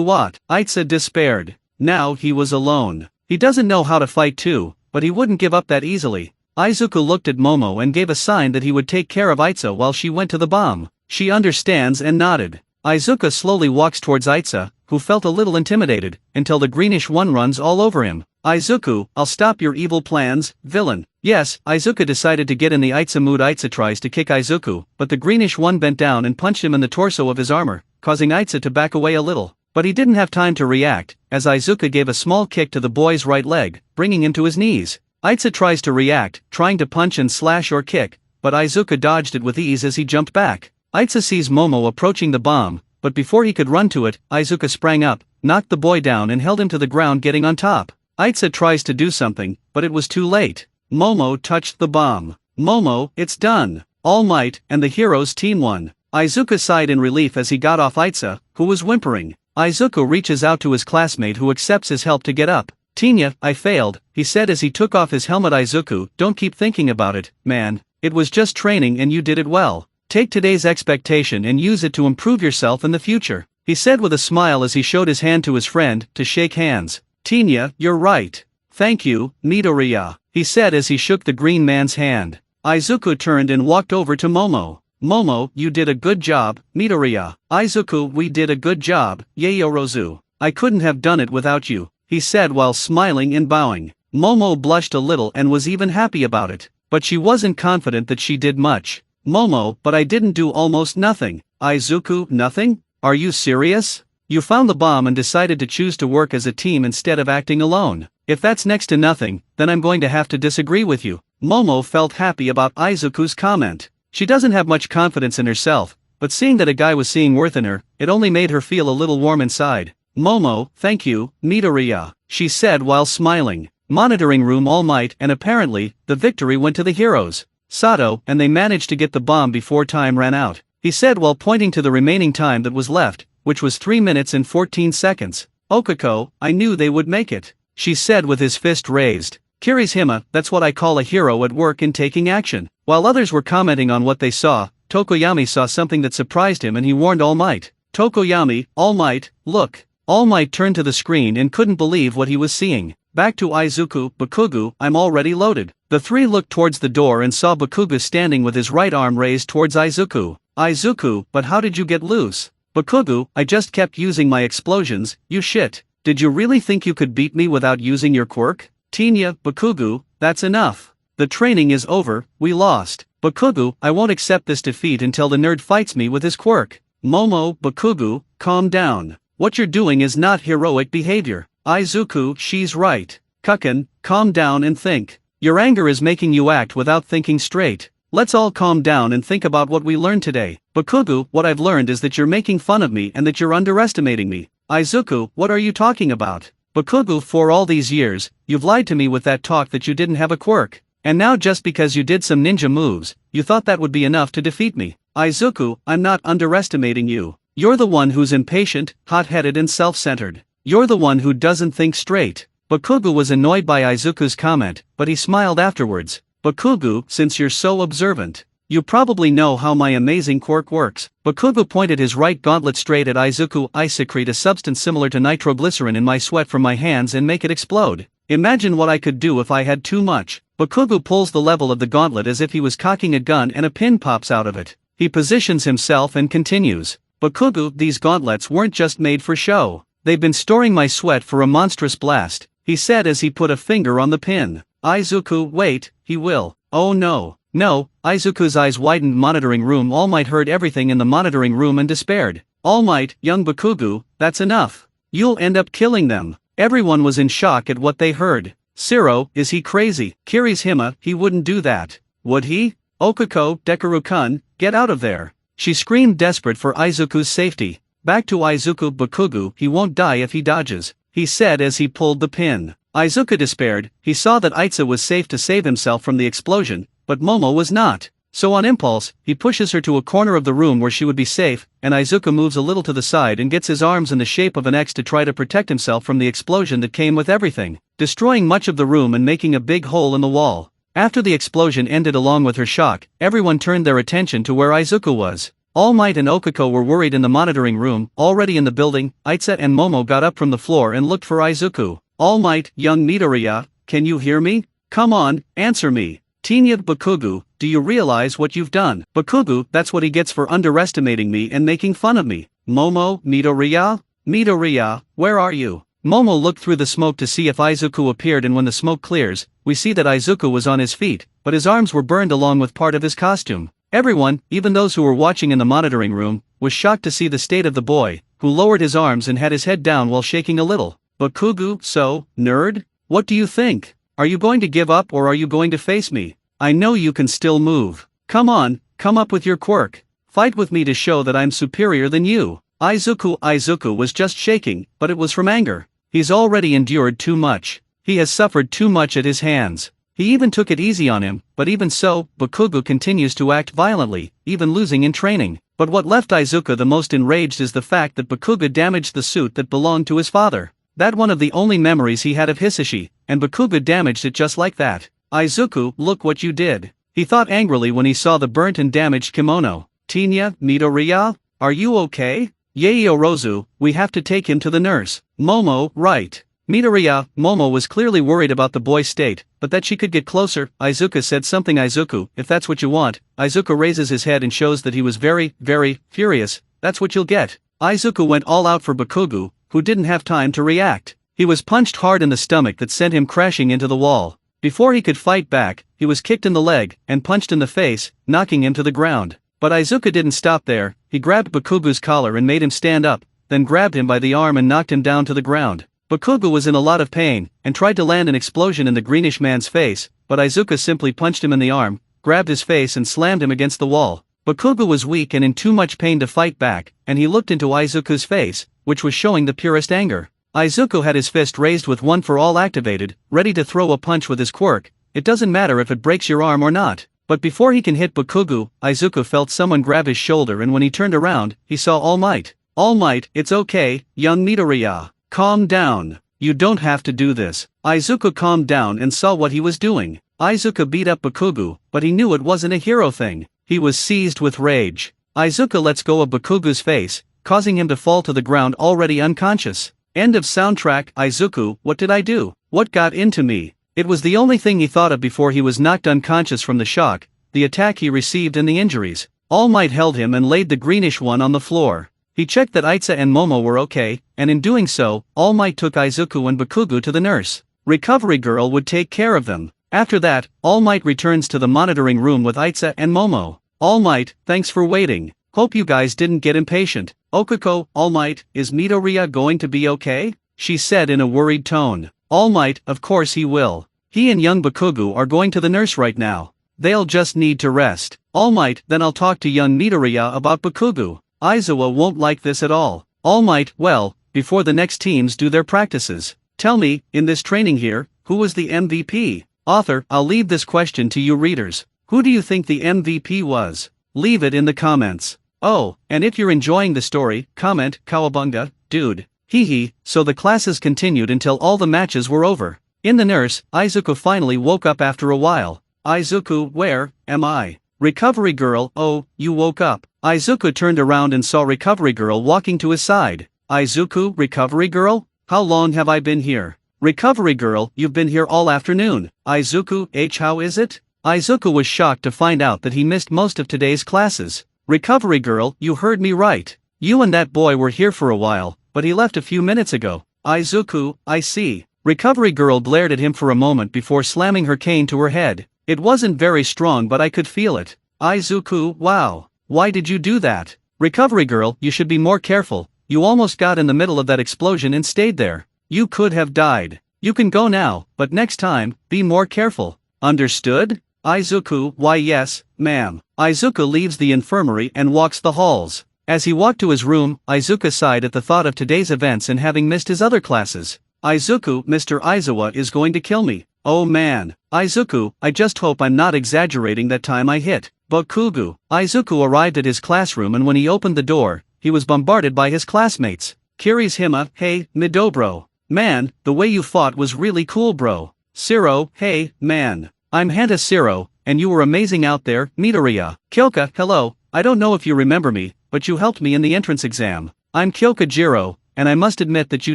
what? Aitsa despaired. Now he was alone. He doesn't know how to fight too, but he wouldn't give up that easily. Izuku looked at Momo and gave a sign that he would take care of Aitsa while she went to the bomb. She understands and nodded. Izuku slowly walks towards Aitsa, who felt a little intimidated, until the greenish one runs all over him. Izuku, I'll stop your evil plans, villain. Yes, Izuku decided to get in the Aitsa mood. Aitsa tries to kick Izuku, but the greenish one bent down and punched him in the torso of his armor, causing Aitsa to back away a little. But he didn't have time to react, as Izuku gave a small kick to the boy's right leg, bringing him to his knees. Aitsa tries to react, trying to punch and slash or kick, but Izuku dodged it with ease as he jumped back. Aitsa sees Momo approaching the bomb, but before he could run to it, Izuku sprang up, knocked the boy down and held him to the ground, getting on top. Aitsa tries to do something, but it was too late. Momo touched the bomb. Momo, it's done. All Might and the heroes team won. Izuku sighed in relief as he got off Aitsa, who was whimpering. Izuku reaches out to his classmate who accepts his help to get up. Tinya, I failed, he said as he took off his helmet. Izuku, don't keep thinking about it, man. It was just training and you did it well. Take today's expectation and use it to improve yourself in the future, he said with a smile as he showed his hand to his friend to shake hands. Tinya, you're right. Thank you, Midoriya, he said as he shook the green man's hand. Izuku turned and walked over to Momo. Momo, you did a good job, Midoriya. Izuku, we did a good job, Yaoyorozu. I couldn't have done it without you, he said while smiling and bowing. Momo blushed a little and was even happy about it, but she wasn't confident that she did much. Momo, but I didn't do almost nothing. Izuku, nothing? Are you serious? You found the bomb and decided to choose to work as a team instead of acting alone. If that's next to nothing, then I'm going to have to disagree with you. Momo felt happy about Izuku's comment. She doesn't have much confidence in herself, but seeing that a guy was seeing worth in her, it only made her feel a little warm inside. Momo, thank you, Midoriya, she said while smiling. Monitoring room. All Might and apparently, the victory went to the heroes. Sato, and they managed to get the bomb before time ran out, he said while pointing to the remaining time that was left, which was 3 minutes and 14 seconds. Okuko, I knew they would make it, she said with his fist raised. Kirishima, that's what I call a hero at work in taking action. While others were commenting on what they saw, Tokoyami saw something that surprised him and he warned All Might. Tokoyami, All Might, look. All Might turned to the screen and couldn't believe what he was seeing. Back to Izuku, Bakugo, I'm already loaded. The three looked towards the door and saw Bakugo standing with his right arm raised towards Izuku. Izuku, but how did you get loose? Bakugo, I just kept using my explosions, you shit. Did you really think you could beat me without using your quirk? Tenya, Bakugo, that's enough. The training is over, we lost. Bakugo, I won't accept this defeat until the nerd fights me with his quirk. Momo, Bakugo, calm down. What you're doing is not heroic behavior. Izuku, she's right. Kukin, calm down and think. Your anger is making you act without thinking straight. Let's all calm down and think about what we learned today. Bakugo, what I've learned is that you're making fun of me and that you're underestimating me. Izuku, what are you talking about? Bakugo, for all these years, you've lied to me with that talk that you didn't have a quirk. And now just because you did some ninja moves, you thought that would be enough to defeat me. Izuku, I'm not underestimating you. You're the one who's impatient, hot-headed and self-centered. You're the one who doesn't think straight. Bakugo was annoyed by Izuku's comment, but he smiled afterwards. Bakugo, since you're so observant, you probably know how my amazing quirk works. Bakugo pointed his right gauntlet straight at Izuku. I secrete a substance similar to nitroglycerin in my sweat from my hands and make it explode. Imagine what I could do if I had too much. Bakugo pulls the level of the gauntlet as if he was cocking a gun and a pin pops out of it. He positions himself and continues. Bakugo, these gauntlets weren't just made for show. They've been storing my sweat for a monstrous blast, he said as he put a finger on the pin. Izuku, wait, he will. Oh no. No, Izuku's eyes widened. Monitoring room. All Might heard everything in the monitoring room and despaired. All Might, young Bakugo, that's enough. You'll end up killing them. Everyone was in shock at what they heard. Siro, is he crazy? Kirishima, he wouldn't do that. Would he? Okuko, Dekoru-kun, get out of there. She screamed, desperate for Izuku's safety. Back to Izuku. Bakugo, he won't die if he dodges, he said as he pulled the pin. Izuku despaired. He saw that Itza was safe to save himself from the explosion, but Momo was not. So on impulse, he pushes her to a corner of the room where she would be safe, and Izuku moves a little to the side and gets his arms in the shape of an X to try to protect himself from the explosion that came with everything, destroying much of the room and making a big hole in the wall. After the explosion ended along with her shock, everyone turned their attention to where Izuku was. All Might and Okuko were worried in the monitoring room. Already in the building, Itza and Momo got up from the floor and looked for Izuku. All Might, young Midoriya, can you hear me? Come on, answer me. Tenya, Bakugo, do you realize what you've done? Bakugo, that's what he gets for underestimating me and making fun of me. Momo, Midoriya? Midoriya, where are you? Momo looked through the smoke to see if Izuku appeared, and when the smoke clears, we see that Izuku was on his feet, but his arms were burned along with part of his costume. Everyone, even those who were watching in the monitoring room, was shocked to see the state of the boy, who lowered his arms and had his head down while shaking a little. Bakugo, so, nerd? What do you think? Are you going to give up or are you going to face me? I know you can still move. Come on, come up with your quirk. Fight with me to show that I'm superior than you. Izuku was just shaking, but it was from anger. He's already endured too much. He has suffered too much at his hands. He even took it easy on him, but even so, Bakugo continues to act violently, even losing in training. But what left Izuku the most enraged is the fact that Bakugo damaged the suit that belonged to his father. That one of the only memories he had of Hisashi, and Bakugo damaged it just like that. Izuku, look what you did. He thought angrily when he saw the burnt and damaged kimono. Tenya, Midoriya, are you okay? Yaoyorozu, we have to take him to the nurse. Momo, right. Midoriya, Momo was clearly worried about the boy's state, but that she could get closer. Izuku said something. Izuku, if that's what you want. Izuku raises his head and shows that he was very, very furious. That's what you'll get. Izuku went all out for Bakugo, who didn't have time to react. He was punched hard in the stomach that sent him crashing into the wall. Before he could fight back, he was kicked in the leg and punched in the face, knocking him to the ground. But Izuku didn't stop there. He grabbed Bakugo's collar and made him stand up, then grabbed him by the arm and knocked him down to the ground. Bakugo was in a lot of pain, and tried to land an explosion in the greenish man's face, but Izuku simply punched him in the arm, grabbed his face and slammed him against the wall. Bakugo was weak and in too much pain to fight back, and he looked into Izuku's face, which was showing the purest anger. Izuku had his fist raised with one for all activated, ready to throw a punch with his quirk. It doesn't matter if it breaks your arm or not. But before he can hit Bakugo, Izuku felt someone grab his shoulder, and when he turned around, he saw All Might. All Might, it's okay, young Midoriya. Calm down. You don't have to do this. Izuku calmed down and saw what he was doing. Izuku beat up Bakugo, but he knew it wasn't a hero thing. He was seized with rage. Izuku lets go of Bakugo's face, causing him to fall to the ground already unconscious. End of soundtrack. Izuku, what did I do? What got into me? It was the only thing he thought of before he was knocked unconscious from the shock, the attack he received and the injuries. All Might held him and laid the greenish one on the floor. He checked that Itza and Momo were okay, and in doing so, All Might took Izuku and Bakugo to the nurse. Recovery Girl would take care of them. After that, All Might returns to the monitoring room with Itza and Momo. All Might, thanks for waiting. Hope you guys didn't get impatient. Okuko, All Might, is Midoriya going to be okay? She said in a worried tone. All Might, of course he will. He and young Bakugo are going to the nurse right now. They'll just need to rest. All Might, then I'll talk to young Midoriya about Bakugo. Aizawa won't like this at all. All Might, well, before the next teams do their practices. Tell me, in this training here, who was the MVP? Author, I'll leave this question to you readers. Who do you think the MVP was? Leave it in the comments. Oh, and if you're enjoying the story, comment, Kawabunga, dude. Hee. So the classes continued until all the matches were over. In the nurse, Izuku finally woke up after a while. Izuku, where am I? Recovery Girl, oh, you woke up. Izuku turned around and saw Recovery Girl walking to his side. Izuku, Recovery Girl? How long have I been here? Recovery Girl, you've been here all afternoon. Izuku, how is it? Izuku was shocked to find out that he missed most of today's classes. Recovery Girl, you heard me right. You and that boy were here for a while, but he left a few minutes ago. Izuku, I see. Recovery Girl glared at him for a moment before slamming her cane to her head. It wasn't very strong, but I could feel it. Izuku, wow. Why did you do that? Recovery Girl, you should be more careful. You almost got in the middle of that explosion and stayed there. You could have died. You can go now, but next time, be more careful. Understood? Izuku, why yes, ma'am. Izuku leaves the infirmary and walks the halls. As he walked to his room, Izuku sighed at the thought of today's events and having missed his other classes. Izuku, Mr. Aizawa is going to kill me. Oh man. Izuku, I just hope I'm not exaggerating that time I hit Bakugo. Izuku arrived at his classroom and when he opened the door, he was bombarded by his classmates. Kirishima, hey, Midobro. Man, the way you fought was really cool bro. Siro, hey, man. I'm Hanta Siro, and you were amazing out there, Midoriya. Kyoka, hello, I don't know if you remember me, but you helped me in the entrance exam. I'm Kyoka Jiro, and I must admit that you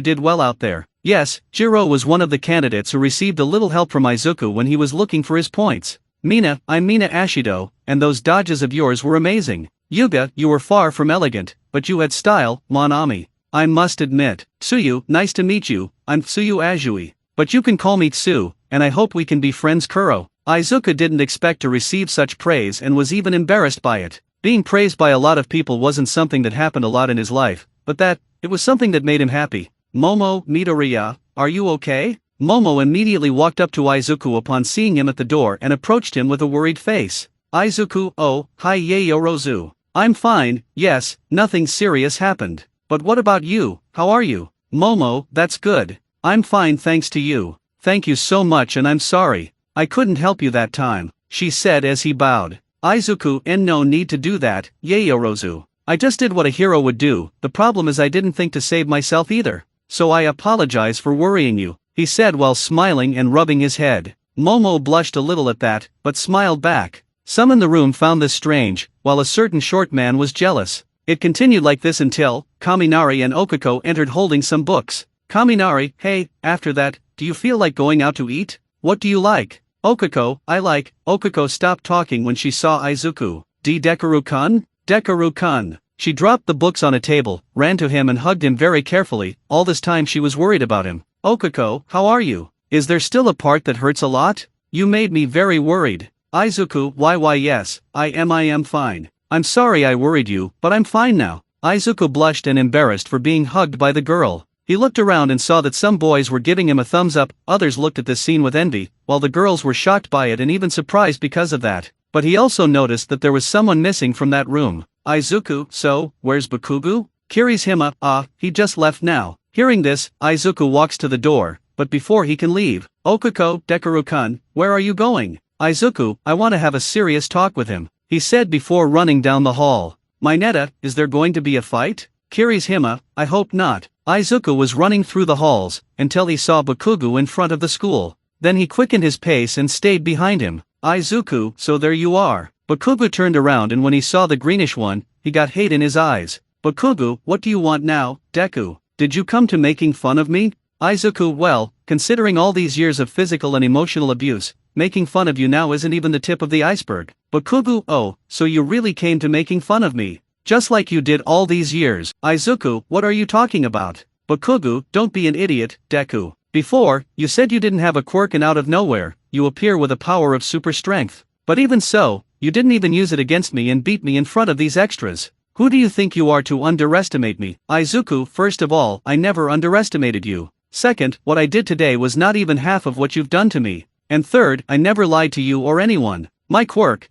did well out there. Yes, Jiro was one of the candidates who received a little help from Izuku when he was looking for his points. Mina, I'm Mina Ashido, and those dodges of yours were amazing. Yuga, you were far from elegant, but you had style, Monami. I must admit. Tsuyu, nice to meet you, I'm Tsuyu Azui. But you can call me Tsu, and I hope we can be friends Kuro. Izuku didn't expect to receive such praise and was even embarrassed by it. Being praised by a lot of people wasn't something that happened a lot in his life, but it was something that made him happy. Momo, Midoriya, are you okay? Momo immediately walked up to Izuku upon seeing him at the door and approached him with a worried face. Izuku, oh, hi Yayorozu. I'm fine, yes, nothing serious happened. But what about you, how are you? Momo, that's good. I'm fine thanks to you. Thank you so much and I'm sorry. I couldn't help you that time, she said as he bowed. Izuku, no need to do that, Yayorozu. I just did what a hero would do, the problem is I didn't think to save myself either. So I apologize for worrying you, he said while smiling and rubbing his head. Momo blushed a little at that, but smiled back. Some in the room found this strange, while a certain short man was jealous. It continued like this until Kaminari and Okiko entered holding some books. Kaminari, hey, after that, do you feel like going out to eat? What do you like? Okiko, I like. Okiko stopped talking when she saw Izuku. Dekaru-kun? Dekaru-kun. She dropped the books on a table, ran to him and hugged him very carefully. All this time she was worried about him. Okiko, how are you? Is there still a part that hurts a lot? You made me very worried. Izuku, why yes, I am fine. I'm sorry I worried you, but I'm fine now. Izuku blushed and embarrassed for being hugged by the girl. He looked around and saw that some boys were giving him a thumbs up, others looked at this scene with envy, while the girls were shocked by it and even surprised because of that. But he also noticed that there was someone missing from that room. Izuku, so, where's Bakugo? Kirishima, he just left now. Hearing this, Izuku walks to the door, but before he can leave, Okiko, Dekaru-kun, where are you going? Izuku, I want to have a serious talk with him, he said before running down the hall. Mineta, is there going to be a fight? Kirishima, I hope not. Izuku was running through the halls, until he saw Bakugo in front of the school. Then he quickened his pace and stayed behind him. Izuku, so there you are. Bakugo turned around, and when he saw the greenish one, he got hate in his eyes. Bakugo, what do you want now, Deku? Did you come to making fun of me? Izuku, well, considering all these years of physical and emotional abuse, making fun of you now isn't even the tip of the iceberg. Bakugo, oh, so you really came to making fun of me? Just like you did all these years. Izuku, what are you talking about? Bakugo, don't be an idiot, Deku. Before, you said you didn't have a quirk, and out of nowhere, you appear with a power of super strength. But even so, you didn't even use it against me and beat me in front of these extras. Who do you think you are to underestimate me? Izuku, first of all, I never underestimated you. Second, what I did today was not even half of what you've done to me. And third, I never lied to you or anyone. My quirk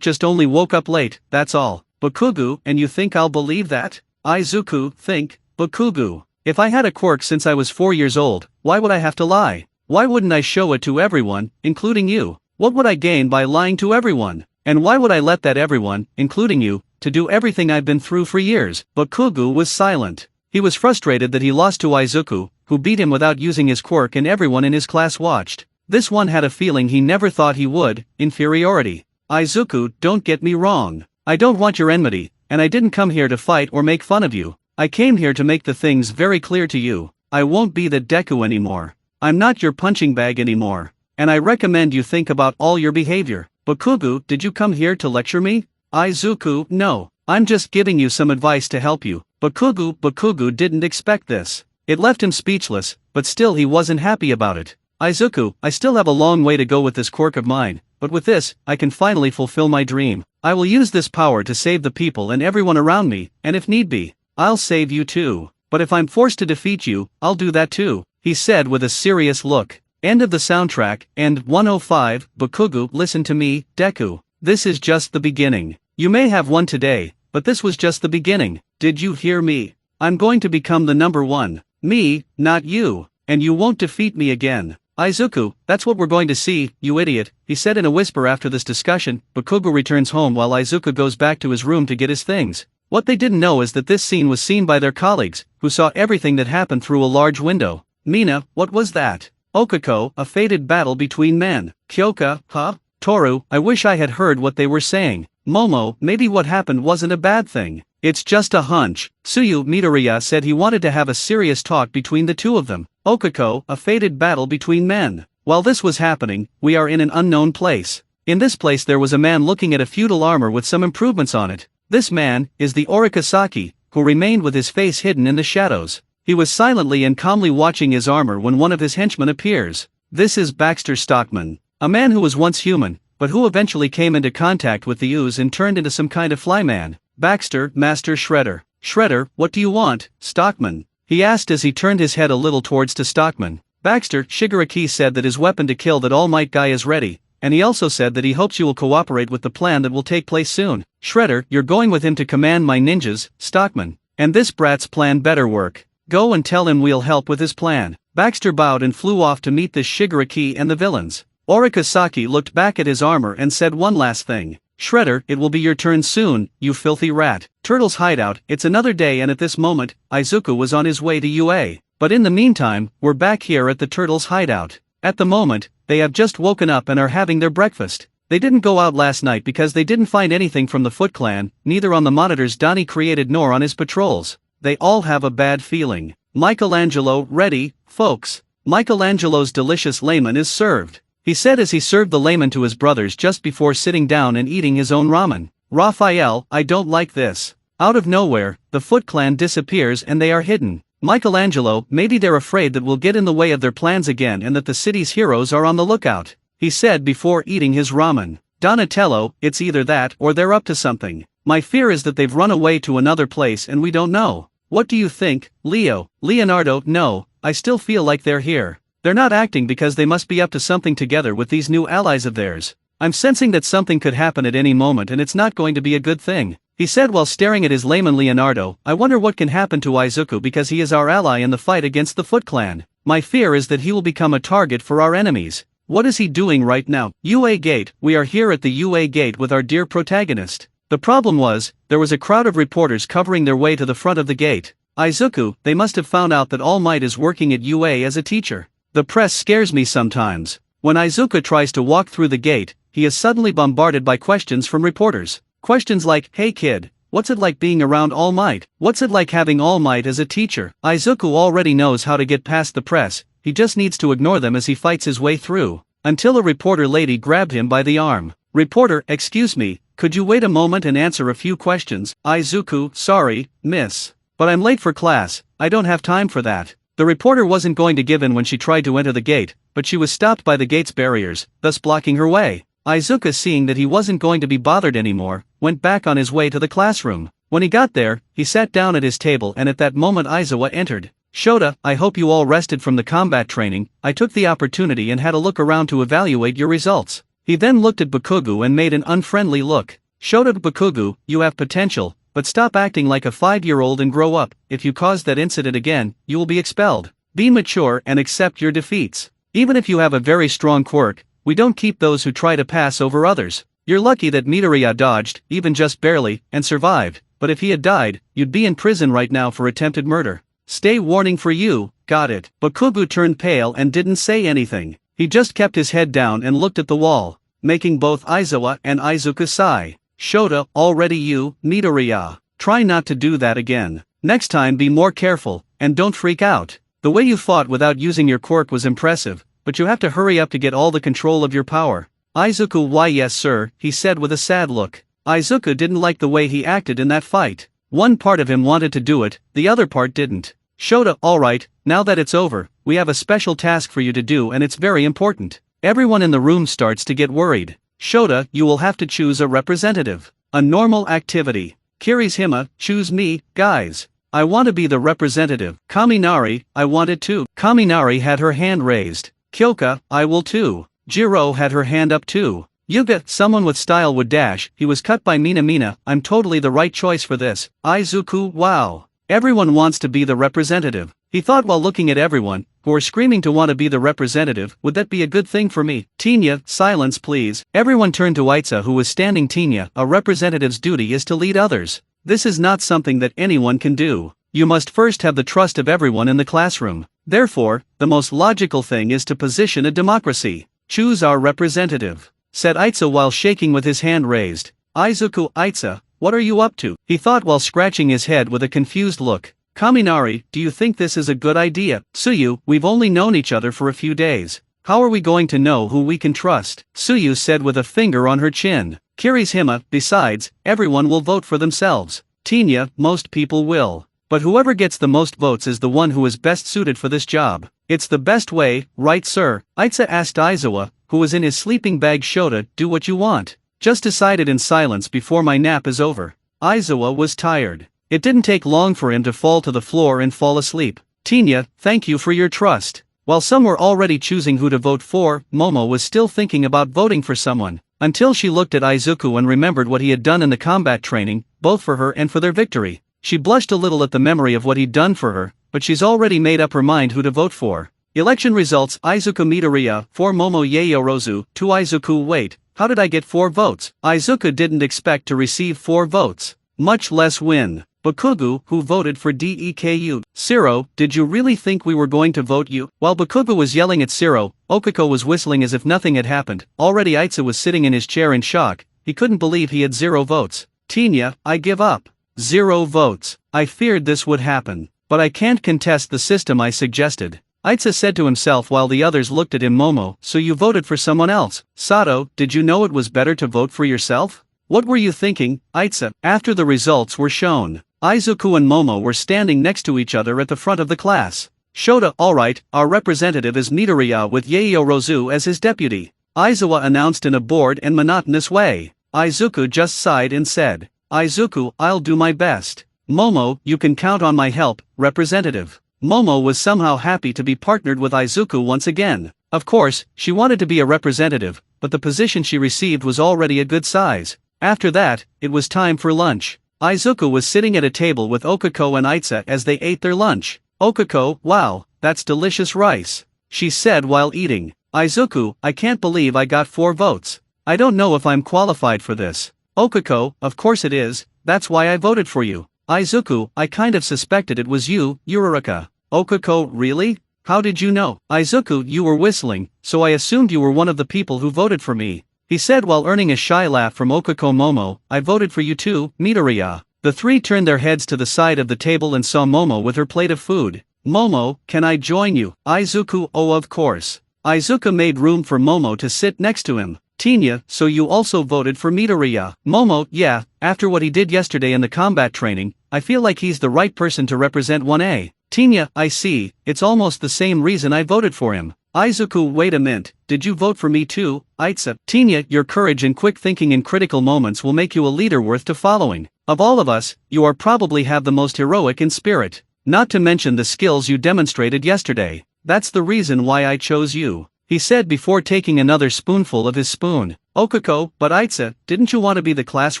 just only woke up late, that's all. Bakugo, and you think I'll believe that? Izuku, think, Bakugo. If I had a quirk since I was 4 years old, why would I have to lie? Why wouldn't I show it to everyone, including you? What would I gain by lying to everyone? And why would I let that everyone, including you, to do everything I've been through for years? Bakugo was silent. He was frustrated that he lost to Izuku, who beat him without using his quirk, and everyone in his class watched. This one had a feeling he never thought he would: inferiority. Izuku, don't get me wrong. I don't want your enmity, and I didn't come here to fight or make fun of you. I came here to make the things very clear to you. I won't be the Deku anymore. I'm not your punching bag anymore. And I recommend you think about all your behavior. Bakugo, did you come here to lecture me? Izuku, no. I'm just giving you some advice to help you. Bakugo didn't expect this. It left him speechless, but still he wasn't happy about it. Izuku, I still have a long way to go with this quirk of mine, but with this, I can finally fulfill my dream. I will use this power to save the people and everyone around me, and if need be, I'll save you too. But if I'm forced to defeat you, I'll do that too, he said with a serious look. End of the soundtrack. And 105, Bakugo, listen to me, Deku. This is just the beginning. You may have won today, but this was just the beginning. Did you hear me? I'm going to become the number one. Me, not you. And you won't defeat me again. Izuku, that's what we're going to see, you idiot, he said in a whisper. After this discussion, Bakugo returns home while Izuku goes back to his room to get his things. What they didn't know is that this scene was seen by their colleagues, who saw everything that happened through a large window. Mina, what was that? Okako, a fated battle between men. Kyoka, huh? Toru, I wish I had heard what they were saying. Momo, maybe what happened wasn't a bad thing. It's just a hunch. Tsuyu, Midoriya said he wanted to have a serious talk between the two of them. Okako, a fated battle between men. While this was happening, we are in an unknown place. In this place there was a man looking at a feudal armor with some improvements on it. This man is the Orikasaki, who remained with his face hidden in the shadows. He was silently and calmly watching his armor when one of his henchmen appears. This is Baxter Stockman, a man who was once human, but who eventually came into contact with the ooze and turned into some kind of flyman. Baxter, Master Shredder. Shredder, what do you want, Stockman? He asked as he turned his head a little towards to Stockman. Baxter, Shigaraki said that his weapon to kill that All Might guy is ready, and he also said that he hopes you will cooperate with the plan that will take place soon. Shredder, you're going with him to command my ninjas, Stockman. And this brat's plan better work. Go and tell him we'll help with his plan. Baxter bowed and flew off to meet this Shigaraki and the villains. Orikasaki looked back at his armor and said one last thing. Shredder, it will be your turn soon, you filthy rat. Turtle's hideout. It's another day, and at this moment, Izuku was on his way to UA. But in the meantime, we're back here at the Turtle's hideout. At the moment, they have just woken up and are having their breakfast. They didn't go out last night because they didn't find anything from the Foot Clan, neither on the monitors Donnie created nor on his patrols. They all have a bad feeling. Michelangelo, ready, folks. Michelangelo's delicious ramen is served, he said as he served the ramen to his brothers just before sitting down and eating his own ramen. Raphael, I don't like this. Out of nowhere, the Foot Clan disappears and they are hidden. Michelangelo, maybe they're afraid that we'll get in the way of their plans again and that the city's heroes are on the lookout, he said before eating his ramen. Donatello, it's either that or they're up to something. My fear is that they've run away to another place and we don't know. What do you think, Leo? Leonardo, no, I still feel like they're here. They're not acting because they must be up to something together with these new allies of theirs. I'm sensing that something could happen at any moment and it's not going to be a good thing, he said while staring at his ramen. Leonardo, I wonder what can happen to Izuku because he is our ally in the fight against the Foot Clan. My fear is that he will become a target for our enemies. What is he doing right now? UA Gate, we are here at the UA Gate with our dear protagonist. The problem was, there was a crowd of reporters covering their way to the front of the gate. Izuku, they must have found out that All Might is working at UA as a teacher. The press scares me sometimes. When Izuku tries to walk through the gate, he is suddenly bombarded by questions from reporters. Questions like, "Hey kid, what's it like being around All Might? What's it like having All Might as a teacher?" Izuku already knows how to get past the press, he just needs to ignore them as he fights his way through. Until a reporter lady grabbed him by the arm. "Reporter, excuse me, could you wait a moment and answer a few questions?" Izuku, "Sorry, miss. But I'm late for class, I don't have time for that." The reporter wasn't going to give in when she tried to enter the gate, but she was stopped by the gate's barriers, thus blocking her way. Izuku, seeing that he wasn't going to be bothered anymore, went back on his way to the classroom. When he got there, he sat down at his table, and at that moment Izuku entered. "Shota, I hope you all rested from the combat training. I took the opportunity and had a look around to evaluate your results." He then looked at Bakugo and made an unfriendly look. "Shota, Bakugo, you have potential, but stop acting like a 5-year-old and grow up. If you cause that incident again, you will be expelled. Be mature and accept your defeats. Even if you have a very strong quirk, we don't keep those who try to pass over others. You're lucky that Midoriya dodged, even just barely, and survived, but if he had died, you'd be in prison right now for attempted murder. Stay warning for you, got it?" Bakugo turned pale and didn't say anything. He just kept his head down and looked at the wall, making both Izuku and Izuku sigh. "Shota, already you, Midoriya. Try not to do that again. Next time be more careful, and don't freak out. The way you fought without using your quirk was impressive, but you have to hurry up to get all the control of your power." Izuku, "Why yes sir," he said with a sad look. Izuku didn't like the way he acted in that fight. One part of him wanted to do it, the other part didn't. "Shota, alright, now that it's over, we have a special task for you to do and it's very important." Everyone in the room starts to get worried. "Shota, you will have to choose a representative. A normal activity. Kirishima, choose me, guys. I want to be the representative. Kaminari, I want it too." Kaminari had her hand raised. Kyoka, "I will too." Jiro had her hand up too. Yuga, "Someone with style would dash." He was cut by Mina. "I'm totally the right choice for this." Izuku, "Wow. Everyone wants to be the representative." He thought while looking at everyone, who were screaming to want to be the representative, "Would that be a good thing for me?" "Tinya, silence please." Everyone turned to Itza, who was standing. "Tinya, a representative's duty is to lead others. This is not something that anyone can do. You must first have the trust of everyone in the classroom. Therefore, the most logical thing is to position a democracy. Choose our representative," said Itza while shaking with his hand raised. Izuku, "Itza, what are you up to?" he thought while scratching his head with a confused look. "Kaminari, do you think this is a good idea?" "Suyu, we've only known each other for a few days. How are we going to know who we can trust?" Suyu said with a finger on her chin. Kirishima, "Besides, everyone will vote for themselves." Tinya, "Most people will. But whoever gets the most votes is the one who is best suited for this job. It's the best way, right sir?" Itza asked Izuku, who was in his sleeping bag. "Shota, do what you want. Just decide it in silence before my nap is over." Izuku was tired. It didn't take long for him to fall to the floor and fall asleep. "Tinya, thank you for your trust." While some were already choosing who to vote for, Momo was still thinking about voting for someone, until she looked at Izuku and remembered what he had done in the combat training, both for her and for their victory. She blushed a little at the memory of what he'd done for her, but she's already made up her mind who to vote for. Election results: Izuku, Midoriya, 4 Momo, Yaoyorozu, 2 Izuku. Wait, how did I get 4 votes? Izuku didn't expect to receive 4 votes, much less win. Bakugo, who voted for Deku. Siro, did you really think we were going to vote you? While Bakugo was yelling at Siro, Okiko was whistling as if nothing had happened. Already Itza was sitting in his chair in shock. He couldn't believe he had 0 votes. Tinya, I give up. 0 votes. I feared this would happen. But I can't contest the system I suggested. Itza said to himself while the others looked at him. Momo, so you voted for someone else. Sato, did you know it was better to vote for yourself? What were you thinking, Itza? After the results were shown, Izuku and Momo were standing next to each other at the front of the class. Shota, alright, our representative is Midoriya with Yaoyorozu as his deputy, Izuku announced in a bored and monotonous way. Izuku just sighed and said, Izuku, I'll do my best. Momo, you can count on my help, representative. Momo was somehow happy to be partnered with Izuku once again. Of course, she wanted to be a representative, but the position she received was already a good size. After that, it was time for lunch. Izuku was sitting at a table with Okiko and Itza as they ate their lunch. Okiko, wow, that's delicious rice, she said while eating. Izuku, I can't believe I got 4 votes. I don't know if I'm qualified for this. Okiko, of course it is, that's why I voted for you. Izuku, I kind of suspected it was you, Uraraka. Okuko, really? How did you know? Izuku, you were whistling, so I assumed you were one of the people who voted for me, he said while earning a shy laugh from Okuko. Momo, I voted for you too, Midoriya. The three turned their heads to the side of the table and saw Momo with her plate of food. Momo, can I join you? Izuku, oh of course. Izuku made room for Momo to sit next to him. Tinya, so you also voted for Midoriya? Momo, yeah, after what he did yesterday in the combat training, I feel like he's the right person to represent 1A. Tinya, I see, it's almost the same reason I voted for him. Izuku, wait a minute, did you vote for me too, Itza? Tinya, your courage and quick thinking in critical moments will make you a leader worth to following. Of all of us, you are probably have the most heroic in spirit. Not to mention the skills you demonstrated yesterday. That's the reason why I chose you, he said before taking another spoonful of his spoon. Okuko, but Itza, didn't you want to be the class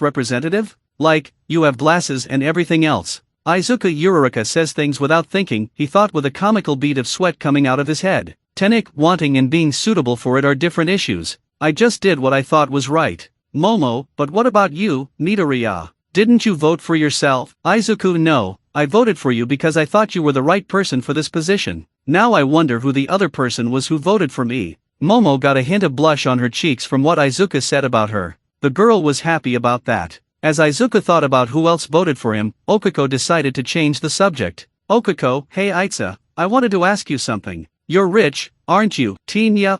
representative? Like, you have glasses and everything else. Izuku Uraraka says things without thinking, he thought with a comical bead of sweat coming out of his head. Tenik, wanting and being suitable for it are different issues. I just did what I thought was right. Momo, but what about you, Midoriya? Didn't you vote for yourself? Izuku, no, I voted for you because I thought you were the right person for this position. Now I wonder who the other person was who voted for me. Momo got a hint of blush on her cheeks from what Izuku said about her. The girl was happy about that. As Izuku thought about who else voted for him, Okuko decided to change the subject. Okuko, hey Itza, I wanted to ask you something. You're rich, aren't you? Tinya,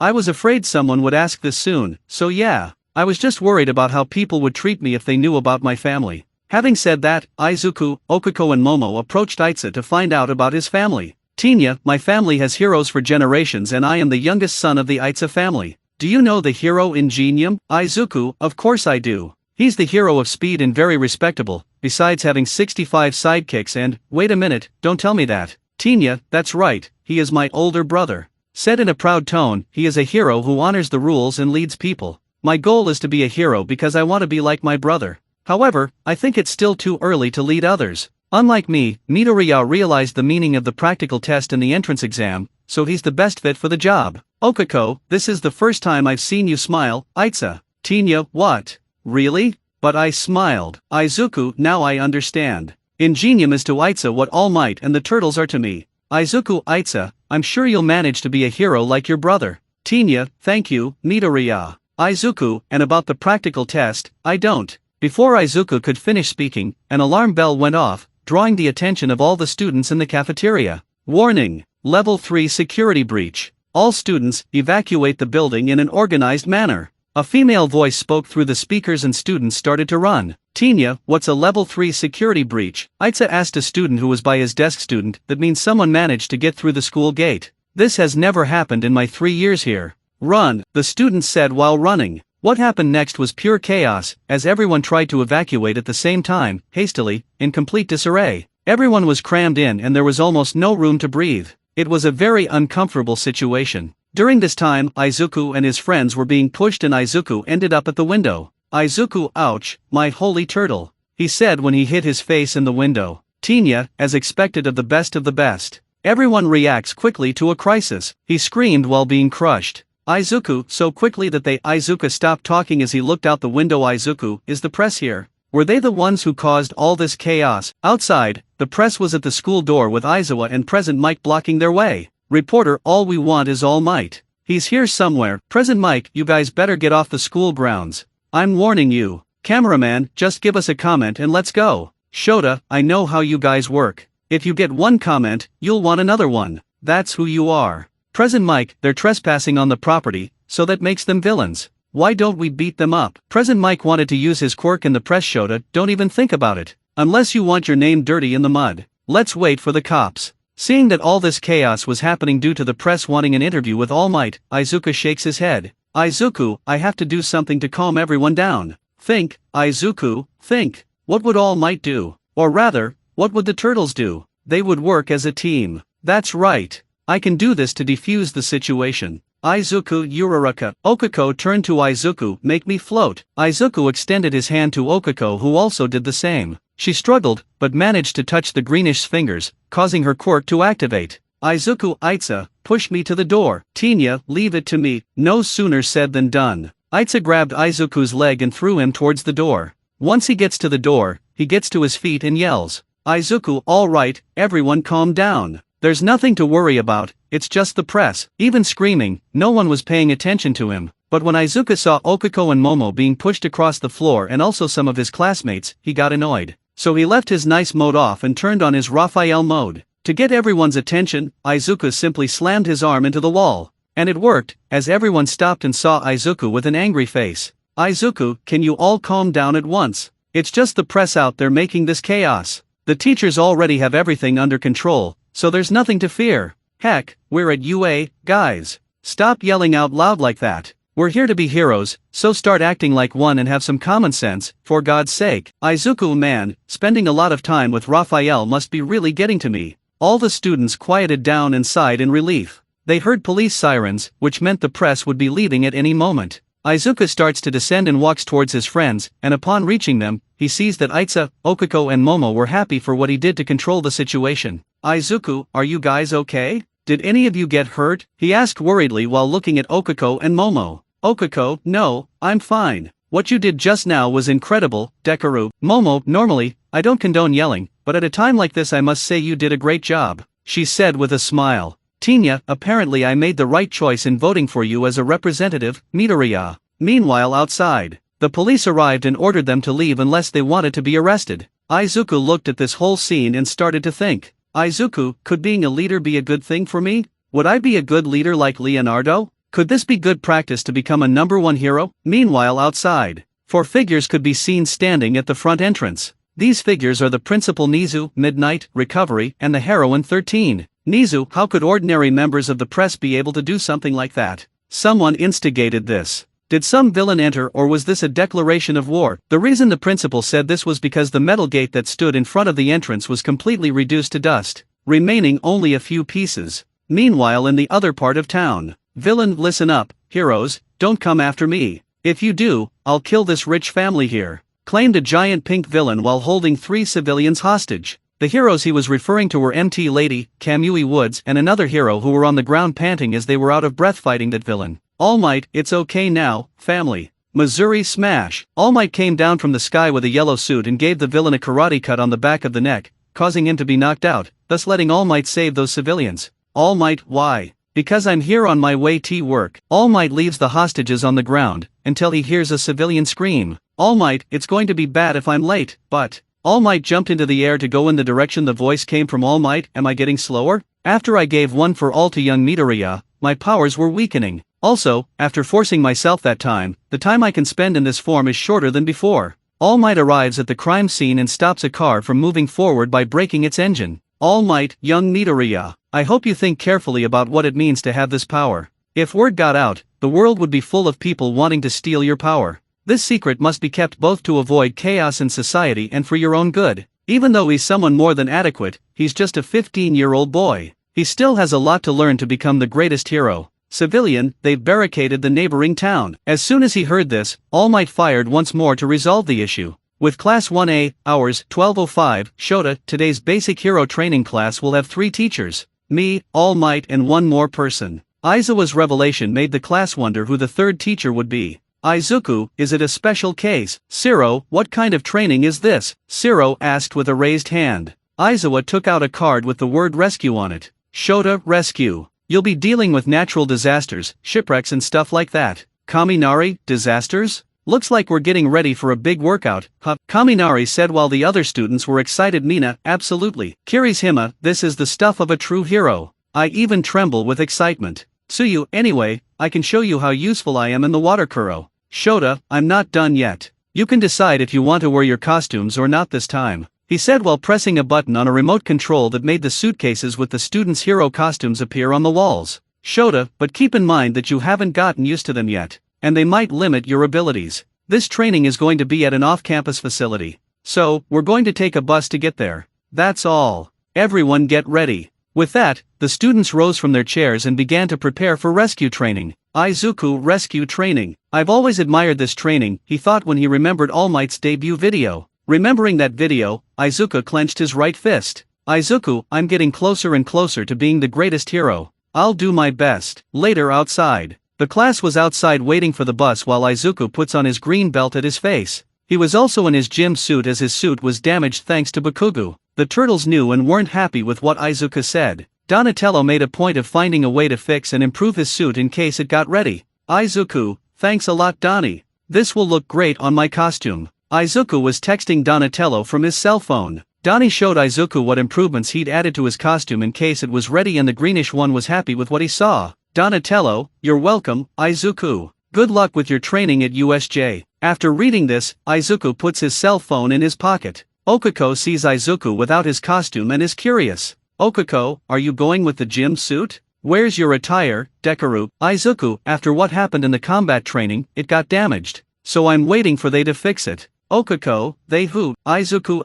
I was afraid someone would ask this soon, so yeah. I was just worried about how people would treat me if they knew about my family. Having said that, Izuku, Okuko and Momo approached Itza to find out about his family. Tinya, my family has heroes for generations and I am the youngest son of the Itza family. Do you know the hero Ingenium? Izuku, of course I do. He's the hero of speed and very respectable, besides having 65 sidekicks and, wait a minute, don't tell me that. Tinya, that's right, he is my older brother. Said in a proud tone, he is a hero who honors the rules and leads people. My goal is to be a hero because I want to be like my brother. However, I think it's still too early to lead others. Unlike me, Midoriya realized the meaning of the practical test and the entrance exam, so he's the best fit for the job. Okuko, this is the first time I've seen you smile, Itza. Tinya, what? Really? But I smiled. Izuku, now I understand. Ingenium is to Itza what All Might and the turtles are to me. Izuku, Itza, I'm sure you'll manage to be a hero like your brother. Tinya, thank you, Midoriya. Izuku, and about the practical test, I don't. Before Izuku could finish speaking, an alarm bell went off, drawing the attention of all the students in the cafeteria. Warning! Level 3 security breach. All students, evacuate the building in an organized manner. A female voice spoke through the speakers and students started to run. Tinya, what's a level 3 security breach? Itza asked a student who was by his desk. Student, that means someone managed to get through the school gate. This has never happened in my 3 years here. Run, the student said while running. What happened next was pure chaos, as everyone tried to evacuate at the same time, hastily, in complete disarray. Everyone was crammed in and there was almost no room to breathe. It was a very uncomfortable situation. During this time, Izuku and his friends were being pushed and Izuku ended up at the window. Izuku, ouch, my holy turtle, he said when he hit his face in the window. Tinya, as expected of the best. Everyone reacts quickly to a crisis, he screamed while being crushed. Izuku, so quickly that Izuku stopped talking as he looked out the window. Izuku, is the press here? Were they the ones who caused all this chaos? Outside, the press was at the school door with Aizawa and Present Mike blocking their way. Reporter, all we want is All Might. He's here somewhere. Present Mike, you guys better get off the school grounds. I'm warning you. Cameraman, just give us a comment and let's go. Shota, I know how you guys work. If you get one comment, you'll want another one. That's who you are. Present Mike, they're trespassing on the property, so that makes them villains. Why don't we beat them up? Present Mike wanted to use his quirk in the press. Shota, don't even think about it. Unless you want your name dirty in the mud. Let's wait for the cops. Seeing that all this chaos was happening due to the press wanting an interview with All Might, Izuku shakes his head. Izuku, I have to do something to calm everyone down. Think, Izuku, think. What would All Might do? Or rather, what would the turtles do? They would work as a team. That's right. I can do this to defuse the situation. Izuku Uraraka. Okuko turned to Izuku, make me float. Izuku extended his hand to Okuko who also did the same. She struggled, but managed to touch the greenish fingers, causing her quirk to activate. Izuku Itza, push me to the door. Tinya, leave it to me. No sooner said than done. Itza grabbed Izuku's leg and threw him towards the door. Once he gets to the door, he gets to his feet and yells, "Izuku, all right, everyone calm down. There's nothing to worry about, it's just the press." Even screaming, no one was paying attention to him. But when Izuku saw Okuko and Momo being pushed across the floor and also some of his classmates, he got annoyed. So he left his nice mode off and turned on his Raphael mode. To get everyone's attention, Izuku simply slammed his arm into the wall. And it worked, as everyone stopped and saw Izuku with an angry face. "Izuku, can you all calm down at once? It's just the press out there making this chaos. The teachers already have everything under control, so there's nothing to fear. Heck, we're at UA, guys. Stop yelling out loud like that. We're here to be heroes, so start acting like one and have some common sense, for God's sake." Izuku, man, spending a lot of time with Raphael must be really getting to me. All the students quieted down and sighed in relief. They heard police sirens, which meant the press would be leaving at any moment. Izuku starts to descend and walks towards his friends, and upon reaching them, he sees that Itza, Okuko and Momo were happy for what he did to control the situation. "Izuku, are you guys okay? Did any of you get hurt?" he asked worriedly while looking at Okuko and Momo. "Okuko, no, I'm fine. What you did just now was incredible, Dekoru." "Momo, normally, I don't condone yelling, but at a time like this I must say you did a great job," she said with a smile. "Tinya, apparently I made the right choice in voting for you as a representative, Midoriya." Meanwhile outside, the police arrived and ordered them to leave unless they wanted to be arrested. Izuku looked at this whole scene and started to think. "Izuku, could being a leader be a good thing for me? Would I be a good leader like Leonardo? Could this be good practice to become a #1 hero?" Meanwhile outside, 4 figures could be seen standing at the front entrance. These figures are the principal Nizu, Midnight, Recovery, and the heroine 13. Nizu, how could ordinary members of the press be able to do something like that? Someone instigated this. Did some villain enter, or was this a declaration of war? The reason the principal said this was because the metal gate that stood in front of the entrance was completely reduced to dust, remaining only a few pieces. Meanwhile in the other part of town, "Villain, listen up, heroes, don't come after me. If you do, I'll kill this rich family here," claimed a giant pink villain while holding 3 civilians hostage. The heroes he was referring to were MT Lady, Kamui Woods and another hero who were on the ground panting as they were out of breath fighting that villain. "All Might, it's okay now, family. Missouri smash." All Might came down from the sky with a yellow suit and gave the villain a karate cut on the back of the neck, causing him to be knocked out, thus letting All Might save those civilians. "All Might, why?" "Because I'm here on my way to work." All Might leaves the hostages on the ground, until he hears a civilian scream. "All Might, it's going to be bad if I'm late, but..." All Might jumped into the air to go in the direction the voice came from. "All Might, am I getting slower? After I gave one for all to young Midoriya, my powers were weakening. Also, after forcing myself that time, the time I can spend in this form is shorter than before." All Might arrives at the crime scene and stops a car from moving forward by braking its engine. "All Might, young Midoriya, I hope you think carefully about what it means to have this power. If word got out, the world would be full of people wanting to steal your power. This secret must be kept both to avoid chaos in society and for your own good. Even though he's someone more than adequate, he's just a 15-year-old boy. He still has a lot to learn to become the greatest hero." Civilian, they've barricaded the neighboring town. As soon as he heard this, All Might fired once more to resolve the issue. With Class 1A, hours 12:05, Shota, today's basic hero training class will have 3 teachers. Me, All Might and 1 more person. Aizawa's revelation made the class wonder who the 3rd teacher would be. "Izuku, is it a special case?" "Siro, what kind of training is this?" Siro asked with a raised hand. Aizawa took out a card with the word rescue on it. "Shota, rescue. You'll be dealing with natural disasters, shipwrecks and stuff like that." "Kaminari, disasters? Looks like we're getting ready for a big workout, huh?" Kaminari said while the other students were excited. "Mina, absolutely. Kirishima, this is the stuff of a true hero. I even tremble with excitement. Tsuyu, anyway, I can show you how useful I am in the water kuro." "Shota, I'm not done yet. You can decide if you want to wear your costumes or not this time," he said while pressing a button on a remote control that made the suitcases with the students' hero costumes appear on the walls. "Shota, but keep in mind that you haven't gotten used to them yet, and they might limit your abilities. This training is going to be at an off-campus facility, so we're going to take a bus to get there. That's all. Everyone get ready." With that, the students rose from their chairs and began to prepare for rescue training. Izuku rescue training. "I've always admired this training," he thought when he remembered All Might's debut video. Remembering that video, Izuku clenched his right fist. "Izuku, I'm getting closer and closer to being the greatest hero. I'll do my best." Later outside, the class was outside waiting for the bus while Izuku puts on his green belt at his face. He was also in his gym suit as his suit was damaged thanks to Bakugo. The turtles knew and weren't happy with what Izuku said. Donatello made a point of finding a way to fix and improve his suit in case it got ready. Izuku, thanks a lot Donnie. This will look great on my costume. Izuku was texting Donatello from his cell phone. Donnie showed Izuku what improvements he'd added to his costume in case it was ready, and the greenish one was happy with what he saw. Donatello, you're welcome, Izuku. Good luck with your training at USJ. After reading this, Izuku puts his cell phone in his pocket. Okuko sees Izuku without his costume and is curious. Okuko, are you going with the gym suit? Where's your attire, Dekoru? Izuku, after what happened in the combat training, it got damaged. So I'm waiting for they to fix it. Okuko, they who? Izuku,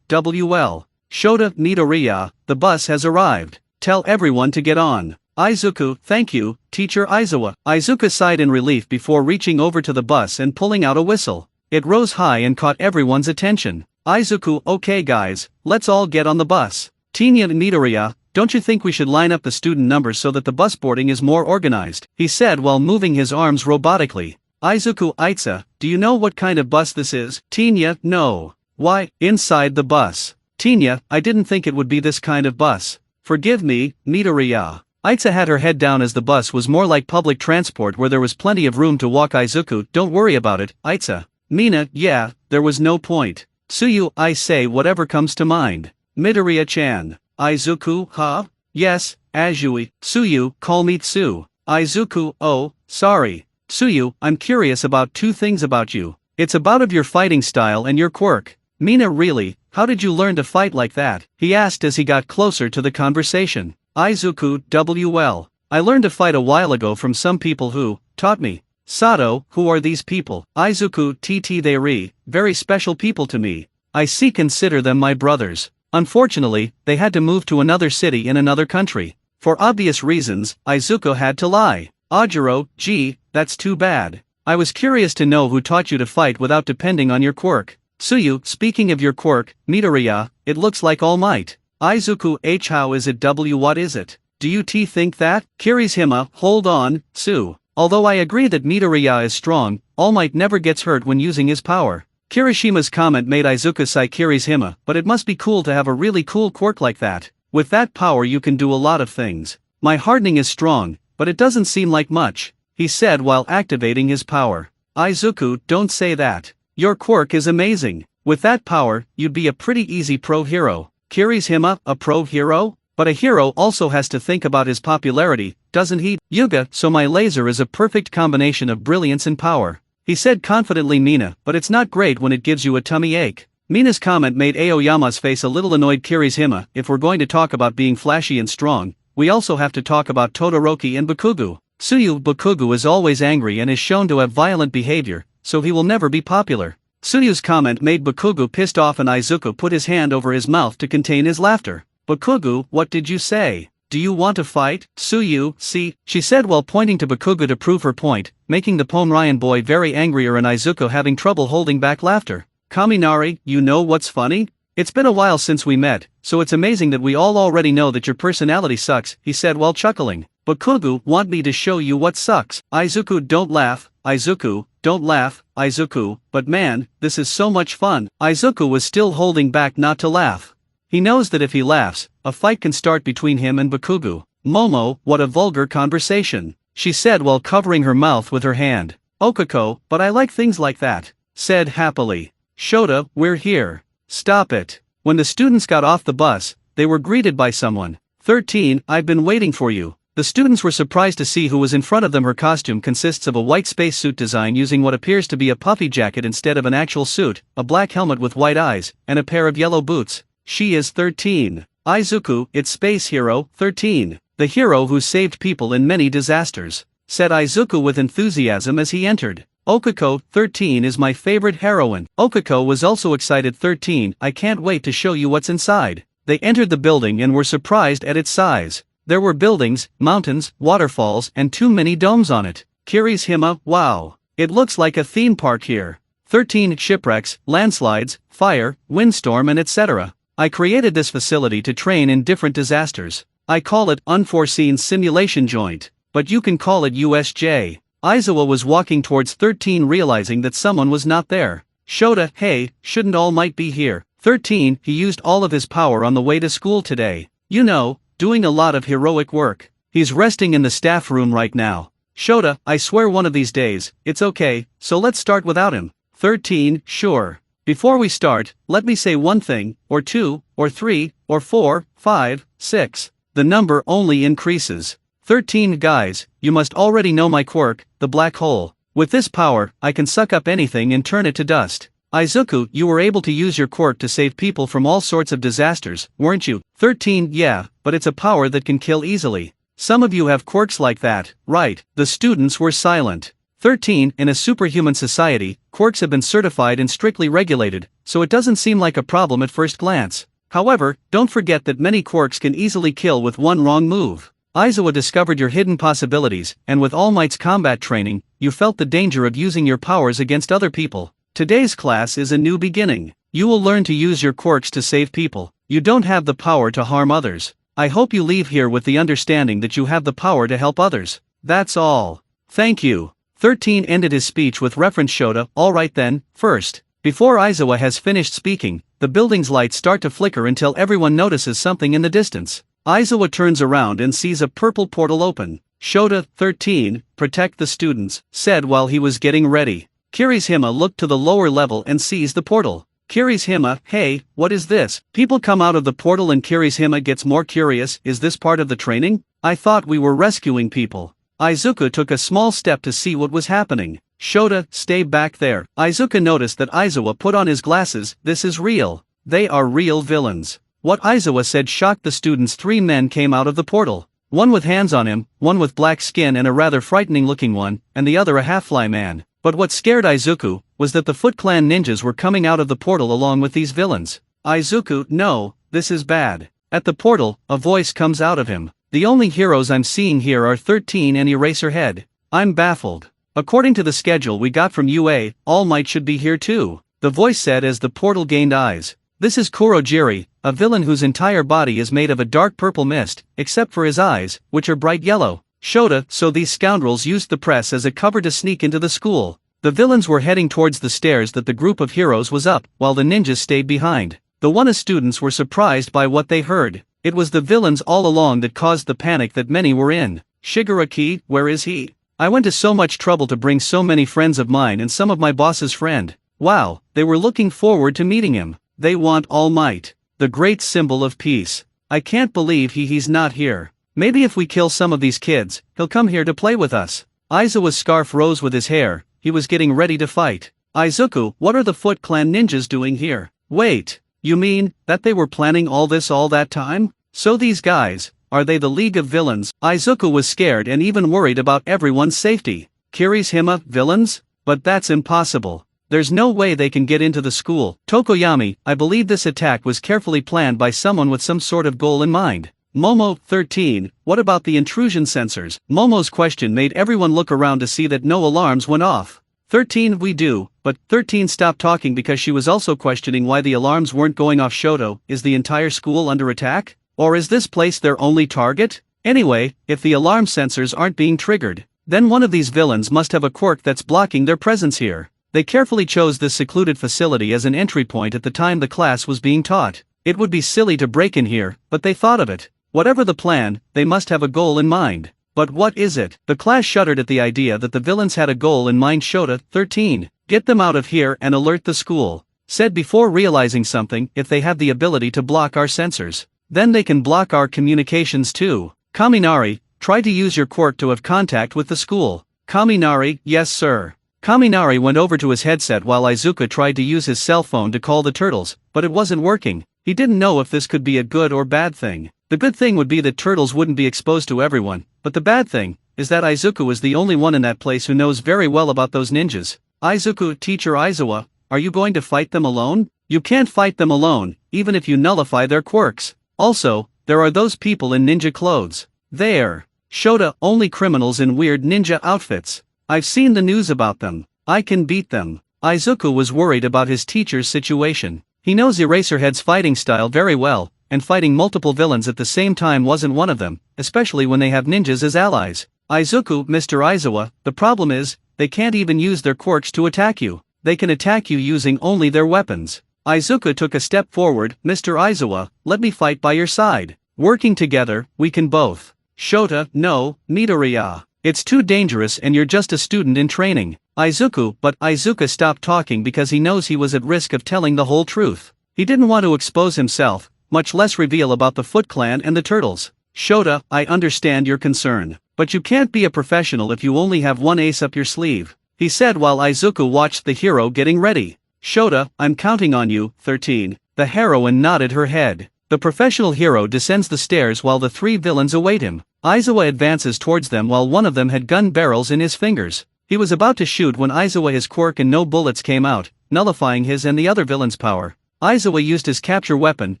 WL. Shota, Midoriya, the bus has arrived. Tell everyone to get on. Izuku, thank you, Teacher Aizawa. Izuku sighed in relief before reaching over to the bus and pulling out a whistle. It rose high and caught everyone's attention. Izuku, okay guys, let's all get on the bus. Tenya and Midoriya, don't you think we should line up the student numbers so that the bus boarding is more organized? He said while moving his arms robotically. Izuku, Aitsa, do you know what kind of bus this is? Tenya, no. Why, inside the bus. Tenya, I didn't think it would be this kind of bus. Forgive me, Midoriya. Aitsa had her head down as the bus was more like public transport where there was plenty of room to walk. Izuku, don't worry about it, Aitsa. Mina, yeah, there was no point. Tsuyu, I say whatever comes to mind. Midoriya-chan. Izuku, huh? Yes, Azui. Tsuyu, call me Tsu. Izuku, oh, sorry. Tsuyu, I'm curious about two things about you. It's about your fighting style and your quirk. Mina, really, how did you learn to fight like that? He asked as he got closer to the conversation. Izuku, WL. I learned to fight a while ago from some people who taught me. Sato, who are these people? Izuku, they very special people to me. I consider them my brothers. Unfortunately, they had to move to another city in another country. For obvious reasons, Izuku had to lie. Ajiro, gee, that's too bad. I was curious to know who taught you to fight without depending on your quirk. Tsuyu, speaking of your quirk, Midoriya, it looks like All Might. Izuku, how is it what is it? Do you think that? Kirishima, hold on, Tsu. Although I agree that Midoriya is strong, All Might never gets hurt when using his power. Kirishima's comment made Izuku sigh. Kirishima, but it must be cool to have a really cool quirk like that. With that power you can do a lot of things. My hardening is strong, but it doesn't seem like much, he said while activating his power. Izuku, don't say that. Your quirk is amazing. With that power, you'd be a pretty easy pro hero. Kirishima, a pro hero? But a hero also has to think about his popularity, doesn't he? Yuga, so my laser is a perfect combination of brilliance and power. He said confidently. Mina, but it's not great when it gives you a tummy ache. Mina's comment made Aoyama's face a little annoyed. Kirishima, if we're going to talk about being flashy and strong, we also have to talk about Todoroki and Bakugo. Tsuyu, Bakugo is always angry and is shown to have violent behavior, so he will never be popular. Tsuyu's comment made Bakugo pissed off and Izuku put his hand over his mouth to contain his laughter. Bakugo, what did you say? Do you want to fight? Tsuyu, see, she said while pointing to Bakugo to prove her point, making the Pomerian boy very angrier and Izuku having trouble holding back laughter. Kaminari, you know what's funny? It's been a while since we met, so it's amazing that we all already know that your personality sucks, he said while chuckling. Bakugo, want me to show you what sucks? Izuku, don't laugh, Izuku, don't laugh, Izuku, but man, this is so much fun. Izuku was still holding back not to laugh. He knows that if he laughs, a fight can start between him and Bakugo. Momo, what a vulgar conversation, she said while covering her mouth with her hand. Okako, but I like things like that, said happily. Shota, we're here. Stop it. When the students got off the bus, they were greeted by someone. 13, I've been waiting for you. The students were surprised to see who was in front of them. Her costume consists of a white spacesuit design using what appears to be a puffy jacket instead of an actual suit, a black helmet with white eyes, and a pair of yellow boots. She is 13. Izuku, it's Space Hero 13, the hero who saved people in many disasters, said Izuku with enthusiasm as he entered. Okako, 13 is my favorite heroine. Okako was also excited. 13, I can't wait to show you what's inside. They entered the building and were surprised at its size. There were buildings, mountains, waterfalls, and too many domes on it. Kirishima, wow. It looks like a theme park here. 13 shipwrecks, landslides, fire, windstorm and etc. I created this facility to train in different disasters. I call it Unforeseen Simulation Joint, but you can call it USJ. Aizawa was walking towards 13 realizing that someone was not there. Shota, hey, shouldn't All Might be here? 13. He used all of his power on the way to school today. You know, doing a lot of heroic work. He's resting in the staff room right now. Shota, I swear one of these days, it's okay, so let's start without him. 13. Sure. Before we start, let me say one thing, or two, or three, or four, 5, 6. The number only increases. 13. Guys, you must already know my quirk, the black hole. With this power, I can suck up anything and turn it to dust. Izuku, you were able to use your quirk to save people from all sorts of disasters, weren't you? 13. Yeah, but it's a power that can kill easily. Some of you have quirks like that, right? The students were silent. 13. In a superhuman society, quirks have been certified and strictly regulated, so it doesn't seem like a problem at first glance. However, don't forget that many quirks can easily kill with one wrong move. Izuku discovered your hidden possibilities, and with All Might's combat training, you felt the danger of using your powers against other people. Today's class is a new beginning. You will learn to use your quirks to save people. You don't have the power to harm others. I hope you leave here with the understanding that you have the power to help others. That's all. Thank you. 13 ended his speech with reference Shota. Alright then, first. Before Izuku has finished speaking, the building's lights start to flicker until everyone notices something in the distance. Izuku turns around and sees a purple portal open. Shota, 13, protect the students, said while he was getting ready. Kirishima looked to the lower level and sees the portal. Kirishima, hey, what is this? People come out of the portal and Kirishima gets more curious. Is this part of the training? I thought we were rescuing people. Izuku took a small step to see what was happening. Shota, stay back there. Izuku noticed that Izuku put on his glasses. This is real. They are real villains. What Izuku said shocked the students. 3 men came out of the portal. One with hands on him, one with black skin and a rather frightening looking one, and the other a half-fly man. But what scared Izuku was that the Foot Clan ninjas were coming out of the portal along with these villains. Izuku, no, this is bad. At the portal, a voice comes out of him. The only heroes I'm seeing here are 13 and Eraserhead. I'm baffled. According to the schedule we got from UA, All Might should be here too, the voice said as the portal gained eyes. This is Kurojiri, a villain whose entire body is made of a dark purple mist, except for his eyes, which are bright yellow. Shota, so these scoundrels used the press as a cover to sneak into the school. The villains were heading towards the stairs that the group of heroes was up, while the ninjas stayed behind. The Wanna students were surprised by what they heard. It was the villains all along that caused the panic that many were in. Shigaraki, where is he? I went to so much trouble to bring so many friends of mine and some of my boss's friend. Wow, they were looking forward to meeting him. They want All Might, the great symbol of peace. I can't believe he's not here. Maybe if we kill some of these kids, he'll come here to play with us. Izuku's scarf rose with his hair. He was getting ready to fight. Izuku, what are the Foot Clan ninjas doing here? Wait, you mean that they were planning all this all that time? So these guys, are they the League of Villains? Izuku was scared and even worried about everyone's safety. Kirishima, villains? But that's impossible. There's no way they can get into the school. Tokoyami, I believe this attack was carefully planned by someone with some sort of goal in mind. Momo, 13, what about the intrusion sensors? Momo's question made everyone look around to see that no alarms went off. 13, we do, but 13 stopped talking because she was also questioning why the alarms weren't going off. Shoto, is the entire school under attack? Or is this place their only target? Anyway, if the alarm sensors aren't being triggered, then one of these villains must have a quirk that's blocking their presence here. They carefully chose this secluded facility as an entry point at the time the class was being taught. It would be silly to break in here, but they thought of it. Whatever the plan, they must have a goal in mind. But what is it? The class shuddered at the idea that the villains had a goal in mind. Shota, 13, get them out of here and alert the school. Said before realizing something, if they have the ability to block our sensors, then they can block our communications too. Kaminari, try to use your quirk to have contact with the school. Kaminari, yes sir. Kaminari went over to his headset while Izuku tried to use his cell phone to call the turtles, but it wasn't working. He didn't know if this could be a good or bad thing. The good thing would be that turtles wouldn't be exposed to everyone, but the bad thing is that Izuku is the only one in that place who knows very well about those ninjas. Izuku, teacher Izuku, are you going to fight them alone? You can't fight them alone, even if you nullify their quirks. Also, there are those people in ninja clothes. There. Shota, only criminals in weird ninja outfits. I've seen the news about them. I can beat them. Izuku was worried about his teacher's situation. He knows Eraserhead's fighting style very well, and fighting multiple villains at the same time wasn't one of them, especially when they have ninjas as allies. Izuku, Mr. Izuku, the problem is, they can't even use their quirks to attack you. they can attack you using only their weapons. Izuku took a step forward. Mr. Aizawa, let me fight by your side. Working together, we can both. Shota, no, Midoriya. It's too dangerous and you're just a student in training. Izuku, but Izuku stopped talking because he knows he was at risk of telling the whole truth. He didn't want to expose himself, much less reveal about the Foot Clan and the turtles. Shota, I understand your concern. But you can't be a professional if you only have one ace up your sleeve, he said while Izuku watched the hero getting ready. Shota, I'm counting on you. 13. The heroine nodded her head. The professional hero descends the stairs while the three villains await him. Aizawa advances towards them while one of them had gun barrels in his fingers. He was about to shoot when Aizawa's quirk and no bullets came out, nullifying his and the other villain's power. Aizawa used his capture weapon,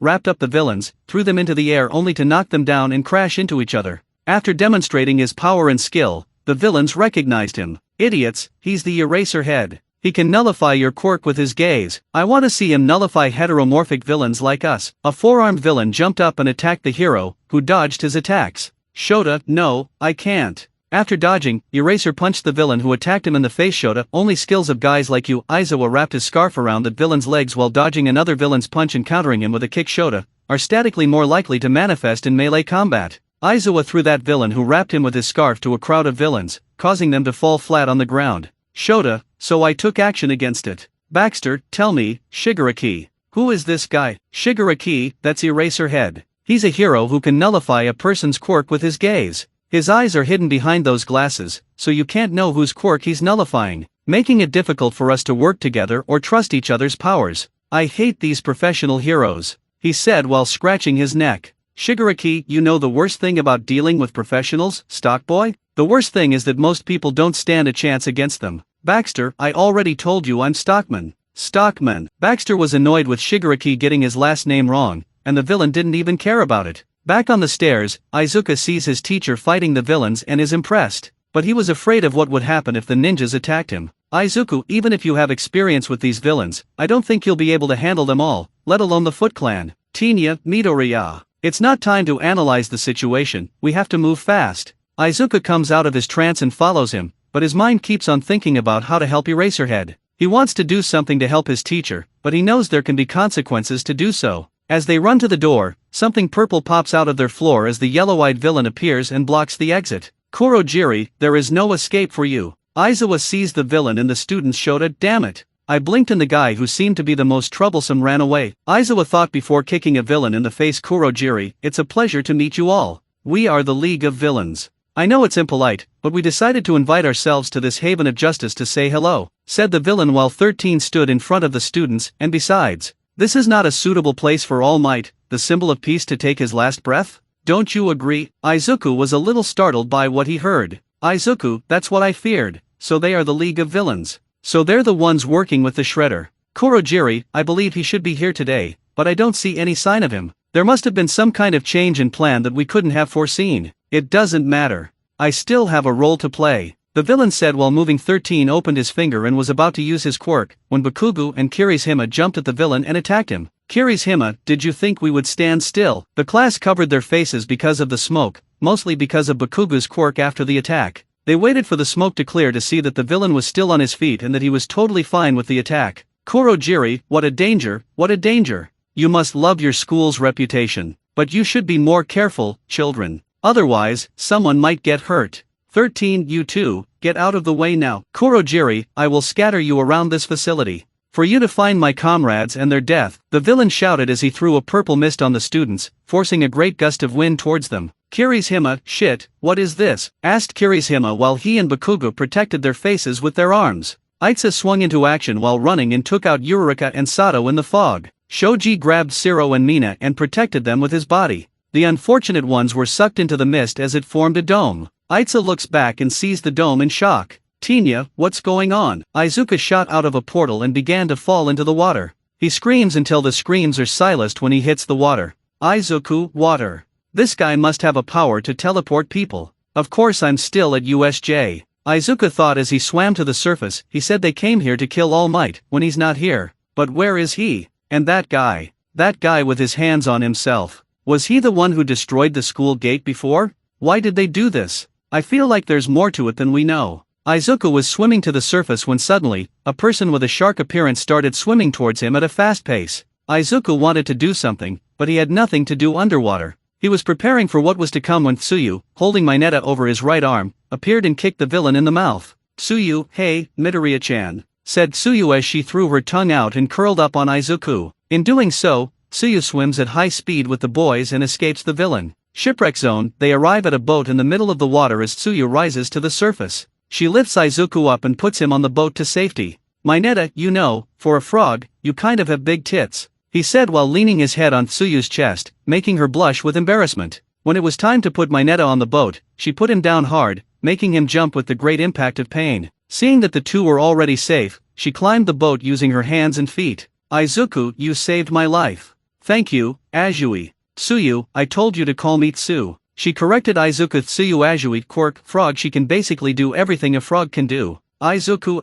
wrapped up the villains, threw them into the air only to knock them down and crash into each other. After demonstrating his power and skill, the villains recognized him. Idiots, he's the eraser head. He can nullify your quirk with his gaze. I want to see him nullify heteromorphic villains like us. A four-armed villain jumped up and attacked the hero, who dodged his attacks. Shota, no, I can't. After dodging, Eraser punched the villain who attacked him in the face. Shota, only skills of guys like you. Aizawa wrapped his scarf around the villain's legs while dodging another villain's punch and countering him with a kick. Shota, are statically more likely to manifest in melee combat. Aizawa threw that villain who wrapped him with his scarf to a crowd of villains, causing them to fall flat on the ground. Shota, so I took action against it. Baxter, tell me, Shigaraki. Who is this guy? Shigaraki, that's Eraserhead. He's a hero who can nullify a person's quirk with his gaze. His eyes are hidden behind those glasses, so you can't know whose quirk he's nullifying, making it difficult for us to work together or trust each other's powers. I hate these professional heroes, he said while scratching his neck. Shigaraki, you know the worst thing about dealing with professionals, Stockboy? The worst thing is that most people don't stand a chance against them. Baxter, I already told you I'm Stockman. Stockman. Baxter was annoyed with Shigaraki getting his last name wrong, and the villain didn't even care about it. Back on the stairs, Izuku sees his teacher fighting the villains and is impressed, but he was afraid of what would happen if the ninjas attacked him. Izuku, even if you have experience with these villains, I don't think you'll be able to handle them all, let alone the Foot Clan. Tenya, Midoriya. It's not time to analyze the situation, we have to move fast. Izuku comes out of his trance and follows him, but his mind keeps on thinking about how to help Eraserhead. He wants to do something to help his teacher, but he knows there can be consequences to do so. As they run to the door, something purple pops out of their floor as the yellow-eyed villain appears and blocks the exit. Kurojiri, there is no escape for you. Aizawa sees the villain and the students. Shota, damn it. I blinked and the guy who seemed to be the most troublesome ran away. Aizawa thought before kicking a villain in the face. Kurojiri, it's a pleasure to meet you all. We are the League of Villains. I know it's impolite, but we decided to invite ourselves to this haven of justice to say hello, said the villain while 13 stood in front of the students, and besides, this is not a suitable place for All Might, the symbol of peace, to take his last breath? Don't you agree? Izuku was a little startled by what he heard. Izuku, that's what I feared, so they are the League of Villains. So they're the ones working with the Shredder. Kurojiri, I believe he should be here today, but I don't see any sign of him. There must have been some kind of change in plan that we couldn't have foreseen. It doesn't matter. I still have a role to play, the villain said while moving. 13 opened his finger and was about to use his quirk, when Bakugo and Kirishima jumped at the villain and attacked him. Kirishima, did you think we would stand still? The class covered their faces because of the smoke, mostly because of Bakugo's quirk. After the attack, they waited for the smoke to clear to see that the villain was still on his feet and that he was totally fine with the attack. Kurojiri, what a danger, what a danger. You must love your school's reputation, but you should be more careful, children. Otherwise, someone might get hurt. 13 You two, get out of the way now. Kurojiri, I will scatter you around this facility. For you to find my comrades and their death, the villain shouted as he threw a purple mist on the students, forcing a great gust of wind towards them. Kirishima, shit, what is this? Asked Kirishima while he and Bakugo protected their faces with their arms. Itza swung into action while running and took out Yurika and Sato in the fog. Shoji grabbed Siro and Mina and protected them with his body. The unfortunate ones were sucked into the mist as it formed a dome. Itza looks back and sees the dome in shock. Tenya, what's going on? Izuku shot out of a portal and began to fall into the water. He screams until the screams are silenced when he hits the water. Izuku, water. This guy must have a power to teleport people. Of course I'm still at USJ. Izuku thought as he swam to the surface. He said they came here to kill All Might when he's not here. But where is he? And that guy with his hands on himself. Was he the one who destroyed the school gate before? Why did they do this? I feel like there's more to it than we know. Izuku was swimming to the surface when suddenly, a person with a shark appearance started swimming towards him at a fast pace. Izuku wanted to do something, but he had nothing to do underwater. He was preparing for what was to come when Tsuyu, holding Mineta over his right arm, appeared and kicked the villain in the mouth. "Tsuyu, hey, Midoriya-chan," said Tsuyu as she threw her tongue out and curled up on Izuku. In doing so, Tsuyu swims at high speed with the boys and escapes the villain. Shipwreck zone. They arrive at a boat in the middle of the water as Tsuyu rises to the surface. She lifts Izuku up and puts him on the boat to safety. "Mineta, you know, for a frog, you kind of have big tits," he said while leaning his head on Tsuyu's chest, making her blush with embarrassment. When it was time to put Mineta on the boat, she put him down hard, making him jump with the great impact of pain. Seeing that the two were already safe, she climbed the boat using her hands and feet. "Izuku, you saved my life." "Thank you, Azui." "Tsuyu, I told you to call me Tsu." She corrected Izuku. "Tsuyu Azui, quirk, frog. She can basically do everything a frog can do." Izuku,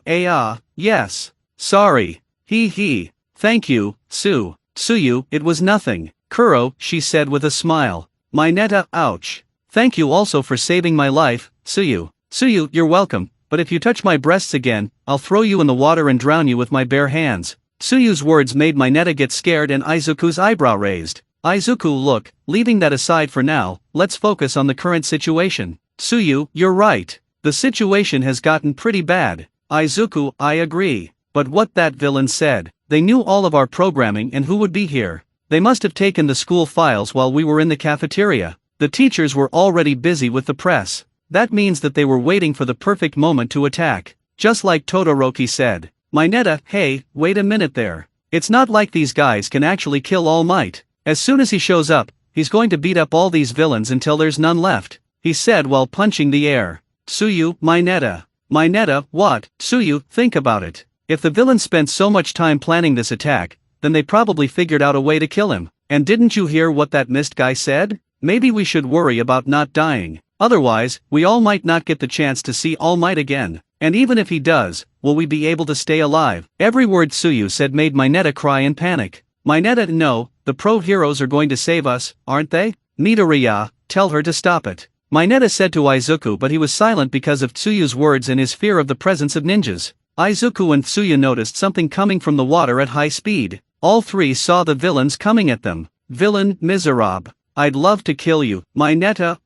yes. Sorry. He. "Thank you, Tsu." "Tsuyu, it was nothing." "Kuro," she said with a smile. "Mineta, ouch." "Thank you also for saving my life, Tsuyu." "Tsuyu, you're welcome, but if you touch my breasts again, I'll throw you in the water and drown you with my bare hands." Tsuyu's words made Mineta get scared and Izuku's eyebrow raised. "Izuku, look, leaving that aside for now, let's focus on the current situation." "Tsuyu, you're right. The situation has gotten pretty bad." "Izuku, I agree. But what that villain said, they knew all of our programming and who would be here. They must have taken the school files while we were in the cafeteria. The teachers were already busy with the press. That means that they were waiting for the perfect moment to attack. Just like Todoroki said." "Mineta, hey, wait a minute there. It's not like these guys can actually kill All Might. As soon as he shows up, he's going to beat up all these villains until there's none left," he said while punching the air. "Tsuyu, Mineta." "Mineta, what?" "Tsuyu, think about it. If the villains spent so much time planning this attack, then they probably figured out a way to kill him. And didn't you hear what that mist guy said? Maybe we should worry about not dying. Otherwise, we all might not get the chance to see All Might again. And even if he does, will we be able to stay alive?" Every word Tsuyu said made Mineta cry in panic. "Mineta, no, the pro-heroes are going to save us, aren't they? Midoriya, tell her to stop it." Mineta said to Izuku, but he was silent because of Tsuyu's words and his fear of the presence of ninjas. Izuku and Tsuyu noticed something coming from the water at high speed. All three saw the villains coming at them. "Villain, miserable. I'd love to kill you." "Mineta,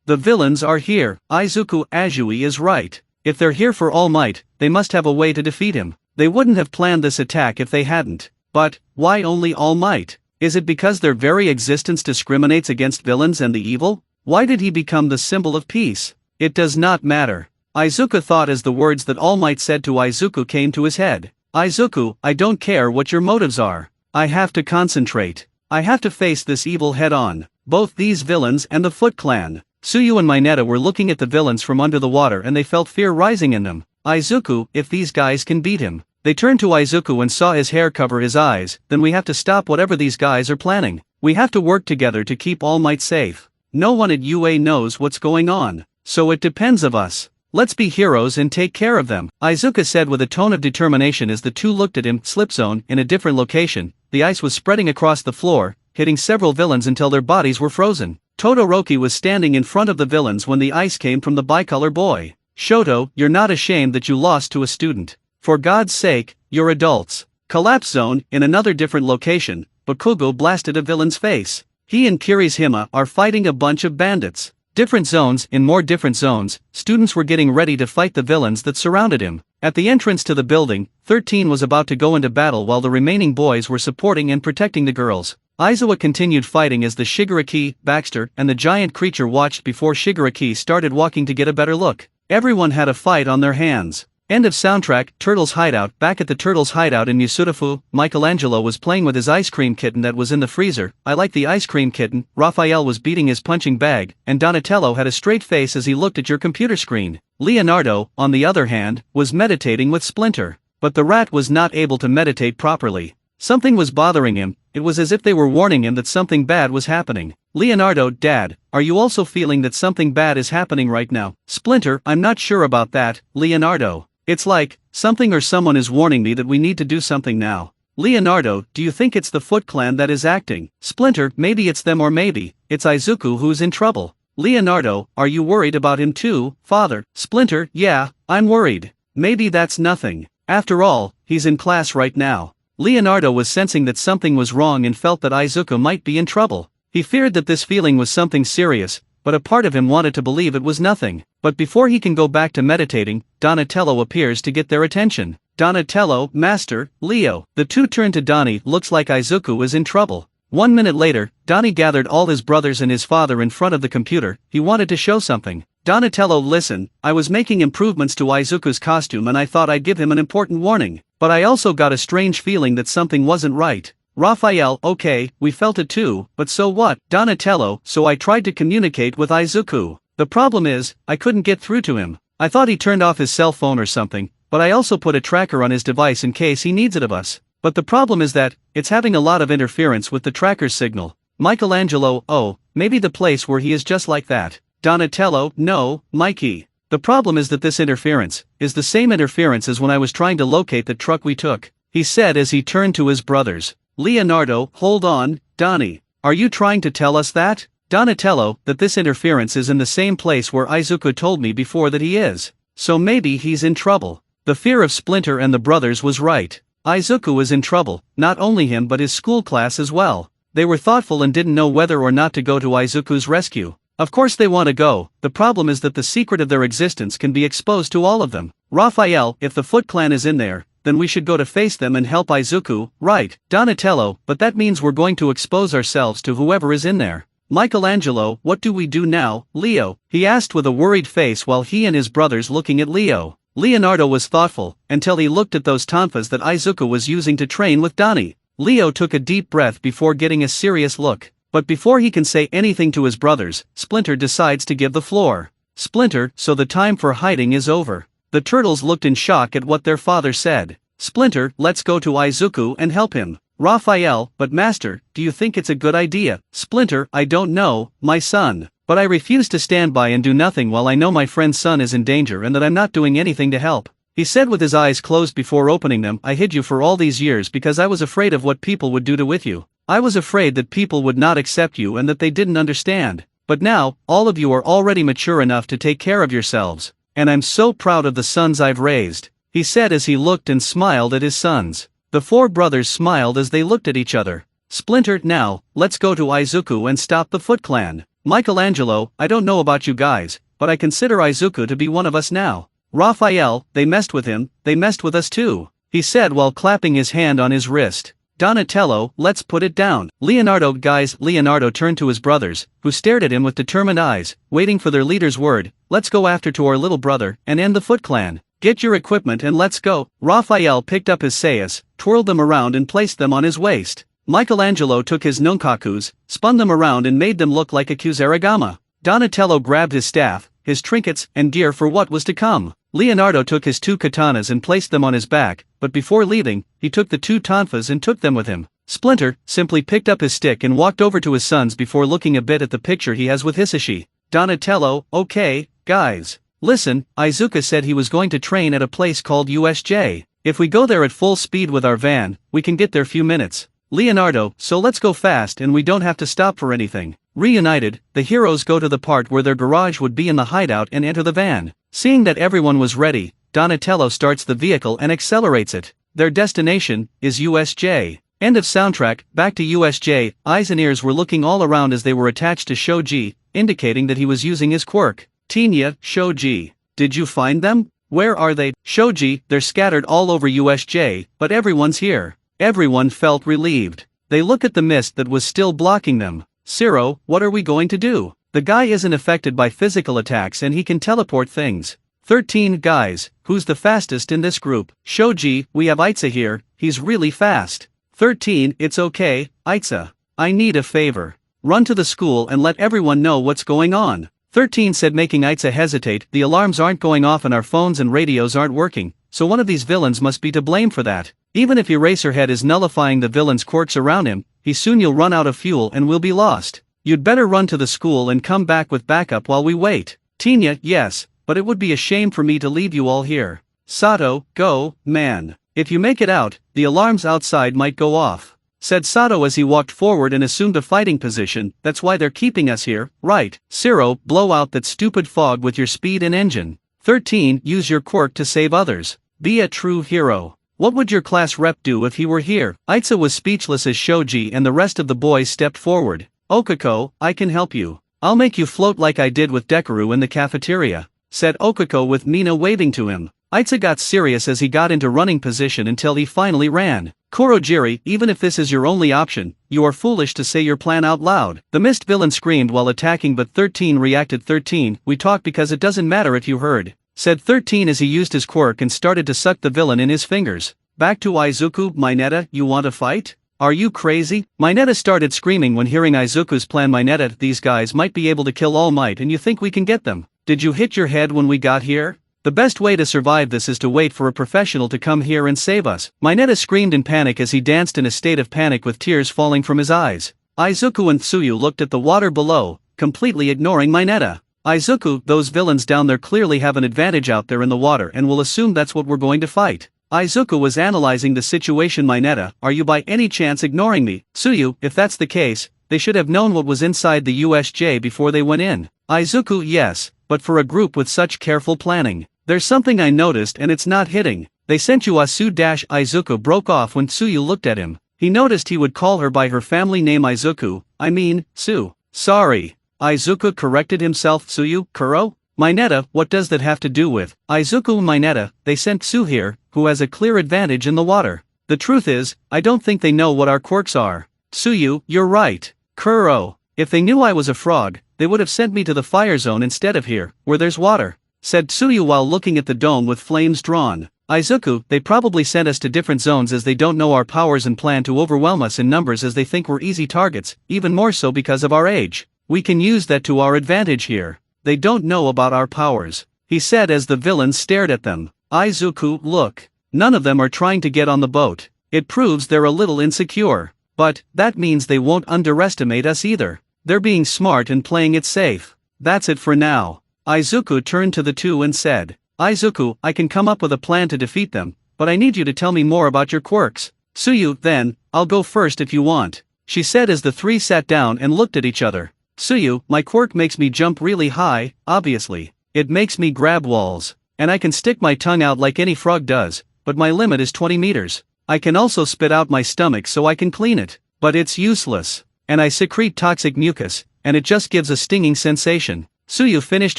the villains are here." Izuku, Azui is right. If they're here for All Might, they must have a way to defeat him. They wouldn't have planned this attack if they hadn't. But, why only All Might? Is it because their very existence discriminates against villains and the evil? Why did he become the symbol of peace? It does not matter. Izuku thought as the words that All Might said to Izuku came to his head. "Izuku, I don't care what your motives are. I have to concentrate. I have to face this evil head on. Both these villains and the Foot Clan." Tsuyu and Mineta were looking at the villains from under the water and they felt fear rising in them. "Izuku, if these guys can beat him." They turned to Izuku and saw his hair cover his eyes. "Then we have to stop whatever these guys are planning. We have to work together to keep All Might safe. No one at UA knows what's going on. So it depends of us. Let's be heroes and take care of them," Izuku said with a tone of determination as the two looked at him. Slip zone. In a different location, the ice was spreading across the floor, hitting several villains until their bodies were frozen. Todoroki was standing in front of the villains when the ice came from the bicolor boy. "Shoto, you're not ashamed that you lost to a student. For God's sake, you're adults." Collapse zone. In another different location, Bakugo blasted a villain's face. He and Kirishima are fighting a bunch of bandits. Different zones. In more different zones, students were getting ready to fight the villains that surrounded him. At the entrance to the building, 13 was about to go into battle while the remaining boys were supporting and protecting the girls. Aizawa continued fighting as the Shigaraki, Baxter, and the giant creature watched before Shigaraki started walking to get a better look. Everyone had a fight on their hands. End of soundtrack. Turtles Hideout. Back at the Turtles Hideout in Musutafu, Michelangelo was playing with his ice cream kitten that was in the freezer. "I like the ice cream kitten." Raphael was beating his punching bag, and Donatello had a straight face as he looked at your computer screen. Leonardo, on the other hand, was meditating with Splinter. But the rat was not able to meditate properly. Something was bothering him. It was as if they were warning him that something bad was happening. "Leonardo, Dad, are you also feeling that something bad is happening right now?" Splinter, "I'm not sure about that, Leonardo. It's like, something or someone is warning me that we need to do something now." Leonardo, "Do you think it's the Foot Clan that is acting?" Splinter, "Maybe it's them or maybe it's Izuku who's in trouble." Leonardo, are you worried about him too, father? Splinter, yeah, I'm worried. Maybe that's nothing. After all, he's in class right now. Leonardo was sensing that something was wrong and felt that Izuku might be in trouble. He feared that this feeling was something serious, but a part of him wanted to believe it was nothing. But before he can go back to meditating, Donatello appears to get their attention. Donatello, Master, Leo. The two turn to Donnie. Looks like Izuku is in trouble. 1 minute later, Donnie gathered all his brothers and his father in front of the computer. He wanted to show something. Donatello, listen, I was making improvements to Izuku's costume and I thought I'd give him an important warning. But I also got a strange feeling that something wasn't right. Raphael, okay, we felt it too, but so what? Donatello, so I tried to communicate with Izuku. The problem is, I couldn't get through to him. I thought he turned off his cell phone or something, but I also put a tracker on his device in case he needs it of us. But the problem is that, it's having a lot of interference with the tracker's signal. Michelangelo, oh, maybe the place where he is just like that. Donatello, no, Mikey. The problem is that this interference is the same interference as when I was trying to locate the truck we took, he said as he turned to his brothers. Leonardo, hold on, Donnie. Are you trying to tell us that? Donatello, that this interference is in the same place where Izuku told me before that he is. So maybe he's in trouble. The fear of Splinter and the brothers was right. Izuku is in trouble, not only him but his school class as well. They were thoughtful and didn't know whether or not to go to Izuku's rescue. Of course they want to go, the problem is that the secret of their existence can be exposed to all of them. Raphael, if the Foot Clan is in there, then we should go to face them and help Izuku, right? Donatello, but that means we're going to expose ourselves to whoever is in there. Michelangelo, what do we do now, Leo? He asked with a worried face while he and his brothers looking at Leo. Leonardo was thoughtful, until he looked at those tonfas that Izuku was using to train with Donnie. Leo took a deep breath before getting a serious look. But before he can say anything to his brothers, Splinter decides to give the floor. Splinter, so the time for hiding is over. The turtles looked in shock at what their father said. Splinter, let's go to Izuku and help him. Raphael, but master, do you think it's a good idea? Splinter, I don't know, my son. But I refuse to stand by and do nothing while I know my friend's son is in danger and that I'm not doing anything to help. He said with his eyes closed before opening them. I hid you for all these years because I was afraid of what people would do to with you. I was afraid that people would not accept you and that they didn't understand. But now, all of you are already mature enough to take care of yourselves. And I'm so proud of the sons I've raised, he said as he looked and smiled at his sons. The four brothers smiled as they looked at each other. Splinter, now, let's go to Izuku and stop the Foot Clan. Michelangelo, I don't know about you guys, but I consider Izuku to be one of us now. Raphael, they messed with him, they messed with us too, he said while clapping his hand on his wrist. Donatello, let's put it down. Leonardo, guys. Leonardo turned to his brothers, who stared at him with determined eyes, waiting for their leader's word. Let's go after to our little brother, and end the Foot Clan. Get your equipment and let's go. Raphael picked up his sayas, twirled them around and placed them on his waist. Michelangelo took his nunchakus, spun them around and made them look like a kusarigama. Donatello grabbed his staff, his trinkets, and gear for what was to come. Leonardo took his two katanas and placed them on his back, but before leaving, he took the two tonfas and took them with him. Splinter simply picked up his stick and walked over to his sons before looking a bit at the picture he has with Hisashi. Donatello, okay, guys. Listen, Izuku said he was going to train at a place called USJ. If we go there at full speed with our van, we can get there few minutes. Leonardo, so let's go fast and we don't have to stop for anything. Reunited, the heroes go to the part where their garage would be in the hideout and enter the van. Seeing that everyone was ready, Donatello starts the vehicle and accelerates it. Their destination is USJ. End of soundtrack. Back to USJ, eyes and ears were looking all around as they were attached to Shoji, indicating that he was using his quirk. Tenya, Shoji, did you find them? Where are they? Shoji, they're scattered all over USJ, but everyone's here. Everyone felt relieved. They look at the mist that was still blocking them. Zero, what are we going to do? The guy isn't affected by physical attacks and he can teleport things. 13 guys, who's the fastest in this group? Shoji, we have Itza here, he's really fast. 13, it's okay, Itza. I need a favor. Run to the school and let everyone know what's going on. 13 said, making Itza hesitate. The alarms aren't going off and our phones and radios aren't working, so one of these villains must be to blame for that. Even if Eraserhead is nullifying the villain's quirks around him, he soon you'll run out of fuel and we'll be lost. You'd better run to the school and come back with backup while we wait. Tenya, yes, but it would be a shame for me to leave you all here. Sato, go, man. If you make it out, the alarms outside might go off. said Sato as he walked forward and assumed a fighting position. That's why they're keeping us here, right? Zero, blow out that stupid fog with your speed and engine. 13, use your quirk to save others. Be a true hero. What would your class rep do if he were here? Aitsu was speechless as Shoji and the rest of the boys stepped forward. Okako, I can help you. I'll make you float like I did with Dekoru in the cafeteria, said Okako with Mina waving to him. Aitsu got serious as he got into running position until he finally ran. Kurojiri, even if this is your only option, you are foolish to say your plan out loud. The mist villain screamed while attacking, but 13 reacted. 13, we talk because it doesn't matter if you heard, said 13 as he used his quirk and started to suck the villain in his fingers. Back to Izuku. Mineta, you want to fight? Are you crazy? Mineta started screaming when hearing Izuku's plan. Mineta, these guys might be able to kill All Might and you think we can get them? Did you hit your head when we got here? The best way to survive this is to wait for a professional to come here and save us. Mineta screamed in panic as he danced in a state of panic with tears falling from his eyes. Izuku and Tsuyu looked at the water below, completely ignoring Mineta. Izuku, those villains down there clearly have an advantage out there in the water and will assume that's what we're going to fight. Izuku was analyzing the situation. Mineta, are you by any chance ignoring me? Tsuyu, if that's the case, they should have known what was inside the USJ before they went in. Izuku, yes, but for a group with such careful planning. There's something I noticed and it's not hitting. They sent you Asu. Izuku broke off when Tsuyu looked at him. He noticed he would call her by her family name Izuku, I mean, Su. Sorry. Izuku corrected himself. Tsuyu, Kuro? Mineta, what does that have to do with? Izuku. Mineta, they sent Su here, who has a clear advantage in the water. The truth is, I don't think they know what our quirks are. Tsuyu, you're right. Kuro, if they knew I was a frog, they would have sent me to the fire zone instead of here, where there's water, said Tsuyu while looking at the dome with flames drawn. Izuku, they probably sent us to different zones as they don't know our powers and plan to overwhelm us in numbers as they think we're easy targets, even more so because of our age. We can use that to our advantage here. They don't know about our powers, he said as the villains stared at them. Izuku, look. None of them are trying to get on the boat. It proves they're a little insecure. But, that means they won't underestimate us either. They're being smart and playing it safe. That's it for now. Izuku turned to the two and said, Izuku, I can come up with a plan to defeat them, but I need you to tell me more about your quirks. Tsuyu, then, I'll go first if you want, she said as the three sat down and looked at each other. Tsuyu, my quirk makes me jump really high, obviously. It makes me grab walls. And I can stick my tongue out like any frog does, but my limit is 20 meters. I can also spit out my stomach so I can clean it, but it's useless. And I secrete toxic mucus, and it just gives a stinging sensation. Tsuyu finished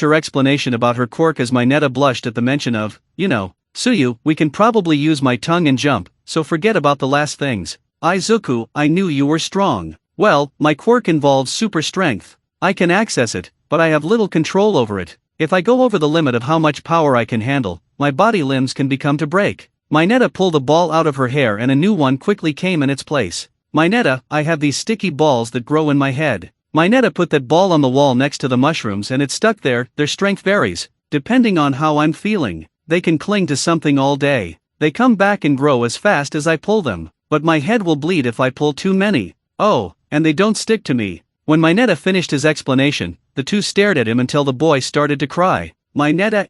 her explanation about her quirk as Mineta blushed at the mention of, Tsuyu, we can probably use my tongue and jump, so forget about the last things. Izuku, I knew you were strong. Well, my quirk involves super strength. I can access it, but I have little control over it. If I go over the limit of how much power I can handle, my body limbs can become to break. Mineta pulled a ball out of her hair and a new one quickly came in its place. Mineta, I have these sticky balls that grow in my head. Mineta put that ball on the wall next to the mushrooms and it stuck there. Their strength varies, depending on how I'm feeling. They can cling to something all day. They come back and grow as fast as I pull them, but my head will bleed if I pull too many. Oh, and they don't stick to me. When Mineta finished his explanation, the two stared at him until the boy started to cry. Mineta,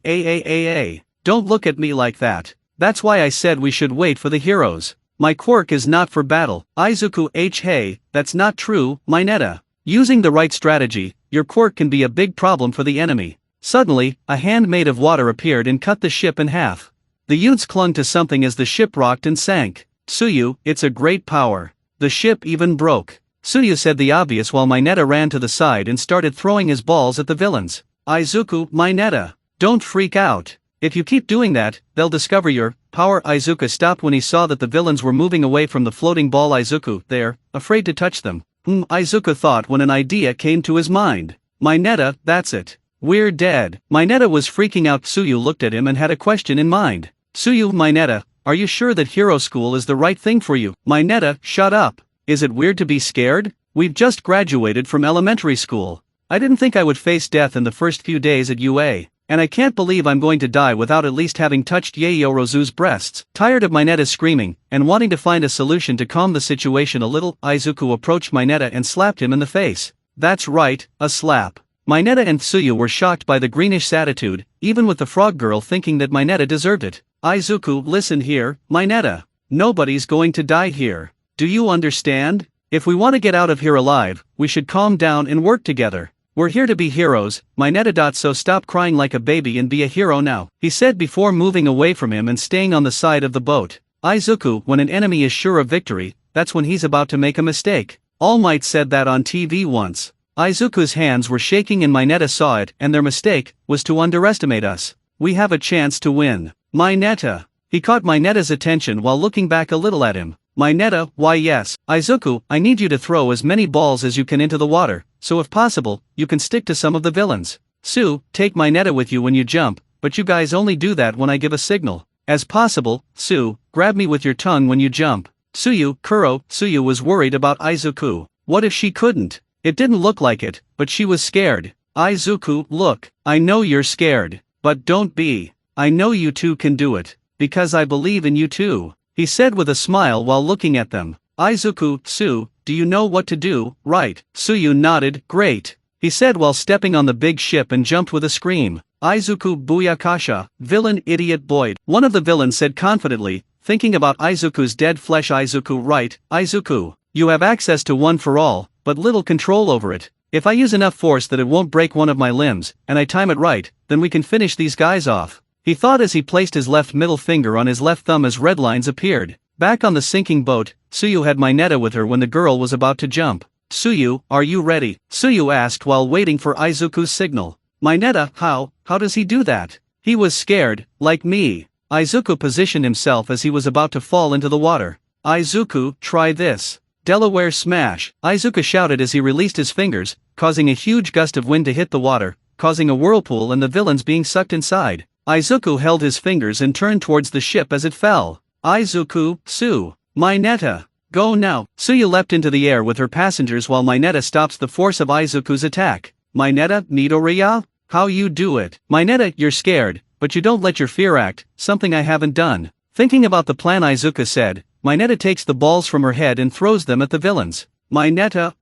don't look at me like that. That's why I said we should wait for the heroes. My quirk is not for battle. Izuku, hey, that's not true, Mineta. Using the right strategy, your quirk can be a big problem for the enemy. Suddenly, a hand made of water appeared and cut the ship in half. The youths clung to something as the ship rocked and sank. Tsuyu, it's a great power. The ship even broke. Tsuyu said the obvious while Mineta ran to the side and started throwing his balls at the villains. Izuku, Mineta, don't freak out. If you keep doing that, they'll discover your power. Izuku stopped when he saw that the villains were moving away from the floating ball. Izuku, they're afraid to touch them. Izuku thought when an idea came to his mind. Mineta, that's it. We're dead. Mineta was freaking out. Tsuyu looked at him and had a question in mind. Tsuyu, Mineta, are you sure that hero school is the right thing for you? Mineta, shut up. Is it weird to be scared? We've just graduated from elementary school. I didn't think I would face death in the first few days at UA. And I can't believe I'm going to die without at least having touched Yaoyorozu's breasts. Tired of Mineta screaming, and wanting to find a solution to calm the situation a little, Izuku approached Mineta and slapped him in the face. That's right, a slap. Mineta and Tsuyu were shocked by the greenish attitude, even with the frog girl thinking that Mineta deserved it. Izuku, listen here, Mineta. Nobody's going to die here. Do you understand? If we want to get out of here alive, we should calm down and work together. We're here to be heroes, Mineta. So stop crying like a baby and be a hero now, he said before moving away from him and staying on the side of the boat. Izuku, when an enemy is sure of victory, that's when he's about to make a mistake. All Might said that on TV once. Izuku's hands were shaking and Mineta saw it, and their mistake was to underestimate us. We have a chance to win. Mineta. He caught Mineta's attention while looking back a little at him. Mineta, why yes. Izuku, I need you to throw as many balls as you can into the water, so if possible, you can stick to some of the villains. Sue, take Mineta with you when you jump, but you guys only do that when I give a signal. As possible, Sue, grab me with your tongue when you jump. Suyu was worried about Izuku. What if she couldn't? It didn't look like it, but she was scared. Izuku, look, I know you're scared, but don't be. I know you two can do it, because I believe in you too, he said with a smile while looking at them. Izuku, Sue, do you know what to do, right? Suyu nodded, great, he said while stepping on the big ship and jumped with a scream. Izuku Buyakasha, villain idiot Boyd, one of the villains said confidently, thinking about Izuku's dead flesh. Izuku, right, Izuku, you have access to one for all, but little control over it. If I use enough force that it won't break one of my limbs, and I time it right, then we can finish these guys off, he thought as he placed his left middle finger on his left thumb as red lines appeared. Back on the sinking boat, Suyu had Mineta with her when the girl was about to jump. Suyu, are you ready? Suyu asked while waiting for Izuku's signal. Mineta, how does he do that? He was scared, like me. Izuku positioned himself as he was about to fall into the water. Izuku, try this. Delaware smash, Izuku shouted as he released his fingers, causing a huge gust of wind to hit the water, causing a whirlpool and the villains being sucked inside. Izuku held his fingers and turned towards the ship as it fell. Izuku, Sue, Mineta, go now. Suyu leapt into the air with her passengers while Mineta stops the force of Izuku's attack. Mineta, Midoriya? How you do it? Mineta, you're scared, but you don't let your fear act, something I haven't done. Thinking about the plan, Izuku said. Mineta takes the balls from her head and throws them at the villains. Mineta,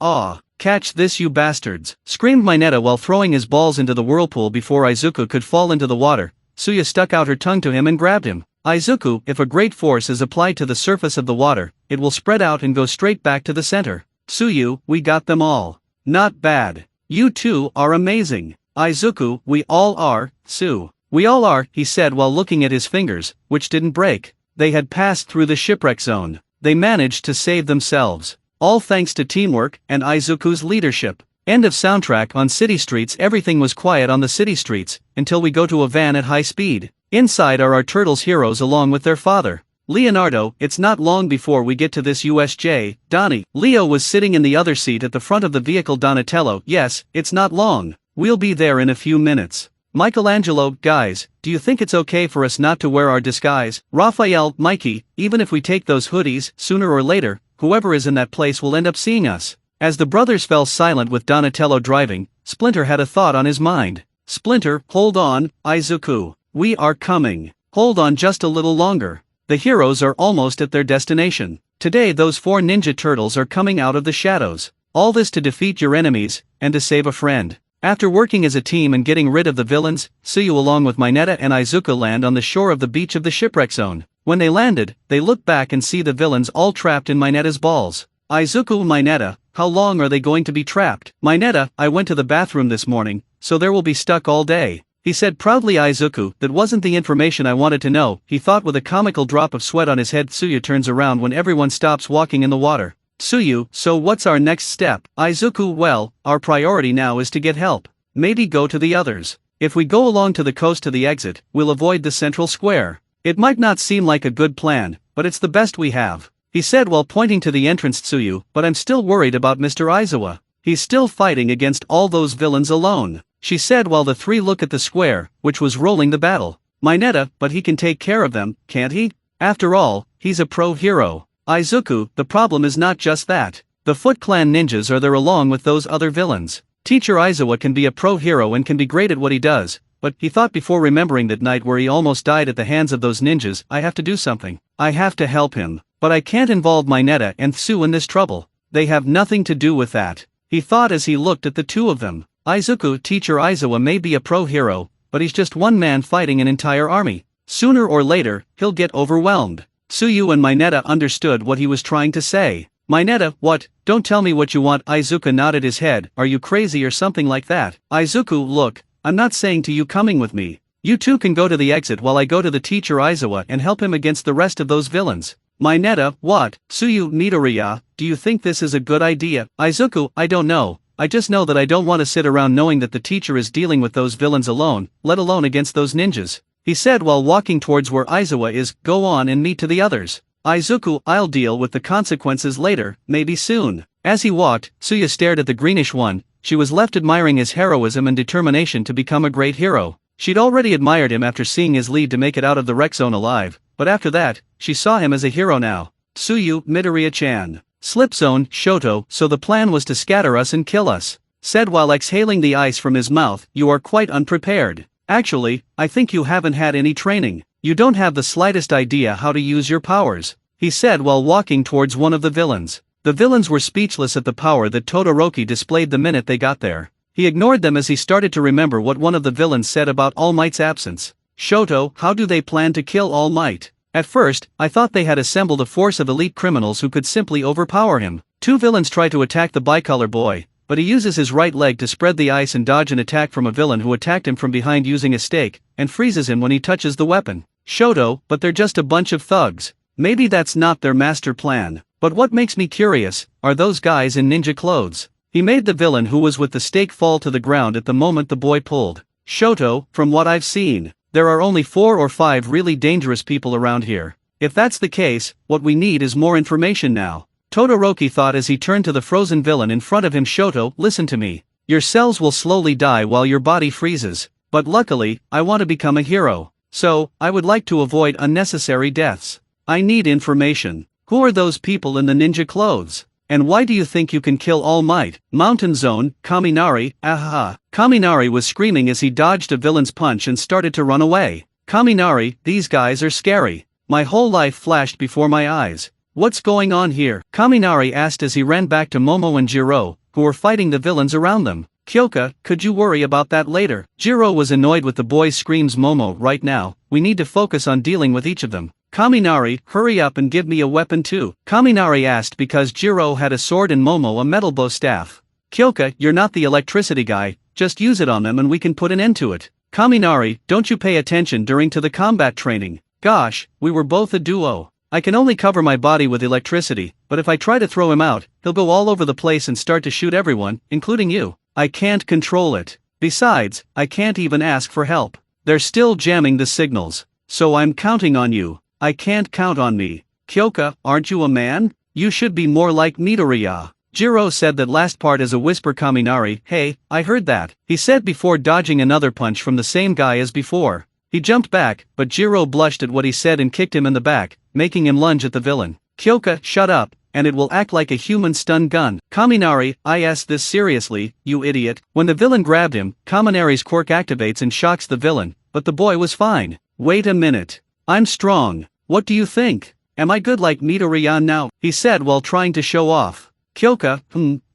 catch this you bastards, screamed Mineta while throwing his balls into the whirlpool before Izuku could fall into the water. Suyu stuck out her tongue to him and grabbed him. Izuku, if a great force is applied to the surface of the water, it will spread out and go straight back to the center. Suyu, we got them all. Not bad. You two are amazing. Izuku, we all are, Sue. We all are, he said while looking at his fingers, which didn't break. They had passed through the shipwreck zone. They managed to save themselves. All thanks to teamwork and Izuku's leadership. End of soundtrack. On city streets. Everything was quiet on the city streets, until we go to a van at high speed. Inside are our turtles heroes along with their father. Leonardo, it's not long before we get to this USJ, Donnie. Leo was sitting in the other seat at the front of the vehicle. Donatello, yes, it's not long. We'll be there in a few minutes. Michelangelo, guys, do you think it's okay for us not to wear our disguise? Raphael, Mikey, even if we take those hoodies, sooner or later, whoever is in that place will end up seeing us. As the brothers fell silent with Donatello driving, Splinter had a thought on his mind. Splinter, hold on, Izuku. We are coming. Hold on just a little longer. The heroes are almost at their destination. Today those 4 ninja turtles are coming out of the shadows. All this to defeat your enemies, and to save a friend. After working as a team and getting rid of the villains, Suyu along with Mineta and Izuku land on the shore of the beach of the shipwreck zone. When they landed, they look back and see the villains all trapped in Mineta's balls. Izuku, Mineta, how long are they going to be trapped? Mineta, I went to the bathroom this morning, so they will be stuck all day, he said proudly. Izuku, that wasn't the information I wanted to know, he thought with a comical drop of sweat on his head. Suyu turns around when everyone stops walking in the water. Suyu, so what's our next step? Izuku, well, our priority now is to get help. Maybe go to the others. If we go along to the coast to the exit, we'll avoid the central square. It might not seem like a good plan, but it's the best we have, he said while pointing to the entrance. Suyu, but I'm still worried about Mr. Aizawa. He's still fighting against all those villains alone, she said while the three look at the square, which was rolling the battle. Mineta, but he can take care of them, can't he? After all, he's a pro hero. Izuku, the problem is not just that. The Foot Clan ninjas are there along with those other villains. Teacher Aizawa can be a pro hero and can be great at what he does, but he thought before remembering that night where he almost died at the hands of those ninjas, I have to do something. I have to help him. But I can't involve Mineta and Sue in this trouble. They have nothing to do with that, he thought as he looked at the two of them. Izuku, Teacher Aizawa may be a pro hero, but he's just one man fighting an entire army. Sooner or later, he'll get overwhelmed. Tsuyu and Mineta understood what he was trying to say. Mineta, what? Don't tell me what you want. Izuku nodded his head. Are you crazy or something like that? Izuku, look, I'm not saying to you coming with me. You two can go to the exit while I go to the teacher Aizawa and help him against the rest of those villains. Mineta, what? Tsuyu, Midoriya, do you think this is a good idea? Izuku, I don't know. I just know that I don't want to sit around knowing that the teacher is dealing with those villains alone, let alone against those ninjas. He said while walking towards where Aizawa is. Go on and meet to the others. Izuku, I'll deal with the consequences later, maybe soon. As he walked, Tsuyu stared at the greenish one. She was left admiring his heroism and determination to become a great hero. She'd already admired him after seeing his lead to make it out of the wreck zone alive, but after that, she saw him as a hero now. Tsuyu, Midoriya-chan. Slip zone, Shoto, so the plan was to scatter us and kill us. Said while exhaling the ice from his mouth. You are quite unprepared. Actually, I think you haven't had any training. You don't have the slightest idea how to use your powers, he said while walking towards one of the villains. The villains were speechless at the power that Todoroki displayed the minute they got there. He ignored them as he started to remember what one of the villains said about All Might's absence. Shoto, how do they plan to kill All Might? At first, I thought they had assembled a force of elite criminals who could simply overpower him. Two villains try to attack the bicolor boy, but he uses his right leg to spread the ice and dodge an attack from a villain who attacked him from behind using a stake, and freezes him when he touches the weapon. Shoto, but they're just a bunch of thugs. Maybe that's not their master plan. But what makes me curious, are those guys in ninja clothes? He made the villain who was with the stake fall to the ground at the moment the boy pulled. Shoto, from what I've seen, there are only 4 or 5 really dangerous people around here. If that's the case, what we need is more information now. Todoroki thought as he turned to the frozen villain in front of him. Shoto, listen to me. Your cells will slowly die while your body freezes. But luckily, I want to become a hero. So, I would like to avoid unnecessary deaths. I need information. Who are those people in the ninja clothes? And why do you think you can kill All Might? Mountain Zone, Kaminari, ahaha. Kaminari was screaming as he dodged a villain's punch and started to run away. Kaminari, these guys are scary. My whole life flashed before my eyes. What's going on here? Kaminari asked as he ran back to Momo and Jiro, who were fighting the villains around them. Kyoka, could you worry about that later? Jiro was annoyed with the boy's screams. Momo, right now, we need to focus on dealing with each of them. Kaminari, hurry up and give me a weapon too. Kaminari asked because Jiro had a sword and Momo a metal bow staff. Kyoka, you're not the electricity guy, just use it on them and we can put an end to it. Kaminari, don't you pay attention during to the combat training? Gosh, we were both a duo. I can only cover my body with electricity, but if I try to throw him out, he'll go all over the place and start to shoot everyone, including you. I can't control it. Besides, I can't even ask for help. They're still jamming the signals. So I'm counting on you. I can't count on me. Kyoka, aren't you a man? You should be more like Midoriya. Jiro said that last part as a whisper. Kaminari, hey, I heard that, he said before dodging another punch from the same guy as before. He jumped back, but Jiro blushed at what he said and kicked him in the back, making him lunge at the villain. Kyoka, shut up, and it will act like a human stun gun. Kaminari, I asked this seriously, you idiot. When the villain grabbed him, Kaminari's quirk activates and shocks the villain, but the boy was fine. Wait a minute. I'm strong. What do you think? Am I good like Midoriya now? He said while trying to show off. Kyoka,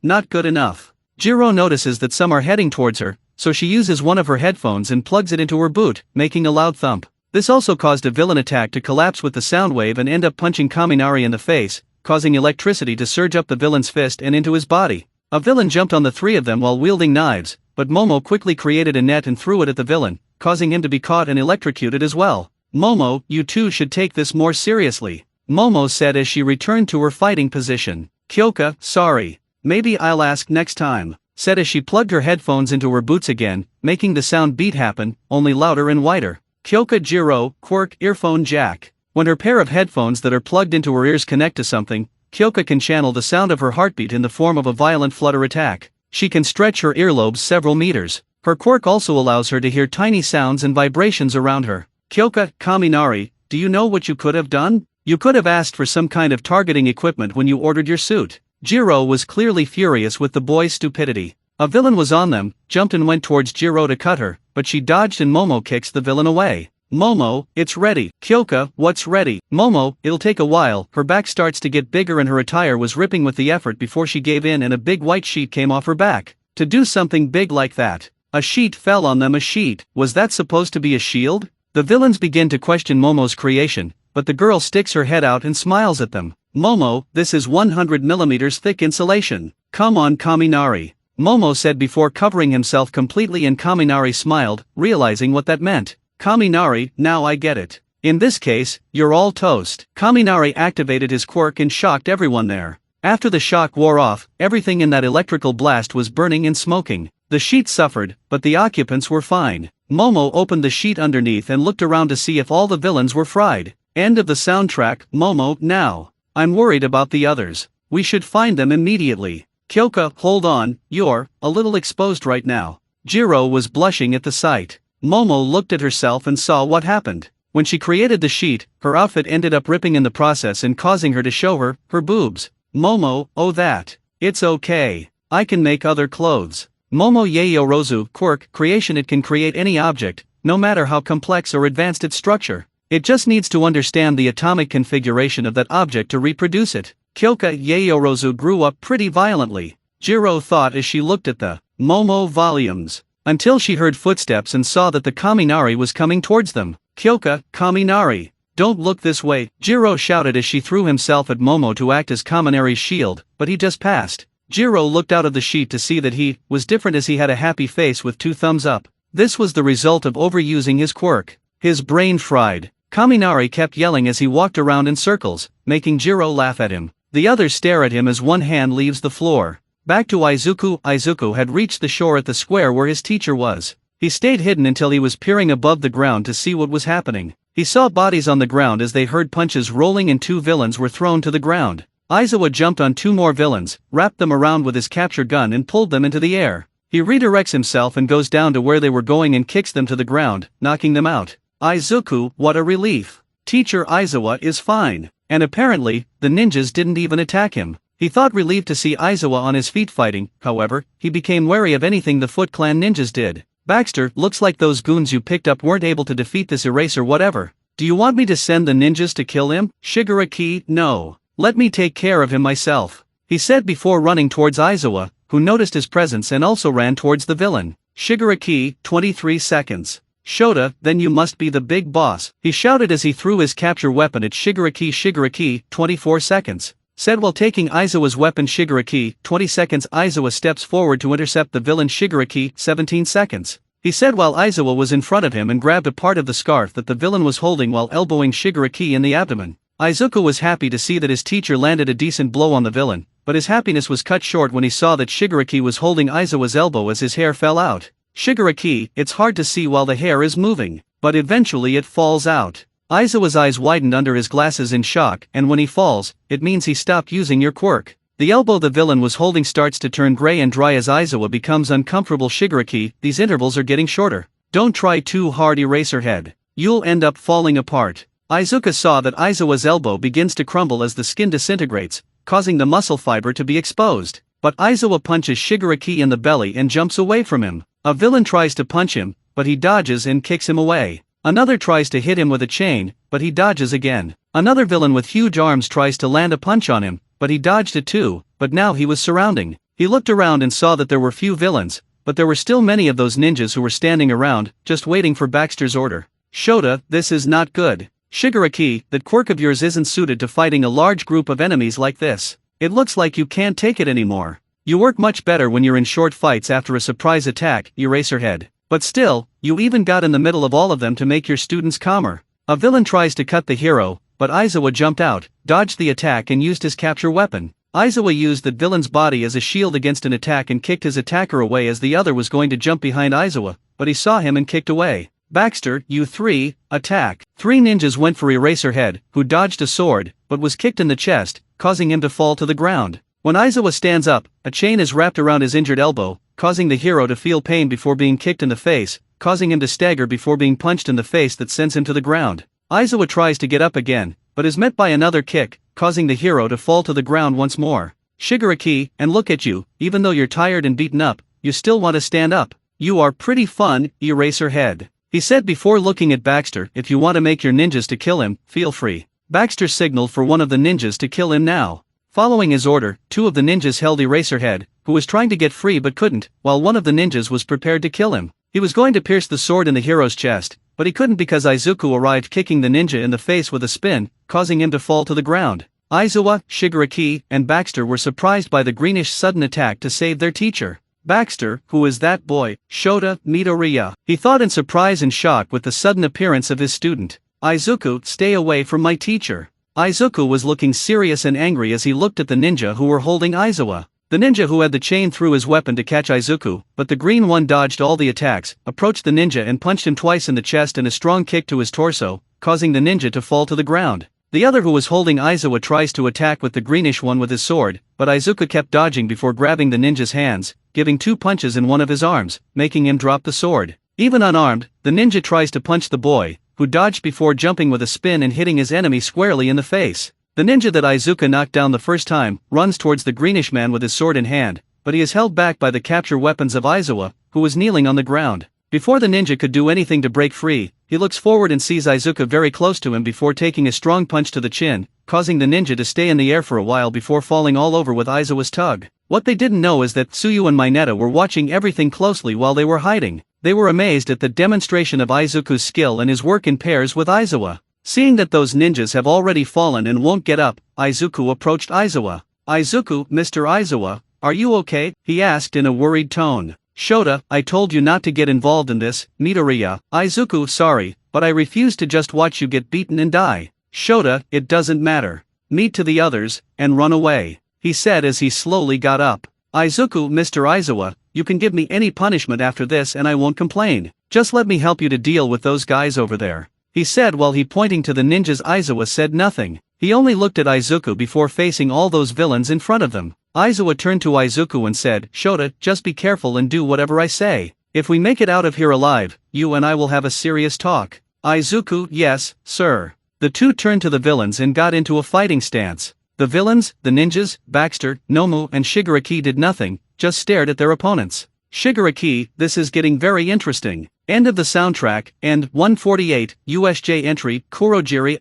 not good enough. Jiro notices that some are heading towards her, so she uses one of her headphones and plugs it into her boot, making a loud thump. This also caused a villain attack to collapse with the sound wave and end up punching Kaminari in the face, causing electricity to surge up the villain's fist and into his body. A villain jumped on the 3 of them while wielding knives, but Momo quickly created a net and threw it at the villain, causing him to be caught and electrocuted as well. Momo, you two should take this more seriously, Momo said as she returned to her fighting position. Kyoka, sorry. Maybe I'll ask next time, said as she plugged her headphones into her boots again, making the sound beat happen, only louder and wider. Kyoka, Jiro, quirk, earphone jack. When her pair of headphones that are plugged into her ears connect to something, Kyoka can channel the sound of her heartbeat in the form of a violent flutter attack. She can stretch her earlobes several meters. Her quirk also allows her to hear tiny sounds and vibrations around her. Kyoka, Kaminari, do you know what you could have done? You could have asked for some kind of targeting equipment when you ordered your suit. Jiro was clearly furious with the boy's stupidity. A villain was on them, jumped and went towards Jiro to cut her, but she dodged and Momo kicks the villain away. Momo, it's ready. Kyoka, what's ready? Momo, it'll take a while. Her back starts to get bigger and her attire was ripping with the effort before she gave in and a big white sheet came off her back. To do something big like that, a sheet fell on them. A sheet, was that supposed to be a shield? The villains begin to question Momo's creation, but the girl sticks her head out and smiles at them. Momo, this is 100mm thick insulation. Come on Kaminari. Momo said before covering himself completely, and Kaminari smiled, realizing what that meant. Kaminari, now I get it. In this case, you're all toast. Kaminari activated his quirk and shocked everyone there. After the shock wore off, everything in that electrical blast was burning and smoking. The sheet suffered, but the occupants were fine. Momo opened the sheet underneath and looked around to see if all the villains were fried. End of the soundtrack. Momo, now. I'm worried about the others. We should find them immediately. Kyoka, hold on, you're a little exposed right now. Jiro was blushing at the sight. Momo looked at herself and saw what happened. When she created the sheet, her outfit ended up ripping in the process and causing her to show her boobs. Momo, oh that. It's okay. I can make other clothes. Momo Yayorozu quirk creation. It can create any object, no matter how complex or advanced its structure. It just needs to understand the atomic configuration of that object to reproduce it. Kyoka Yayorozu grew up pretty violently. Jiro thought as she looked at the Momo volumes, until she heard footsteps and saw that the Kaminari was coming towards them. Kyoka, Kaminari, don't look this way, Jiro shouted as she threw himself at Momo to act as Kaminari's shield, but he just passed. Jiro looked out of the sheet to see that he was different, as he had a happy face with 2 thumbs up. This was the result of overusing his quirk. His brain fried. Kaminari kept yelling as he walked around in circles, making Jiro laugh at him. The others stare at him as one hand leaves the floor. Back to Izuku. Izuku had reached the shore at the square where his teacher was. He stayed hidden until he was peering above the ground to see what was happening. He saw bodies on the ground as they heard punches rolling and 2 villains were thrown to the ground. Aizawa jumped on 2 more villains, wrapped them around with his capture gun and pulled them into the air. He redirects himself and goes down to where they were going and kicks them to the ground, knocking them out. Izuku, what a relief. Teacher Aizawa is fine. And apparently, the ninjas didn't even attack him. He thought relieved to see Aizawa on his feet fighting. However, he became wary of anything the Foot Clan ninjas did. Baxter, looks like those goons you picked up weren't able to defeat this eraser whatever. Do you want me to send the ninjas to kill him? Shigaraki, no. Let me take care of him myself, he said before running towards Aizawa, who noticed his presence and also ran towards the villain. Shigaraki, 23 seconds. Shota, then you must be the big boss, he shouted as he threw his capture weapon at Shigaraki. Shigaraki, 24 seconds. Said while taking Aizawa's weapon. Shigaraki, 20 seconds. Aizawa steps forward to intercept the villain. Shigaraki, 17 seconds. He said while Aizawa was in front of him and grabbed a part of the scarf that the villain was holding while elbowing Shigaraki in the abdomen. Izuku was happy to see that his teacher landed a decent blow on the villain, but his happiness was cut short when he saw that Shigaraki was holding Aizawa's elbow as his hair fell out. Shigaraki, it's hard to see while the hair is moving, but eventually it falls out. Aizawa's eyes widened under his glasses in shock, and when he falls, it means he stopped using your quirk. The elbow the villain was holding starts to turn gray and dry as Aizawa becomes uncomfortable. Shigaraki, these intervals are getting shorter. Don't try too hard, Eraserhead. You'll end up falling apart. Izuku saw that Aizawa's elbow begins to crumble as the skin disintegrates, causing the muscle fiber to be exposed. But Aizawa punches Shigaraki in the belly and jumps away from him. A villain tries to punch him, but he dodges and kicks him away. Another tries to hit him with a chain, but he dodges again. Another villain with huge arms tries to land a punch on him, but he dodged it too, but now he was surrounding. He looked around and saw that there were few villains, but there were still many of those ninjas who were standing around, just waiting for Baxter's order. Shota, this is not good. Shigaraki, that quirk of yours isn't suited to fighting a large group of enemies like this. It looks like you can't take it anymore. You work much better when you're in short fights after a surprise attack, Eraserhead. But still, you even got in the middle of all of them to make your students calmer. A villain tries to cut the hero, but Aizawa jumped out, dodged the attack and used his capture weapon. Aizawa used that villain's body as a shield against an attack and kicked his attacker away as the other was going to jump behind Aizawa, but he saw him and kicked away. Baxter, you 3, attack. 3 ninjas went for Eraserhead, who dodged a sword, but was kicked in the chest, causing him to fall to the ground. When Aizawa stands up, a chain is wrapped around his injured elbow, causing the hero to feel pain before being kicked in the face, causing him to stagger before being punched in the face that sends him to the ground. Aizawa tries to get up again, but is met by another kick, causing the hero to fall to the ground once more. Shigaraki, and look at you, even though you're tired and beaten up, you still want to stand up. You are pretty fun, Eraserhead, he said before looking at Baxter. If you want to make your ninjas to kill him, feel free. Baxter signaled for one of the ninjas to kill him now. Following his order, 2 of the ninjas held Eraserhead, who was trying to get free but couldn't, while one of the ninjas was prepared to kill him. He was going to pierce the sword in the hero's chest, but he couldn't because Izuku arrived kicking the ninja in the face with a spin, causing him to fall to the ground. Aizawa, Shigaraki, and Baxter were surprised by the greenish sudden attack to save their teacher. Baxter, who is that boy, Shota Midoriya? He thought in surprise and shock with the sudden appearance of his student. Izuku, stay away from my teacher. Izuku was looking serious and angry as he looked at the ninja who were holding Aizawa. The ninja who had the chain threw his weapon to catch Izuku, but the green one dodged all the attacks, approached the ninja and punched him twice in the chest and a strong kick to his torso, causing the ninja to fall to the ground. The other who was holding Aizawa tries to attack with the greenish one with his sword, but Izuku kept dodging before grabbing the ninja's hands, giving 2 punches in one of his arms, making him drop the sword. Even unarmed, the ninja tries to punch the boy, who dodged before jumping with a spin and hitting his enemy squarely in the face. The ninja that Izuku knocked down the first time runs towards the greenish man with his sword in hand, but he is held back by the capture weapons of Aizawa, who was kneeling on the ground. Before the ninja could do anything to break free, he looks forward and sees Izuku very close to him before taking a strong punch to the chin, causing the ninja to stay in the air for a while before falling all over with Aizawa's tug. What they didn't know is that Tsuyu and Mineta were watching everything closely while they were hiding. They were amazed at the demonstration of Izuku's skill and his work in pairs with Aizawa. Seeing that those ninjas have already fallen and won't get up, Izuku approached Aizawa. Izuku, Mr. Aizawa, are you okay? He asked in a worried tone. Shota, I told you not to get involved in this, Midoriya. Izuku, sorry, but I refuse to just watch you get beaten and die. Shota, it doesn't matter. Meet to the others, and run away, he said as he slowly got up. Izuku, Mr. Aizawa, you can give me any punishment after this and I won't complain. Just let me help you to deal with those guys over there, he said while he pointing to the ninjas. Aizawa said nothing. He only looked at Izuku before facing all those villains in front of them. Aizawa turned to Izuku and said, Shota, just be careful and do whatever I say. If we make it out of here alive, you and I will have a serious talk. Izuku, yes, sir. The two turned to the villains and got into a fighting stance. The villains, the ninjas, Baxter, Nomu and Shigaraki did nothing, just stared at their opponents. Shigaraki, this is getting very interesting. End of the soundtrack. And 148, USJ entry, Kurogiri,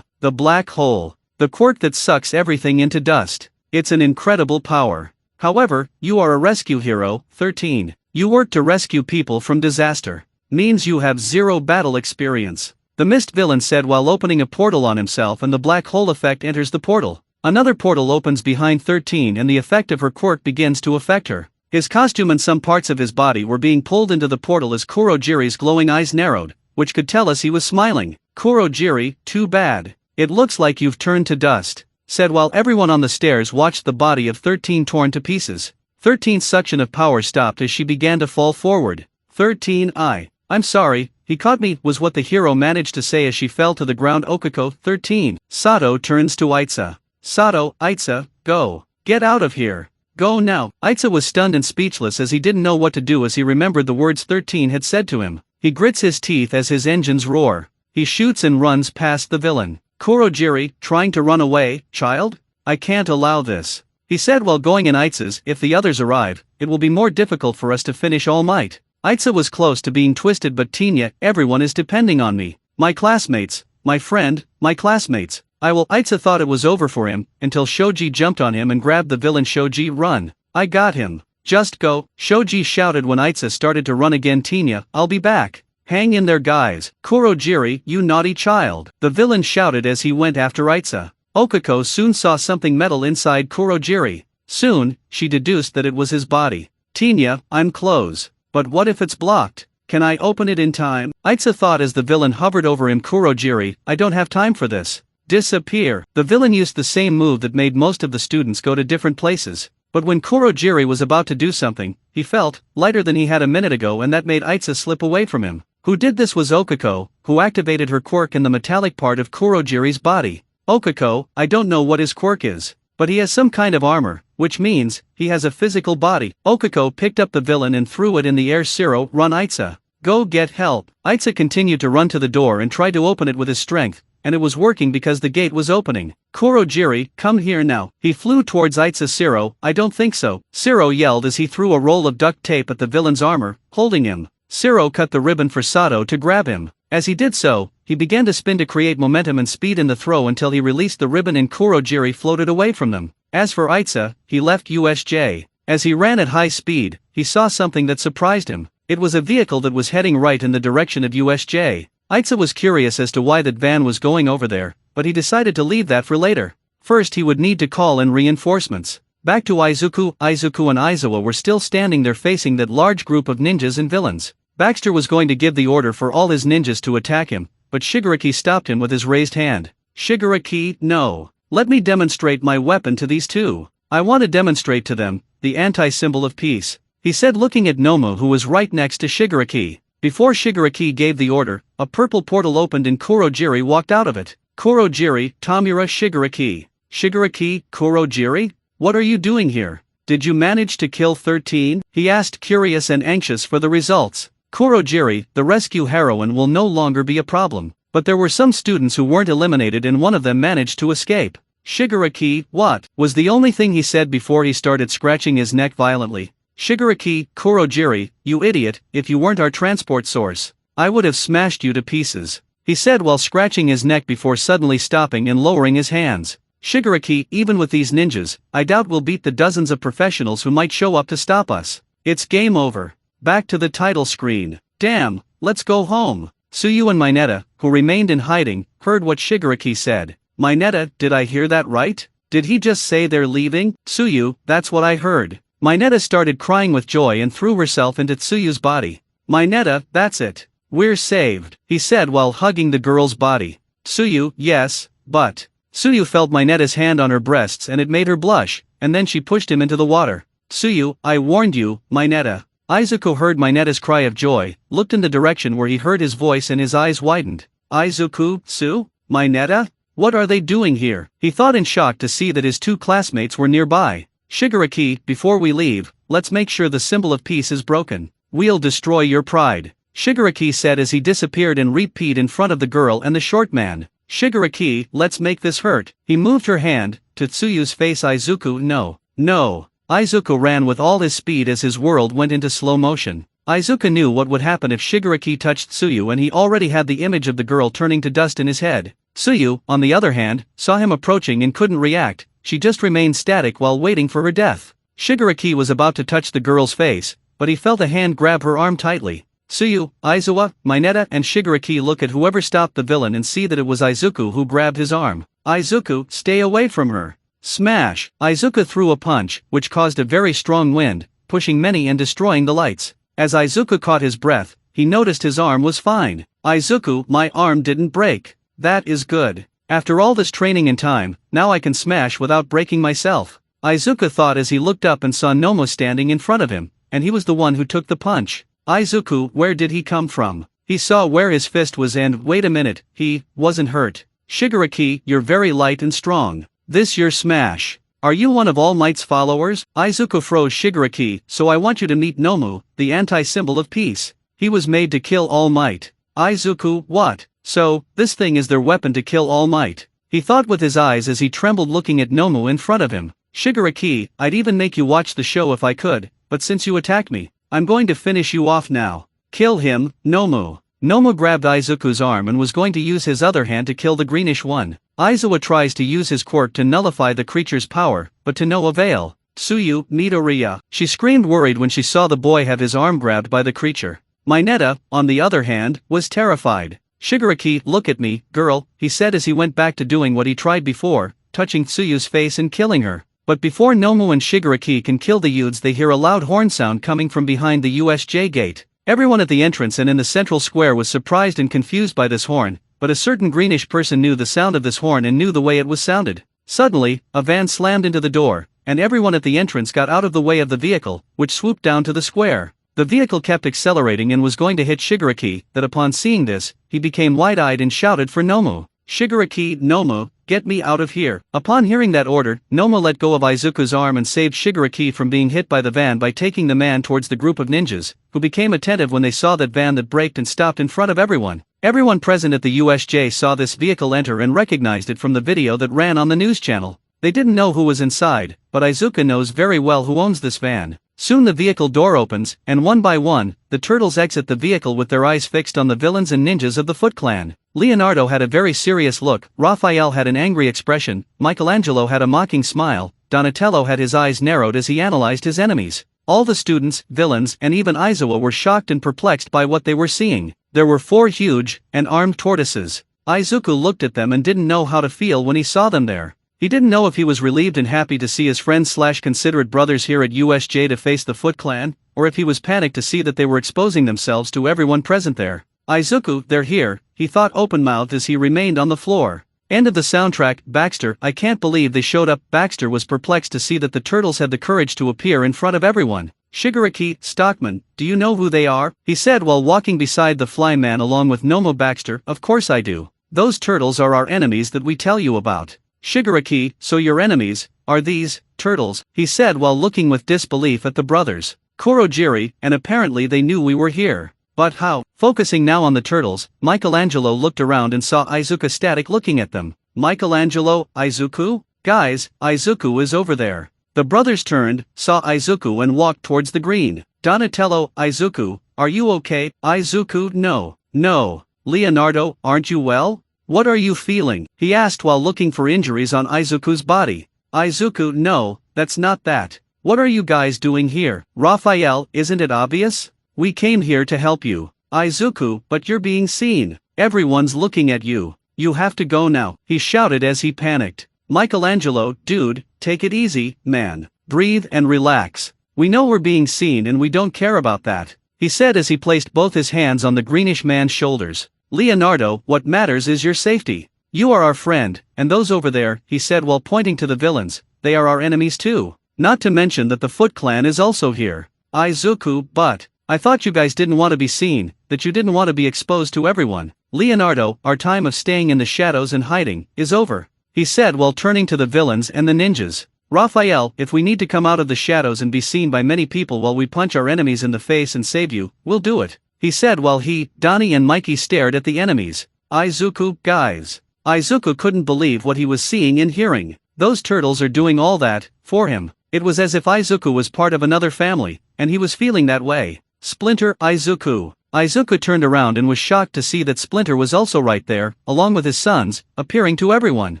the black hole. The quirk that sucks everything into dust. It's an incredible power. However, you are a rescue hero. 13. You work to rescue people from disaster. Means you have 0 battle experience. The mist villain said while opening a portal on himself, and the black hole effect enters the portal. Another portal opens behind 13 and the effect of her quirk begins to affect her. His costume and some parts of his body were being pulled into the portal as Kurogiri's glowing eyes narrowed, which could tell us he was smiling. Kurogiri, too bad. It looks like you've turned to dust, said while everyone on the stairs watched the body of 13 torn to pieces. 13's suction of power stopped as she began to fall forward. 13, I'm sorry, he caught me, was what the hero managed to say as she fell to the ground. Okuko, 13. Sato turns to Aitsa. Sato, Aitsa, go. Get out of here. Go now. Aitsa was stunned and speechless as he didn't know what to do as he remembered the words 13 had said to him. He grits his teeth as his engines roar. He shoots and runs past the villain. Kurogiri, trying to run away, child? I can't allow this, he said while going in Aitsa's. If the others arrive, it will be more difficult for us to finish All Might. Aitsa was close to being twisted, but Tinya, everyone is depending on me. My classmates, my friend, my classmates. I will. Aitsa thought it was over for him, until Shoji jumped on him and grabbed the villain. Shoji, run. I got him. Just go, Shoji shouted when Aitsa started to run again. Tinya, I'll be back. Hang in there guys. Kurogiri, you naughty child, the villain shouted as he went after Aitsa. Okuko soon saw something metal inside Kurogiri. Soon, she deduced that it was his body. Tinya, I'm close. But what if it's blocked? Can I open it in time? Aitsa thought as the villain hovered over him. Kurogiri, I don't have time for this. Disappear. The villain used the same move that made most of the students go to different places. But when Kurogiri was about to do something, he felt lighter than he had a minute ago, and that made Aitsa slip away from him. Who did this was Okuko, who activated her quirk in the metallic part of Kurogiri's body. Okuko, I don't know what his quirk is, but he has some kind of armor, which means he has a physical body. Okuko picked up the villain and threw it in the air. Zero, run Aitsa. Go get help. Aitsa continued to run to the door and tried to open it with his strength, and it was working because the gate was opening. Kurogiri, come here now. He flew towards Aitsa. Zero, I don't think so. Zero yelled as he threw a roll of duct tape at the villain's armor, holding him. Zero cut the ribbon for Sato to grab him. As he did so, he began to spin to create momentum and speed in the throw until he released the ribbon and Kurogiri floated away from them. As for Aitsa, he left USJ. As he ran at high speed, he saw something that surprised him. It was a vehicle that was heading right in the direction of USJ. Itza was curious as to why that van was going over there, but he decided to leave that for later. First he would need to call in reinforcements. Back to Izuku. Izuku and Aizawa were still standing there facing that large group of ninjas and villains. Baxter was going to give the order for all his ninjas to attack him, but Shigaraki stopped him with his raised hand. Shigaraki, no. Let me demonstrate my weapon to these two. I want to demonstrate to them the anti-symbol of peace, he said, looking at Nomu, who was right next to Shigaraki. Before Shigaraki gave the order, a purple portal opened and Kurojiri walked out of it. Kurojiri, Tamura, Shigaraki. Shigaraki, Kurojiri? What are you doing here? Did you manage to kill 13? He asked, curious and anxious for the results. Kurojiri, the rescue heroine, will no longer be a problem. But there were some students who weren't eliminated and one of them managed to escape. Shigaraki, what? Was the only thing he said before he started scratching his neck violently. Shigaraki, Kurojiri, you idiot, if you weren't our transport source, I would have smashed you to pieces, he said while scratching his neck before suddenly stopping and lowering his hands. Shigaraki, even with these ninjas, I doubt we'll beat the dozens of professionals who might show up to stop us. It's game over. Back to the title screen. Damn, let's go home. Tsuyu and Mineta, who remained in hiding, heard what Shigaraki said. Mineta, did I hear that right? Did he just say they're leaving? Tsuyu, that's what I heard. Mineta started crying with joy and threw herself into Tsuyu's body. Mineta, that's it. We're saved, he said while hugging the girl's body. Tsuyu, yes, but... Tsuyu felt Mineta's hand on her breasts and it made her blush, and then she pushed him into the water. Tsuyu, I warned you, Mineta. Izuku heard Mineta's cry of joy, looked in the direction where he heard his voice and his eyes widened. Izuku, Tsu? Mineta? What are they doing here? He thought in shock to see that his two classmates were nearby. Shigaraki, before we leave, let's make sure the symbol of peace is broken. We'll destroy your pride, Shigaraki said as he disappeared and repeated in front of the girl and the short man. Shigaraki, let's make this hurt. He moved her hand to Tsuyu's face. Izuku, no, no. Izuku ran with all his speed as his world went into slow motion. Izuku knew what would happen if Shigaraki touched Tsuyu, and he already had the image of the girl turning to dust in his head. Tsuyu, on the other hand, saw him approaching and couldn't react. She just remained static while waiting for her death. Shigaraki was about to touch the girl's face, but he felt a hand grab her arm tightly. Tsuyu, Aizawa, Mineta and Shigaraki look at whoever stopped the villain and see that it was Izuku who grabbed his arm. Izuku, stay away from her. Smash! Izuku threw a punch, which caused a very strong wind, pushing many and destroying the lights. As Izuku caught his breath, he noticed his arm was fine. Izuku, my arm didn't break. That is good. After all this training and time, now I can smash without breaking myself. Izuku thought as he looked up and saw Nomu standing in front of him, and he was the one who took the punch. Izuku, where did he come from? He saw where his fist was and wait a minute, he wasn't hurt. Shigaraki, you're very light and strong. This your smash. Are you one of All Might's followers? Izuku froze Shigaraki, so I want you to meet Nomu, the anti-symbol of peace. He was made to kill All Might. Izuku, what? So, this thing is their weapon to kill All Might. He thought with his eyes as he trembled looking at Nomu in front of him. Shigaraki, I'd even make you watch the show if I could, but since you attacked me, I'm going to finish you off now. Kill him, Nomu. Nomu grabbed Izuku's arm and was going to use his other hand to kill the greenish one. Aizawa tries to use his quirk to nullify the creature's power, but to no avail. Tsuyu, Midoriya. She screamed worried when she saw the boy have his arm grabbed by the creature. Mineta, on the other hand, was terrified. Shigaraki, look at me, girl, he said as he went back to doing what he tried before, touching Tsuyu's face and killing her. But before Nomu and Shigaraki can kill the youths, they hear a loud horn sound coming from behind the USJ gate. Everyone at the entrance and in the central square was surprised and confused by this horn, but a certain greenish person knew the sound of this horn and knew the way it was sounded. Suddenly, a van slammed into the door, and everyone at the entrance got out of the way of the vehicle, which swooped down to the square. The vehicle kept accelerating and was going to hit Shigaraki, that upon seeing this, he became wide-eyed and shouted for Nomu. Shigaraki, Nomu, get me out of here. Upon hearing that order, Nomu let go of Izuku's arm and saved Shigaraki from being hit by the van by taking the man towards the group of ninjas, who became attentive when they saw that van that braked and stopped in front of everyone. Everyone present at the USJ saw this vehicle enter and recognized it from the video that ran on the news channel. They didn't know who was inside, but Izuku knows very well who owns this van. Soon the vehicle door opens, and one by one, the turtles exit the vehicle with their eyes fixed on the villains and ninjas of the Foot Clan. Leonardo had a very serious look, Raphael had an angry expression, Michelangelo had a mocking smile, Donatello had his eyes narrowed as he analyzed his enemies. All the students, villains, and even Aizawa were shocked and perplexed by what they were seeing. There were 4 huge and armed tortoises. Izuku looked at them and didn't know how to feel when he saw them there. He didn't know if he was relieved and happy to see his friends/considerate brothers here at USJ to face the Foot Clan, or if he was panicked to see that they were exposing themselves to everyone present there. Izuku, they're here, he thought open-mouthed as he remained on the floor. End of the soundtrack. Baxter, I can't believe they showed up. Baxter was perplexed to see that the turtles had the courage to appear in front of everyone. Shigaraki, Stockman, do you know who they are? He said while walking beside the flyman along with Nomo. Baxter, of course I do. Those turtles are our enemies that we tell you about. Shigaraki, so your enemies are these turtles, he said while looking with disbelief at the brothers Kurogiri, and apparently they knew we were here. But how? Focusing now on the turtles, Michelangelo looked around and saw Izuku static looking at them. Michelangelo, Izuku? Guys, Izuku is over there. The brothers turned, saw Izuku and walked towards the green. Donatello, Izuku, are you okay? Izuku, no. Leonardo, aren't you well? What are you feeling? He asked while looking for injuries on Izuku's body. Izuku, no, that's not that. What are you guys doing here? Raphael, isn't it obvious? We came here to help you. Izuku, but you're being seen. Everyone's looking at you. You have to go now, he shouted as he panicked. Michelangelo, dude, take it easy, man. Breathe and relax. We know we're being seen and we don't care about that, he said as he placed both his hands on the greenish man's shoulders. Leonardo, what matters is your safety. You are our friend, and those over there, he said while pointing to the villains, they are our enemies too. Not to mention that the Foot Clan is also here. Izuku, but I thought you guys didn't want to be seen, that you didn't want to be exposed to everyone. Leonardo, our time of staying in the shadows and hiding is over, he said while turning to the villains and the ninjas. Raphael, if we need to come out of the shadows and be seen by many people while we punch our enemies in the face and save you, we'll do it, he said while he, Donnie and Mikey stared at the enemies. Izuku, guys. Izuku couldn't believe what he was seeing and hearing. Those turtles are doing all that for him. It was as if Izuku was part of another family, and he was feeling that way. Splinter, Izuku. Izuku turned around and was shocked to see that Splinter was also right there, along with his sons, appearing to everyone.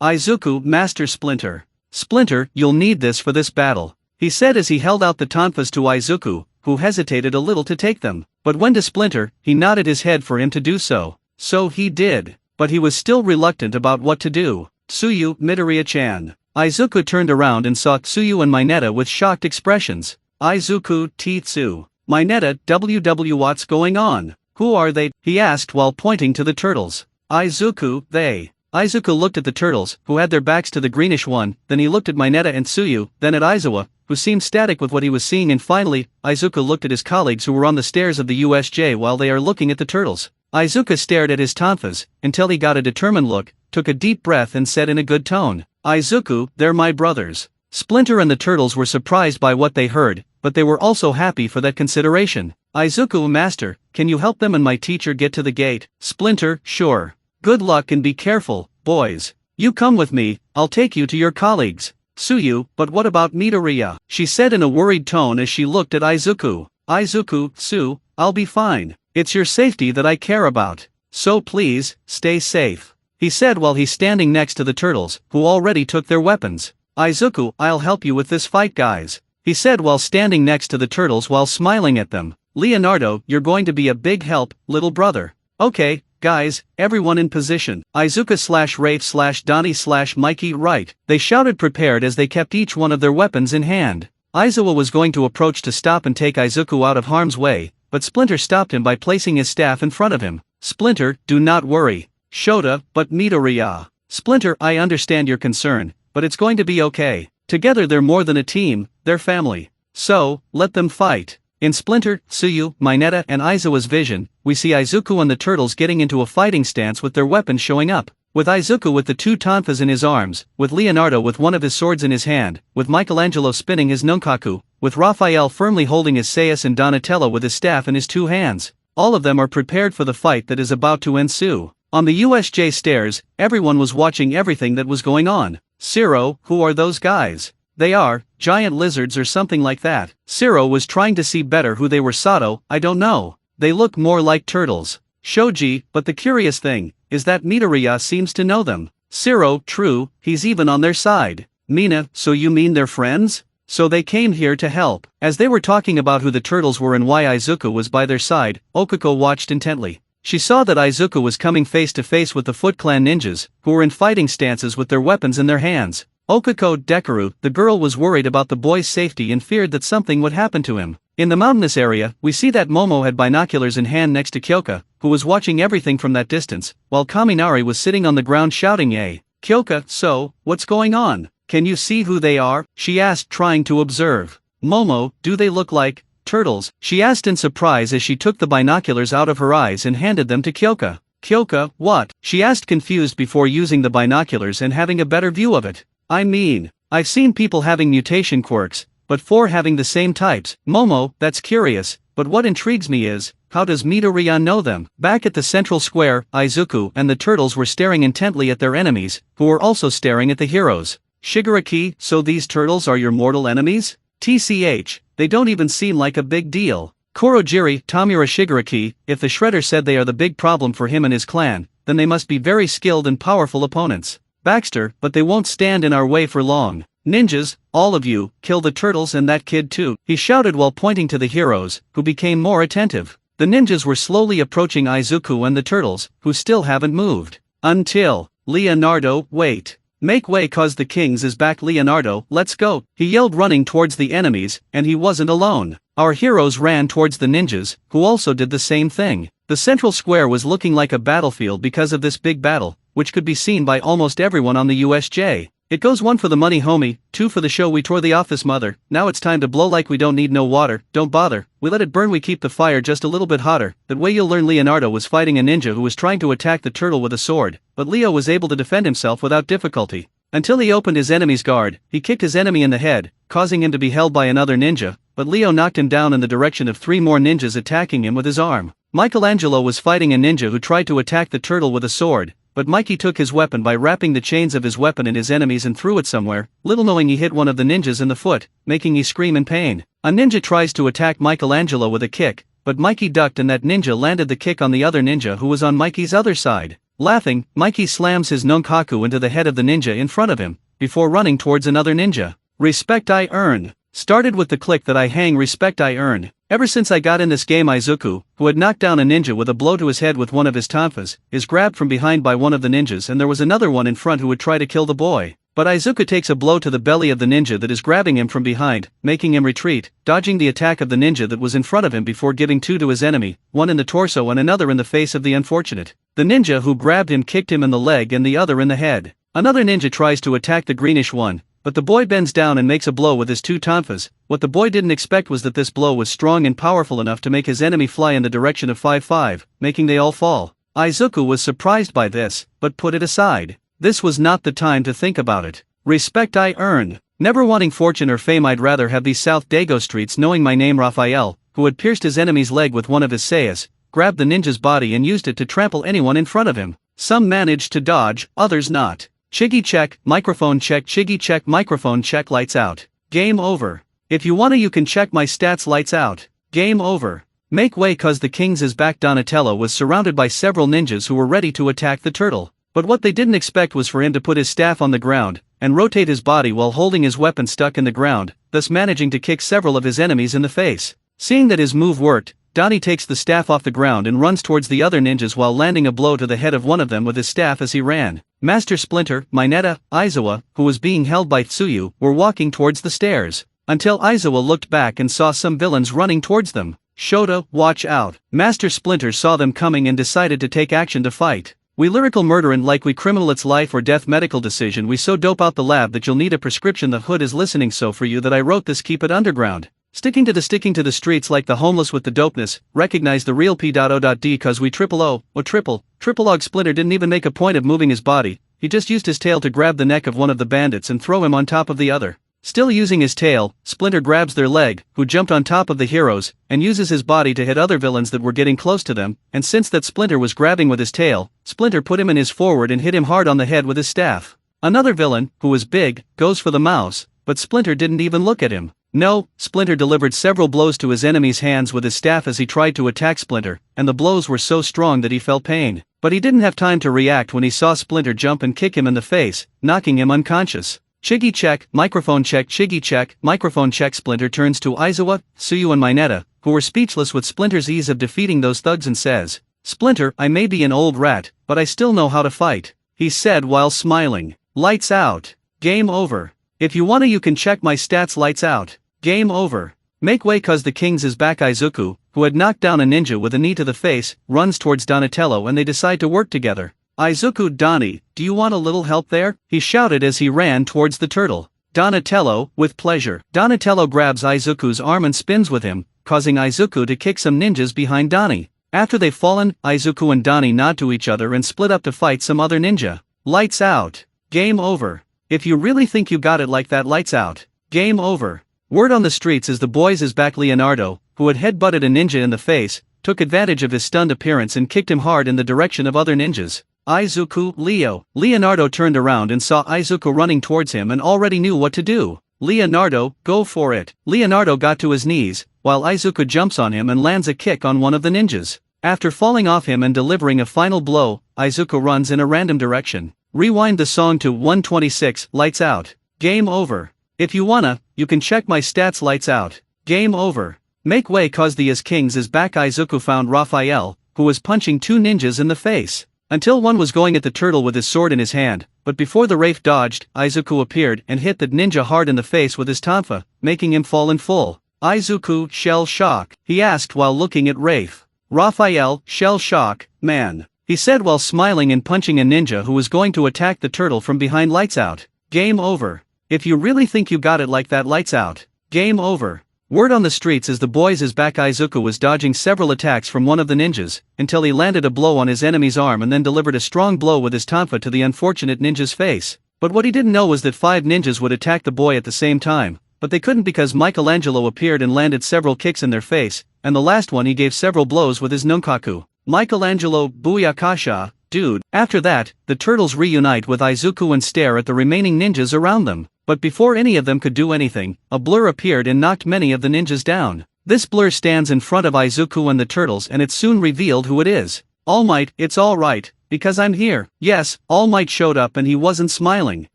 Izuku, Master Splinter. Splinter, you'll need this for this battle, he said as he held out the tonfas to Izuku, who hesitated a little to take them. But when to Splinter, he nodded his head for him to do so. So he did. But he was still reluctant about what to do. Tsuyu, Midoriya-chan. Izuku turned around and saw Tsuyu and Mineta with shocked expressions. Izuku, Tsu. Mineta, WW, what's going on? Who are they? He asked while pointing to the turtles. Izuku, they. Izuku looked at the turtles, who had their backs to the greenish one, then he looked at Mineta and Tsuyu, then at Aizawa, who seemed static with what he was seeing, and finally, Izuku looked at his colleagues who were on the stairs of the USJ while they are looking at the turtles. Izuku stared at his tonfas, until he got a determined look, took a deep breath and said in a good tone, Izuku, they're my brothers. Splinter and the turtles were surprised by what they heard, but they were also happy for that consideration. Izuku, Master, can you help them and my teacher get to the gate? Splinter, sure. Good luck and be careful, boys. You come with me, I'll take you to your colleagues. Tsuyu, but what about Midoriya? She said in a worried tone as she looked at Izuku. Izuku, Tsu, I'll be fine. It's your safety that I care about. So please, stay safe, he said while he's standing next to the turtles, who already took their weapons. Izuku, I'll help you with this fight, guys, he said while standing next to the turtles while smiling at them. Leonardo, you're going to be a big help, little brother. Okay, guys, everyone in position. Izuku/Rafe/Donnie/Mikey, right. They shouted prepared as they kept each one of their weapons in hand. Aizawa was going to approach to stop and take Izuku out of harm's way, but Splinter stopped him by placing his staff in front of him. Splinter, do not worry. Shota, but Midoriya. Splinter, I understand your concern, but it's going to be okay. Together they're more than a team, they're family. So, let them fight. In Splinter, Tsuyu, Mineta and Aizawa's vision, we see Izuku and the turtles getting into a fighting stance with their weapons showing up. With Izuku with the 2 tonfas in his arms, with Leonardo with one of his swords in his hand, with Michelangelo spinning his nunchaku, with Raphael firmly holding his sais and Donatello with his staff in his 2 hands. All of them are prepared for the fight that is about to ensue. On the USJ stairs, everyone was watching everything that was going on. Zero, who are those guys? They are giant lizards or something like that. Zero was trying to see better who they were. Sato, I don't know. They look more like turtles. Shoji, but the curious thing is that Midoriya seems to know them. Zero, true, he's even on their side. Mina, so you mean they're friends? So they came here to help. As they were talking about who the turtles were and why Izuku was by their side, Okuko watched intently. She saw that Izuku was coming face to face with the Foot Clan ninjas, who were in fighting stances with their weapons in their hands. Okako Dekoru, the girl, was worried about the boy's safety and feared that something would happen to him. In the mountainous area, we see that Momo had binoculars in hand next to Kyoka, who was watching everything from that distance, while Kaminari was sitting on the ground shouting "Yay! Kyoka, so, what's going on? Can you see who they are?" she asked, trying to observe. "Momo, do they look like turtles?" she asked in surprise as she took the binoculars out of her eyes and handed them to Kyoka. "Kyoka, what?" she asked, confused before using the binoculars and having a better view of it. "I mean, I've seen people having mutation quirks, but 4 having the same types. Momo, that's curious, but what intrigues me is, how does Midoriya know them?" Back at the central square, Izuku and the turtles were staring intently at their enemies, who were also staring at the heroes. "Shigaraki, so these turtles are your mortal enemies? TCH, they don't even seem like a big deal." Kurogiri, Tamura Shigaraki, if the Shredder said they are the big problem for him and his clan, then they must be very skilled and powerful opponents. Baxter, but they won't stand in our way for long. "Ninjas, all of you, kill the turtles and that kid too," he shouted while pointing to the heroes, who became more attentive. The ninjas were slowly approaching Izuku and the turtles, who still haven't moved. Until, "Leonardo, wait. Make way, cause the Kings is back. Leonardo, let's go," he yelled, running towards the enemies, and he wasn't alone. Our heroes ran towards the ninjas, who also did the same thing. The central square was looking like a battlefield because of this big battle, which could be seen by almost everyone on the USJ. It goes 1 for the money, homie, 2 for the show. We tore the office mother, now it's time to blow like we don't need no water, don't bother, we let it burn, we keep the fire just a little bit hotter. That way you'll learn. Leonardo was fighting a ninja who was trying to attack the turtle with a sword, but Leo was able to defend himself without difficulty. Until he opened his enemy's guard, he kicked his enemy in the head, causing him to be held by another ninja, but Leo knocked him down in the direction of 3 more ninjas attacking him with his arm. Michelangelo was fighting a ninja who tried to attack the turtle with a sword, but Mikey took his weapon by wrapping the chains of his weapon in his enemies and threw it somewhere, little knowing he hit one of the ninjas in the foot, making he scream in pain. A ninja tries to attack Michelangelo with a kick, but Mikey ducked and that ninja landed the kick on the other ninja who was on Mikey's other side. Laughing, Mikey slams his nunchaku into the head of the ninja in front of him, before running towards another ninja. "Respect I earn. Started with the click that I hang, respect I earn. Ever since I got in this game, Izuku, who had knocked down a ninja with a blow to his head with one of his tonfas, is grabbed from behind by one of the ninjas, and there was another one in front who would try to kill the boy. But Izuku takes a blow to the belly of the ninja that is grabbing him from behind, making him retreat, dodging the attack of the ninja that was in front of him before giving 2 to his enemy, one in the torso and another in the face of the unfortunate. The ninja who grabbed him kicked him in the leg and the other in the head. Another ninja tries to attack the greenish one, but the boy bends down and makes a blow with his 2 tonfas. What the boy didn't expect was that this blow was strong and powerful enough to make his enemy fly in the direction of 5-5, making they all fall. Izuku was surprised by this, but put it aside. This was not the time to think about it. Respect I earn. Never wanting fortune or fame, I'd rather have these South Dago streets. Knowing my name, Raphael, who had pierced his enemy's leg with one of his sayas, grabbed the ninja's body and used it to trample anyone in front of him. Some managed to dodge, others not. Chiggy check, microphone check, Chiggy check, microphone check, lights out. Game over. If you wanna you can check my stats, lights out. Game over. Make way, cause the Kings is back. Donatello was surrounded by several ninjas who were ready to attack the turtle. But what they didn't expect was for him to put his staff on the ground, and rotate his body while holding his weapon stuck in the ground, thus managing to kick several of his enemies in the face. Seeing that his move worked, Donnie takes the staff off the ground and runs towards the other ninjas while landing a blow to the head of one of them with his staff as he ran. Master Splinter, Mineta, Aizawa, who was being held by Tsuyu, were walking towards the stairs, until Aizawa looked back and saw some villains running towards them. Shota, watch out. Master Splinter saw them coming and decided to take action to fight. We lyrical murderin' like we criminal, it's life or death medical decision. We so dope out the lab that you'll need a prescription. The hood is listening, so for you that I wrote this, keep it underground. Sticking to the streets like the homeless with the dopeness, recognize the real P.O.D. cause we triple O, or triple og. Splinter didn't even make a point of moving his body, he just used his tail to grab the neck of one of the bandits and throw him on top of the other. Still using his tail, Splinter grabs their leg, who jumped on top of the heroes, and uses his body to hit other villains that were getting close to them, and since that Splinter was grabbing with his tail, Splinter put him in his forward and hit him hard on the head with his staff. Another villain, who was big, goes for the mouse, but Splinter didn't even look at him. No, Splinter delivered several blows to his enemy's hands with his staff as he tried to attack Splinter, and the blows were so strong that he felt pain. But he didn't have time to react when he saw Splinter jump and kick him in the face, knocking him unconscious. Chiggy check, microphone check, Chiggy check, microphone check. Splinter turns to Aizawa, Tsuyu and Mineta, who were speechless with Splinter's ease of defeating those thugs, and says, Splinter, I may be an old rat, but I still know how to fight, he said while smiling. Lights out. Game over. If you wanna you can check my stats. Lights out. Game over. Make way cause the kings is back. Izuku, who had knocked down a ninja with a knee to the face, runs towards Donatello and they decide to work together. Izuku, Donnie, do you want a little help there? He shouted as he ran towards the turtle. Donatello, with pleasure. Donatello grabs Izuku's arm and spins with him, causing Izuku to kick some ninjas behind Donnie. After they've fallen, Izuku and Donnie nod to each other and split up to fight some other ninja. Lights out. Game over. If you really think you got it like that, lights out. Game over. Word on the streets is the boys is back. Leonardo, who had headbutted a ninja in the face, took advantage of his stunned appearance and kicked him hard in the direction of other ninjas. Izuku, Leo. Leonardo turned around and saw Izuku running towards him and already knew what to do. Leonardo, go for it. Leonardo got to his knees, while Izuku jumps on him and lands a kick on one of the ninjas. After falling off him and delivering a final blow, Izuku runs in a random direction. Rewind the song to 126, lights out. Game over. If you wanna, you can check my stats. Lights out. Game over. Make way cause the As Kings is back. Izuku found Raphael, who was punching two ninjas in the face. Until one was going at the turtle with his sword in his hand, but before the Wraith dodged, Izuku appeared and hit that ninja hard in the face with his tonfa, making him fall in full. Izuku, shell shock, he asked while looking at Wraith. Raphael, shell shock, man, he said while smiling and punching a ninja who was going to attack the turtle from behind. Lights out. Game over. If you really think you got it like that, lights out. Game over. Word on the streets is the boys is back. Izuku was dodging several attacks from one of the ninjas, until he landed a blow on his enemy's arm and then delivered a strong blow with his tonfa to the unfortunate ninja's face. But what he didn't know was that 5 ninjas would attack the boy at the same time, but they couldn't because Michelangelo appeared and landed several kicks in their face, and the last one he gave several blows with his nunchaku. Michelangelo, booyakasha, dude. After that, the turtles reunite with Izuku and stare at the remaining ninjas around them. But before any of them could do anything, a blur appeared and knocked many of the ninjas down. This blur stands in front of Izuku and the turtles and it's soon revealed who it is. All Might, it's alright, because I'm here. Yes, All Might showed up and he wasn't smiling.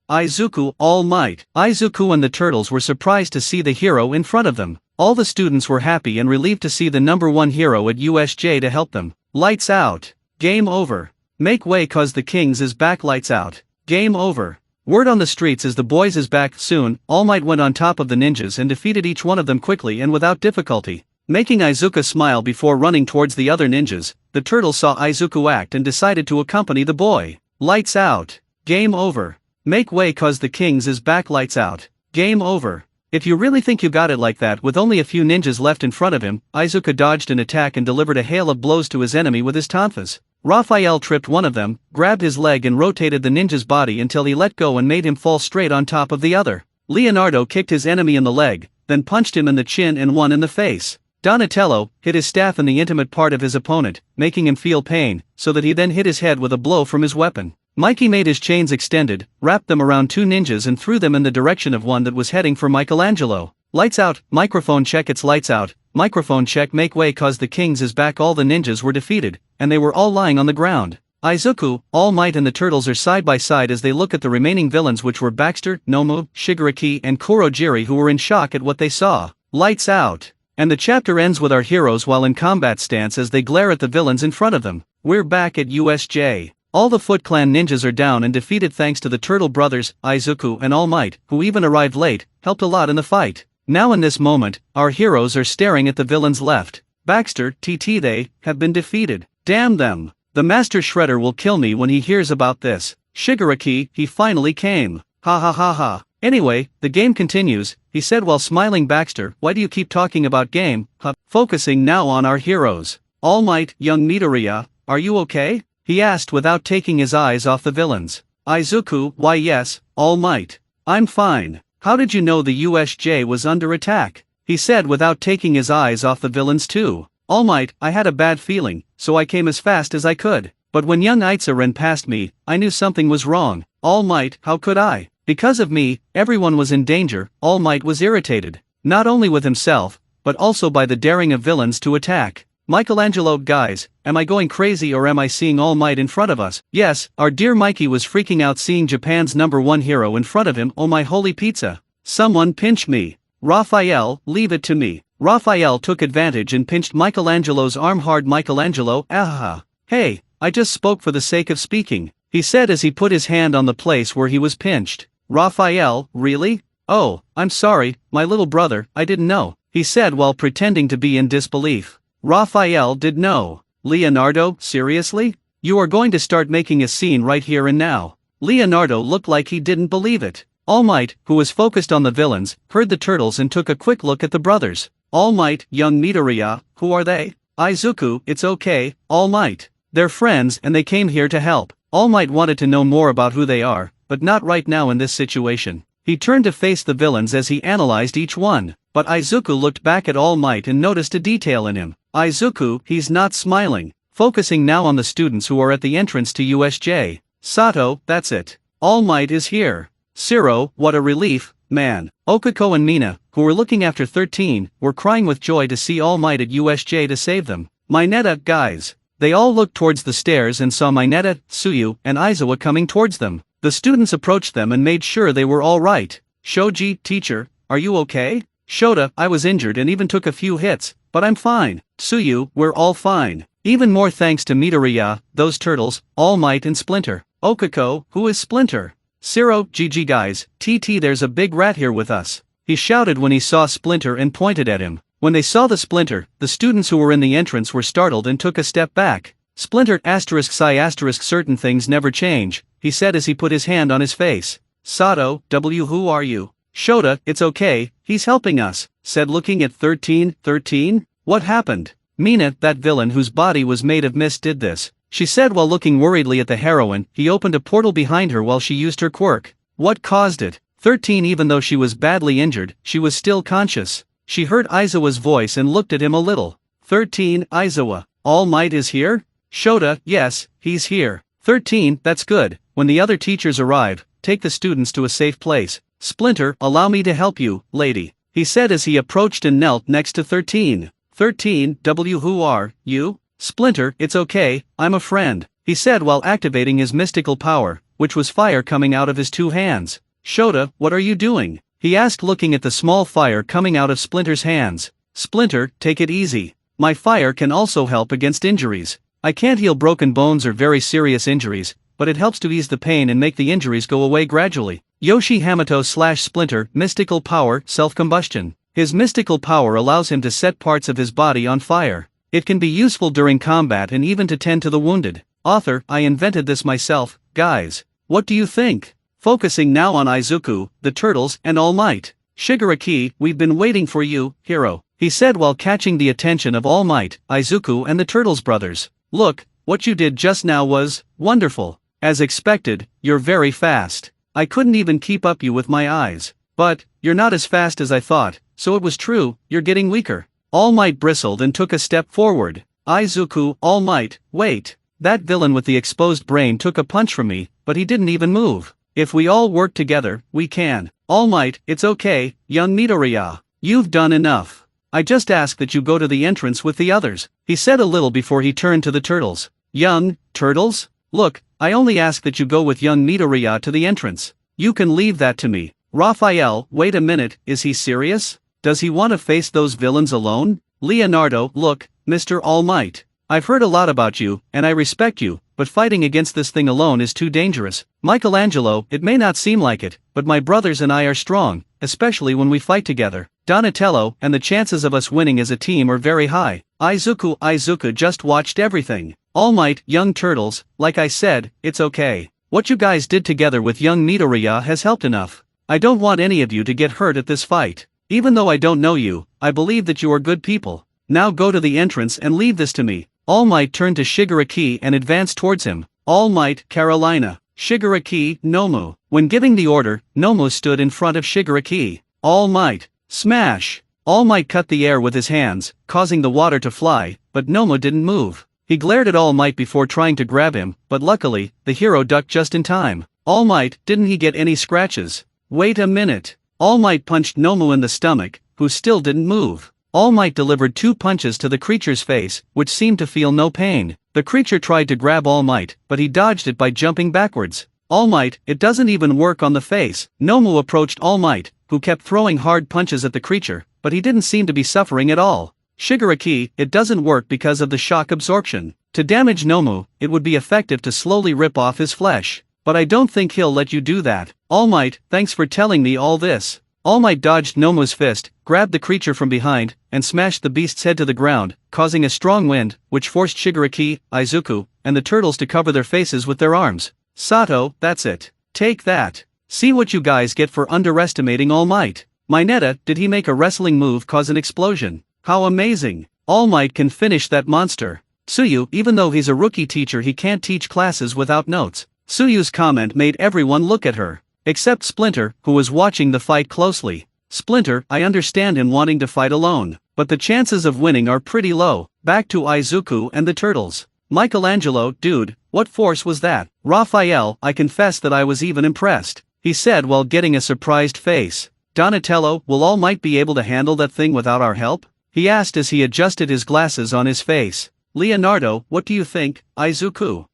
Izuku, All Might. Izuku and the turtles were surprised to see the hero in front of them. All the students were happy and relieved to see the #1 hero at USJ to help them. Lights out. Game over. Make way cause the Kings is back. Lights out. Game over. Word on the streets is the boys is back. Soon, All Might went on top of the ninjas and defeated each one of them quickly and without difficulty. Making Izuku smile before running towards the other ninjas, the turtle saw Izuku act and decided to accompany the boy. Lights out. Game over. Make way cause the Kings is back. Lights out. Game over. If you really think you got it like that with only a few ninjas left in front of him, Izuku dodged an attack and delivered a hail of blows to his enemy with his tonfas. Raphael tripped one of them, grabbed his leg and rotated the ninja's body until he let go and made him fall straight on top of the other. Leonardo kicked his enemy in the leg, then punched him in the chin and one in the face. Donatello hit his staff in the intimate part of his opponent, making him feel pain, so that he then hit his head with a blow from his weapon. Mikey made his chains extended, wrapped them around 2 ninjas and threw them in the direction of one that was heading for Michelangelo. Lights out, microphone check. It's lights out, microphone check. Make way cause the Kings is back. All the ninjas were defeated, and they were all lying on the ground. Izuku, All Might and the turtles are side by side as they look at the remaining villains, which were Baxter, Nomu, Shigaraki and Kurojiri, who were in shock at what they saw. Lights out. And the chapter ends with our heroes while in combat stance as they glare at the villains in front of them. We're back at USJ. All the Foot Clan ninjas are down and defeated thanks to the Turtle brothers, Izuku and All Might, who even arrived late, helped a lot in the fight. Now in this moment, our heroes are staring at the villains left. Baxter, TT, they have been defeated. Damn them. The Master Shredder will kill me when he hears about this. Shigaraki, he finally came. Ha ha ha ha. Anyway, the game continues, he said while smiling. Baxter, why do you keep talking about game? Huh? Focusing now on our heroes. All Might, young Midoriya, are you okay? He asked without taking his eyes off the villains. Izuku, why yes, All Might. I'm fine. How did you know the USJ was under attack? He said without taking his eyes off the villains too. All Might, I had a bad feeling, so I came as fast as I could. But when young Itza ran past me, I knew something was wrong. All Might, how could I? Because of me, everyone was in danger. All Might was irritated. Not only with himself, but also by the daring of villains to attack. Michelangelo, guys, am I going crazy or am I seeing All Might in front of us? Yes, our dear Mikey was freaking out seeing Japan's #1 hero in front of him. Oh my holy pizza. Someone pinch me. Raphael, leave it to me. Raphael took advantage and pinched Michelangelo's arm hard. Michelangelo, ahaha. Hey, I just spoke for the sake of speaking, he said as he put his hand on the place where he was pinched. Raphael, really? Oh, I'm sorry, my little brother, I didn't know, he said while pretending to be in disbelief. Raphael did know. Leonardo, seriously? You are going to start making a scene right here and now. Leonardo looked like he didn't believe it. All Might, who was focused on the villains, heard the turtles and took a quick look at the brothers. All Might, young Midoriya, who are they? Izuku, it's okay, All Might. They're friends and they came here to help. All Might wanted to know more about who they are, but not right now in this situation. He turned to face the villains as he analyzed each one, but Izuku looked back at All Might and noticed a detail in him. Izuku, he's not smiling, focusing now on the students who are at the entrance to USJ. Sato, that's it. All Might is here. Siro, what a relief, man. Okiko and Mina, who were looking after 13, were crying with joy to see All Might at USJ to save them. Mineta, guys. They all looked towards the stairs and saw Mineta, Tsuyu, and Aizawa coming towards them. The students approached them and made sure they were all right. Shoji, teacher, are you okay? Shota, I was injured and even took a few hits, but I'm fine. Tsuyu, we're all fine. Even more thanks to Midoriya, those turtles, All Might and Splinter. Okiko, who is Splinter? Siro, GG guys, TT there's a big rat here with us. He shouted when he saw Splinter and pointed at him. When they saw the Splinter, the students who were in the entrance were startled and took a step back. Splinter certain things never change, he said as he put his hand on his face. Sato, who are you? Shota, it's okay, he's helping us, said looking at 13. What happened? Mina, that villain whose body was made of mist did this, she said while looking worriedly at the heroine. He opened a portal behind her while she used her quirk. What caused it? 13 Even though she was badly injured, she was still conscious. She heard Aizawa's voice and looked at him a little. 13 Aizawa, All Might is here? Shota, yes, he's here. 13 That's good. When the other teachers arrive, take the students to a safe place. Splinter, allow me to help you, lady, he said as he approached and knelt next to 13. 13 who are you? Splinter, it's okay, I'm a friend, he said while activating his mystical power, which was fire coming out of his two hands. Shota, what are you doing? He asked looking at the small fire coming out of Splinter's hands. Splinter, take it easy. My fire can also help against injuries. I can't heal broken bones or very serious injuries, but it helps to ease the pain and make the injuries go away gradually. Yoshi Hamato / Splinter, mystical power, self-combustion. His mystical power allows him to set parts of his body on fire. It can be useful during combat and even to tend to the wounded. Author, I invented this myself, guys. What do you think? Focusing now on Izuku, the turtles, and All Might. Shigaraki, we've been waiting for you, hero, he said while catching the attention of All Might, Izuku and the Turtles brothers. Look, what you did just now was wonderful. As expected, you're very fast. I couldn't even keep up you with my eyes. But, you're not as fast as I thought, so it was true, you're getting weaker. All Might bristled and took a step forward. Izuku, All Might, wait. That villain with the exposed brain took a punch from me, but he didn't even move. If we all work together, we can. All Might, it's okay, young Midoriya. You've done enough. I just ask that you go to the entrance with the others, he said a little before he turned to the turtles. Young turtles? Look, I only ask that you go with young Midoriya to the entrance. You can leave that to me. Raphael, wait a minute, is he serious? Does he want to face those villains alone? Leonardo, look, Mr. All Might. I've heard a lot about you, and I respect you, but fighting against this thing alone is too dangerous. Michelangelo, it may not seem like it, but my brothers and I are strong, especially when we fight together. Donatello, and the chances of us winning as a team are very high. Izuku just watched everything. All Might, young turtles, like I said, it's okay. What you guys did together with young Midoriya has helped enough. I don't want any of you to get hurt at this fight. Even though I don't know you, I believe that you are good people. Now go to the entrance and leave this to me. All Might turned to Shigaraki and advanced towards him. All Might, Carolina. Shigaraki, Nomu. When giving the order, Nomu stood in front of Shigaraki. All Might, smash. All Might cut the air with his hands, causing the water to fly, but Nomu didn't move. He glared at All Might before trying to grab him, but luckily, the hero ducked just in time. All Might, didn't he get any scratches? Wait a minute. All Might punched Nomu in the stomach, who still didn't move. All Might delivered 2 punches to the creature's face, which seemed to feel no pain. The creature tried to grab All Might, but he dodged it by jumping backwards. All Might, it doesn't even work on the face. Nomu approached All Might, who kept throwing hard punches at the creature, but he didn't seem to be suffering at all. Shigaraki, it doesn't work because of the shock absorption. To damage Nomu, it would be effective to slowly rip off his flesh. But I don't think he'll let you do that. All Might, thanks for telling me all this. All Might dodged Nomu's fist, grabbed the creature from behind, and smashed the beast's head to the ground, causing a strong wind, which forced Shigaraki, Izuku, and the turtles to cover their faces with their arms. Sato, that's it. Take that. See what you guys get for underestimating All Might. Mineta, did he make a wrestling move cause an explosion? How amazing. All Might can finish that monster. Tsuyu, even though he's a rookie teacher, he can't teach classes without notes. Tsuyu's comment made everyone look at her. Except Splinter, who was watching the fight closely. Splinter, I understand him wanting to fight alone, but the chances of winning are pretty low. Back to Izuku and the turtles. Michelangelo, dude, what force was that? Raphael, I confess that I was even impressed, he said while getting a surprised face. Donatello, will All Might be able to handle that thing without our help? He asked as he adjusted his glasses on his face. Leonardo, what do you think? Izuku.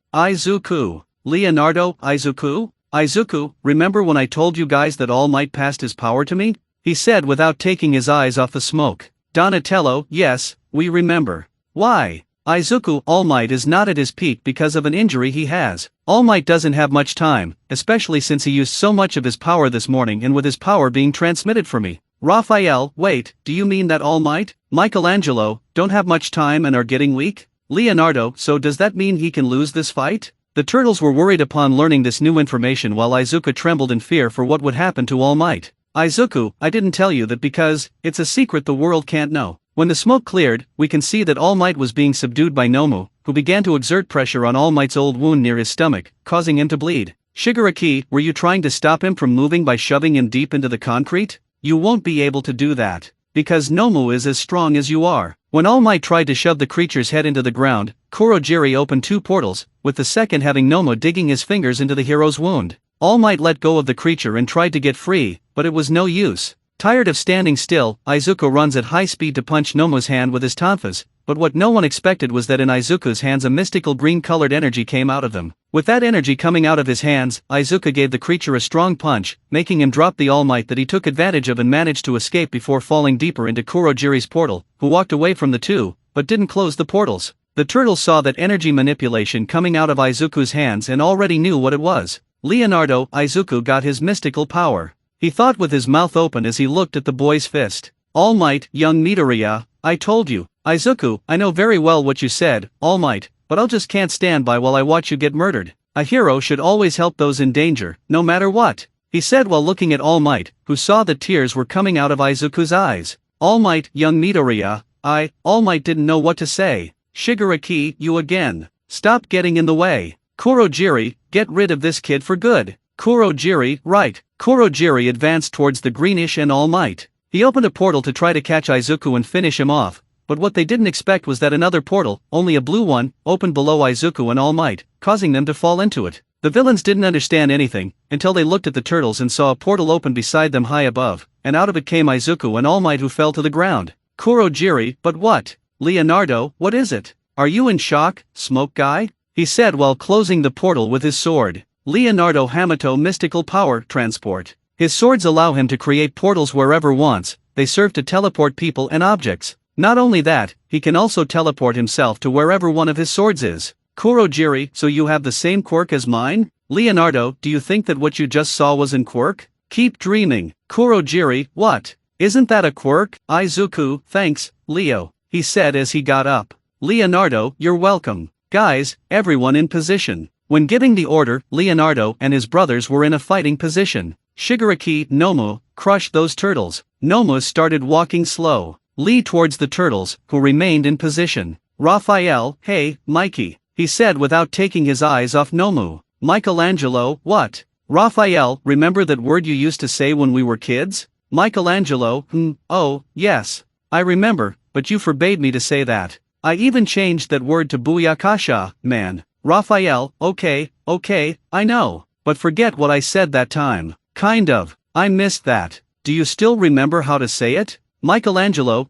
Leonardo, Izuku? Izuku, remember when I told you guys that All Might passed his power to me? He said without taking his eyes off the smoke. Donatello, yes, we remember. Why? Izuku, All Might is not at his peak because of an injury he has. All Might doesn't have much time, especially since he used so much of his power this morning and with his power being transmitted for me. Raphael, wait, do you mean that All Might? Michelangelo, don't have much time and are getting weak? Leonardo, so does that mean he can lose this fight? The turtles were worried upon learning this new information while Izuku trembled in fear for what would happen to All Might. Izuku, I didn't tell you that because it's a secret the world can't know. When the smoke cleared, we can see that All Might was being subdued by Nomu, who began to exert pressure on All Might's old wound near his stomach, causing him to bleed. Shigaraki, were you trying to stop him from moving by shoving him deep into the concrete? You won't be able to do that. Because Nomu is as strong as you are. When All Might tried to shove the creature's head into the ground, Kurogiri opened two portals, with the second having Nomu digging his fingers into the hero's wound. All Might let go of the creature and tried to get free, but it was no use. Tired of standing still, Izuku runs at high speed to punch Nomu's hand with his tonfas, but what no one expected was that in Izuku's hands a mystical green-colored energy came out of them. With that energy coming out of his hands, Izuku gave the creature a strong punch, making him drop the All Might that he took advantage of and managed to escape before falling deeper into Kurogiri's portal, who walked away from the two, but didn't close the portals. The turtles saw that energy manipulation coming out of Izuku's hands and already knew what it was. Leonardo, Izuku got his mystical power. He thought with his mouth open as he looked at the boy's fist. All Might, young Midoriya, I told you. Izuku, I know very well what you said, All Might, but I'll just can't stand by while I watch you get murdered. A hero should always help those in danger, no matter what, he said while looking at All Might, who saw that tears were coming out of Izuku's eyes. All Might, young Midoriya, All Might didn't know what to say. Shigaraki, you again. Stop getting in the way. Kurogiri, get rid of this kid for good. Kurogiri, right. Kurogiri advanced towards the greenish and All Might. He opened a portal to try to catch Izuku and finish him off, but what they didn't expect was that another portal, only a blue one, opened below Izuku and All Might, causing them to fall into it. The villains didn't understand anything, until they looked at the turtles and saw a portal open beside them high above, and out of it came Izuku and All Might, who fell to the ground. Kurogiri, but what? Leonardo, what is it? Are you in shock, smoke guy? He said while closing the portal with his sword. Leonardo Hamato mystical power transport. His swords allow him to create portals wherever wants, they serve to teleport people and objects. Not only that, he can also teleport himself to wherever one of his swords is. Kurogiri, so you have the same quirk as mine? Leonardo, do you think that what you just saw was in quirk? Keep dreaming. Kurogiri, what? Isn't that a quirk? Izuku, thanks, Leo, he said as he got up. Leonardo, you're welcome. Guys, everyone in position. When giving the order, Leonardo and his brothers were in a fighting position. Shigaraki, Nomu, crush those turtles. Nomu started walking slow. Lee towards the turtles, who remained in position. Raphael, hey, Mikey, he said without taking his eyes off Nomu. Michelangelo, what? Raphael, remember that word you used to say when we were kids? Michelangelo, oh, yes. I remember, but you forbade me to say that. I even changed that word to Booyakasha, man. Raphael, okay, I know. But forget what I said that time. Kind of. I missed that. Do you still remember how to say it? Michelangelo,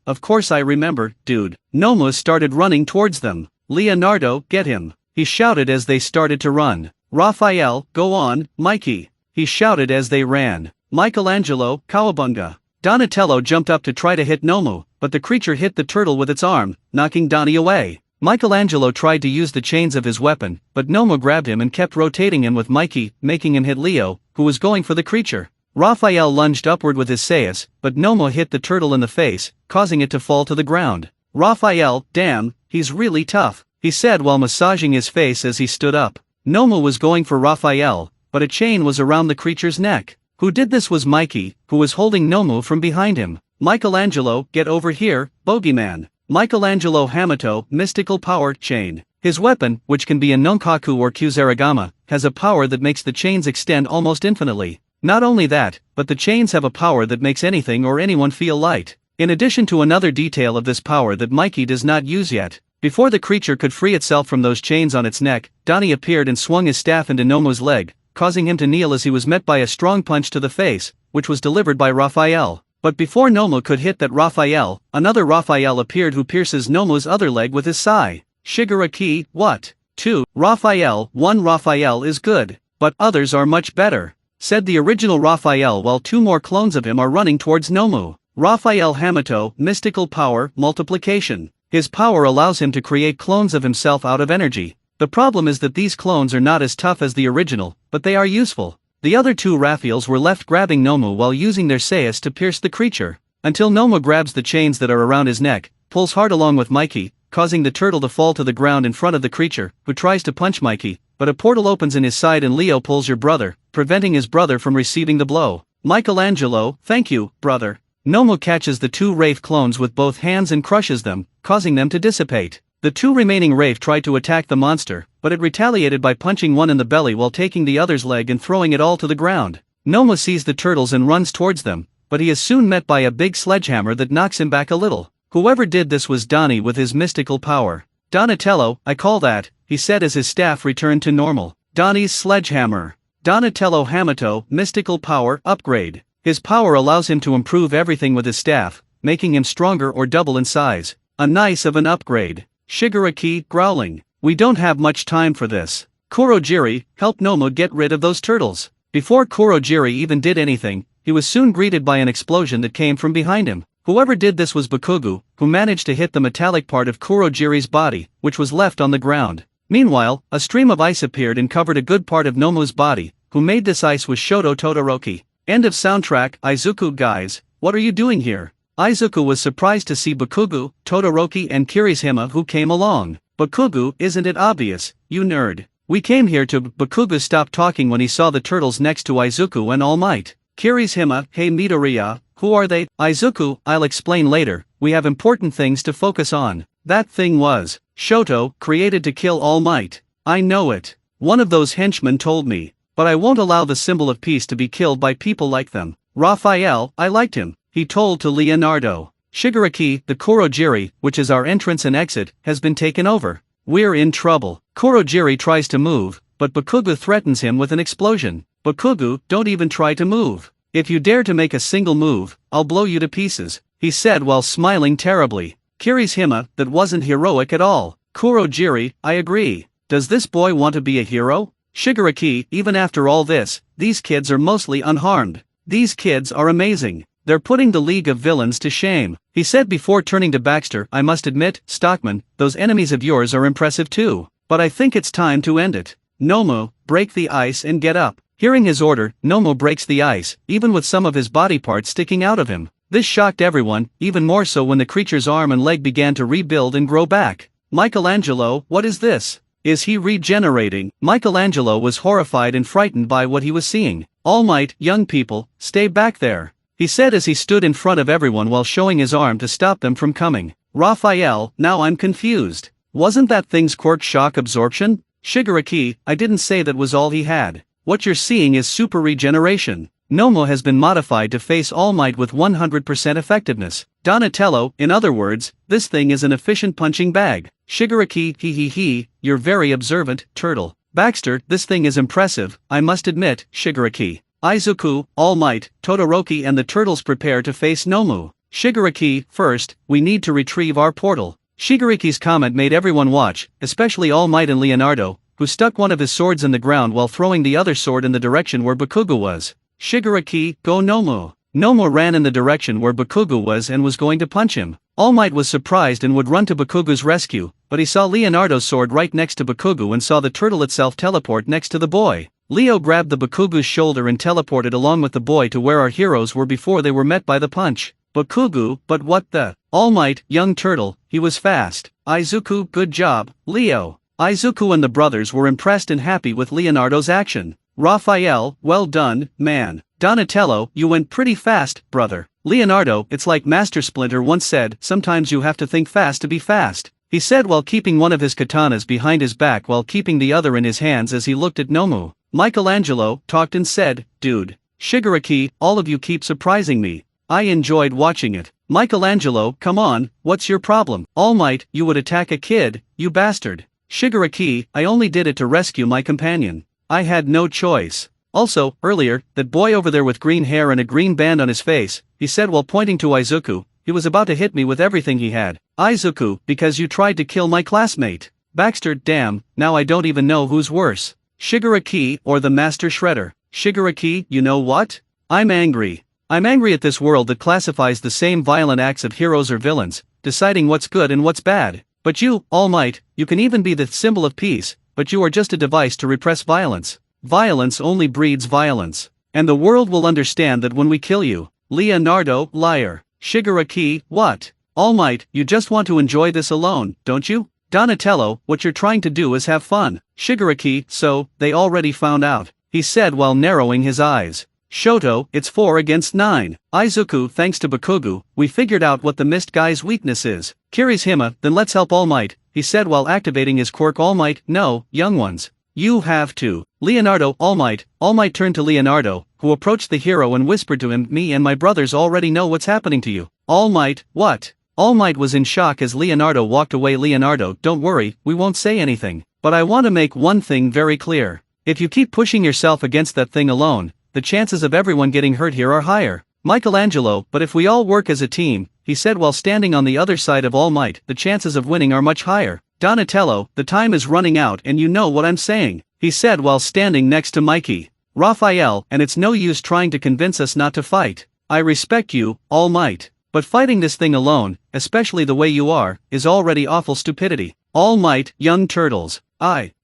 of course I remember, dude. Nomu started running towards them. Leonardo, get him. He shouted as they started to run. Raphael, go on, Mikey. He shouted as they ran. Michelangelo, Cowabunga. Donatello jumped up to try to hit Nomu, but the creature hit the turtle with its arm, knocking Donnie away. Michelangelo tried to use the chains of his weapon, but Nomo grabbed him and kept rotating him with Mikey, making him hit Leo, who was going for the creature. Raphael lunged upward with his sais, but Nomo hit the turtle in the face, causing it to fall to the ground. Raphael, damn, he's really tough, he said while massaging his face as he stood up. Nomo was going for Raphael, but a chain was around the creature's neck. Who did this was Mikey, who was holding Nomo from behind him. Michelangelo, get over here, bogeyman. Michelangelo Hamato, mystical power chain. His weapon, which can be a nonkaku or kusarigama, has a power that makes the chains extend almost infinitely. Not only that, but the chains have a power that makes anything or anyone feel light. In addition to another detail of this power that Mikey does not use yet, before the creature could free itself from those chains on its neck, Donnie appeared and swung his staff into Nomo's leg, causing him to kneel as he was met by a strong punch to the face, which was delivered by Raphael. But before Nomo could hit that Raphael, another Raphael appeared who pierces Nomo's other leg with his sai. Shigaraki, what? 2. Raphael, 1 Raphael is good, but others are much better, said the original Raphael while 2 more clones of him are running towards Nomo. Raphael Hamato, mystical power, multiplication. His power allows him to create clones of himself out of energy. The problem is that these clones are not as tough as the original, but they are useful. The other 2 Raphaels were left grabbing Nomo while using their sais to pierce the creature, until Nomo grabs the chains that are around his neck, pulls hard along with Mikey, causing the turtle to fall to the ground in front of the creature, who tries to punch Mikey, but a portal opens in his side and Leo pulls your brother, preventing his brother from receiving the blow. Michelangelo, thank you, brother. Nomo catches the 2 Wraith clones with both hands and crushes them, causing them to dissipate. The 2 remaining Wraith tried to attack the monster, but it retaliated by punching one in the belly while taking the other's leg and throwing it all to the ground. Nomo sees the turtles and runs towards them, but he is soon met by a big sledgehammer that knocks him back a little. Whoever did this was Donnie with his mystical power. Donatello, I call that, he said as his staff returned to normal. Donnie's sledgehammer. Donatello Hamato, mystical power, upgrade. His power allows him to improve everything with his staff, making him stronger or double in size. A nice of an upgrade. Shigaraki, growling. We don't have much time for this. Kurogiri, help Nomo get rid of those turtles. Before Kurogiri even did anything, he was soon greeted by an explosion that came from behind him. Whoever did this was Bakugu, who managed to hit the metallic part of Kurogiri's body, which was left on the ground. Meanwhile, a stream of ice appeared and covered a good part of Nomo's body. Who made this ice was Shoto Todoroki. End of soundtrack. Izuku, guys, what are you doing here? Izuku was surprised to see Bakugu, Todoroki and Kirishima who came along. Bakugu, isn't it obvious, you nerd? We came here to. Bakugu stopped talking when he saw the turtles next to Izuku and All Might. Kirishima, hey Midoriya, who are they? Izuku, I'll explain later, we have important things to focus on. That thing was Shoto, created to kill All Might. I know it. One of those henchmen told me. But I won't allow the symbol of peace to be killed by people like them. Raphael, I liked him, he told to Leonardo. Shigaraki, the Kurogiri, which is our entrance and exit, has been taken over. We're in trouble. Kurogiri tries to move, but Bakugu threatens him with an explosion. Bakugu, don't even try to move. If you dare to make a single move, I'll blow you to pieces, he said while smiling terribly. Kirishima, that wasn't heroic at all. Kurogiri, I agree. Does this boy want to be a hero? Shigaraki, even after all this, these kids are mostly unharmed. These kids are amazing. They're putting the League of Villains to shame, he said before turning to Baxter. I must admit, Stockman, those enemies of yours are impressive too. But I think it's time to end it. Nomo, break the ice and get up. Hearing his order, Nomo breaks the ice, even with some of his body parts sticking out of him. This shocked everyone, even more so when the creature's arm and leg began to rebuild and grow back. Michelangelo, what is this? Is he regenerating? Michelangelo was horrified and frightened by what he was seeing. All Might, young people, stay back there, he said as he stood in front of everyone while showing his arm to stop them from coming. Raphael, now I'm confused. Wasn't that thing's quirk shock absorption? Shigaraki, I didn't say that was all he had. What you're seeing is super regeneration. Nomo has been modified to face All Might with 100% effectiveness. Donatello, in other words, this thing is an efficient punching bag. Shigaraki, he, you're very observant, turtle. Baxter, this thing is impressive, I must admit, Shigaraki. Izuku, All Might, Todoroki and the turtles prepare to face Nomu. Shigaraki, first, we need to retrieve our portal. Shigaraki's comment made everyone watch, especially All Might and Leonardo, who stuck one of his swords in the ground while throwing the other sword in the direction where Bakugu was. Shigaraki, go Nomu. Nomu ran in the direction where Bakugo was and was going to punch him. All Might was surprised and would run to Bakugo's rescue, but he saw Leonardo's sword right next to Bakugo and saw the turtle itself teleport next to the boy. Leo grabbed the Bakugo's shoulder and teleported along with the boy to where our heroes were before they were met by the punch. Bakugo, but what the? All Might, young turtle, he was fast. Izuku, good job, Leo. Izuku and the brothers were impressed and happy with Leonardo's action. Raphael, well done, man. Donatello, you went pretty fast, brother. Leonardo, it's like Master Splinter once said, sometimes you have to think fast to be fast. He said while keeping one of his katanas behind his back while keeping the other in his hands as he looked at Nomu. Michelangelo talked and said, dude. Shigaraki, all of you keep surprising me. I enjoyed watching it. Michelangelo, come on, what's your problem? All Might, you would attack a kid, you bastard. Shigaraki, I only did it to rescue my companion. I had no choice. Also, earlier, that boy over there with green hair and a green band on his face, he said while pointing to Izuku, he was about to hit me with everything he had. Izuku, because you tried to kill my classmate. Baxter, damn, now I don't even know who's worse. Shigaraki or the Master Shredder. Shigaraki, you know what? I'm angry. I'm angry at this world that classifies the same violent acts of heroes or villains, deciding what's good and what's bad. But you, All Might, you can even be the symbol of peace, but you are just a device to repress violence. Violence only breeds violence. And the world will understand that when we kill you. Leonardo, liar. Shigaraki, what? All Might, you just want to enjoy this alone, don't you? Donatello, what you're trying to do is have fun. Shigaraki, so, they already found out, he said while narrowing his eyes. Shoto, it's 4 against 9. Izuku, thanks to Bakugo, we figured out what the mist guy's weakness is. Kirishima, then let's help All Might, he said while activating his quirk. All Might, no, young ones. You have to. Leonardo, All Might turned to Leonardo, who approached the hero and whispered to him, me and my brothers already know what's happening to you. All Might, what? All Might was in shock as Leonardo walked away. Leonardo, don't worry, we won't say anything. But I want to make one thing very clear. If you keep pushing yourself against that thing alone, the chances of everyone getting hurt here are higher. Michelangelo, but if we all work as a team, he said while standing on the other side of All Might, the chances of winning are much higher. Donatello, the time is running out and you know what I'm saying, he said while standing next to Mikey. Raphael, and it's no use trying to convince us not to fight. I respect you, All Might. But fighting this thing alone, especially the way you are, is already awful stupidity. All Might, young turtles.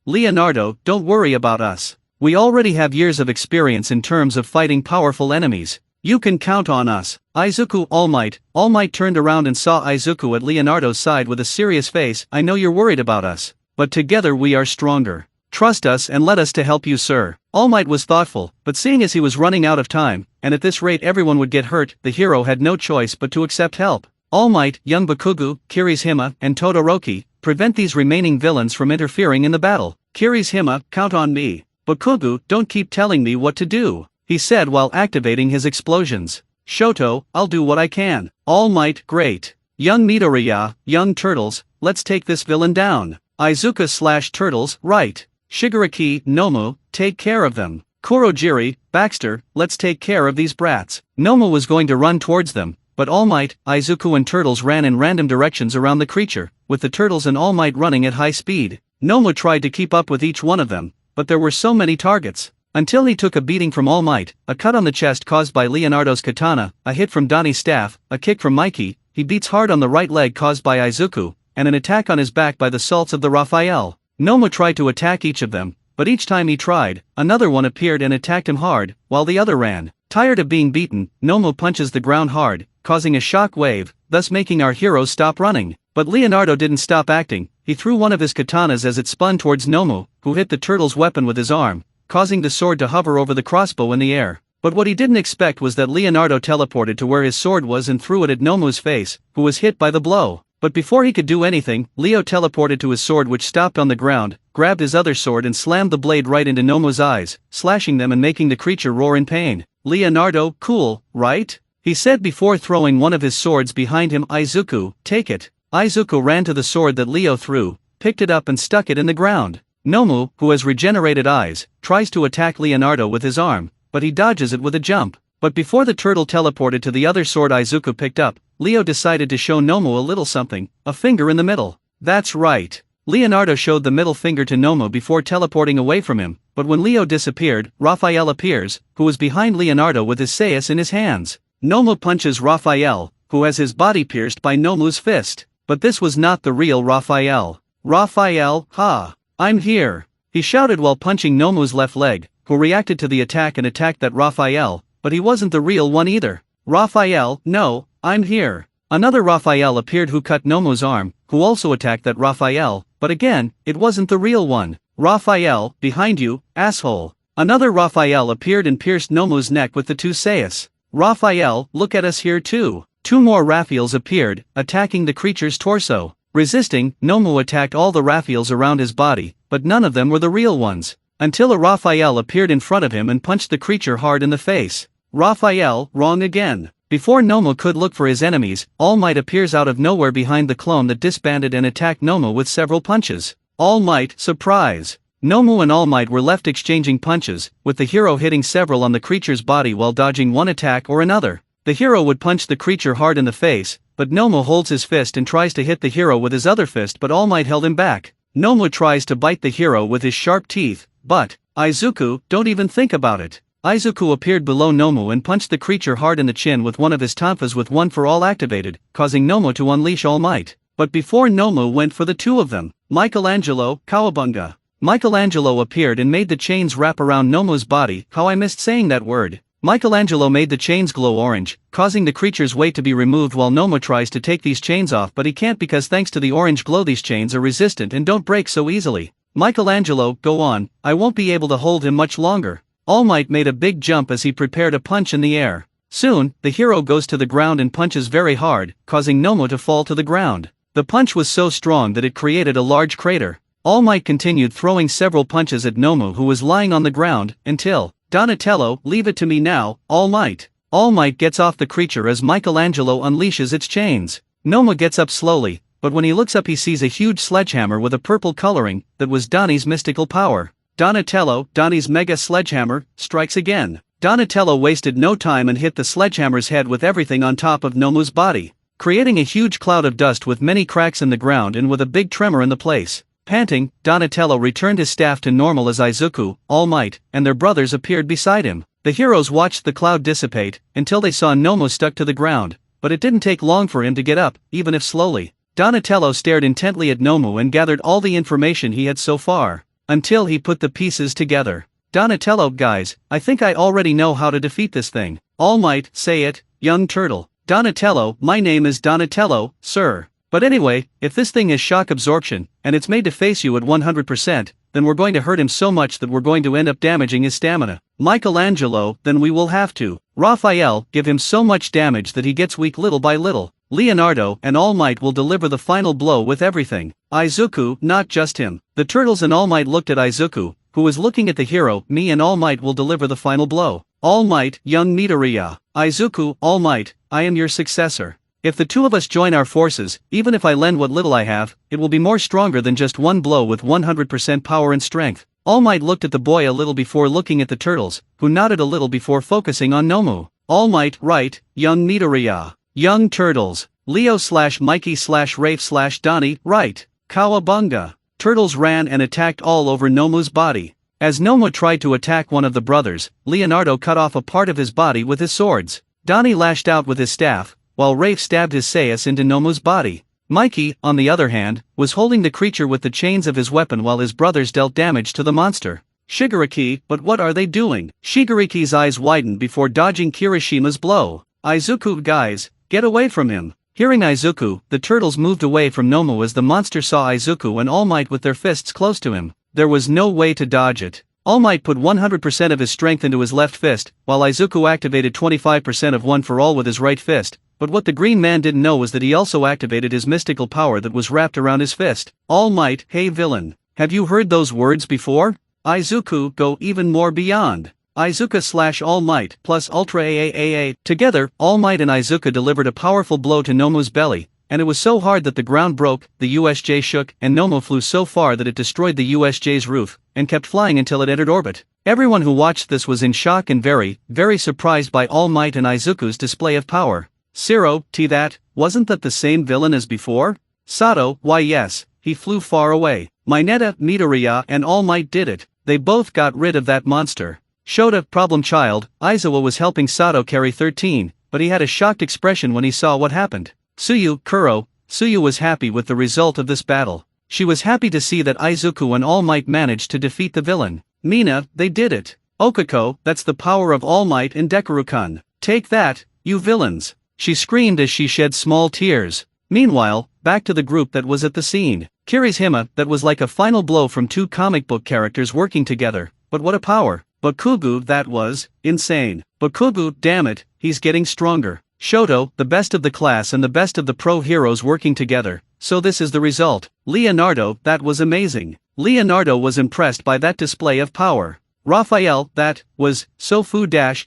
Leonardo, don't worry about us. We already have years of experience in terms of fighting powerful enemies. You can count on us. Izuku, All Might turned around and saw Izuku at Leonardo's side with a serious face. I know you're worried about us, but together we are stronger. Trust us and let us to help you, sir. All Might was thoughtful, but seeing as he was running out of time, and at this rate everyone would get hurt, the hero had no choice but to accept help. All Might, young Bakugo, Kirishima, and Todoroki, prevent these remaining villains from interfering in the battle. Kirishima, count on me. Bakugo, don't keep telling me what to do, he said while activating his explosions. Shoto, I'll do what I can. All Might, great. Young Midoriya, young turtles, let's take this villain down. Izuku/turtles, right. Shigaraki, Nomu, take care of them. Kurogiri, Baxter, let's take care of these brats. Nomu was going to run towards them, but All Might, Izuku and Turtles ran in random directions around the creature, with the Turtles and All Might running at high speed. Nomu tried to keep up with each one of them, but there were so many targets. Until he took a beating from All Might, a cut on the chest caused by Leonardo's katana, a hit from Donnie's staff, a kick from Mikey, he beats hard on the right leg caused by Izuku, and an attack on his back by the salts of the Raphael. Nomu tried to attack each of them, but each time he tried, another one appeared and attacked him hard, while the other ran. Tired of being beaten, Nomu punches the ground hard, causing a shock wave, thus making our heroes stop running. But Leonardo didn't stop acting. He threw one of his katanas as it spun towards Nomu, who hit the turtle's weapon with his arm, causing the sword to hover over the crossbow in the air. But what he didn't expect was that Leonardo teleported to where his sword was and threw it at Nomu's face, who was hit by the blow. But before he could do anything, Leo teleported to his sword, which stopped on the ground, grabbed his other sword and slammed the blade right into Nomu's eyes, slashing them and making the creature roar in pain. Leonardo, cool, right? He said before throwing one of his swords behind him. Izuku, take it. Izuku ran to the sword that Leo threw, picked it up and stuck it in the ground. Nomu, who has regenerated eyes, tries to attack Leonardo with his arm, but he dodges it with a jump. But before the turtle teleported to the other sword Izuku picked up, Leo decided to show Nomu a little something, a finger in the middle. That's right. Leonardo showed the middle finger to Nomu before teleporting away from him, but when Leo disappeared, Raphael appears, who was behind Leonardo with his sais in his hands. Nomu punches Raphael, who has his body pierced by Nomu's fist. But this was not the real Raphael. Raphael, ha! I'm here! He shouted while punching Nomu's left leg, who reacted to the attack and attacked that Raphael, but he wasn't the real one either. Raphael, no, I'm here. Another Raphael appeared who cut Nomu's arm, who also attacked that Raphael, but again, it wasn't the real one. Raphael, behind you, asshole. Another Raphael appeared and pierced Nomu's neck with the two sayas. Raphael, look at us here too. Two more Raphaels appeared, attacking the creature's torso. Resisting, Nomu attacked all the Raphaels around his body, but none of them were the real ones. Until a Raphael appeared in front of him and punched the creature hard in the face. Raphael, wrong again. Before Nomu could look for his enemies, All Might appears out of nowhere behind the clone that disbanded and attacked Nomu with several punches. All Might, surprise. Nomu and All Might were left exchanging punches, with the hero hitting several on the creature's body while dodging one attack or another. The hero would punch the creature hard in the face, but Nomu holds his fist and tries to hit the hero with his other fist, but All Might held him back. Nomu tries to bite the hero with his sharp teeth, but Izuku, don't even think about it. Izuku appeared below Nomu and punched the creature hard in the chin with one of his tonfas with One for All activated, causing Nomu to unleash All Might. But before Nomu went for the two of them, Michelangelo, Cowabunga. Michelangelo appeared and made the chains wrap around Nomu's body. How I missed saying that word. Michelangelo made the chains glow orange, causing the creature's weight to be removed while Nomu tries to take these chains off, but he can't because thanks to the orange glow these chains are resistant and don't break so easily. Michelangelo, go on, I won't be able to hold him much longer. All Might made a big jump as he prepared a punch in the air. Soon, the hero goes to the ground and punches very hard, causing Nomu to fall to the ground. The punch was so strong that it created a large crater. All Might continued throwing several punches at Nomu, who was lying on the ground, until Donatello, leave it to me now, All Might. All Might gets off the creature as Michelangelo unleashes its chains. Nomu gets up slowly, but when he looks up he sees a huge sledgehammer with a purple coloring, that was Donnie's mystical power. Donatello, Donnie's mega sledgehammer, strikes again. Donatello wasted no time and hit the sledgehammer's head with everything on top of Nomu's body, creating a huge cloud of dust with many cracks in the ground and with a big tremor in the place. Panting, Donatello returned his staff to normal as Izuku, All Might, and their brothers appeared beside him. The heroes watched the cloud dissipate, until they saw Nomu stuck to the ground, but it didn't take long for him to get up, even if slowly. Donatello stared intently at Nomu and gathered all the information he had so far, until he put the pieces together. Donatello, guys, I think I already know how to defeat this thing. All Might, say it, young turtle. Donatello, my name is Donatello, sir. But anyway, if this thing is shock absorption, and it's made to face you at 100%, then we're going to hurt him so much that we're going to end up damaging his stamina. Michelangelo, then we will have to. Raphael, give him so much damage that he gets weak little by little. Leonardo and All Might will deliver the final blow with everything. Izuku, not just him. The turtles and All Might looked at Izuku, who was looking at the hero. Me and All Might will deliver the final blow. All Might, young Midoriya. Izuku, All Might, I am your successor. If the two of us join our forces, even if I lend what little I have, it will be more stronger than just one blow with 100% power and strength. All Might looked at the boy a little before looking at the turtles, who nodded a little before focusing on Nomu. All Might, right, young Midoriya. Young turtles. Leo/Mikey/Rafe/Donnie, right. Cowabunga. Turtles ran and attacked all over Nomu's body. As Nomu tried to attack one of the brothers, Leonardo cut off a part of his body with his swords. Donnie lashed out with his staff, while Rafe stabbed his sayas into Nomu's body. Mikey, on the other hand, was holding the creature with the chains of his weapon while his brothers dealt damage to the monster. Shigaraki, but what are they doing? Shigaraki's eyes widened before dodging Kirishima's blow. Izuku, guys, get away from him. Hearing Izuku, the turtles moved away from Nomu as the monster saw Izuku and All Might with their fists close to him. There was no way to dodge it. All Might put 100% of his strength into his left fist, while Izuku activated 25% of One for All with his right fist. But what the green man didn't know was that he also activated his mystical power that was wrapped around his fist. All Might, hey villain. Have you heard those words before? Izuku, go even more beyond. Izuku/All Might plus Ultra AAAA. Together, All Might and Izuku delivered a powerful blow to Nomu's belly, and it was so hard that the ground broke, the USJ shook, and Nomu flew so far that it destroyed the USJ's roof, and kept flying until it entered orbit. Everyone who watched this was in shock and very, very surprised by All Might and Izuku's display of power. Zero, that, wasn't that the same villain as before? Sato, why yes, he flew far away. Mineta, Midoriya and All Might did it, they both got rid of that monster. Shota, problem child, Aizawa was helping Sato carry 13, but he had a shocked expression when he saw what happened. Suyu was happy with the result of this battle. She was happy to see that Izuku and All Might managed to defeat the villain. Mina, they did it. Okako, that's the power of All Might and Dekoru-kun. Take that, you villains. She screamed as she shed small tears. Meanwhile, back to the group that was at the scene. Kirishima, that was like a final blow from two comic book characters working together. But what a power. Bakugo, that was insane. Bakugo, damn it, he's getting stronger. Shoto, the best of the class and the best of the pro heroes working together. So this is the result. Leonardo, that was amazing. Leonardo was impressed by that display of power. Raphael, that was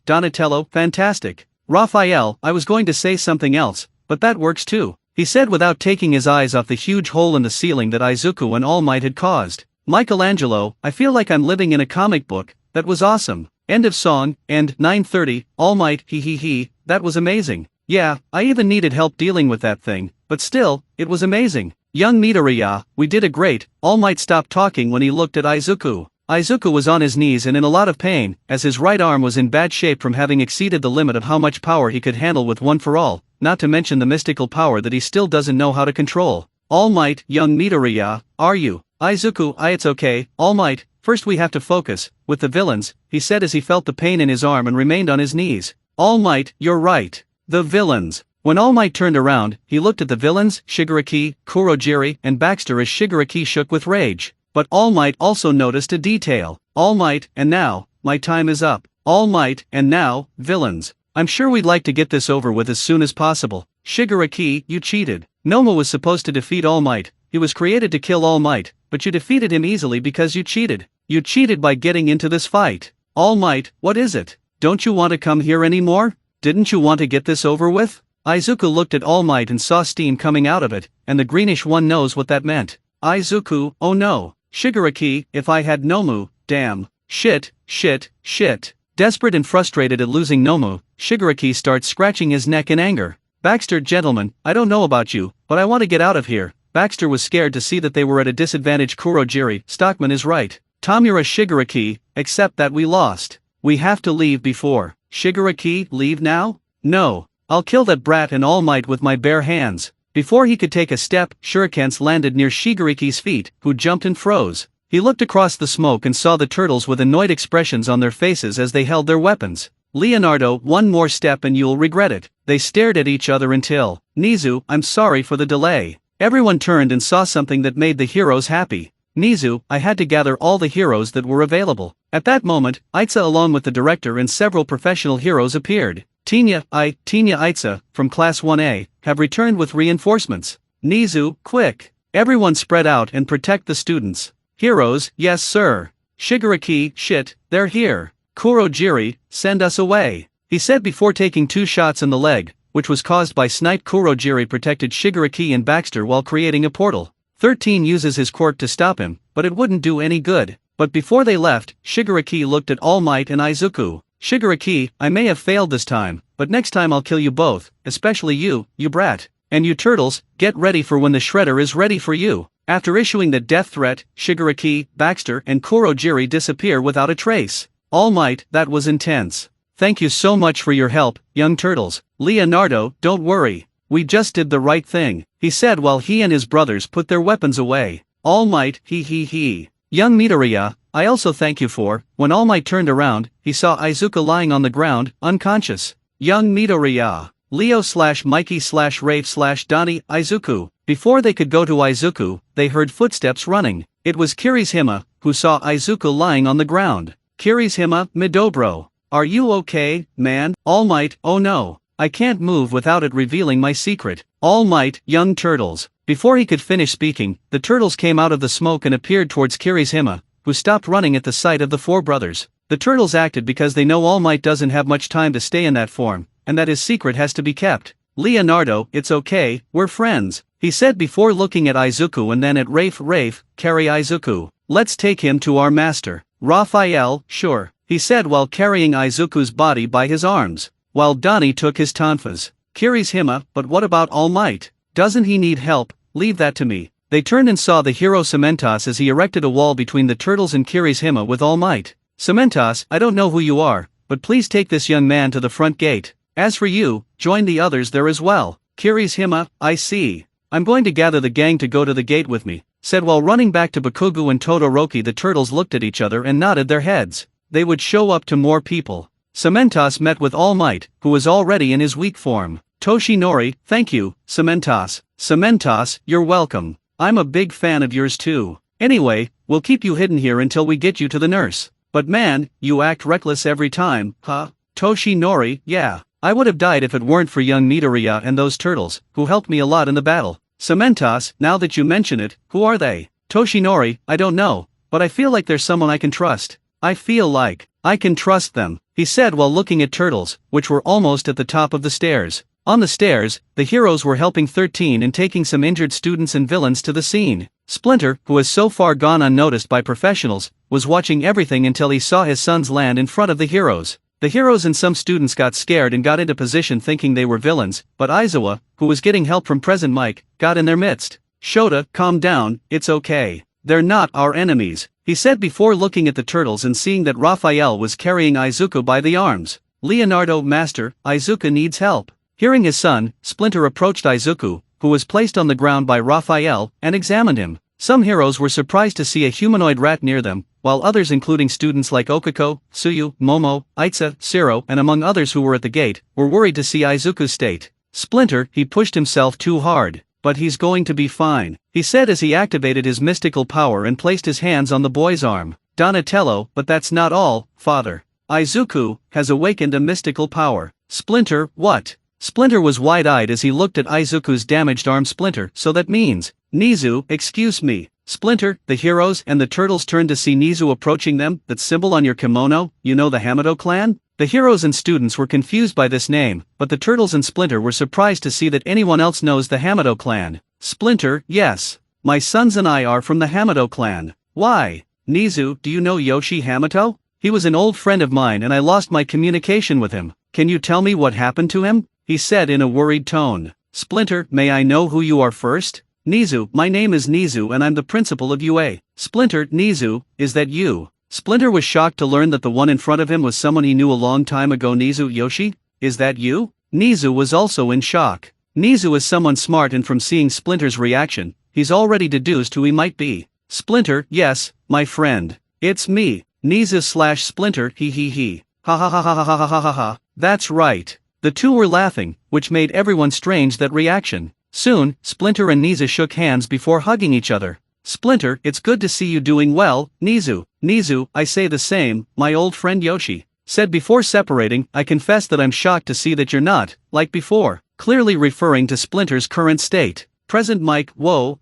Donatello, fantastic. Raphael, I was going to say something else, but that works too, he said without taking his eyes off the huge hole in the ceiling that Izuku and All Might had caused. Michelangelo, I feel like I'm living in a comic book. That was awesome. End of song. And 9:30, All Might, that was amazing. Yeah, I even needed help dealing with that thing, but still, it was amazing. Young Midoriya, we did a great. All Might stopped talking when he looked at Izuku. Izuku was on his knees and in a lot of pain, as his right arm was in bad shape from having exceeded the limit of how much power he could handle with One for All, not to mention the mystical power that he still doesn't know how to control. All Might, young Midoriya, are you? Izuku, it's okay, All Might, first we have to focus, with the villains, he said as he felt the pain in his arm and remained on his knees. All Might, you're right. The villains. When All Might turned around, he looked at the villains, Shigaraki, Kurogiri, and Baxter as Shigaraki shook with rage. But All Might also noticed a detail. All Might, and now, my time is up. All Might, and now, villains. I'm sure we'd like to get this over with as soon as possible. Shigaraki, you cheated. Noma was supposed to defeat All Might. He was created to kill All Might, but you defeated him easily because you cheated. You cheated by getting into this fight. All Might, what is it? Don't you want to come here anymore? Didn't you want to get this over with? Izuku looked at All Might and saw steam coming out of it, and the greenish one knows what that meant. Izuku, oh no. Shigaraki, if I had Nomu, damn. Shit. Desperate and frustrated at losing Nomu, Shigaraki starts scratching his neck in anger. Baxter, gentlemen, I don't know about you, but I want to get out of here. Baxter was scared to see that they were at a disadvantage. Kurogiri, Stockman is right. Tamura, Shigaraki, except that we lost. We have to leave before. Shigaraki, leave now? No. I'll kill that brat and All Might with my bare hands. Before he could take a step, shurikens landed near Shigaraki's feet, who jumped and froze. He looked across the smoke and saw the turtles with annoyed expressions on their faces as they held their weapons. Leonardo, one more step and you'll regret it. They stared at each other until, Nizu, I'm sorry for the delay. Everyone turned and saw something that made the heroes happy. Nizu, I had to gather all the heroes that were available. At that moment, Itza along with the director and several professional heroes appeared. Tinya Itza, from Class 1A, have returned with reinforcements. Nizu, quick. Everyone spread out and protect the students. Heroes, yes sir. Shigaraki, shit, they're here. Kurogiri, send us away. He said before taking 2 shots in the leg, which was caused by snipe. Kurogiri protected Shigaraki and Baxter while creating a portal. 13 uses his quirk to stop him, but it wouldn't do any good. But before they left, Shigaraki looked at All Might and Izuku. Shigaraki, I may have failed this time, but next time I'll kill you both, especially you brat. And you turtles, get ready for when the shredder is ready for you. After issuing the death threat, Shigaraki, Baxter and Kurogiri disappear without a trace. All Might, that was intense. Thank you so much for your help, young turtles. Leonardo, don't worry. We just did the right thing, he said while he and his brothers put their weapons away. All Might, Young Midoriya, I also thank you for. When All Might turned around, he saw Izuku lying on the ground, unconscious. Young Midoriya. Leo/Mikey/Rafe/Donnie, Izuku. Before they could go to Izuku, they heard footsteps running. It was Kirishima, who saw Izuku lying on the ground. Kirishima, Midobro. Are you okay, man? All Might, oh no. I can't move without it revealing my secret. All Might, young turtles. Before he could finish speaking, the turtles came out of the smoke and appeared towards Kirishima, who stopped running at the sight of the 4 brothers. The turtles acted because they know All Might doesn't have much time to stay in that form, and that his secret has to be kept. Leonardo, it's okay, we're friends, he said before looking at Izuku and then at Rafe, carry Izuku. Let's take him to our master. Raphael, sure, he said while carrying Izuku's body by his arms, while Donnie took his tonfas. Kirishima, but what about All Might? Doesn't he need help? Leave that to me. They turned and saw the hero Cementos as he erected a wall between the turtles and Kirishima with All Might. Cementos, I don't know who you are, but please take this young man to the front gate. As for you, join the others there as well. Kirishima, I see. I'm going to gather the gang to go to the gate with me, said while running back to Bakugo and Todoroki. The turtles looked at each other and nodded their heads. They would show up to more people. Cementos met with All Might, who was already in his weak form. Toshinori, thank you, Cementos. Cementos, you're welcome. I'm a big fan of yours too. Anyway, we'll keep you hidden here until we get you to the nurse. But man, you act reckless every time, huh? Toshinori, yeah. I would have died if it weren't for young Midoriya and those turtles, who helped me a lot in the battle. Cementos, now that you mention it, who are they? Toshinori, I don't know, but I feel like there's someone I can trust. I feel like I can trust them, he said while looking at turtles, which were almost at the top of the stairs. On the stairs, the heroes were helping 13 and taking some injured students and villains to the scene. Splinter, who has so far gone unnoticed by professionals, was watching everything until he saw his sons land in front of the heroes. The heroes and some students got scared and got into position thinking they were villains, but Izuku, who was getting help from Present Mike, got in their midst. Shota, calm down, it's okay. They're not our enemies, he said before looking at the turtles and seeing that Raphael was carrying Izuku by the arms. Leonardo, master, Izuku needs help. Hearing his son, Splinter approached Izuku, who was placed on the ground by Raphael, and examined him. Some heroes were surprised to see a humanoid rat near them, while others including students like Okako, Tsuyu, Momo, Aitsa, Siro and among others who were at the gate, were worried to see Izuku's state. Splinter, he pushed himself too hard, but he's going to be fine, he said as he activated his mystical power and placed his hands on the boy's arm. Donatello, but that's not all, father. Izuku has awakened a mystical power. Splinter, what? Splinter was wide-eyed as he looked at Izuku's damaged arm. Splinter, so that means, Nizu, excuse me. Splinter, the heroes and the turtles turned to see Nizu approaching them. That symbol on your kimono, you know the Hamato clan? The heroes and students were confused by this name, but the turtles and Splinter were surprised to see that anyone else knows the Hamato clan. Splinter, yes. My sons and I are from the Hamato clan. Why? Nizu, do you know Yoshi Hamato? He was an old friend of mine and I lost my communication with him. Can you tell me what happened to him? He said in a worried tone. Splinter, may I know who you are first? Nizu, my name is Nizu and I'm the principal of UA. Splinter, Nizu, is that you? Splinter was shocked to learn that the one in front of him was someone he knew a long time ago. Nizu, Yoshi? Is that you? Nizu was also in shock. Nizu is someone smart and from seeing Splinter's reaction, he's already deduced who he might be. Splinter, yes, my friend. It's me, Nizu/Splinter, he. Ha ha ha ha ha ha ha ha ha. That's right. The two were laughing, which made everyone strange that reaction. Soon, Splinter and Nizu shook hands before hugging each other. Splinter, it's good to see you doing well, Nizu. Nizu, I say the same, my old friend Yoshi. Said before separating, I confess that I'm shocked to see that you're not, like before, clearly referring to Splinter's current state. Present Mike, whoa.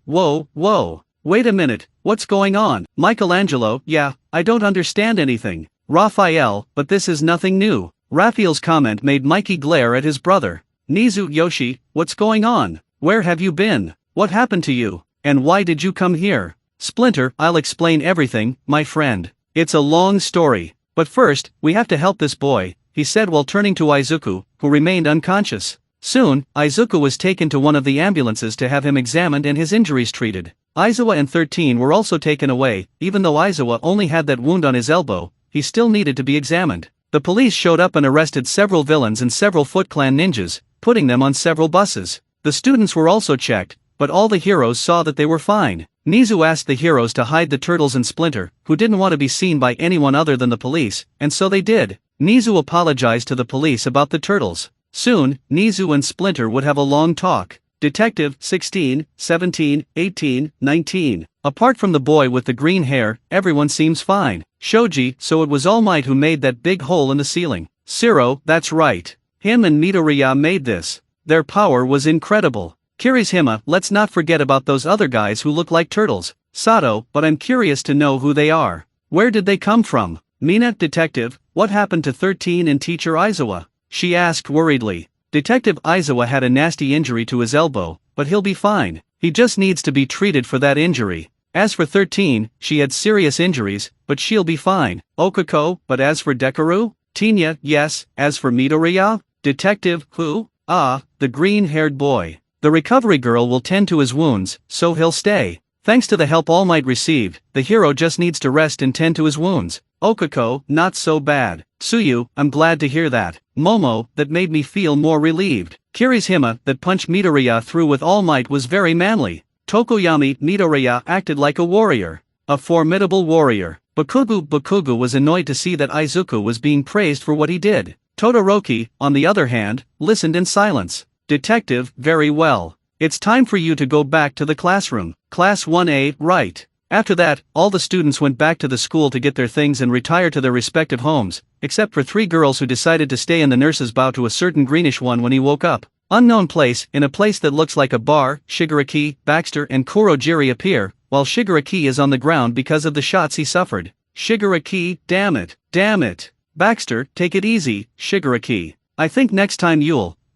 Wait a minute, what's going on? Michelangelo, yeah, I don't understand anything. Raphael, but this is nothing new. Raphael's comment made Mikey glare at his brother. Nizu, Yoshi, what's going on? Where have you been? What happened to you? And why did you come here? Splinter, I'll explain everything, my friend. It's a long story. But first, we have to help this boy, he said while turning to Izuku, who remained unconscious. Soon, Izuku was taken to one of the ambulances to have him examined and his injuries treated. Izuku and 13 were also taken away. Even though Izuku only had that wound on his elbow, he still needed to be examined. The police showed up and arrested several villains and several Foot Clan ninjas, putting them on several buses. The students were also checked, but all the heroes saw that they were fine. Nizu asked the heroes to hide the turtles and Splinter, who didn't want to be seen by anyone other than the police, and so they did. Nizu apologized to the police about the turtles. Soon, Nizu and Splinter would have a long talk. Detective, 16, 17, 18, 19. Apart from the boy with the green hair, everyone seems fine. Shoji, so it was All Might who made that big hole in the ceiling. Siro, that's right. Him and Midoriya made this. Their power was incredible. Kirishima, let's not forget about those other guys who look like turtles. Sato, but I'm curious to know who they are. Where did they come from? Mina, detective, what happened to 13 and teacher Izuku? She asked worriedly. Detective Izuku had a nasty injury to his elbow, but he'll be fine. He just needs to be treated for that injury. As for 13, she had serious injuries, but she'll be fine. Okako, but as for Dekaru? Tinya, yes. As for Midoriya? Detective, who? Ah, the green-haired boy. The recovery girl will tend to his wounds, so he'll stay. Thanks to the help All Might received, the hero just needs to rest and tend to his wounds. Okuko, not so bad. Tsuyu, I'm glad to hear that. Momo, that made me feel more relieved. Kirishima, that punched Midoriya through with all might was very manly. Tokoyami, Midoriya acted like a warrior. A formidable warrior. Bakugu was annoyed to see that Izuku was being praised for what he did. Todoroki, on the other hand, listened in silence. Detective, very well. It's time for you to go back to the classroom. Class 1A, right. After that, all the students went back to the school to get their things and retire to their respective homes, except for 3 girls who decided to stay in the nurse's bow to a certain greenish one when he woke up. Unknown place, in a place that looks like a bar, Shigaraki, Baxter and Kurojiri appear, while Shigaraki is on the ground because of the shots he suffered. Shigaraki, damn it. Baxter, take it easy, Shigaraki. I think next time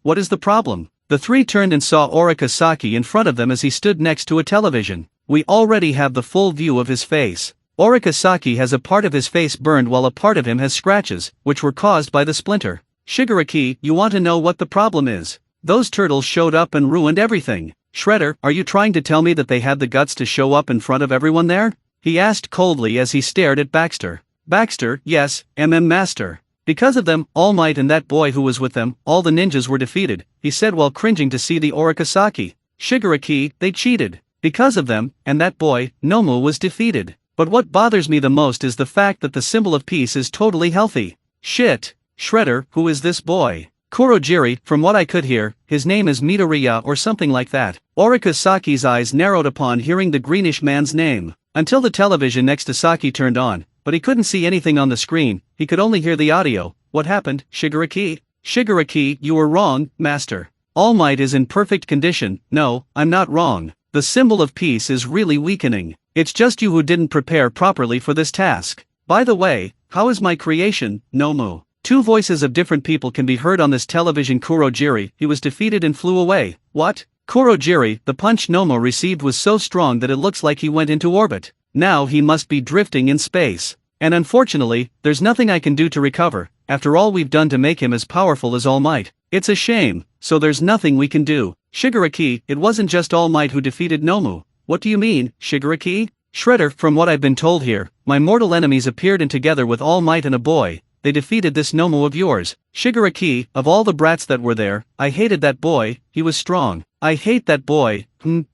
what is the problem? The 3 turned and saw Orikasaki in front of them as he stood next to a television. We already have the full view of his face. Orikasaki has a part of his face burned while a part of him has scratches, which were caused by the splinter. Shigaraki, you want to know what the problem is? Those turtles showed up and ruined everything. Shredder, are you trying to tell me that they had the guts to show up in front of everyone there? He asked coldly as he stared at Baxter. Baxter, yes, Master. Because of them, All Might and that boy who was with them, all the ninjas were defeated, he said while cringing to see the Orikasaki. Shigaraki, they cheated. Because of them, and that boy, Nomu was defeated. But what bothers me the most is the fact that the symbol of peace is totally healthy. Shit. Shredder, who is this boy? Kurojiri, from what I could hear, his name is Midoriya or something like that. Orikasaki's eyes narrowed upon hearing the greenish man's name. Until the television next to Saki turned on, but he couldn't see anything on the screen, he could only hear the audio. What happened, Shigaraki? Shigaraki, you were wrong, Master. All Might is in perfect condition. No, I'm not wrong. The symbol of peace is really weakening. It's just you who didn't prepare properly for this task. By the way, how is my creation, Nomu? 2 voices of different people can be heard on this television. Kurojiri, he was defeated and flew away. What? Kurojiri, the punch Nomu received was so strong that it looks like he went into orbit. Now he must be drifting in space. And unfortunately, there's nothing I can do to recover, after all we've done to make him as powerful as All Might. It's a shame, so there's nothing we can do. Shigaraki, it wasn't just All Might who defeated Nomu. What do you mean, Shigaraki? Shredder, from what I've been told here, my mortal enemies appeared and together with All Might and a boy, they defeated this Nomu of yours. Shigaraki, of all the brats that were there, I hated that boy, he was strong. I hate that boy.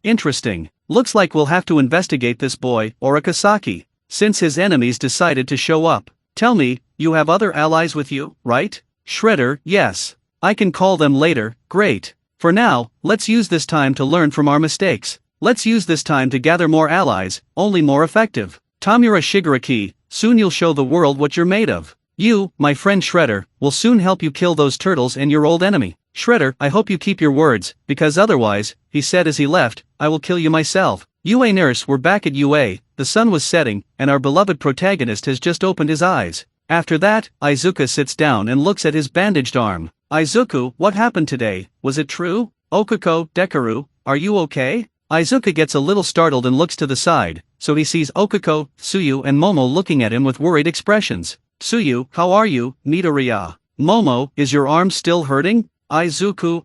Interesting. Looks like we'll have to investigate this boy, Orikasaki, since his enemies decided to show up. Tell me, you have other allies with you, right? Shredder, yes. I can call them later. Great. For now, let's use this time to learn from our mistakes. Let's use this time to gather more allies, only more effective. Tamura Shigaraki, soon you'll show the world what you're made of. You, my friend Shredder, will soon help you kill those turtles and your old enemy. Shredder, I hope you keep your words, because otherwise, he said as he left, I will kill you myself. UA nurse, we're back at UA, the sun was setting, and our beloved protagonist has just opened his eyes. After that, Izuku sits down and looks at his bandaged arm. Izuku, what happened today? Was it true? Okuko, Dekaru, are you okay? Izuku gets a little startled and looks to the side, so he sees Okuko, Tsuyu and Momo looking at him with worried expressions. Tsuyu, how are you, Midoriya? Momo, is your arm still hurting? Izuku,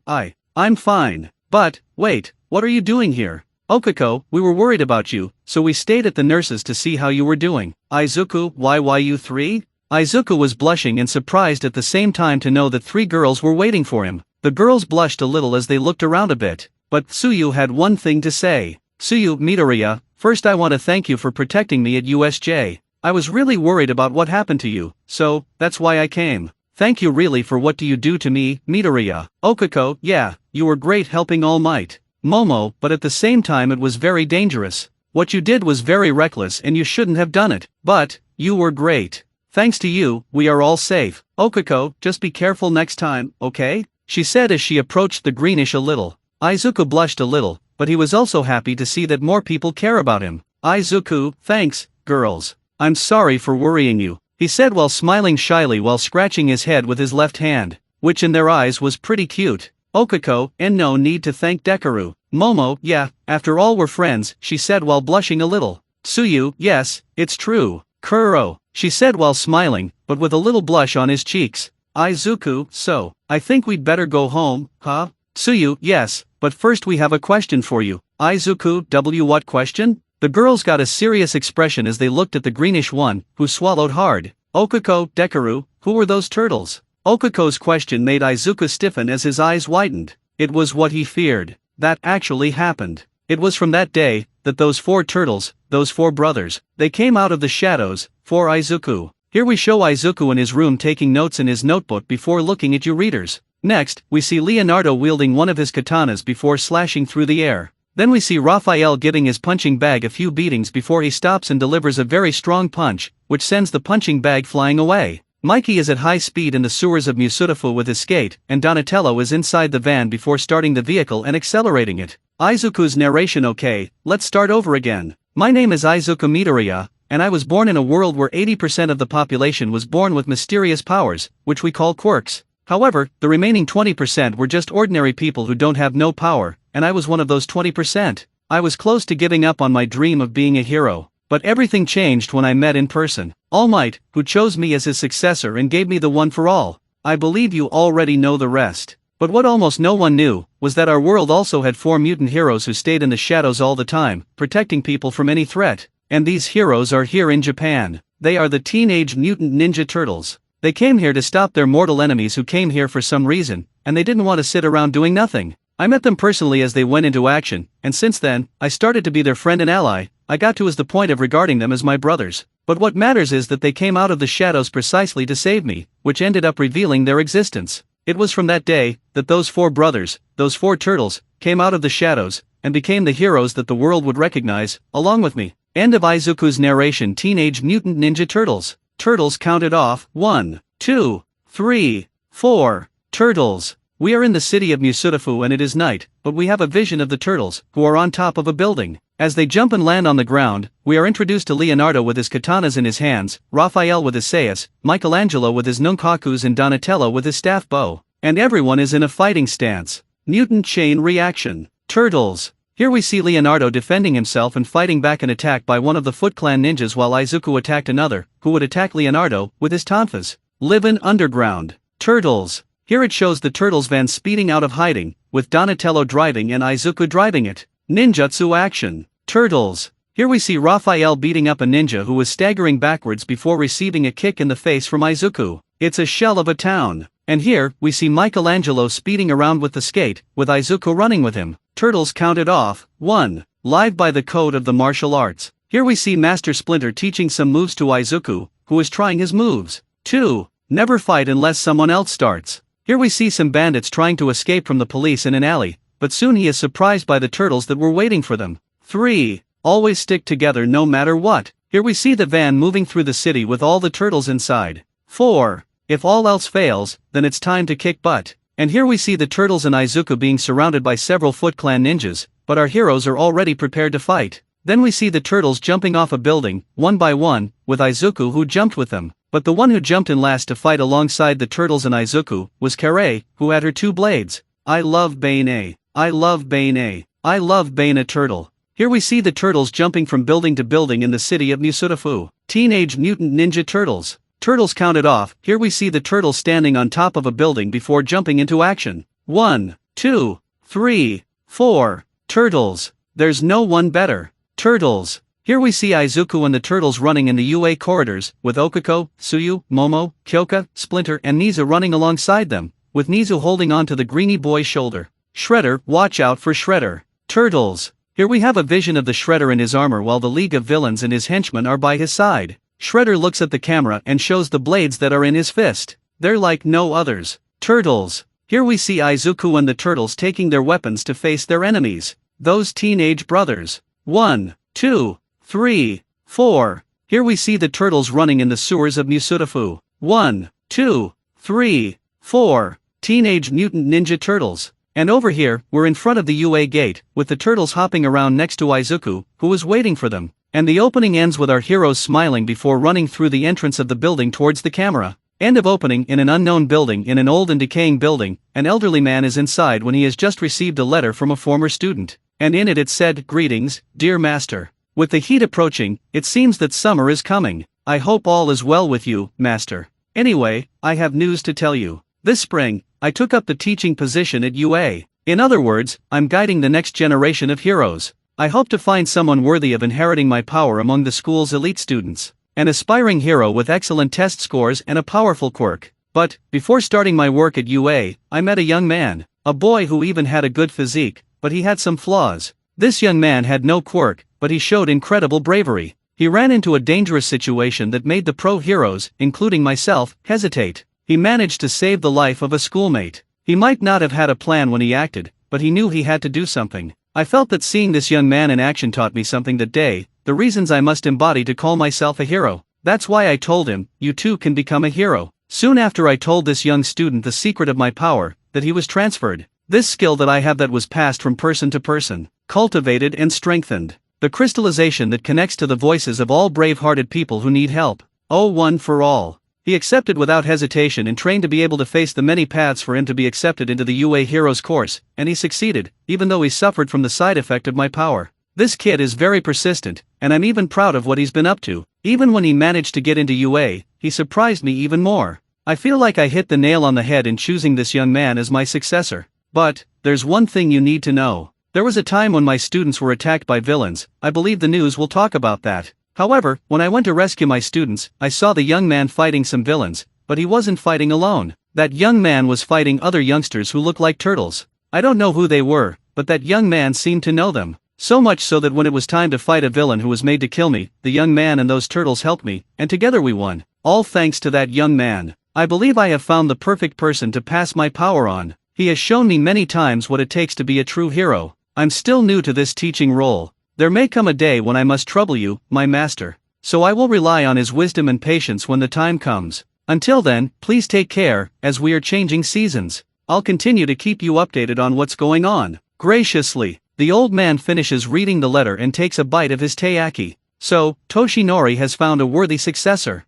I'm fine. But, wait, what are you doing here? Okuko, we were worried about you, so we stayed at the nurse's to see how you were doing. Izuku, why you 3? Izuku was blushing and surprised at the same time to know that 3 girls were waiting for him. The girls blushed a little as they looked around a bit, but Tsuyu had one thing to say. Tsuyu, Midoriya, first I want to thank you for protecting me at USJ. I was really worried about what happened to you, so, that's why I came. Thank you really for what do you do to me, Midoriya. Okuko, yeah, you were great helping All Might. Momo, but at the same time it was very dangerous. What you did was very reckless and you shouldn't have done it. But, you were great. Thanks to you, we are all safe. Okuko, just be careful next time, okay? She said as she approached the greenish a little. Izuku blushed a little, but he was also happy to see that more people care about him. Izuku, thanks, girls. I'm sorry for worrying you, he said while smiling shyly while scratching his head with his left hand, which in their eyes was pretty cute. Okuko, and no need to thank Dekaru. Momo, yeah, after all we're friends, she said while blushing a little. Tsuyu, yes, it's true. Kuro, she said while smiling, but with a little blush on his cheeks. Izuku, so, I think we'd better go home, huh? Tsuyu, yes, but first we have a question for you. Izuku, what question? The girls got a serious expression as they looked at the greenish one, who swallowed hard. Okuko, Dekoru, who were those turtles? Okuko's question made Izuku stiffen as his eyes widened. It was what he feared. That actually happened. It was from that day that those 4 turtles, those 4 brothers, they came out of the shadows, for Izuku. Here we show Izuku in his room taking notes in his notebook before looking at you readers. Next, we see Leonardo wielding one of his katanas before slashing through the air. Then we see Raphael giving his punching bag a few beatings before he stops and delivers a very strong punch, which sends the punching bag flying away. Mikey is at high speed in the sewers of Musutafu with his skate, and Donatello is inside the van before starting the vehicle and accelerating it. Izuku's narration. Okay, let's start over again. My name is Izuku Midoriya, and I was born in a world where 80% of the population was born with mysterious powers, which we call quirks. However, the remaining 20% were just ordinary people who don't have no power, and I was one of those 20%. I was close to giving up on my dream of being a hero, but everything changed when I met in person All Might, who chose me as his successor and gave me the One for All. I believe you already know the rest. But what almost no one knew was that our world also had 4 mutant heroes who stayed in the shadows all the time, protecting people from any threat. And these heroes are here in Japan. They are the Teenage Mutant Ninja Turtles. They came here to stop their mortal enemies who came here for some reason, and they didn't want to sit around doing nothing. I met them personally as they went into action, and since then, I started to be their friend and ally. I got to the point of regarding them as my brothers. But what matters is that they came out of the shadows precisely to save me, which ended up revealing their existence. It was from that day that those 4 brothers, those 4 turtles, came out of the shadows and became the heroes that the world would recognize, along with me. End of Izuku's narration. Teenage Mutant Ninja Turtles. Turtles counted off. 1, 2, 3, 4. Turtles. We are in the city of Musutafu and it is night, but we have a vision of the turtles, who are on top of a building. As they jump and land on the ground, we are introduced to Leonardo with his katanas in his hands, Raphael with his sayas, Michelangelo with his nunchakus and Donatello with his staff bow. And everyone is in a fighting stance. Mutant Chain Reaction. Turtles. Here we see Leonardo defending himself and fighting back an attack by one of the Foot Clan ninjas while Izuku attacked another, who would attack Leonardo, with his tonfas. Live in Underground. Turtles. Here it shows the Turtles van speeding out of hiding, with Donatello driving and Izuku driving it. Ninjutsu Action. Turtles. Here we see Raphael beating up a ninja who was staggering backwards before receiving a kick in the face from Izuku. It's a shell of a town. And here, we see Michelangelo speeding around with the skate, with Izuku running with him. Turtles counted off. 1. Live by the code of the martial arts. Here we see Master Splinter teaching some moves to Izuku, who is trying his moves. 2. Never fight unless someone else starts. Here we see some bandits trying to escape from the police in an alley, but soon he is surprised by the turtles that were waiting for them. 3. Always stick together no matter what. Here we see the van moving through the city with all the turtles inside. 4. If all else fails, then it's time to kick butt. And here we see the turtles and Izuku being surrounded by several Foot Clan ninjas, but our heroes are already prepared to fight. Then we see the turtles jumping off a building, one by one, with Izuku who jumped with them. But the one who jumped in last to fight alongside the turtles and Izuku was Kare, who had her 2 blades. I love Bane. I love Bane. I love Bane a turtle. Here we see the turtles jumping from building to building in the city of Musutafu. Teenage Mutant Ninja Turtles. Turtles counted off. Here we see the turtles standing on top of a building before jumping into action. 1, 2, 3, 4. Turtles. There's no one better. Turtles. Here we see Izuku and the turtles running in the UA corridors, with Okuko, Tsuyu, Momo, Kyoka, Splinter and Nizu running alongside them, with Nizu holding on to the greeny boy's shoulder. Shredder, watch out for Shredder. Turtles. Here we have a vision of the Shredder in his armor while the League of Villains and his henchmen are by his side. Shredder looks at the camera and shows the blades that are in his fist. They're like no others. Turtles. Here we see Izuku and the turtles taking their weapons to face their enemies. Those teenage brothers. 1, 2, 3, 4. Here we see the turtles running in the sewers of Musutafu. 1, 2, 3, 4. Teenage Mutant Ninja Turtles. And over here, we're in front of the UA gate, with the turtles hopping around next to Izuku, who is waiting for them. And the opening ends with our heroes smiling before running through the entrance of the building towards the camera. End of opening. In an unknown building, in an old and decaying building, an elderly man is inside when he has just received a letter from a former student. And in it said, "Greetings, dear master. With the heat approaching, it seems that summer is coming. I hope all is well with you, master. Anyway, I have news to tell you. This spring, I took up the teaching position at UA. In other words, I'm guiding the next generation of heroes. I hope to find someone worthy of inheriting my power among the school's elite students. an aspiring hero with excellent test scores and a powerful quirk. But, before starting my work at UA, I met a young man, a boy who even had a good physique, but he had some flaws. This young man had no quirk, but he showed incredible bravery. He ran into a dangerous situation that made the pro heroes, including myself, hesitate. He managed to save the life of a schoolmate. He might not have had a plan when he acted, but he knew he had to do something. I felt that seeing this young man in action taught me something that day, the reasons I must embody to call myself a hero. That's why I told him, you too can become a hero. Soon after I told this young student the secret of my power, that he was transferred. This skill that I have that was passed from person to person, cultivated and strengthened. The crystallization that connects to the voices of all brave-hearted people who need help. Oh, one for all. He accepted without hesitation and trained to be able to face the many paths for him to be accepted into the UA Heroes course, and he succeeded, even though he suffered from the side effect of my power. This kid is very persistent, and I'm even proud of what he's been up to. Even when he managed to get into UA, he surprised me even more. I feel like I hit the nail on the head in choosing this young man as my successor. But, there's one thing you need to know. There was a time when my students were attacked by villains. I believe the news will talk about that. However, when I went to rescue my students, I saw the young man fighting some villains, but he wasn't fighting alone. That young man was fighting other youngsters who looked like turtles. I don't know who they were, but that young man seemed to know them. So much so that when it was time to fight a villain who was made to kill me, the young man and those turtles helped me, and together we won. All thanks to that young man. I believe I have found the perfect person to pass my power on. He has shown me many times what it takes to be a true hero. I'm still new to this teaching role. There may come a day when I must trouble you, my master. So I will rely on his wisdom and patience when the time comes. Until then, please take care, as we are changing seasons. I'll continue to keep you updated on what's going on. Graciously, the old man finishes reading the letter and takes a bite of his taiyaki. So, Toshinori has found a worthy successor.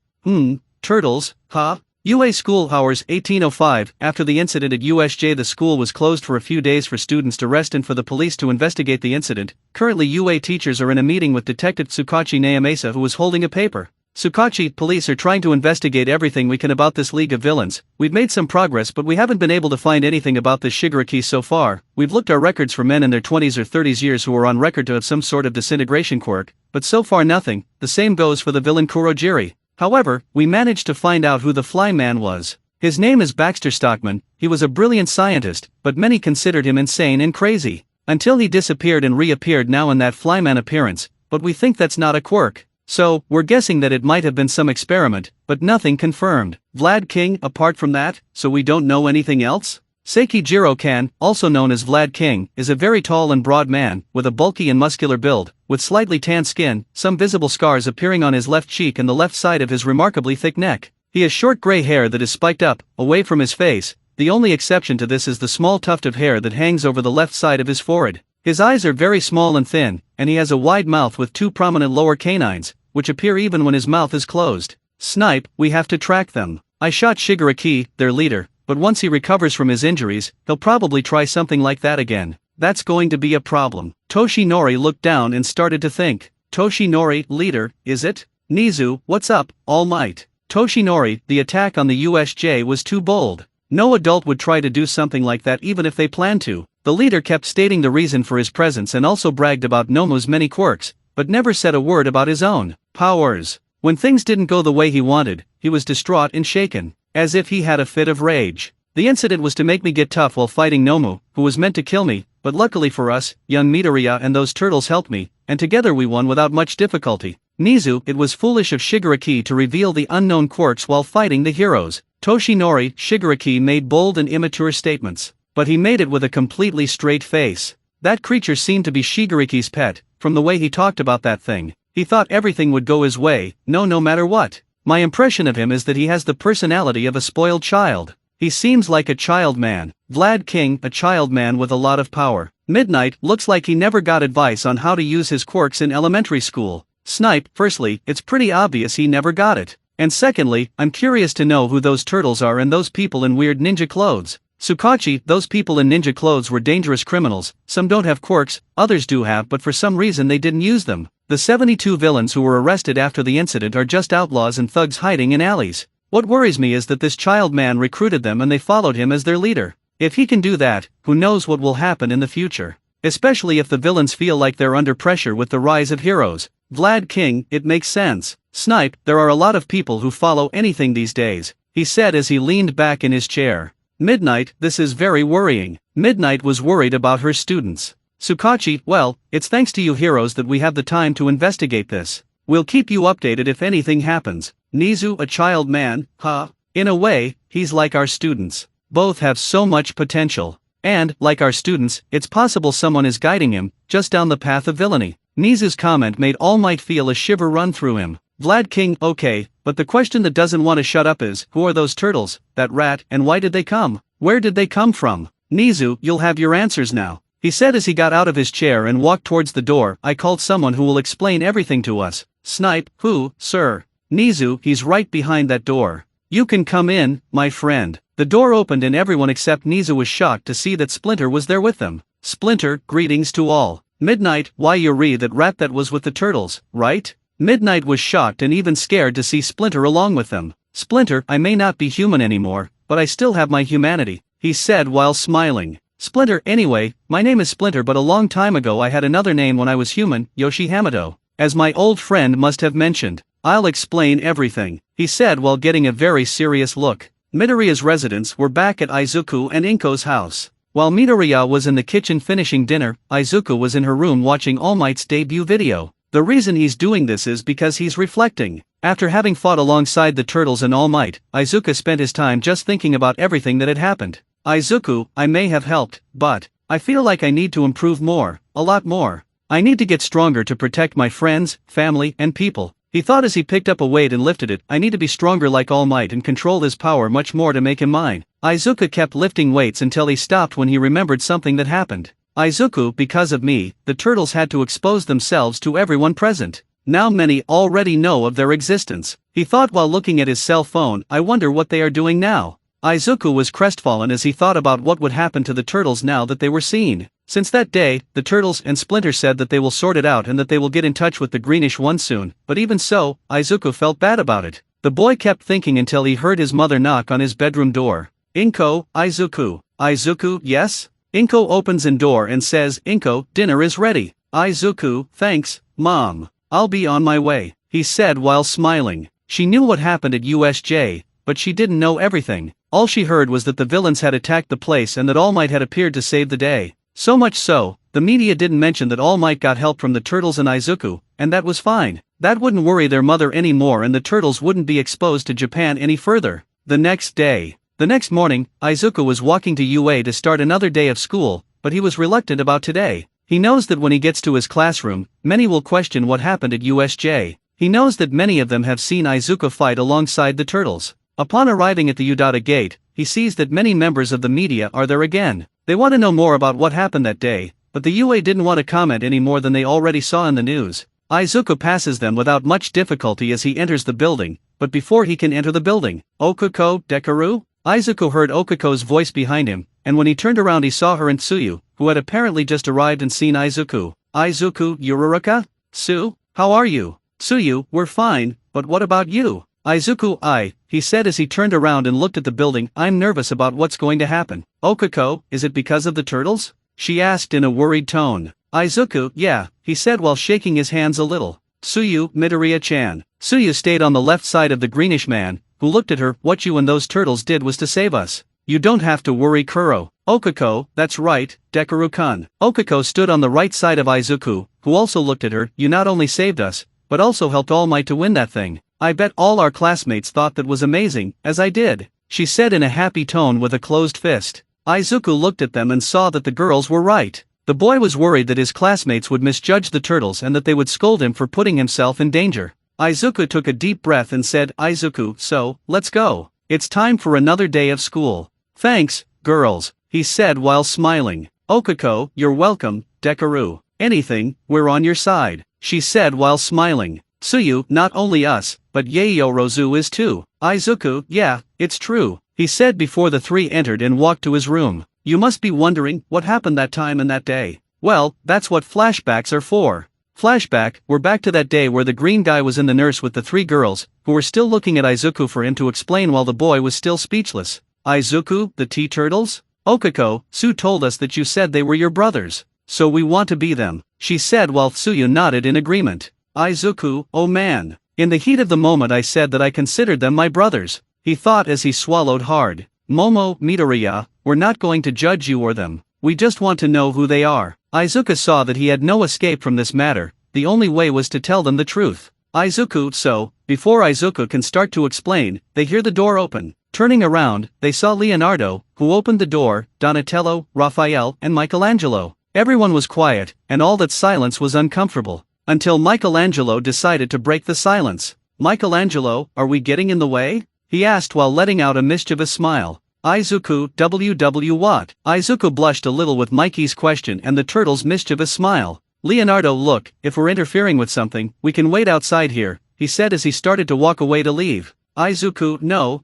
Turtles, huh? UA School Hours 1805. After the incident at USJ, the school was closed for a few days for students to rest and for the police to investigate the incident. Currently UA teachers are in a meeting with Detective Tsukachi Naomasa, who is holding a paper. Tsukachi, police are trying to investigate everything we can about this League of Villains. We've made some progress, but we haven't been able to find anything about this Shigaraki so far. We've looked our records for men in their 20s or 30s years who are on record to have some sort of disintegration quirk, but so far nothing. The same goes for the villain Kurojiri. However, we managed to find out who the Fly Man was. His name is Baxter Stockman. He was a brilliant scientist, but many considered him insane and crazy. Until he disappeared and reappeared now in that Flyman appearance, but we think that's not a quirk. So, we're guessing that it might have been some experiment, but nothing confirmed. Vlad King, apart from that, so we don't know anything else? Seikijiro Kan, also known as Vlad King, is a very tall and broad man, with a bulky and muscular build, with slightly tanned skin, some visible scars appearing on his left cheek and the left side of his remarkably thick neck. He has short gray hair that is spiked up, away from his face. The only exception to this is the small tuft of hair that hangs over the left side of his forehead. His eyes are very small and thin, and he has a wide mouth with two prominent lower canines, which appear even when his mouth is closed. Snipe, we have to track them. I shot Shigaraki, their leader, but once he recovers from his injuries, he'll probably try something like that again. That's going to be a problem. Toshinori looked down and started to think. Toshinori, leader, is it? Nizu, what's up, All Might? Toshinori, the attack on the USJ was too bold. No adult would try to do something like that even if they planned to. The leader kept stating the reason for his presence and also bragged about Nomu's many quirks, but never said a word about his own powers. When things didn't go the way he wanted, he was distraught and shaken, as if he had a fit of rage. The incident was to make me get tough while fighting Nomu, who was meant to kill me, but luckily for us, young Midoriya and those turtles helped me, and together we won without much difficulty. Nizu, it was foolish of Shigaraki to reveal the unknown quirks while fighting the heroes. Toshinori, Shigaraki made bold and immature statements, but he made it with a completely straight face. That creature seemed to be Shigaraki's pet. From the way he talked about that thing, he thought everything would go his way, no matter what. My impression of him is that he has the personality of a spoiled child. He seems like a child man. Vlad King, a child man with a lot of power. Midnight, looks like he never got advice on how to use his quirks in elementary school. Snipe, firstly, it's pretty obvious he never got it. And secondly, I'm curious to know who those turtles are and those people in weird ninja clothes. Tsukachi, those people in ninja clothes were dangerous criminals. Some don't have quirks, others do have, but for some reason they didn't use them. The 72 villains who were arrested after the incident are just outlaws and thugs hiding in alleys. What worries me is that this child man recruited them and they followed him as their leader. If he can do that, who knows what will happen in the future. Especially if the villains feel like they're under pressure with the rise of heroes. Vlad King, it makes sense. Snipe, there are a lot of people who follow anything these days, he said as he leaned back in his chair. Midnight, this is very worrying. Midnight was worried about her students. Sukachi, well, it's thanks to you heroes that we have the time to investigate this. We'll keep you updated if anything happens. Nizu, a child man, huh? In a way, he's like our students. Both have so much potential. And, like our students, it's possible someone is guiding him, just down the path of villainy. Nizu's comment made All Might feel a shiver run through him. Vlad King, okay, but the question that doesn't want to shut up is, who are those turtles, that rat, and why did they come? Where did they come from? Nizu, you'll have your answers now, he said as he got out of his chair and walked towards the door. I called someone who will explain everything to us. Snipe, who, sir? Nizu, he's right behind that door. You can come in, my friend. The door opened and everyone except Nizu was shocked to see that Splinter was there with them. Splinter, greetings to all. Midnight, why you re that rat that was with the turtles, right? Midnight was shocked and even scared to see Splinter along with them. Splinter, I may not be human anymore, but I still have my humanity, he said while smiling. Splinter, anyway, my name is Splinter, but a long time ago I had another name when I was human, Yoshi Hamado. As my old friend must have mentioned. I'll explain everything, he said while getting a very serious look. Midoriya's residents were back at Izuku and Inko's house. While Midoriya was in the kitchen finishing dinner, Izuku was in her room watching All Might's debut video. The reason he's doing this is because he's reflecting. After having fought alongside the turtles and All Might, Izuku spent his time just thinking about everything that had happened. Izuku, I may have helped, but I feel like I need to improve more, a lot more. I need to get stronger to protect my friends, family, and people. He thought as he picked up a weight and lifted it. I need to be stronger like All Might and control his power much more to make him mine. Izuku kept lifting weights until he stopped when he remembered something that happened. Izuku, because of me, the turtles had to expose themselves to everyone present. Now many already know of their existence. He thought while looking at his cell phone, I wonder what they are doing now. Izuku was crestfallen as he thought about what would happen to the turtles now that they were seen. Since that day, the turtles and Splinter said that they will sort it out and that they will get in touch with the greenish one soon, but even so, Izuku felt bad about it. The boy kept thinking until he heard his mother knock on his bedroom door. Inko, Izuku. Izuku, yes? Inko opens the door and says, Inko, dinner is ready. Izuku, thanks, Mom. I'll be on my way, he said while smiling. She knew what happened at USJ, but she didn't know everything. All she heard was that the villains had attacked the place and that All Might had appeared to save the day. So much so, the media didn't mention that All Might got help from the turtles and Izuku, and that was fine. That wouldn't worry their mother anymore and the turtles wouldn't be exposed to Japan any further. The next morning, Izuku was walking to UA to start another day of school, but he was reluctant about today. He knows that when he gets to his classroom, many will question what happened at USJ. He knows that many of them have seen Izuku fight alongside the turtles. Upon arriving at the Udata gate, he sees that many members of the media are there again. They want to know more about what happened that day, but the UA didn't want to comment any more than they already saw in the news. Izuku passes them without much difficulty as he enters the building, but before he can enter the building, Okuko, Dekaru? Izuku heard Okuko's voice behind him, and when he turned around he saw her and Tsuyu, who had apparently just arrived and seen Izuku. Izuku, Yururuka? Tsu? How are you? Tsuyu, we're fine, but what about you? Izuku, he said as he turned around and looked at the building. I'm nervous about what's going to happen. Okuko, is it because of the turtles? She asked in a worried tone. Izuku, yeah, he said while shaking his hands a little. Tsuyu, Midoriya-chan. Tsuyu stayed on the left side of the greenish man, who looked at her. What you and those turtles did was to save us. You don't have to worry, Kuro. Okuko, that's right, Dekaru-kun. Okuko stood on the right side of Izuku, who also looked at her. You not only saved us, but also helped All Might to win that thing. I bet all our classmates thought that was amazing, as I did, she said in a happy tone with a closed fist. Izuku looked at them and saw that the girls were right. The boy was worried that his classmates would misjudge the turtles and that they would scold him for putting himself in danger. Izuku took a deep breath and said, Izuku, so, let's go. It's time for another day of school. Thanks, girls, he said while smiling. Okuko, you're welcome, Dekaru. Anything, we're on your side, she said while smiling. Tsuyu, not only us, but Yaoyorozu is too. Izuku, yeah, it's true, he said before the three entered and walked to his room. You must be wondering, what happened that time and that day? Well, that's what flashbacks are for. Flashback, we're back to that day where the green guy was in the nurse with the three girls, who were still looking at Izuku for him to explain while the boy was still speechless. Izuku, the T-Turtles? Okuko, Tsu told us that you said they were your brothers. So we want to be them, she said while Tsuyu nodded in agreement. Izuku, oh man. In the heat of the moment I said that I considered them my brothers. He thought as he swallowed hard. Momo, Midoriya, we're not going to judge you or them. We just want to know who they are. Izuku saw that he had no escape from this matter. The only way was to tell them the truth. Izuku, so, before Izuku can start to explain, they hear the door open. Turning around, they saw Leonardo, who opened the door, Donatello, Raphael, and Michelangelo. Everyone was quiet, and all that silence was uncomfortable. Until Michelangelo decided to break the silence. Michelangelo, are we getting in the way? He asked while letting out a mischievous smile. Izuku, WW what? Izuku blushed a little with Mikey's question and the turtle's mischievous smile. Leonardo, look, if we're interfering with something, we can wait outside here, he said as he started to walk away to leave. Izuku, no.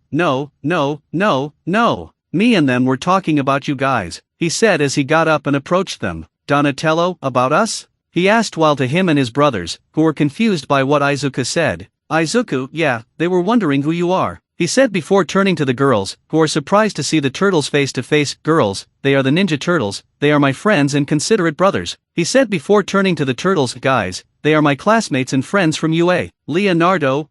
Me and them were talking about you guys, he said as he got up and approached them. Donatello, about us? He asked while to him and his brothers, who were confused by what Izuku said. Izuku, yeah, they were wondering who you are, he said before turning to the girls, who are surprised to see the turtles face to face. Girls, they are the Ninja Turtles, they are my friends and considerate brothers, he said before turning to the turtles. Guys, they are my classmates and friends from UA. Leonardo,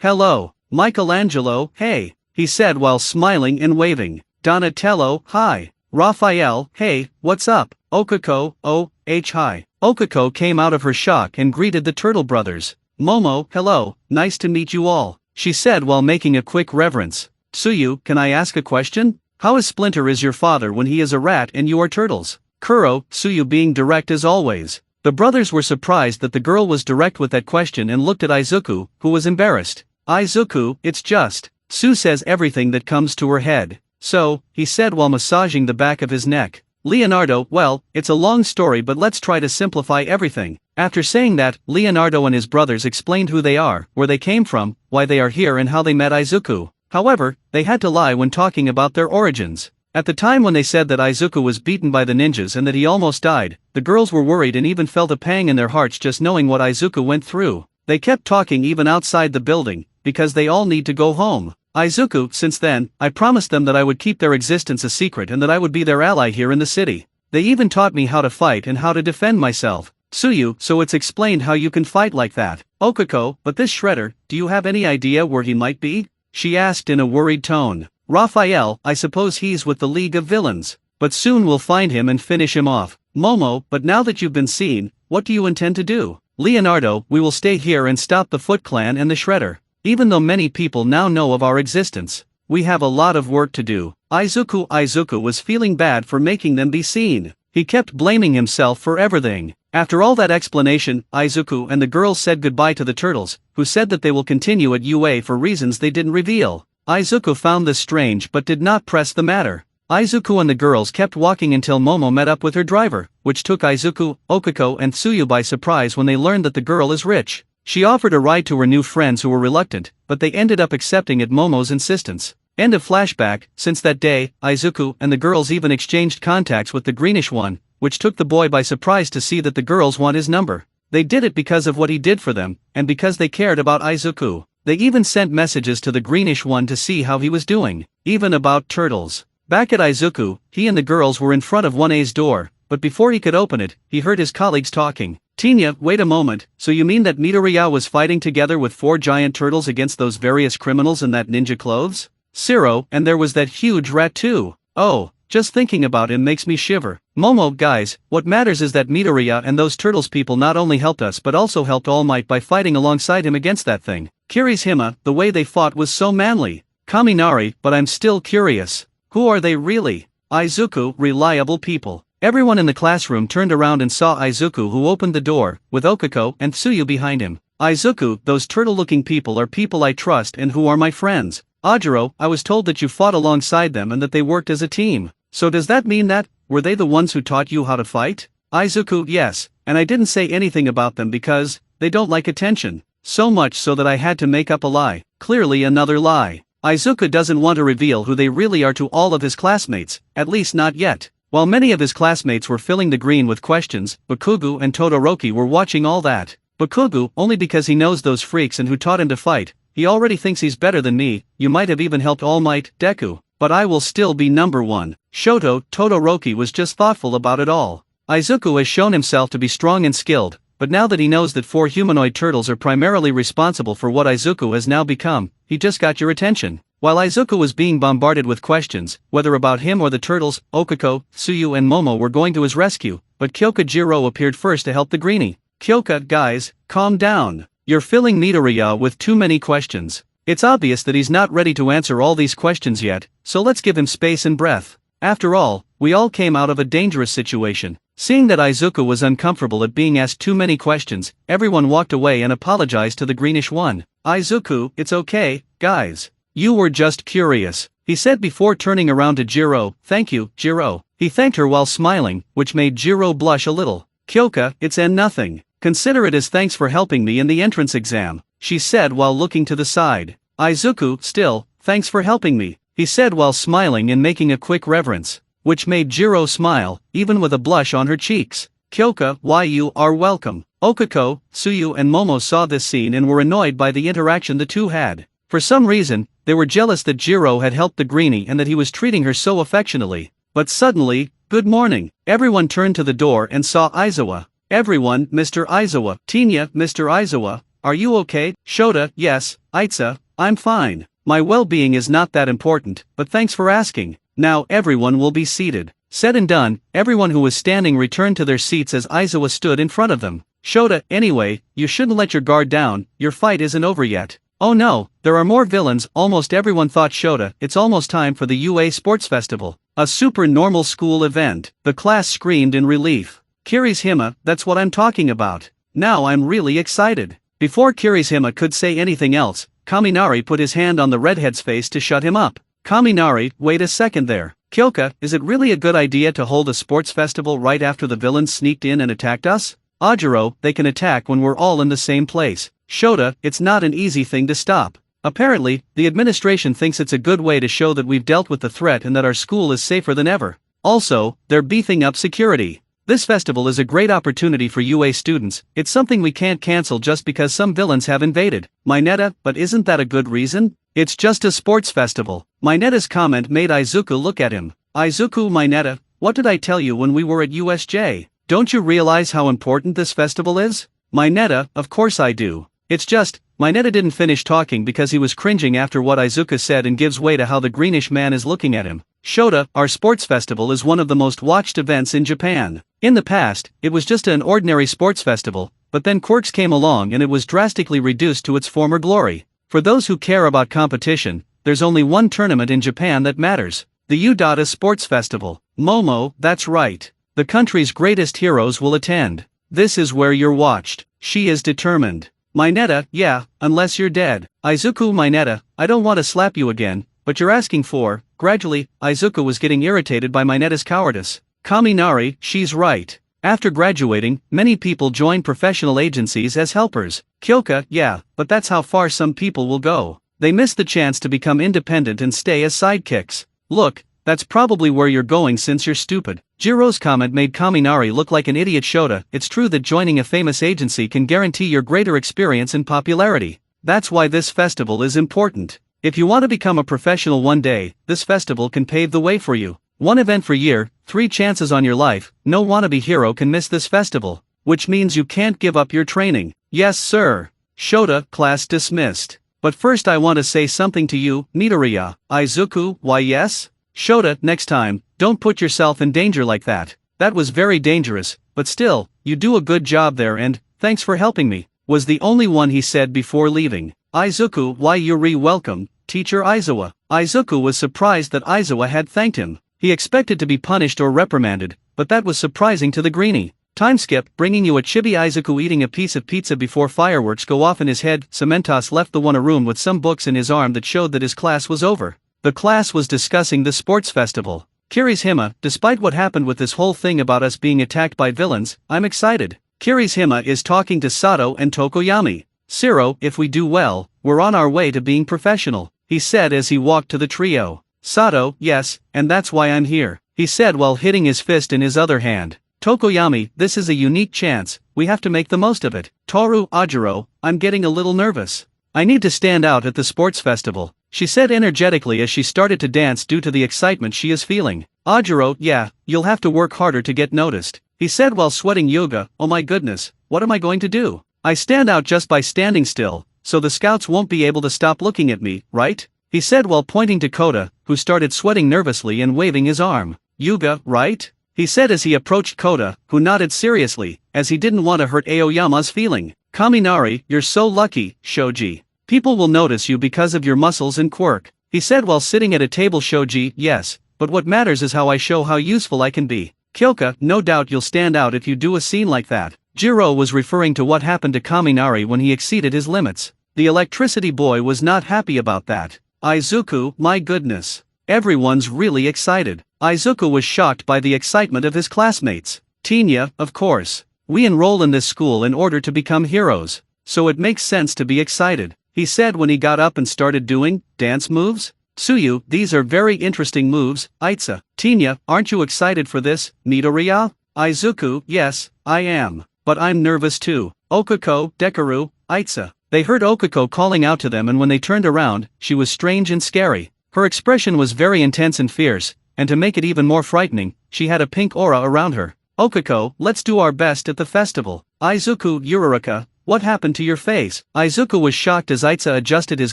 hello. Michelangelo, hey, he said while smiling and waving. Donatello, hi. Raphael, hey, what's up? Okako, oh, hi. Okako came out of her shock and greeted the turtle brothers. Momo, hello, nice to meet you all, she said while making a quick reverence. Tsuyu, can I ask a question? How is Splinter is your father when he is a rat and you are turtles? Kuro, Tsuyu being direct as always. The brothers were surprised that the girl was direct with that question and looked at Izuku, who was embarrassed. Izuku, it's just. Tsu says everything that comes to her head. So, he said while massaging the back of his neck. Leonardo, well, it's a long story but let's try to simplify everything. After saying that, Leonardo and his brothers explained who they are, where they came from, why they are here and how they met Izuku. However, they had to lie when talking about their origins. At the time when they said that Izuku was beaten by the ninjas and that he almost died, the girls were worried and even felt a pang in their hearts just knowing what Izuku went through. They kept talking even outside the building, because they all need to go home. Izuku, since then, I promised them that I would keep their existence a secret and that I would be their ally here in the city. They even taught me how to fight and how to defend myself. Tsuyu, so it's explained how you can fight like that. Okako, but this Shredder, do you have any idea where he might be? She asked in a worried tone. Raphael, I suppose he's with the League of Villains. But soon we'll find him and finish him off. Momo, but now that you've been seen, what do you intend to do? Leonardo, we will stay here and stop the Foot Clan and the Shredder. Even though many people now know of our existence, we have a lot of work to do. Izuku was feeling bad for making them be seen. He kept blaming himself for everything. After all that explanation, Izuku and the girls said goodbye to the turtles, who said that they will continue at UA for reasons they didn't reveal. Izuku found this strange but did not press the matter. Izuku and the girls kept walking until Momo met up with her driver, which took Izuku, Okako and Tsuyu by surprise when they learned that the girl is rich. She offered a ride to her new friends who were reluctant, but they ended up accepting at Momo's insistence. End of flashback. Since that day, Izuku and the girls even exchanged contacts with the greenish one, which took the boy by surprise to see that the girls want his number. They did it because of what he did for them, and because they cared about Izuku. They even sent messages to the greenish one to see how he was doing, even about turtles. Back at Izuku, he and the girls were in front of 1A's door, but before he could open it, he heard his colleagues talking. Tinya, wait a moment, so you mean that Midoriya was fighting together with 4 giant turtles against those various criminals in that ninja clothes? Zero, and there was that huge rat too. Oh, just thinking about him makes me shiver. Momo, guys, what matters is that Midoriya and those turtles people not only helped us but also helped All Might by fighting alongside him against that thing. Kirishima, the way they fought was so manly. Kaminari, but I'm still curious. Who are they really? Izuku, reliable people. Everyone in the classroom turned around and saw Izuku, who opened the door, with Okako and Tsuyu behind him. Izuku, those turtle-looking people are people I trust and who are my friends. Ajiro, I was told that you fought alongside them and that they worked as a team. So does that mean that, were they the ones who taught you how to fight? Izuku, yes, and I didn't say anything about them because, they don't like attention. So much so that I had to make up a lie. Clearly another lie. Izuku doesn't want to reveal who they really are to all of his classmates, at least not yet. While many of his classmates were filling the green with questions, Bakugo and Todoroki were watching all that. Bakugo, only because he knows those freaks and who taught him to fight, he already thinks he's better than me. You might have even helped All Might, Deku, but I will still be number one. Shoto, Todoroki was just thoughtful about it all. Izuku has shown himself to be strong and skilled, but now that he knows that 4 humanoid turtles are primarily responsible for what Izuku has now become, he just got your attention. While Izuku was being bombarded with questions, whether about him or the turtles, Okako, Tsuyu and Momo were going to his rescue, but Kyoka Jiro appeared first to help the greenie. Kyoka, guys, calm down. You're filling Midoriya with too many questions. It's obvious that he's not ready to answer all these questions yet, so let's give him space and breath. After all, we all came out of a dangerous situation. Seeing that Izuku was uncomfortable at being asked too many questions, everyone walked away and apologized to the greenish one. Izuku, it's okay, guys. You were just curious, he said before turning around to Jiro. Thank you, Jiro. He thanked her while smiling, which made Jiro blush a little. Kyoka, it's nothing. Consider it as thanks for helping me in the entrance exam, she said while looking to the side. Izuku, still, thanks for helping me, he said while smiling and making a quick reverence, which made Jiro smile, even with a blush on her cheeks. Kyoka, why you are welcome. Okako, Tsuyu and Momo saw this scene and were annoyed by the interaction the two had. For some reason, they were jealous that Jiro had helped the greenie and that he was treating her so affectionately. But suddenly, good morning. Everyone turned to the door and saw Aizawa. Everyone, Mr. Aizawa. Tinya, Mr. Aizawa, are you okay? Shota, yes, Aitsa, I'm fine. My well-being is not that important, but thanks for asking. Now everyone will be seated. Said and done, everyone who was standing returned to their seats as Aizawa stood in front of them. Shota, anyway, you shouldn't let your guard down, your fight isn't over yet. Oh no, there are more villains. Almost everyone thought Shota, it's almost time for the UA Sports Festival. A super normal school event. The class screamed in relief. Kirishima, that's what I'm talking about. Now I'm really excited. Before Kirishima could say anything else, Kaminari put his hand on the redhead's face to shut him up. Kaminari, wait a second there. Kyoka, is it really a good idea to hold a sports festival right after the villains sneaked in and attacked us? Ajiro, they can attack when we're all in the same place. Shota, it's not an easy thing to stop. Apparently, the administration thinks it's a good way to show that we've dealt with the threat and that our school is safer than ever. Also, they're beefing up security. This festival is a great opportunity for UA students. It's something we can't cancel just because some villains have invaded. Mineta, but isn't that a good reason? It's just a sports festival. Mineta's comment made Izuku look at him. Izuku, Mineta, what did I tell you when we were at USJ? Don't you realize how important this festival is? Mineta, of course I do. It's just, Mineta didn't finish talking because he was cringing after what Izuku said and gives way to how the greenish man is looking at him. Shota, our sports festival is one of the most watched events in Japan. In the past, it was just an ordinary sports festival, but then quirks came along and it was drastically reduced to its former glory. For those who care about competition, there's only one tournament in Japan that matters. The Udata Sports Festival. Momo, that's right. The country's greatest heroes will attend. This is where you're watched. She is determined. Mineta, yeah, unless you're dead. Izuku, Mineta, I don't want to slap you again, but you're asking for. Gradually, Izuku was getting irritated by Mineta's cowardice. Kaminari, she's right. After graduating, many people join professional agencies as helpers. Kyoka, yeah, but that's how far some people will go. They miss the chance to become independent and stay as sidekicks. Look, that's probably where you're going since you're stupid. Jiro's comment made Kaminari look like an idiot. Shota, it's true that joining a famous agency can guarantee your greater experience and popularity. That's why this festival is important. If you want to become a professional one day, this festival can pave the way for you. One event per year, 3 chances on your life. No wannabe hero can miss this festival. Which means you can't give up your training. Yes sir. Shota, class dismissed. But first I want to say something to you, Midoriya. Izuku, why yes? Shota, next time, don't put yourself in danger like that. That was very dangerous, but still, you do a good job there and, thanks for helping me, was the only one he said before leaving. Izuku, why you're welcome, teacher Aizawa. Izuku was surprised that Aizawa had thanked him. He expected to be punished or reprimanded, but that was surprising to the greenie. Time skip, bringing you a chibi. Izuku eating a piece of pizza before fireworks go off in his head. Cementos left the one a room with some books in his arm that showed that his class was over. The class was discussing the sports festival. Kirishima, despite what happened with this whole thing about us being attacked by villains, I'm excited. Kirishima is talking to Sato and Tokoyami. Siro, if we do well, we're on our way to being professional, he said as he walked to the trio. Sato, yes, and that's why I'm here, he said while hitting his fist in his other hand. Tokoyami, this is a unique chance, we have to make the most of it. Toru, Ajiro, I'm getting a little nervous. I need to stand out at the sports festival, she said energetically as she started to dance due to the excitement she is feeling. Ajiro, yeah, you'll have to work harder to get noticed, he said while sweating. Yoga, oh my goodness, what am I going to do? I stand out just by standing still, so the scouts won't be able to stop looking at me, right? He said while pointing to Kota, who started sweating nervously and waving his arm. Yuga, right? He said as he approached Kota, who nodded seriously, as he didn't want to hurt Aoyama's feeling. Kaminari, you're so lucky, Shoji. People will notice you because of your muscles and quirk. He said while sitting at a table. Shoji, yes, but what matters is how I show how useful I can be. Kyoka, no doubt you'll stand out if you do a scene like that. Jiro was referring to what happened to Kaminari when he exceeded his limits. The electricity boy was not happy about that. Izuku, my goodness. Everyone's really excited. Izuku was shocked by the excitement of his classmates. Tinya, of course. We enroll in this school in order to become heroes, so it makes sense to be excited, he said when he got up and started doing dance moves. Tsuyu, these are very interesting moves. Aitsa, Tinya, aren't you excited for this? Midoriya? Izuku, yes, I am, but I'm nervous too. Okako, Dekaru, Aitsa. They heard Okako calling out to them, and when they turned around, she was strange and scary. Her expression was very intense and fierce, and to make it even more frightening, she had a pink aura around her. Okako, let's do our best at the festival. Izuku, Uraraka, what happened to your face? Izuku was shocked as Aitsa adjusted his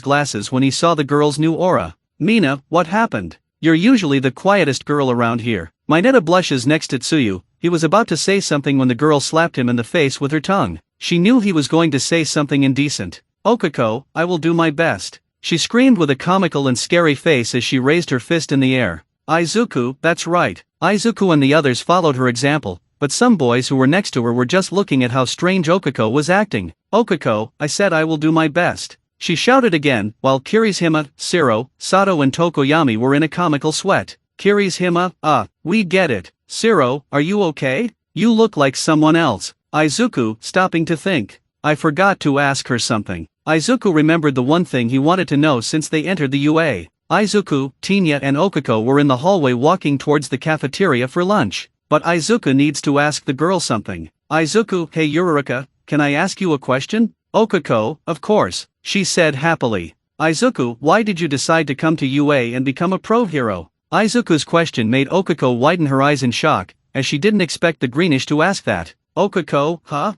glasses when he saw the girl's new aura. Mina, what happened? You're usually the quietest girl around here. Mineta blushes next to Tsuyu. He was about to say something when the girl slapped him in the face with her tongue. She knew he was going to say something indecent. Okako, I will do my best. She screamed with a comical and scary face as she raised her fist in the air. Izuku, that's right. Izuku and the others followed her example, but some boys who were next to her were just looking at how strange Okako was acting. Okako, I said I will do my best. She shouted again, while Kirishima, Siro, Sato and Tokoyami were in a comical sweat. Kirishima, we get it. Siro, are you okay? You look like someone else. Izuku, stopping to think. I forgot to ask her something. Izuku remembered the one thing he wanted to know since they entered the UA. Izuku, Tinya and Okako were in the hallway walking towards the cafeteria for lunch. But Izuku needs to ask the girl something. Izuku, hey Uraraka, can I ask you a question? Okako, of course, she said happily. Izuku, why did you decide to come to UA and become a pro hero? Izuku's question made Okako widen her eyes in shock, as she didn't expect the greenish to ask that. Okako, huh?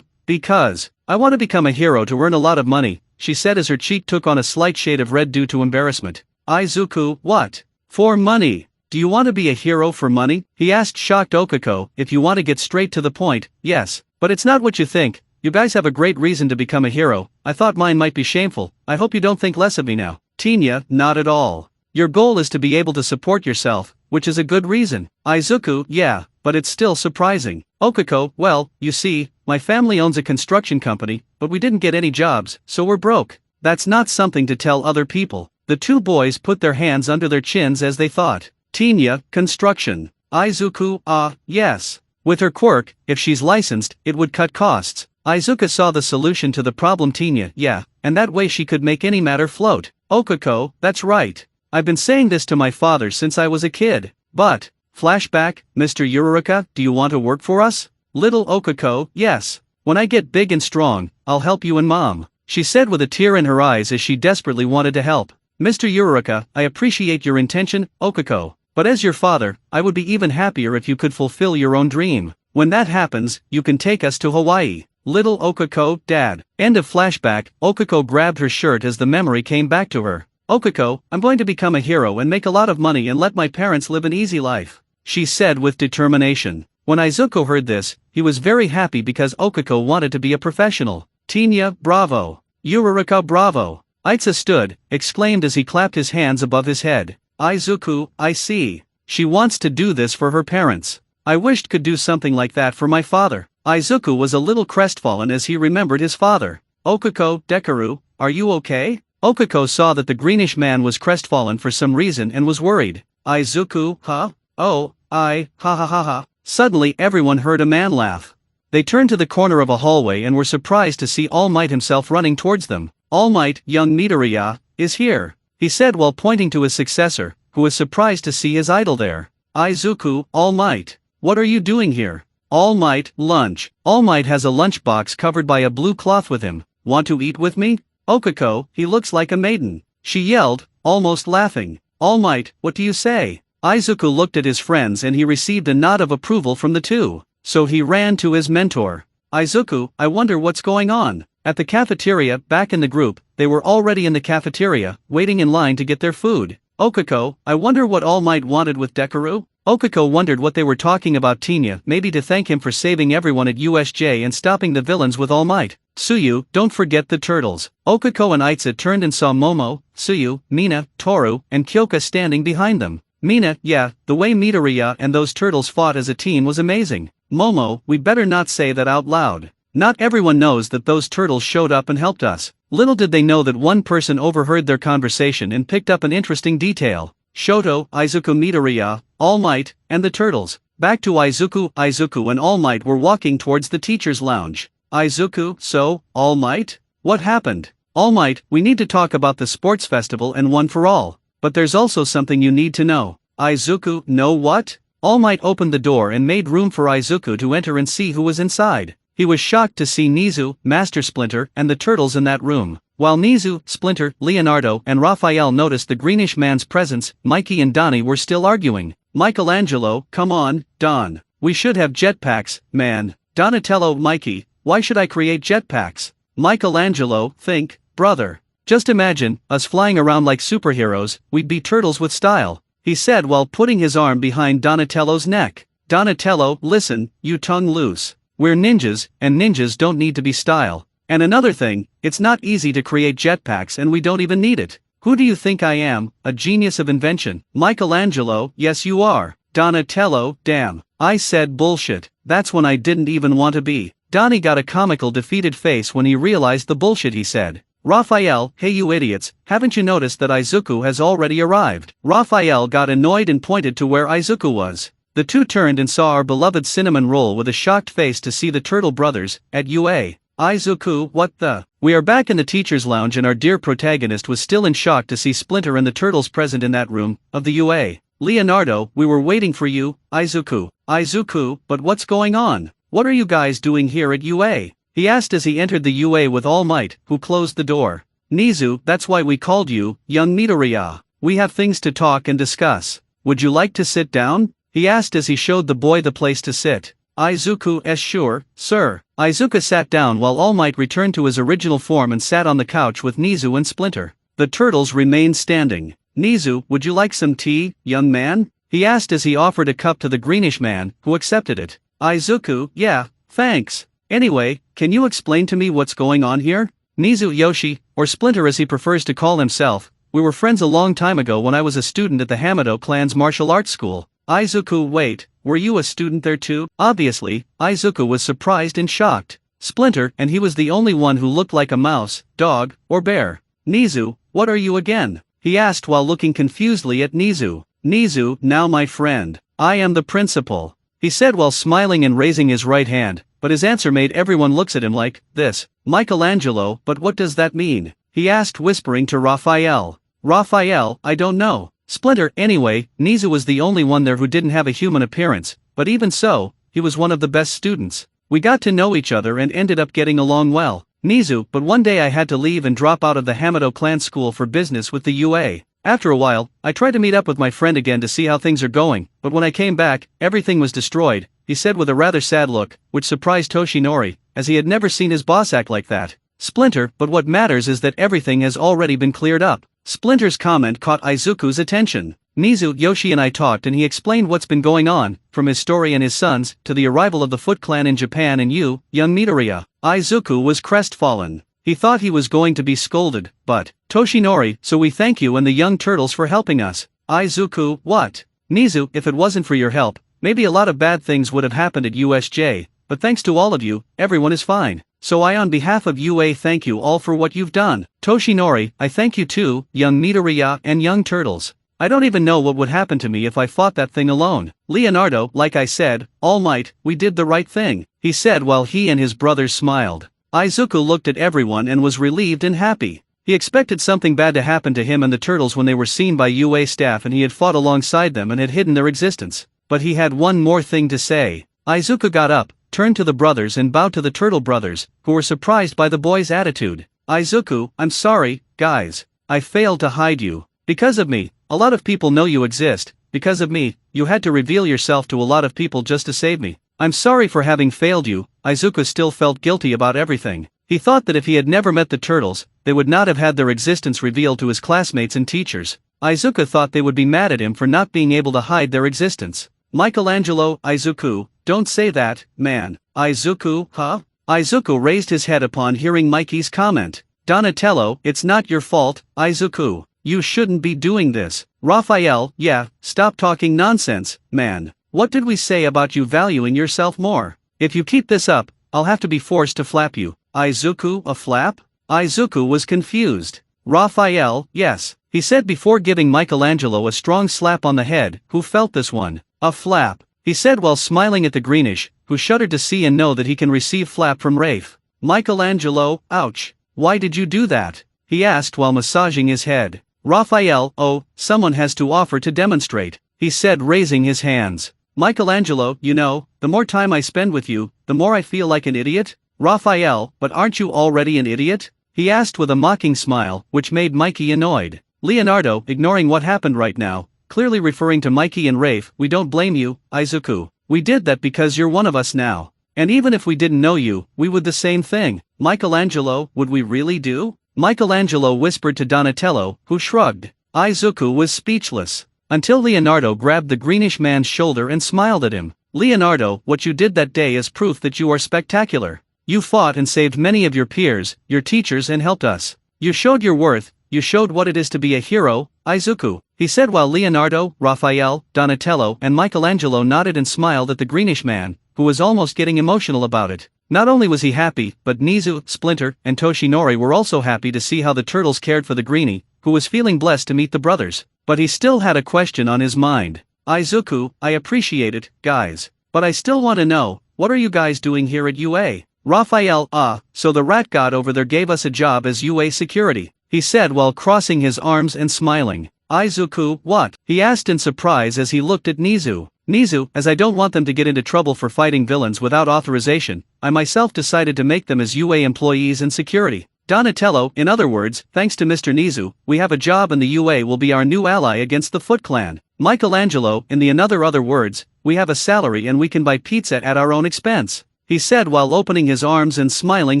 Because I want to become a hero to earn a lot of money, she said as her cheek took on a slight shade of red due to embarrassment. Izuku, what? For money. Do you want to be a hero for money? He asked shocked Okako. If you want to get straight to the point, yes, but it's not what you think. You guys have a great reason to become a hero. I thought mine might be shameful. I hope you don't think less of me now. Tinya, not at all. Your goal is to be able to support yourself, which is a good reason. Izuku, yeah, but it's still surprising. Okako, well, you see, my family owns a construction company, but we didn't get any jobs, so we're broke. That's not something to tell other people. The two boys put their hands under their chins as they thought. Tinya, construction. Izuku, yes. With her quirk, if she's licensed, it would cut costs. Izuku saw the solution to the problem. Tinya, yeah, and that way she could make any matter float. Okako, that's right. I've been saying this to my father since I was a kid. But, flashback, Mr. Uraraka, do you want to work for us? Little Okako, yes. When I get big and strong, I'll help you and Mom, she said with a tear in her eyes as she desperately wanted to help. Mr. Uraraka, I appreciate your intention, Okako, but as your father, I would be even happier if you could fulfill your own dream. When that happens, you can take us to Hawaii. Little Okako, Dad. End of flashback. Okako grabbed her shirt as the memory came back to her. Okako, I'm going to become a hero and make a lot of money and let my parents live an easy life, she said with determination. When Izuku heard this, he was very happy because Okako wanted to be a professional. Tinya, bravo. Uraraka, bravo. Aitsa stood, exclaimed as he clapped his hands above his head. Izuku, I see. She wants to do this for her parents. I wished could do something like that for my father. Izuku was a little crestfallen as he remembered his father. Okako, Dekaru, are you okay? Okako saw that the greenish man was crestfallen for some reason and was worried. Izuku, huh? Oh, ha ha ha ha. Suddenly everyone heard a man laugh. They turned to the corner of a hallway and were surprised to see All Might himself running towards them. All Might, young Midoriya, is here, he said while pointing to his successor, who was surprised to see his idol there. Izuku, All Might, what are you doing here? All Might, lunch. All Might has a lunchbox covered by a blue cloth with him. Want to eat with me? Okako, he looks like a maiden, she yelled, almost laughing. All Might, what do you say? Izuku looked at his friends and he received a nod of approval from the two, so he ran to his mentor. Izuku, I wonder what's going on. At the cafeteria, back in the group, they were already in the cafeteria, waiting in line to get their food. Okiko, I wonder what All Might wanted with Dekoru? Okiko wondered what they were talking about. Tenya, maybe to thank him for saving everyone at USJ and stopping the villains with All Might. Tsuyu, don't forget the turtles. Okiko and Aitsa turned and saw Momo, Tsuyu, Mina, Toru, and Kyoka standing behind them. Mina, yeah, the way Midoriya and those turtles fought as a team was amazing. Momo, we better not say that out loud. Not everyone knows that those turtles showed up and helped us. Little did they know that one person overheard their conversation and picked up an interesting detail. Shoto, Izuku, Midoriya, All Might, and the turtles. Back to Izuku. Izuku and All Might were walking towards the teacher's lounge. Izuku, so, All Might? What happened? All Might, we need to talk about the sports festival and One for All. But there's also something you need to know. Izuku, know what? All Might opened the door and made room for Izuku to enter and see who was inside. He was shocked to see Nizu, Master Splinter, and the turtles in that room. While Nizu, Splinter, Leonardo, and Raphael noticed the greenish man's presence, Mikey and Donnie were still arguing. Michelangelo, come on, Don. We should have jetpacks, man. Donatello, Mikey, why should I create jetpacks? Michelangelo, think, brother. Just imagine, us flying around like superheroes, we'd be turtles with style, he said while putting his arm behind Donatello's neck. Donatello, listen, you tongue loose. We're ninjas, and ninjas don't need to be style. And another thing, it's not easy to create jetpacks and we don't even need it. Who do you think I am, a genius of invention? Michelangelo, yes you are. Donatello, damn. I said bullshit, that's when I didn't even want to be. Donnie got a comical defeated face when he realized the bullshit he said. Raphael, hey you idiots, haven't you noticed that Izuku has already arrived? Raphael got annoyed and pointed to where Izuku was. The two turned and saw our beloved Cinnamon Roll with a shocked face to see the Turtle Brothers, at UA. Izuku, what the? We are back in the teacher's lounge and our dear protagonist was still in shock to see Splinter and the turtles present in that room, of the UA. Leonardo, we were waiting for you, Izuku. Izuku, but what's going on? What are you guys doing here at UA? He asked as he entered the UA with All Might, who closed the door. Nizu, that's why we called you, young Midoriya. We have things to talk and discuss. Would you like to sit down? He asked as he showed the boy the place to sit. Izuku, sure, sir. Izuku sat down while All Might returned to his original form and sat on the couch with Nizu and Splinter. The turtles remained standing. Nizu, would you like some tea, young man? He asked as he offered a cup to the greenish man, who accepted it. Izuku, yeah, thanks. Anyway, can you explain to me what's going on here? Nizu Yoshi, or Splinter as he prefers to call himself, we were friends a long time ago when I was a student at the Hamato clan's martial arts school. Izuku, wait, were you a student there too? Obviously, Izuku was surprised and shocked. Splinter, and he was the only one who looked like a mouse, dog, or bear. Nizu, what are you again? He asked while looking confusedly at Nizu. Nizu, now my friend, I am the principal, he said while smiling and raising his right hand, but his answer made everyone looks at him like, this. Michelangelo, but what does that mean? He asked whispering to Raphael. Raphael, I don't know. Splinter, anyway, Nizu was the only one there who didn't have a human appearance, but even so, he was one of the best students. We got to know each other and ended up getting along well. Nizu, but one day I had to leave and drop out of the Hamato clan school for business with the UA. After a while, I tried to meet up with my friend again to see how things are going, but when I came back, everything was destroyed, he said with a rather sad look, which surprised Toshinori, as he had never seen his boss act like that. Splinter, but what matters is that everything has already been cleared up. Splinter's comment caught Izuku's attention. Nizu, Yoshi and I talked and he explained what's been going on, from his story and his sons, to the arrival of the Foot Clan in Japan and you, young Midoriya. Izuku was crestfallen. He thought he was going to be scolded, but, Toshinori, so we thank you and the young turtles for helping us. Izuku, what? Nizu, if it wasn't for your help, maybe a lot of bad things would have happened at USJ, but thanks to all of you, everyone is fine. So I on behalf of UA thank you all for what you've done. Toshinori, I thank you too, young Midoriya and young turtles. I don't even know what would happen to me if I fought that thing alone. Leonardo, like I said, All Might, we did the right thing, he said while he and his brothers smiled. Izuku looked at everyone and was relieved and happy. He expected something bad to happen to him and the turtles when they were seen by UA staff and he had fought alongside them and had hidden their existence. But he had one more thing to say. Izuku got up, turned to the brothers and bowed to the turtle brothers, who were surprised by the boy's attitude. Izuku, I'm sorry, guys. I failed to hide you. Because of me, a lot of people know you exist. Because of me, you had to reveal yourself to a lot of people just to save me. I'm sorry for having failed you. Izuku still felt guilty about everything. He thought that if he had never met the turtles, they would not have had their existence revealed to his classmates and teachers. Izuku thought they would be mad at him for not being able to hide their existence. Michelangelo, Izuku, don't say that, man. Izuku, huh? Izuku raised his head upon hearing Mikey's comment. Donatello, it's not your fault, Izuku. You shouldn't be doing this. Raphael, yeah, stop talking nonsense, man. What did we say about you valuing yourself more? If you keep this up, I'll have to be forced to flap you. Izuku, a flap? Izuku was confused. Raphael, yes, he said before giving Michelangelo a strong slap on the head. Who felt this one? A flap, he said while smiling at the Greenish, who shuddered to see and know that he can receive flap from Rafe. Michelangelo, ouch. Why did you do that? He asked while massaging his head. Raphael, oh, someone has to offer to demonstrate, he said raising his hands. Michelangelo, you know, the more time I spend with you, the more I feel like an idiot. Raphael, but aren't you already an idiot? He asked with a mocking smile, which made Mikey annoyed. Leonardo, ignoring what happened right now, clearly referring to Mikey and Rafe, we don't blame you, Izuku. We did that because you're one of us now. And even if we didn't know you, we would the same thing. Michelangelo, would we really do? Michelangelo whispered to Donatello, who shrugged. Izuku was speechless. Until Leonardo grabbed the Greenish man's shoulder and smiled at him. Leonardo, what you did that day is proof that you are spectacular. You fought and saved many of your peers, your teachers, and helped us. You showed your worth, you showed what it is to be a hero, Izuku, he said while Leonardo, Raphael, Donatello, and Michelangelo nodded and smiled at the Greenish man, who was almost getting emotional about it. Not only was he happy, but Nizu, Splinter, and Toshinori were also happy to see how the turtles cared for the Greenie, who was feeling blessed to meet the brothers. But he still had a question on his mind. Izuku, I appreciate it, guys. But I still want to know, what are you guys doing here at UA? Raphael, so the rat god over there gave us a job as UA security, he said while crossing his arms and smiling. Izuku, what? He asked in surprise as he looked at Nizu. Nizu, as I don't want them to get into trouble for fighting villains without authorization, I myself decided to make them as UA employees and security. Donatello, in other words, thanks to Mr. Nizu, we have a job and the UA will be our new ally against the Foot Clan. Michelangelo, in the other words, we have a salary and we can buy pizza at our own expense, he said while opening his arms and smiling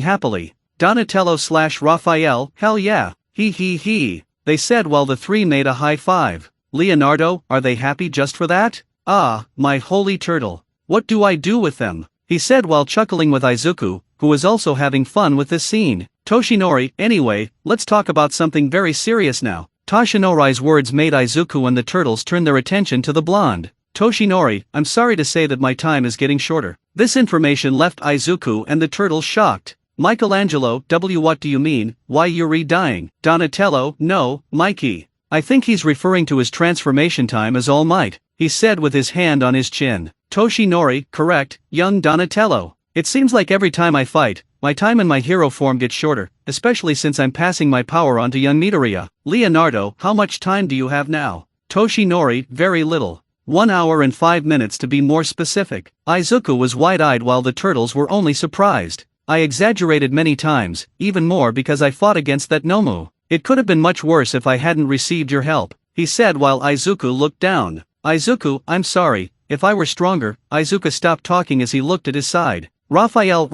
happily. Donatello/Raphael, hell yeah, he, they said while the three made a high five. Leonardo, are they happy just for that? Ah, my holy turtle. What do I do with them? He said while chuckling with Izuku, who was also having fun with this scene. Toshinori, anyway, let's talk about something very serious now. Toshinori's words made Izuku and the turtles turn their attention to the blonde. Toshinori, I'm sorry to say that my time is getting shorter. This information left Izuku and the turtles shocked. Michelangelo, what do you mean, why Yuri dying? Donatello, no, Mikey. I think he's referring to his transformation time as All Might, he said with his hand on his chin. Toshinori, correct, young Donatello. It seems like every time I fight, my time in my hero form gets shorter, especially since I'm passing my power on to young Midoriya. Leonardo, how much time do you have now? Toshinori, very little. 1 hour and 5 minutes to be more specific. Izuku was wide-eyed while the turtles were only surprised. I exaggerated many times, even more because I fought against that Nomu. It could have been much worse if I hadn't received your help, he said while Izuku looked down. Izuku, I'm sorry, if I were stronger. Izuku stopped talking as he looked at his side. Raphael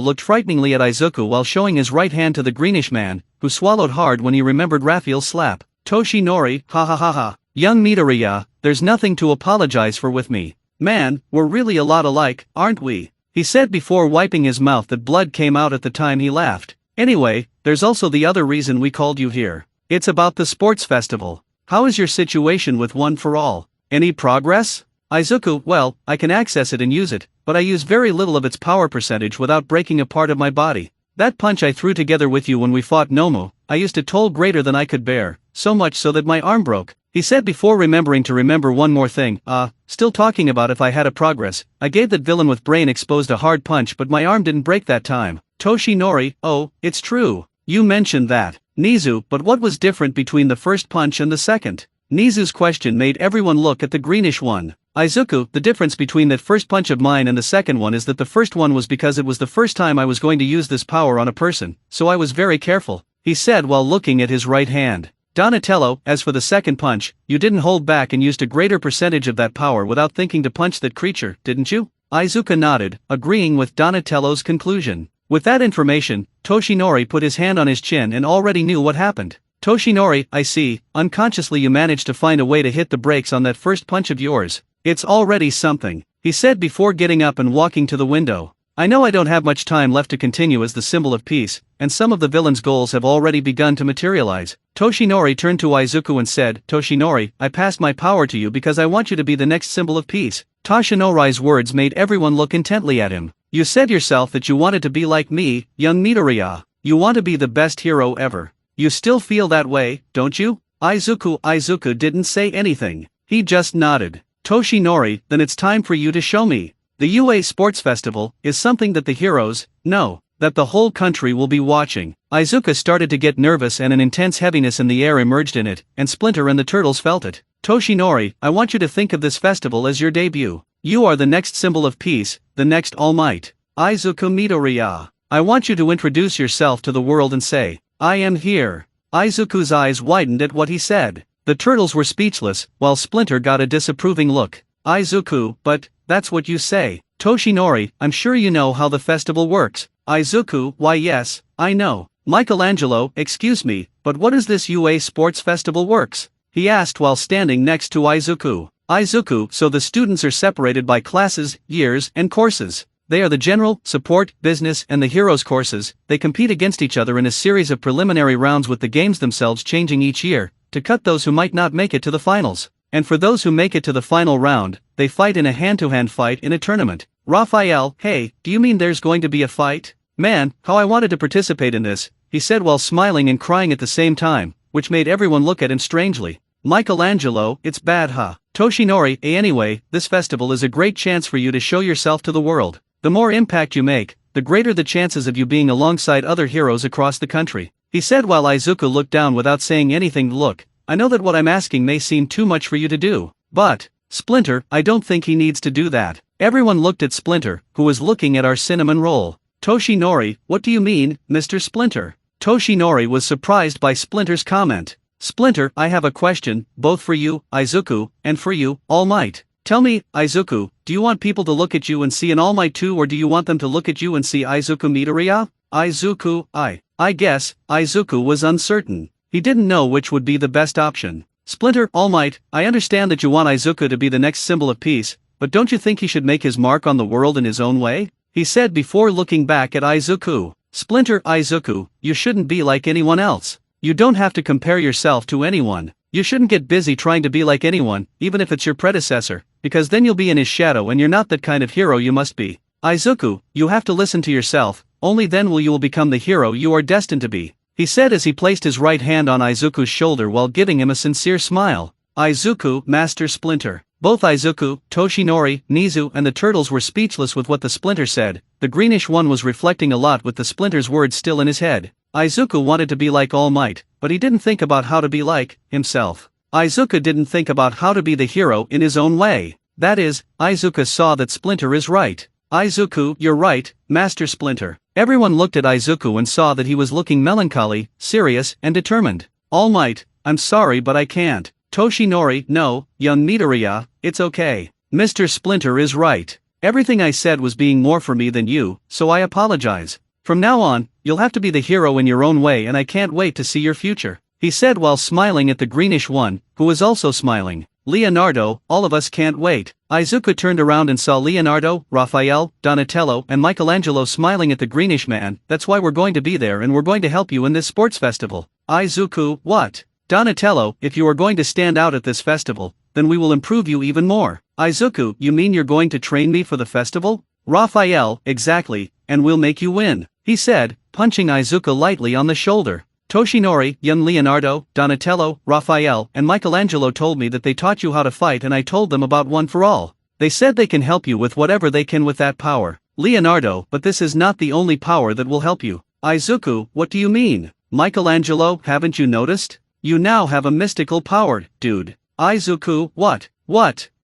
looked frighteningly at Izuku while showing his right hand to the Greenish man, who swallowed hard when he remembered Raphael's slap. Toshinori, ha. Young Midoriya, there's nothing to apologize for with me. Man, we're really a lot alike, aren't we? He said before wiping his mouth that blood came out at the time he laughed. Anyway, there's also the other reason we called you here. It's about the sports festival. How is your situation with One for All? Any progress? Izuku, well, I can access it and use it, but I use very little of its power percentage without breaking a part of my body. That punch I threw together with you when we fought Nomu, I used a toll greater than I could bear, so much so that my arm broke. He said before remembering to remember one more thing. Still talking about if I had a progress, I gave that villain with brain exposed a hard punch but my arm didn't break that time. Toshinori, oh, it's true. You mentioned that. Nizu, but what was different between the first punch and the second? Nizu's question made everyone look at the Greenish one. Izuku, the difference between that first punch of mine and the second one is that the first one was because it was the first time I was going to use this power on a person, so I was very careful, he said while looking at his right hand. Donatello, as for the second punch, you didn't hold back and used a greater percentage of that power without thinking to punch that creature, didn't you? Izuku nodded, agreeing with Donatello's conclusion. With that information, Toshinori put his hand on his chin and already knew what happened. Toshinori, I see, unconsciously you managed to find a way to hit the brakes on that first punch of yours. It's already something, he said before getting up and walking to the window. I know I don't have much time left to continue as the symbol of peace, and some of the villain's goals have already begun to materialize. Toshinori turned to Izuku and said, Toshinori, I passed my power to you because I want you to be the next symbol of peace. Toshinori's words made everyone look intently at him. You said yourself that you wanted to be like me, young Midoriya. You want to be the best hero ever. You still feel that way, don't you? Izuku didn't say anything. He just nodded. Toshinori, then it's time for you to show me. The UA Sports Festival is something that the heroes know, that the whole country will be watching. Izuku started to get nervous and an intense heaviness in the air emerged in it, and Splinter and the turtles felt it. Toshinori, I want you to think of this festival as your debut. You are the next symbol of peace, the next All Might. Izuku Midoriya. I want you to introduce yourself to the world and say, I am here. Izuku's eyes widened at what he said. The turtles were speechless, while Splinter got a disapproving look. Izuku, but, that's what you say. Toshinori, I'm sure you know how the festival works. Izuku, why yes, I know. Michelangelo, excuse me, but what is this UA Sports Festival works? He asked while standing next to Izuku. Izuku, so the students are separated by classes, years, and courses. They are the general, support, business, and the heroes courses. They compete against each other in a series of preliminary rounds with the games themselves changing each year, to cut those who might not make it to the finals. And for those who make it to the final round, they fight in a hand-to-hand fight in a tournament. Raphael, hey, do you mean there's going to be a fight? Man, how I wanted to participate in this, he said while smiling and crying at the same time, which made everyone look at him strangely. Michelangelo, it's bad huh? Toshinori, anyway, this festival is a great chance for you to show yourself to the world. The more impact you make, the greater the chances of you being alongside other heroes across the country, he said while Izuku looked down without saying anything. Look, I know that what I'm asking may seem too much for you to do, but, Splinter, I don't think he needs to do that. Everyone looked at Splinter, who was looking at our cinnamon roll. Toshinori, what do you mean, Mr. Splinter? Toshinori was surprised by Splinter's comment. Splinter, I have a question, both for you, Izuku, and for you, All Might. Tell me, Izuku, do you want people to look at you and see an All Might too, or do you want them to look at you and see Izuku Midoriya? Izuku, I guess, Izuku was uncertain. He didn't know which would be the best option. Splinter, All Might, I understand that you want Izuku to be the next symbol of peace, but don't you think he should make his mark on the world in his own way? He said before looking back at Izuku. Splinter, Izuku, you shouldn't be like anyone else. You don't have to compare yourself to anyone. You shouldn't get busy trying to be like anyone, even if it's your predecessor, because then you'll be in his shadow and you're not that kind of hero you must be. Izuku, you have to listen to yourself, only then will you become the hero you are destined to be, he said as he placed his right hand on Izuku's shoulder while giving him a sincere smile. Izuku, Master Splinter. Both Izuku, Toshinori, Nizu and the turtles were speechless with what the Splinter said. The greenish one was reflecting a lot with the Splinter's words still in his head. Izuku wanted to be like All Might, but he didn't think about how to be like himself. Izuku didn't think about how to be the hero in his own way. That is, Izuku saw that Splinter is right. Izuku, you're right, Master Splinter. Everyone looked at Izuku and saw that he was looking melancholy, serious, and determined. All Might, I'm sorry but I can't. Toshinori, no, young Midoriya, it's okay. Mr. Splinter is right. Everything I said was being more for me than you, so I apologize. From now on, you'll have to be the hero in your own way and I can't wait to see your future, he said while smiling at the greenish one, who was also smiling. Leonardo, all of us can't wait. Izuku turned around and saw Leonardo, Raphael, Donatello and Michelangelo smiling at the greenish man. That's why we're going to be there and we're going to help you in this sports festival. Izuku, what? Donatello, if you are going to stand out at this festival, then we will improve you even more. Izuku, you mean you're going to train me for the festival? Raphael, exactly, and we'll make you win, he said, punching Izuku lightly on the shoulder. Toshinori, young Leonardo, Donatello, Raphael, and Michelangelo told me that they taught you how to fight and I told them about One for All. They said they can help you with whatever they can with that power. Leonardo, but this is not the only power that will help you. Izuku, what do you mean? Michelangelo, haven't you noticed? You now have a mystical power, dude. Izuku, what?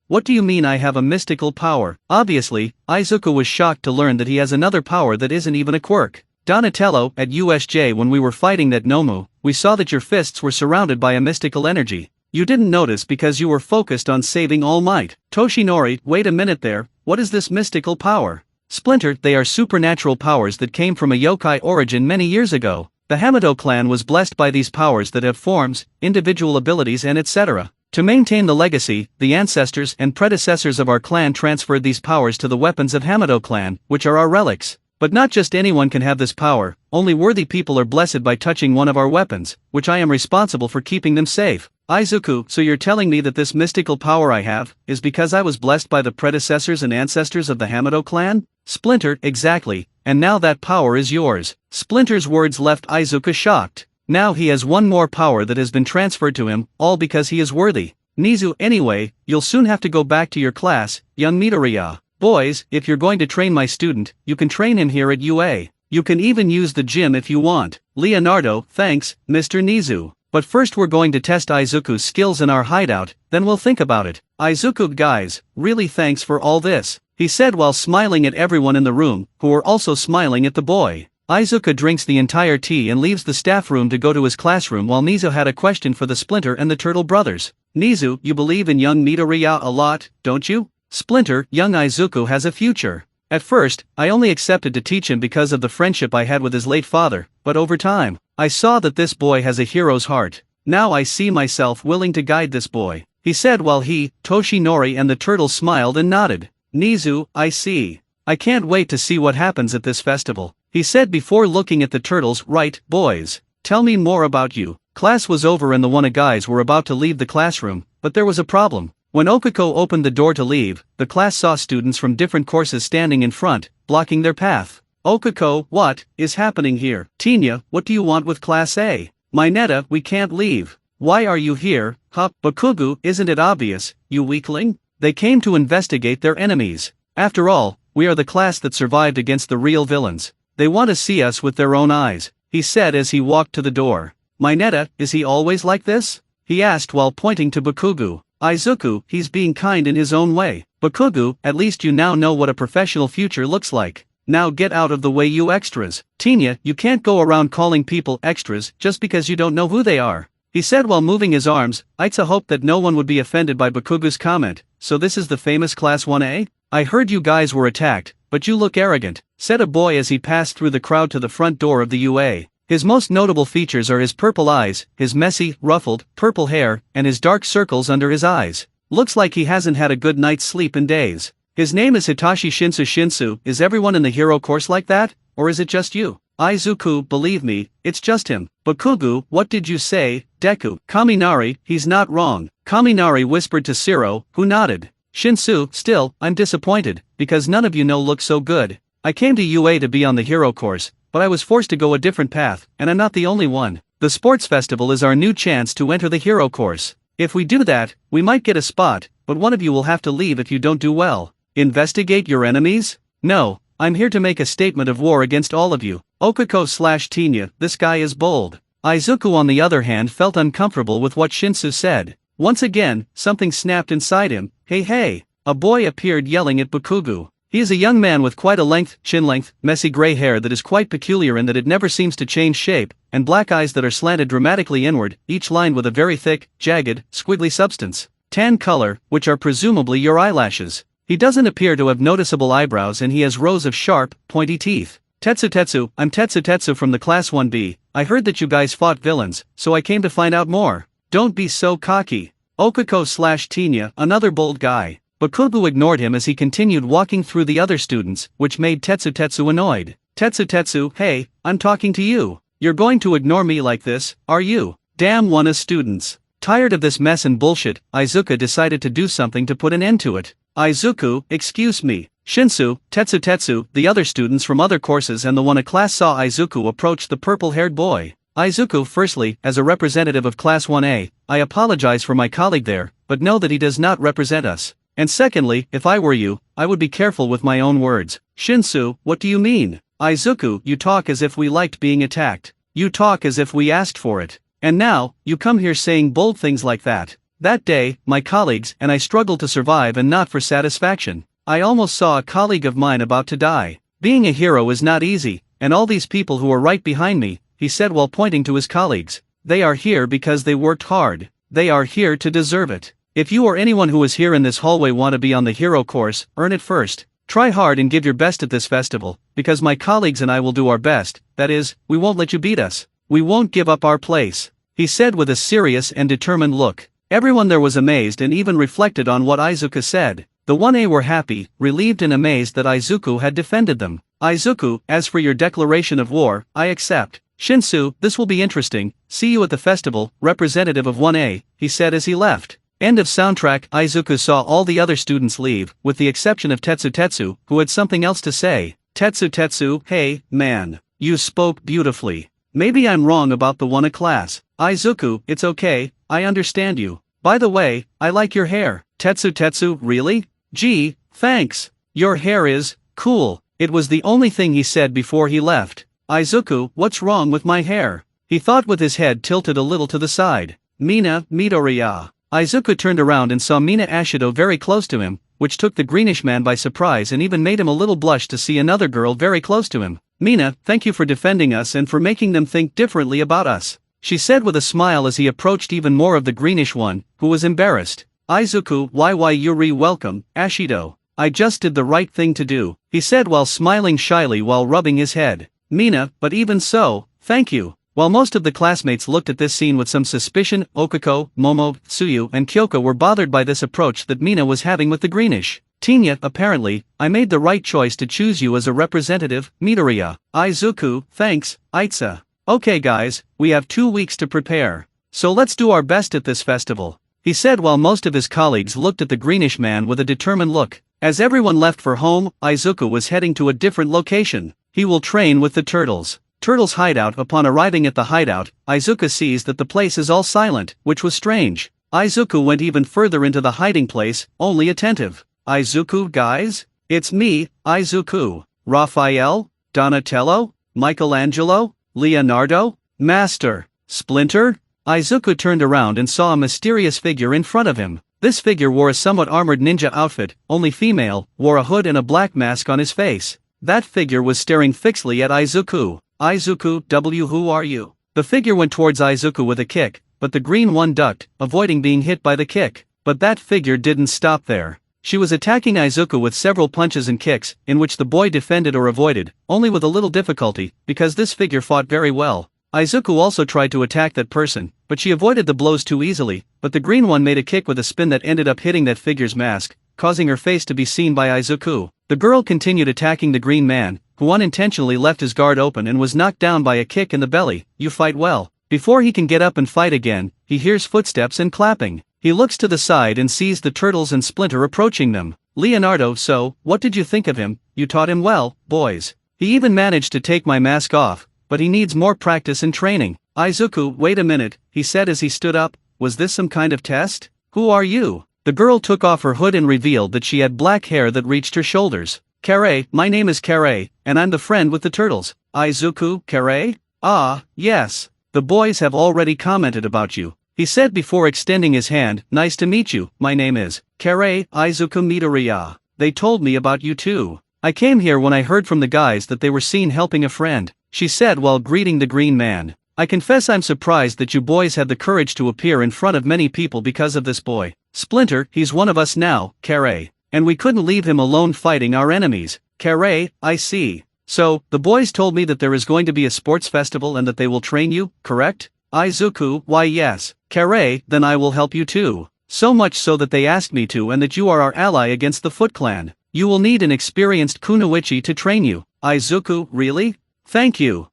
What do you mean I have a mystical power? Obviously, Izuku was shocked to learn that he has another power that isn't even a quirk. Donatello, at USJ when we were fighting that Nomu, we saw that your fists were surrounded by a mystical energy. You didn't notice because you were focused on saving All Might. Toshinori, wait a minute there, what is this mystical power? Splinter, they are supernatural powers that came from a yokai origin many years ago. The Hamato clan was blessed by these powers that have forms, individual abilities and etc. To maintain the legacy, the ancestors and predecessors of our clan transferred these powers to the weapons of Hamato clan, which are our relics. But not just anyone can have this power, only worthy people are blessed by touching one of our weapons, which I am responsible for keeping them safe. Izuku, so you're telling me that this mystical power I have, is because I was blessed by the predecessors and ancestors of the Hamato clan? Splinter, exactly, and now that power is yours. Splinter's words left Izuku shocked. Now he has one more power that has been transferred to him, all because he is worthy. Nizu, anyway, you'll soon have to go back to your class, young Midoriya. Boys, if you're going to train my student, you can train him here at UA. You can even use the gym if you want. Leonardo, thanks, Mr. Nizu. But first we're going to test Izuku's skills in our hideout, then we'll think about it. Izuku, guys, really thanks for all this, he said while smiling at everyone in the room, who were also smiling at the boy. Izuku drinks the entire tea and leaves the staff room to go to his classroom while Nizu had a question for the Splinter and the Turtle brothers. Nizu, you believe in young Midoriya a lot, don't you? Splinter, young Izuku has a future. At first, I only accepted to teach him because of the friendship I had with his late father, but over time, I saw that this boy has a hero's heart. Now I see myself willing to guide this boy, he said while he, Toshinori and the turtle smiled and nodded. Nizu, I see. I can't wait to see what happens at this festival, he said before looking at the turtles. Right, boys, tell me more about you. Class was over and the Wanna guys were about to leave the classroom, but there was a problem. When Okuko opened the door to leave, the class saw students from different courses standing in front, blocking their path. Okuko, what is happening here? Tinya, what do you want with Class A? Mineta, we can't leave. Why are you here? Bakugu, isn't it obvious, you weakling? They came to investigate their enemies. After all, we are the class that survived against the real villains. They want to see us with their own eyes, he said as he walked to the door. Mineta, is he always like this? He asked while pointing to Bakugu. Izuku, he's being kind in his own way. Bakugu, at least you now know what a professional future looks like. Now get out of the way, you extras. Tinya, you can't go around calling people extras just because you don't know who they are, he said while moving his arms. Itza hoped that no one would be offended by Bakugu's comment. So this is the famous Class 1A? I heard you guys were attacked, but you look arrogant, said a boy as he passed through the crowd to the front door of the UA. His most notable features are his purple eyes, his messy, ruffled, purple hair, and his dark circles under his eyes. Looks like he hasn't had a good night's sleep in days. His name is Hitachi Shinsu. Shinsu, is everyone in the hero course like that, or is it just you? Izuku, believe me, it's just him. Bakugu, what did you say? Deku, Kaminari, he's not wrong. Kaminari whispered to Siro, who nodded. Shinsu, still, I'm disappointed, because none of you look so good. I came to UA to be on the hero course, but I was forced to go a different path, and I'm not the only one. The sports festival is our new chance to enter the hero course. If we do that, we might get a spot, but one of you will have to leave if you don't do well. Investigate your enemies? No, I'm here to make a statement of war against all of you. Okuko/Tinya, this guy is bold. Izuku on the other hand felt uncomfortable with what Shinsu said. Once again, something snapped inside him. Hey, a boy appeared yelling at Bakugu. He is a young man with quite a chin-length, messy gray hair that is quite peculiar in that it never seems to change shape, and black eyes that are slanted dramatically inward, each lined with a very thick, jagged, squiggly substance. Tan color, which are presumably your eyelashes. He doesn't appear to have noticeable eyebrows and he has rows of sharp, pointy teeth. Tetsu, I'm Tetsu from the Class 1B, I heard that you guys fought villains, so I came to find out more. Don't be so cocky. Okuko/Tinya, another bold guy. Bakugu ignored him as he continued walking through the other students, which made Tetsu annoyed. Tetsu, hey, I'm talking to you. You're going to ignore me like this, are you? Damn Wanna students. Tired of this mess and bullshit, Izuku decided to do something to put an end to it. Izuku, excuse me. Shinsu, Tetsu, the other students from other courses and the Wanna class saw Izuku approach the purple-haired boy. Izuku, firstly, as a representative of Class 1A, I apologize for my colleague there, but know that he does not represent us. And secondly, if I were you, I would be careful with my own words. Shinsu, what do you mean? Izuku, you talk as if we liked being attacked. You talk as if we asked for it. And now, you come here saying bold things like that. That day, my colleagues and I struggled to survive and not for satisfaction. I almost saw a colleague of mine about to die. Being a hero is not easy, and all these people who are right behind me, he said while pointing to his colleagues. They are here because they worked hard. They are here to deserve it. If you or anyone who is here in this hallway want to be on the hero course, earn it first. Try hard and give your best at this festival, because my colleagues and I will do our best, that is, we won't let you beat us. We won't give up our place," he said with a serious and determined look. Everyone there was amazed and even reflected on what Izuku said. The 1A were happy, relieved and amazed that Izuku had defended them. "Izuku, as for your declaration of war, I accept. Shinsu, this will be interesting. See you at the festival, representative of 1A, he said as he left. End of soundtrack. Izuku saw all the other students leave, with the exception of Tetsu, who had something else to say. Tetsu, hey, man. You spoke beautifully. Maybe I'm wrong about the 1A class. Izuku, it's okay, I understand you. By the way, I like your hair. Tetsu, really? Gee, thanks. Your hair is cool. It was the only thing he said before he left. Izuku, what's wrong with my hair? He thought with his head tilted a little to the side. Mina, Midoriya. Izuku turned around and saw Mina Ashido very close to him, which took the greenish man by surprise and even made him a little blush to see another girl very close to him. Mina, thank you for defending us and for making them think differently about us, she said with a smile as he approached even more of the greenish one, who was embarrassed. Izuku, why Yuri, welcome, Ashido. I just did the right thing to do, he said while smiling shyly while rubbing his head. Mina, but even so, thank you. While most of the classmates looked at this scene with some suspicion, Okako, Momo, Tsuyu and Kyoko were bothered by this approach that Mina was having with the greenish. Tinya, apparently, I made the right choice to choose you as a representative, Midoriya. Izuku, thanks, Aitsa. Okay guys, we have 2 weeks to prepare. So let's do our best at this festival, he said while most of his colleagues looked at the greenish man with a determined look. As everyone left for home, Izuku was heading to a different location. He will train with the turtles. Turtle's hideout. Upon arriving at the hideout, Izuku sees that the place is all silent, which was strange. Izuku went even further into the hiding place, only attentive. Izuku, guys? It's me, Izuku. Raphael? Donatello? Michelangelo? Leonardo? Master? Splinter? Izuku turned around and saw a mysterious figure in front of him. This figure wore a somewhat armored ninja outfit, only female, wore a hood and a black mask on his face. That figure was staring fixedly at Izuku. Izuku, who are you? The figure went towards Izuku with a kick, but the green one ducked, avoiding being hit by the kick. But that figure didn't stop there. She was attacking Izuku with several punches and kicks, in which the boy defended or avoided, only with a little difficulty, because this figure fought very well. Izuku also tried to attack that person, but she avoided the blows too easily, but the green one made a kick with a spin that ended up hitting that figure's mask, causing her face to be seen by Izuku. The girl continued attacking the green man, who unintentionally left his guard open and was knocked down by a kick in the belly. You fight well. Before he can get up and fight again, he hears footsteps and clapping. He looks to the side and sees the turtles and Splinter approaching them. Leonardo, so, what did you think of him? You taught him well, boys. He even managed to take my mask off, but he needs more practice and training. Izuku, wait a minute, he said as he stood up, was this some kind of test? Who are you? The girl took off her hood and revealed that she had black hair that reached her shoulders. Kare, my name is Kare, and I'm the friend with the turtles. Izuku, Kare? Ah, yes. The boys have already commented about you, he said before extending his hand. Nice to meet you, my name is Kare, Izuku Midoriya. They told me about you too. I came here when I heard from the guys that they were seen helping a friend, she said while greeting the green man. I confess I'm surprised that you boys had the courage to appear in front of many people because of this boy. Splinter, he's one of us now, Kare. And we couldn't leave him alone fighting our enemies. Kare, I see. So, the boys told me that there is going to be a sports festival and that they will train you, correct? Izuku, why yes. Kare, then I will help you too. So much so that they asked me to, and that you are our ally against the Foot Clan. You will need an experienced kunoichi to train you. Izuku, really? Thank you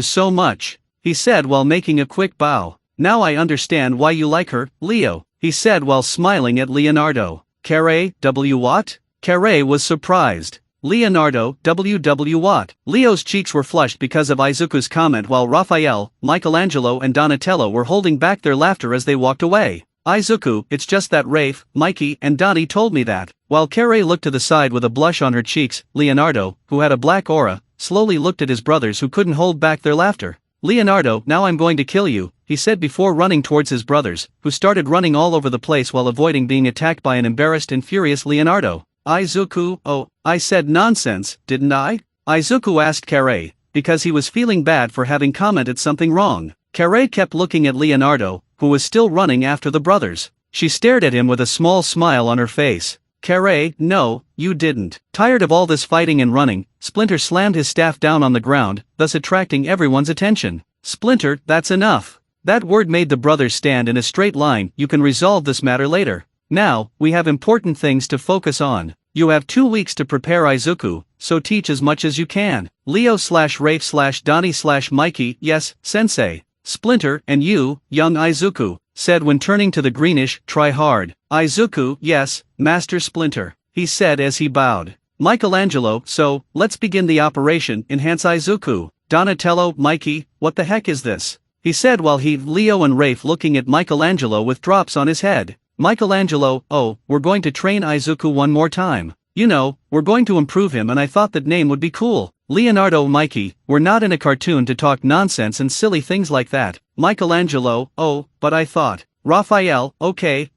so much, he said while making a quick bow. Now I understand why you like her, Leo, he said while smiling at Leonardo. Kare, what? Kare was surprised. Leonardo, what? Leo's cheeks were flushed because of Izuku's comment while Raphael, Michelangelo and Donatello were holding back their laughter as they walked away. Izuku, it's just that Rafe, Mikey and Donnie told me that. While Kare looked to the side with a blush on her cheeks, Leonardo, who had a black aura, slowly looked at his brothers who couldn't hold back their laughter. Leonardo, now I'm going to kill you, he said before running towards his brothers, who started running all over the place while avoiding being attacked by an embarrassed and furious Leonardo. Izuku, oh, I said nonsense, didn't I? Izuku asked Kare, because he was feeling bad for having commented something wrong. Kare kept looking at Leonardo, who was still running after the brothers. She stared at him with a small smile on her face. Carré, no, you didn't. Tired of all this fighting and running, Splinter slammed his staff down on the ground, thus attracting everyone's attention. Splinter, that's enough. That word made the brothers stand in a straight line. You can resolve this matter later. Now, we have important things to focus on. You have 2 weeks to prepare Izuku, so teach as much as you can. Leo/Rafe/Donnie/Mikey, yes, sensei. Splinter, and you, young Izuku, said when turning to the greenish, try hard. Izuku, yes, Master Splinter, he said as he bowed. Michelangelo, so, let's begin the operation, enhance Izuku. Donatello, Mikey, what the heck is this? He said while Leo and Rafe looking at Michelangelo with drops on his head. Michelangelo, oh, we're going to train Izuku one more time. You know, we're going to improve him and I thought that name would be cool. Leonardo, Mikey, we're not in a cartoon to talk nonsense and silly things like that. Michelangelo, oh, but I thought. Raphael, okay,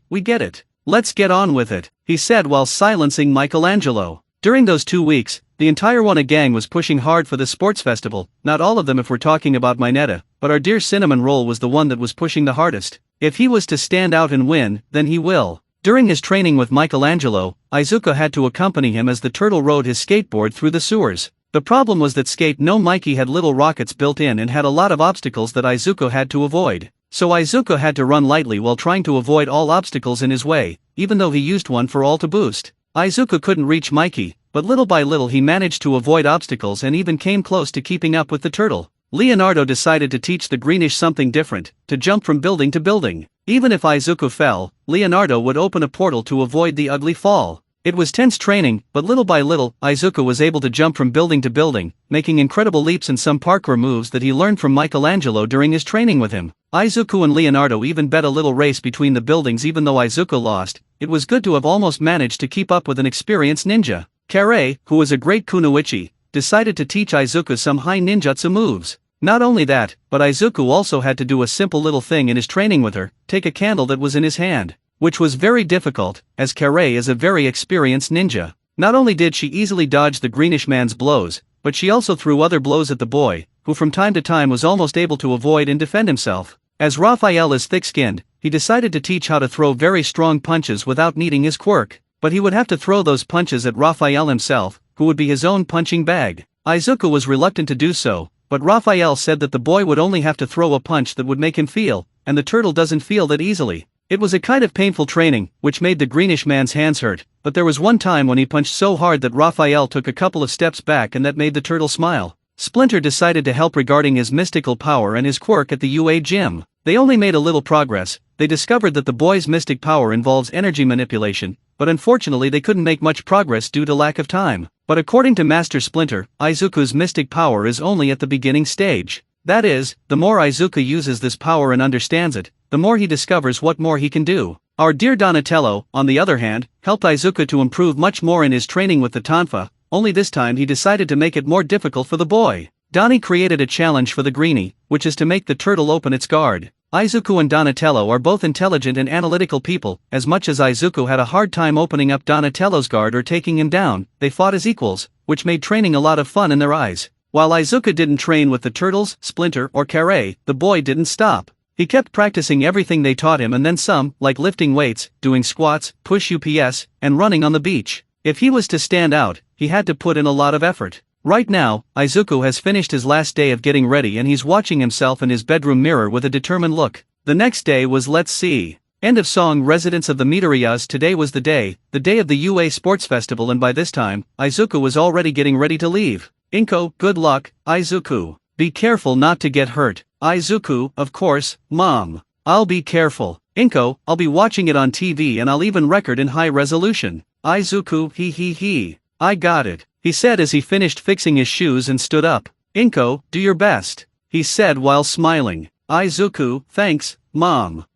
we get it. Let's get on with it, he said while silencing Michelangelo. During those 2 weeks, the entire Wanna gang was pushing hard for the sports festival, not all of them if we're talking about Mineta, but our dear Cinnamon Roll was the one that was pushing the hardest. If he was to stand out and win, then he will. During his training with Michelangelo, Izuku had to accompany him as the turtle rode his skateboard through the sewers. The problem was that Mikey had little rockets built in and had a lot of obstacles that Izuku had to avoid. So Izuku had to run lightly while trying to avoid all obstacles in his way, even though he used one for all to boost. Izuku couldn't reach Mikey, but little by little he managed to avoid obstacles and even came close to keeping up with the turtle. Leonardo decided to teach the greenish something different, to jump from building to building. Even if Izuku fell, Leonardo would open a portal to avoid the ugly fall. It was tense training, but little by little, Izuku was able to jump from building to building, making incredible leaps and some parkour moves that he learned from Michelangelo during his training with him. Izuku and Leonardo even bet a little race between the buildings even though Izuku lost. It was good to have almost managed to keep up with an experienced ninja. Carré, who was a great kunoichi, decided to teach Izuku some high ninjutsu moves. Not only that, but Izuku also had to do a simple little thing in his training with her, take a candle that was in his hand, which was very difficult, as Carré is a very experienced ninja. Not only did she easily dodge the greenish man's blows, but she also threw other blows at the boy, who from time to time was almost able to avoid and defend himself. As Raphael is thick-skinned, he decided to teach how to throw very strong punches without needing his quirk, but he would have to throw those punches at Raphael himself, who would be his own punching bag. Izuku was reluctant to do so, but Raphael said that the boy would only have to throw a punch that would make him feel, and the turtle doesn't feel that easily. It was a kind of painful training, which made the greenish man's hands hurt, but there was one time when he punched so hard that Raphael took a couple of steps back and that made the turtle smile. Splinter decided to help regarding his mystical power and his quirk at the UA gym. They only made a little progress. They discovered that the boy's mystic power involves energy manipulation, but unfortunately they couldn't make much progress due to lack of time. But according to Master Splinter, Izuku's mystic power is only at the beginning stage. That is, the more Izuku uses this power and understands it, the more he discovers what more he can do. Our dear Donatello, on the other hand, helped Izuku to improve much more in his training with the Tonfa, only this time he decided to make it more difficult for the boy. Donnie created a challenge for the greenie, which is to make the turtle open its guard. Izuku and Donatello are both intelligent and analytical people. As much as Izuku had a hard time opening up Donatello's guard or taking him down, they fought as equals, which made training a lot of fun in their eyes. While Izuku didn't train with the turtles, Splinter, or Carré, the boy didn't stop. He kept practicing everything they taught him and then some, like lifting weights, doing squats, push-ups, and running on the beach. If he was to stand out, he had to put in a lot of effort. Right now, Izuku has finished his last day of getting ready and he's watching himself in his bedroom mirror with a determined look. The next day was let's see. End of song. Residents of the Midoriyas, today was the day of the UA Sports Festival, and by this time, Izuku was already getting ready to leave. Inko, good luck, Izuku. Be careful not to get hurt. Izuku, of course, Mom. I'll be careful. Inko, I'll be watching it on TV and I'll even record in high resolution. Izuku, he. I got it, he said as he finished fixing his shoes and stood up. Inko, do your best, he said while smiling. Izuku, thanks, Mom.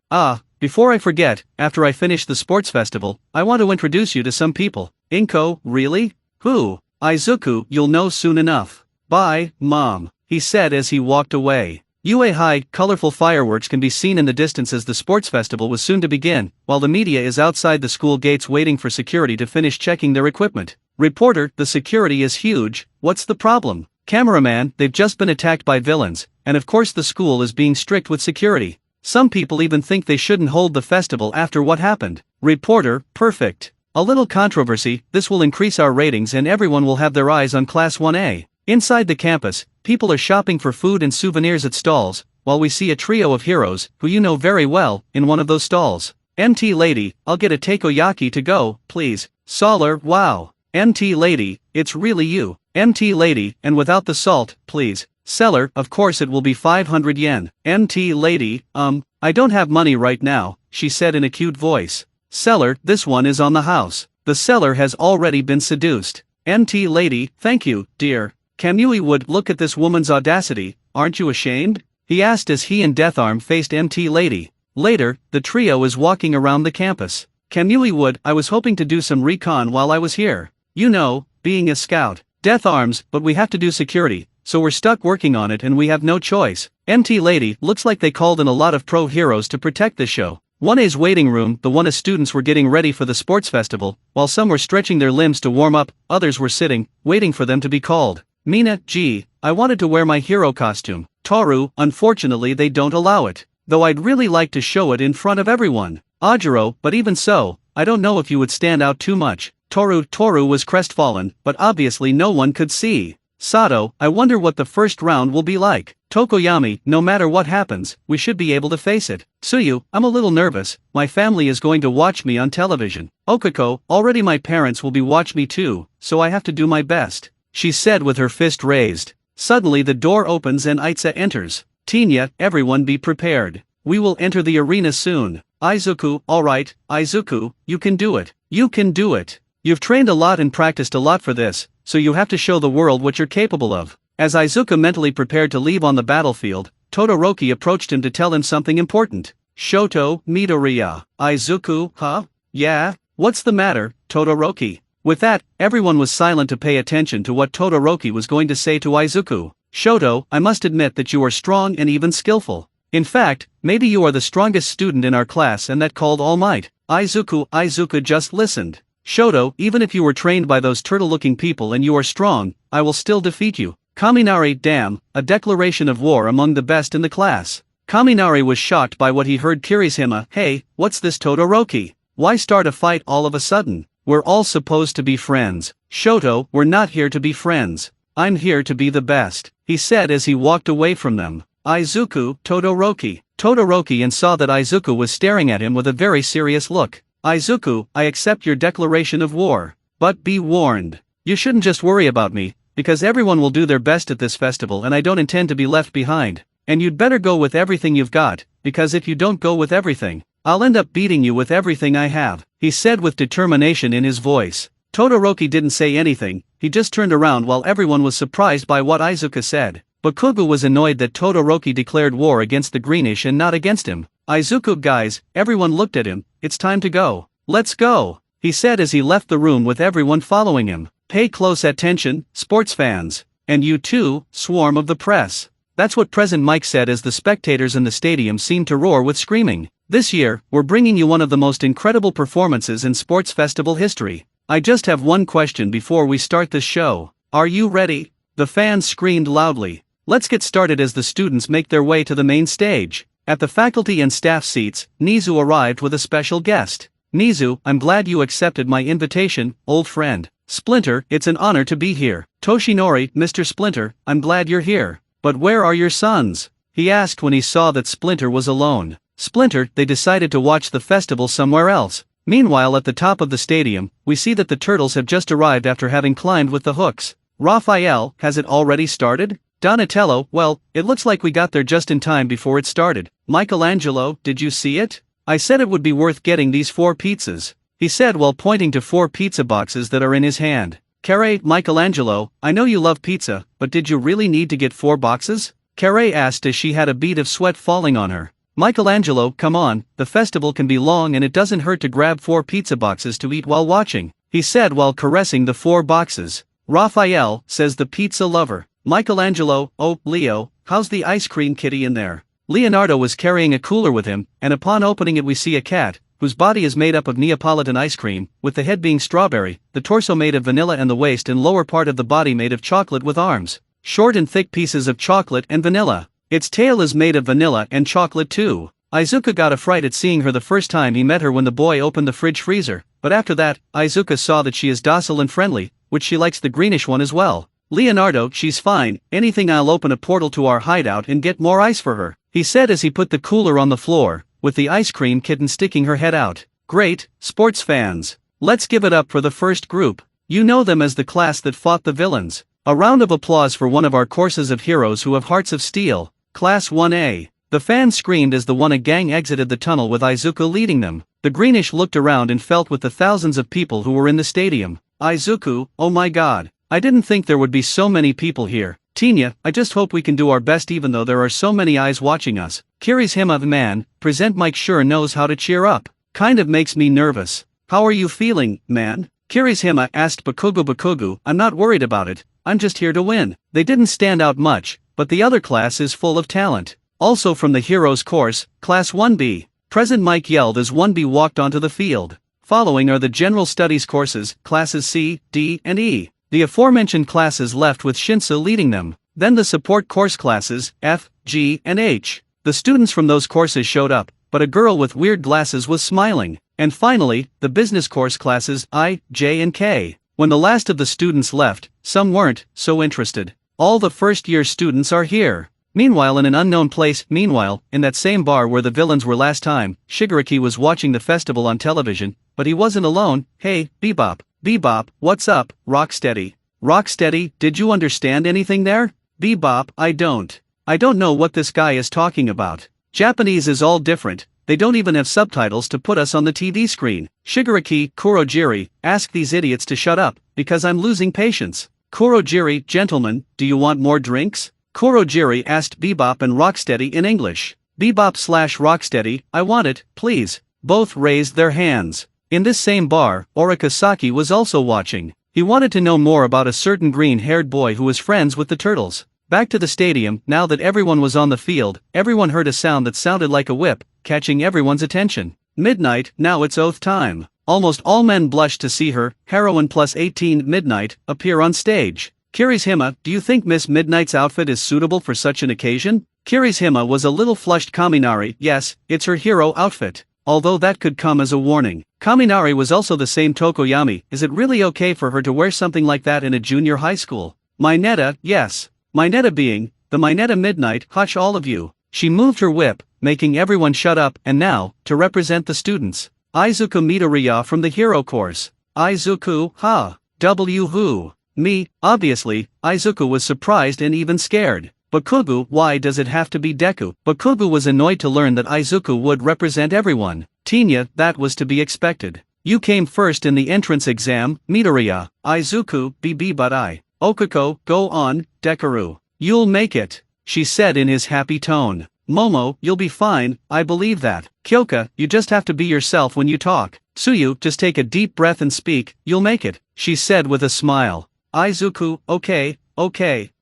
Before I forget, after I finish the sports festival, I want to introduce you to some people. Inko, really? Who? Izuku, you'll know soon enough. Bye, Mom, he said as he walked away. UA High, colorful fireworks can be seen in the distance as the sports festival was soon to begin, while the media is outside the school gates waiting for security to finish checking their equipment. Reporter, the security is huge, what's the problem? Cameraman, they've just been attacked by villains, and of course the school is being strict with security. Some people even think they shouldn't hold the festival after what happened. Reporter, perfect. A little controversy, this will increase our ratings and everyone will have their eyes on Class 1A. Inside the campus, people are shopping for food and souvenirs at stalls, while we see a trio of heroes, who you know very well, in one of those stalls. MT Lady, I'll get a takoyaki to go, please. Solar, wow. MT Lady, it's really you. MT Lady, and without the salt, please. Seller, of course it will be 500 yen. MT Lady, I don't have money right now, she said in a cute voice. Seller, this one is on the house. The seller has already been seduced. MT Lady, thank you, dear. Kamui would look at this woman's audacity, aren't you ashamed? He asked as he and Deatharm faced MT Lady. Later, the trio is walking around the campus. Kamui would, I was hoping to do some recon while I was here. You know, being a scout. Deatharms, but we have to do security, so we're stuck working on it and we have no choice. MT Lady, looks like they called in a lot of pro heroes to protect this show. 1A's waiting room, the 1A students were getting ready for the sports festival, while some were stretching their limbs to warm up, others were sitting, waiting for them to be called. Mina, gee, I wanted to wear my hero costume. Toru, unfortunately they don't allow it. Though I'd really like to show it in front of everyone. Ajiro, but even so, I don't know if you would stand out too much. Toru was crestfallen, but obviously no one could see. Sato, I wonder what the first round will be like. Tokoyami, no matter what happens, we should be able to face it. Tsuyu, I'm a little nervous, my family is going to watch me on television. Okako, already my parents will be watch me too, so I have to do my best, she said with her fist raised. Suddenly the door opens and Aitsa enters. Tinya, everyone be prepared. We will enter the arena soon. Izuku, alright, Izuku, you can do it. You can do it. You've trained a lot and practiced a lot for this, so you have to show the world what you're capable of. As Izuku mentally prepared to leave on the battlefield, Todoroki approached him to tell him something important. Shoto, Midoriya. Izuku, huh? Yeah? What's the matter, Todoroki? With that, everyone was silent to pay attention to what Todoroki was going to say to Izuku. Shoto, I must admit that you are strong and even skillful. In fact, maybe you are the strongest student in our class and that called all might. Izuku just listened. Shoto, even if you were trained by those turtle-looking people and you are strong, I will still defeat you. Kaminari, damn, a declaration of war among the best in the class. Kaminari was shocked by what he heard. Kirishima, hey, what's this Todoroki? Why start a fight all of a sudden? We're all supposed to be friends. Shoto, we're not here to be friends. I'm here to be the best, he said as he walked away from them. Izuku, Todoroki and saw that Izuku was staring at him with a very serious look. Izuku, I accept your declaration of war. But be warned. You shouldn't just worry about me, because everyone will do their best at this festival and I don't intend to be left behind. And you'd better go with everything you've got, because if you don't go with everything, I'll end up beating you with everything I have, he said with determination in his voice. Todoroki didn't say anything, he just turned around while everyone was surprised by what Izuku said. But Kugu was annoyed that Todoroki declared war against the greenish and not against him. Izuku, guys, everyone looked at him, it's time to go. Let's go, he said as he left the room with everyone following him. Pay close attention, sports fans. And you too, swarm of the press. That's what President Mike said as the spectators in the stadium seemed to roar with screaming. This year, we're bringing you one of the most incredible performances in sports festival history. I just have one question before we start this show. Are you ready? The fans screamed loudly. Let's get started as the students make their way to the main stage. At the faculty and staff seats, Nizu arrived with a special guest. Nizu, I'm glad you accepted my invitation, old friend. Splinter, it's an honor to be here. Toshinori, Mr. Splinter, I'm glad you're here. But where are your sons? He asked when he saw that Splinter was alone. Splinter, they decided to watch the festival somewhere else. Meanwhile at the top of the stadium, we see that the turtles have just arrived after having climbed with the hooks. Raphael, has it already started? Donatello, well, it looks like we got there just in time before it started. Michelangelo, did you see it? I said it would be worth getting these 4 pizzas, he said while pointing to 4 pizza boxes that are in his hand. Carre, Michelangelo, I know you love pizza, but did you really need to get 4 boxes? Carre asked as she had a bead of sweat falling on her. Michelangelo, come on, the festival can be long and it doesn't hurt to grab 4 pizza boxes to eat while watching, he said while caressing the 4 boxes. Raphael, says the pizza lover. Michelangelo, oh, Leo, how's the ice cream kitty in there? Leonardo was carrying a cooler with him, and upon opening it we see a cat, whose body is made up of Neapolitan ice cream, with the head being strawberry, the torso made of vanilla and the waist and lower part of the body made of chocolate with arms, short and thick pieces of chocolate and vanilla. Its tail is made of vanilla and chocolate too. Izuku got a fright at seeing her the first time he met her when the boy opened the fridge freezer, but after that, Izuku saw that she is docile and friendly, which she likes the greenish one as well. Leonardo, she's fine, anything, I'll open a portal to our hideout and get more ice for her, he said as he put the cooler on the floor, with the ice cream kitten sticking her head out. Great, sports fans. Let's give it up for the first group. You know them as the class that fought the villains. A round of applause for one of our courses of heroes who have hearts of steel, Class 1A. The fans screamed as the one a gang exited the tunnel with Izuku leading them. The greenish looked around and felt with the thousands of people who were in the stadium. Izuku, oh my god. I didn't think there would be so many people here. Tinya, I just hope we can do our best even though there are so many eyes watching us. Kirishima, man, present Mike sure knows how to cheer up. Kind of makes me nervous. How are you feeling, man? Kirishima asked Bakugu. I'm not worried about it, I'm just here to win. They didn't stand out much, but the other class is full of talent. Also from the Heroes course, Class 1B. President Mike yelled as 1B walked onto the field. Following are the General Studies courses, Classes C, D, and E. The aforementioned classes left with Shinsu leading them. Then the support course classes, F, G, and H. The students from those courses showed up, but a girl with weird glasses was smiling. And finally, the business course classes, I, J, and K. When the last of the students left, some weren't so interested. All the first-year students are here. Meanwhile, in an unknown place, in that same bar where the villains were last time, Shigaraki was watching the festival on television, but he wasn't alone. Hey, Bebop. Bebop, what's up, Rocksteady? Rocksteady, did you understand anything there? Bebop, I don't know what this guy is talking about. Japanese is all different, they don't even have subtitles to put us on the TV screen. Shigaraki, Kurojiri, ask these idiots to shut up, because I'm losing patience. Kurojiri, gentlemen, do you want more drinks? Kurojiri asked Bebop and Rocksteady in English. Bebop/Rocksteady, I want it, please. Both raised their hands. In this same bar, Orikasaki was also watching. He wanted to know more about a certain green-haired boy who was friends with the turtles. Back to the stadium, now that everyone was on the field, everyone heard a sound that sounded like a whip, catching everyone's attention. Midnight, now it's oath time. Almost all men blushed to see her, heroine plus 18 Midnight, appear on stage. Kirishima, do you think Miss Midnight's outfit is suitable for such an occasion? Kirishima was a little flushed. Kaminari, yes, it's her hero outfit. Although that could come as a warning. Kaminari was also the same Tokoyami. Is it really okay for her to wear something like that in a junior high school? Mineta, yes. Mineta being, the Mineta Midnight, hush all of you. She moved her whip, making everyone shut up, and now, to represent the students. Izuku Midoriya from the hero course. Izuku, ha. W who? Me, obviously. Izuku was surprised and even scared. Bakugu, why does it have to be Deku? Bakugu was annoyed to learn that Izuku would represent everyone. Tinya, that was to be expected. You came first in the entrance exam, Midoriya. Izuku, BB but I. Okuko, go on, Dekaru. You'll make it, she said in his happy tone. Momo, you'll be fine, I believe that. Kyoka, you just have to be yourself when you talk. Tsuyu, just take a deep breath and speak, you'll make it, she said with a smile. Izuku, okay.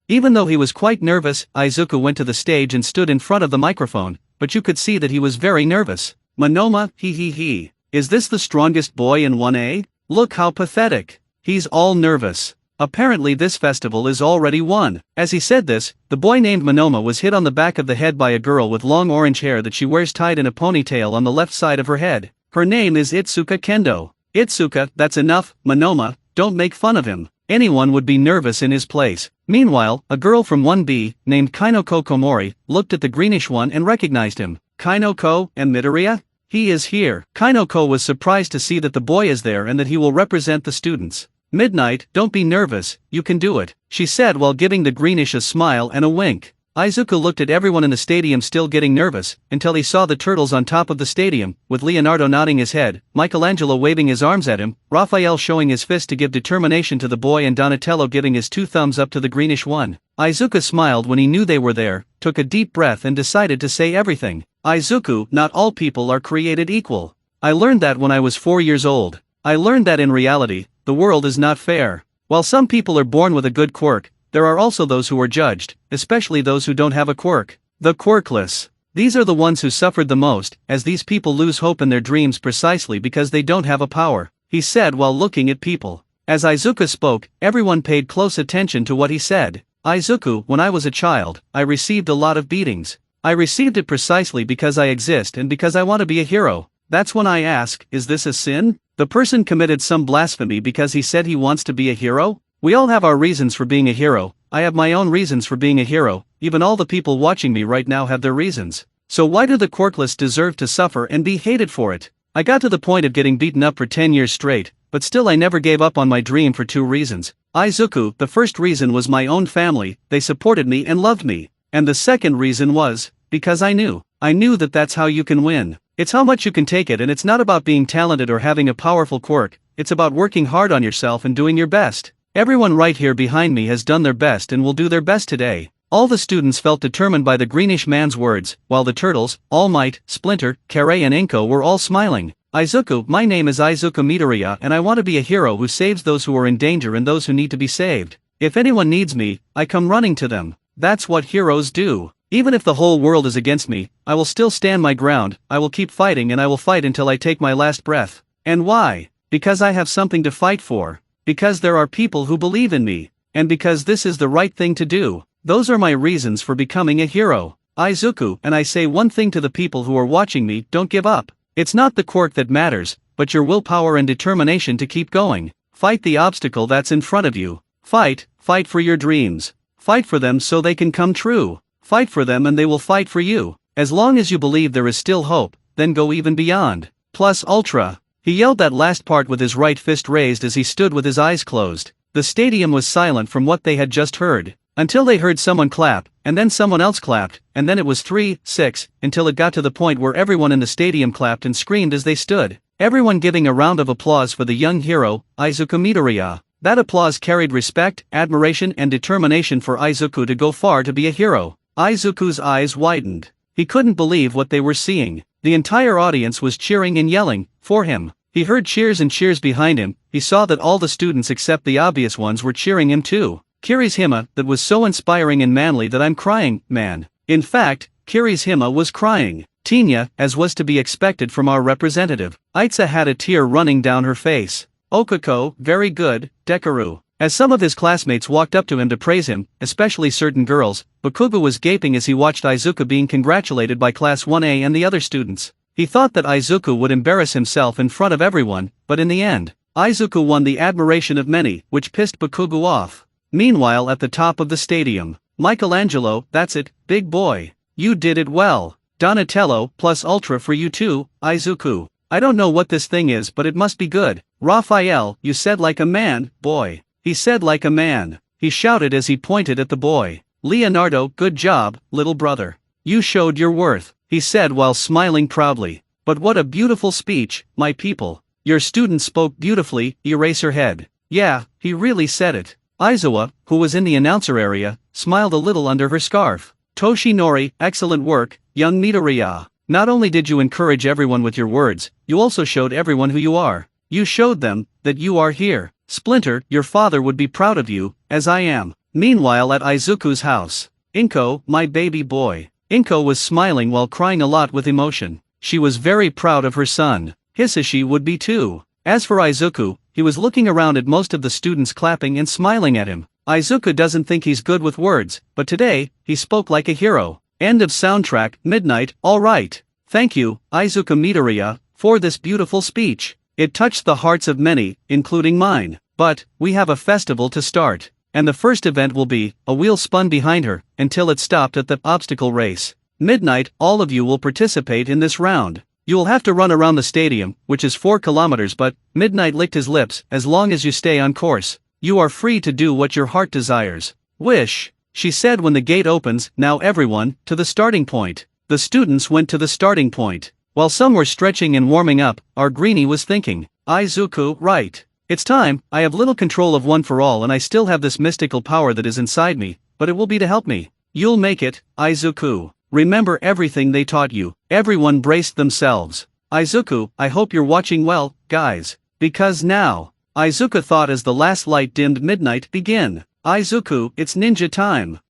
Even though he was quite nervous, Izuku went to the stage and stood in front of the microphone, but you could see that he was very nervous. Monoma, he. Is this the strongest boy in 1A? Look how pathetic. He's all nervous. Apparently this festival is already won. As he said this, the boy named Monoma was hit on the back of the head by a girl with long orange hair that she wears tied in a ponytail on the left side of her head. Her name is Itsuka Kendo. Itsuka, that's enough, Monoma, don't make fun of him. Anyone would be nervous in his place. Meanwhile, a girl from 1B, named Kainoko Komori, looked at the greenish one and recognized him. Kainoko, and Midoriya? He is here. Kainoko was surprised to see that the boy is there and that he will represent the students. Midnight, don't be nervous, you can do it, she said while giving the greenish a smile and a wink. Izuku looked at everyone in the stadium still getting nervous, until he saw the turtles on top of the stadium, with Leonardo nodding his head, Michelangelo waving his arms at him, Raphael showing his fist to give determination to the boy and Donatello giving his 2 thumbs up to the greenish one. Izuku smiled when he knew they were there, took a deep breath and decided to say everything. Izuku, not all people are created equal. I learned that when I was 4 years old. I learned that in reality, the world is not fair. While some people are born with a good quirk, there are also those who are judged, especially those who don't have a quirk. The quirkless. These are the ones who suffered the most, as these people lose hope in their dreams precisely because they don't have a power, he said while looking at people. As Izuku spoke, everyone paid close attention to what he said. Izuku, when I was a child, I received a lot of beatings. I received it precisely because I exist and because I want to be a hero. That's when I ask, is this a sin? The person committed some blasphemy because he said he wants to be a hero? We all have our reasons for being a hero. I have my own reasons for being a hero, even all the people watching me right now have their reasons. So why do the quirkless deserve to suffer and be hated for it? I got to the point of getting beaten up for 10 years straight, but still I never gave up on my dream for 2 reasons. Izuku, the first reason was my own family, they supported me and loved me. And the second reason was, because I knew that that's how you can win. It's how much you can take it, and it's not about being talented or having a powerful quirk, it's about working hard on yourself and doing your best. Everyone right here behind me has done their best and will do their best today. All the students felt determined by the greenish man's words, while the turtles, All Might, Splinter, Carey and Inko were all smiling. Izuku, my name is Izuku Midoriya and I want to be a hero who saves those who are in danger and those who need to be saved. If anyone needs me, I come running to them. That's what heroes do. Even if the whole world is against me, I will still stand my ground, I will keep fighting and I will fight until I take my last breath. And why? Because I have something to fight for. Because there are people who believe in me. And because this is the right thing to do. Those are my reasons for becoming a hero. Izuku, and I say one thing to the people who are watching me, don't give up. It's not the quirk that matters, but your willpower and determination to keep going. Fight the obstacle that's in front of you. Fight for your dreams. Fight for them so they can come true. Fight for them and they will fight for you. As long as you believe there is still hope, then go even beyond. Plus ultra. He yelled that last part with his right fist raised as he stood with his eyes closed. The stadium was silent from what they had just heard. Until they heard someone clap, and then someone else clapped, and then it was 3, 6, until it got to the point where everyone in the stadium clapped and screamed as they stood. Everyone giving a round of applause for the young hero, Izuku Midoriya. That applause carried respect, admiration and determination for Izuku to go far to be a hero. Izuku's eyes widened. He couldn't believe what they were seeing. The entire audience was cheering and yelling for him. He heard cheers and cheers behind him. He saw that all the students except the obvious ones were cheering him too. Kiri's Hima, that was so inspiring and manly that I'm crying, man. In fact, Kiri's Hima was crying. Tinya, as was to be expected from our representative. Aitsa had a tear running down her face. Okako, very good, Dekaru. As some of his classmates walked up to him to praise him, especially certain girls, Bakugo was gaping as he watched Izuku being congratulated by Class 1A and the other students. He thought that Izuku would embarrass himself in front of everyone, but in the end, Izuku won the admiration of many, which pissed Bakugo off. Meanwhile at the top of the stadium, Michelangelo, that's it, big boy. You did it well. Donatello, plus ultra for you too, Izuku. I don't know what this thing is but it must be good. Raphael, you said like a man, boy. He said like a man. He shouted as he pointed at the boy. Leonardo, good job, little brother. You showed your worth, he said while smiling proudly. But what a beautiful speech, my people. Your student spoke beautifully, Eraserhead. Yeah, he really said it. Aizawa, who was in the announcer area, smiled a little under her scarf. Toshinori, excellent work, young Midoriya. Not only did you encourage everyone with your words, you also showed everyone who you are. You showed them that you are here. Splinter, your father would be proud of you, as I am. Meanwhile at Izuku's house. Inko, my baby boy. Inko was smiling while crying a lot with emotion. She was very proud of her son. Hisashi would be too. As for Izuku, he was looking around at most of the students clapping and smiling at him. Izuku doesn't think he's good with words, but today, he spoke like a hero. End of soundtrack, midnight, alright. Thank you, Izuku Midoriya, for this beautiful speech. It touched the hearts of many, including mine. But, we have a festival to start. And the first event will be, a wheel spun behind her, until it stopped at the obstacle race. Midnight, all of you will participate in this round. You will have to run around the stadium, which is 4 kilometers but, Midnight licked his lips, as long as you stay on course. You are free to do what your heart desires. Wish, she said when the gate opens, now everyone, to the starting point. The students went to the starting point. While some were stretching and warming up, our greenie was thinking, Izuku, right. It's time, I have little control of One for All and I still have this mystical power that is inside me, but it will be to help me. You'll make it, Izuku. Remember everything they taught you. Everyone braced themselves. Izuku, I hope you're watching well, guys. Because now, Izuku thought as the last light dimmed midnight begin. Izuku, it's ninja time.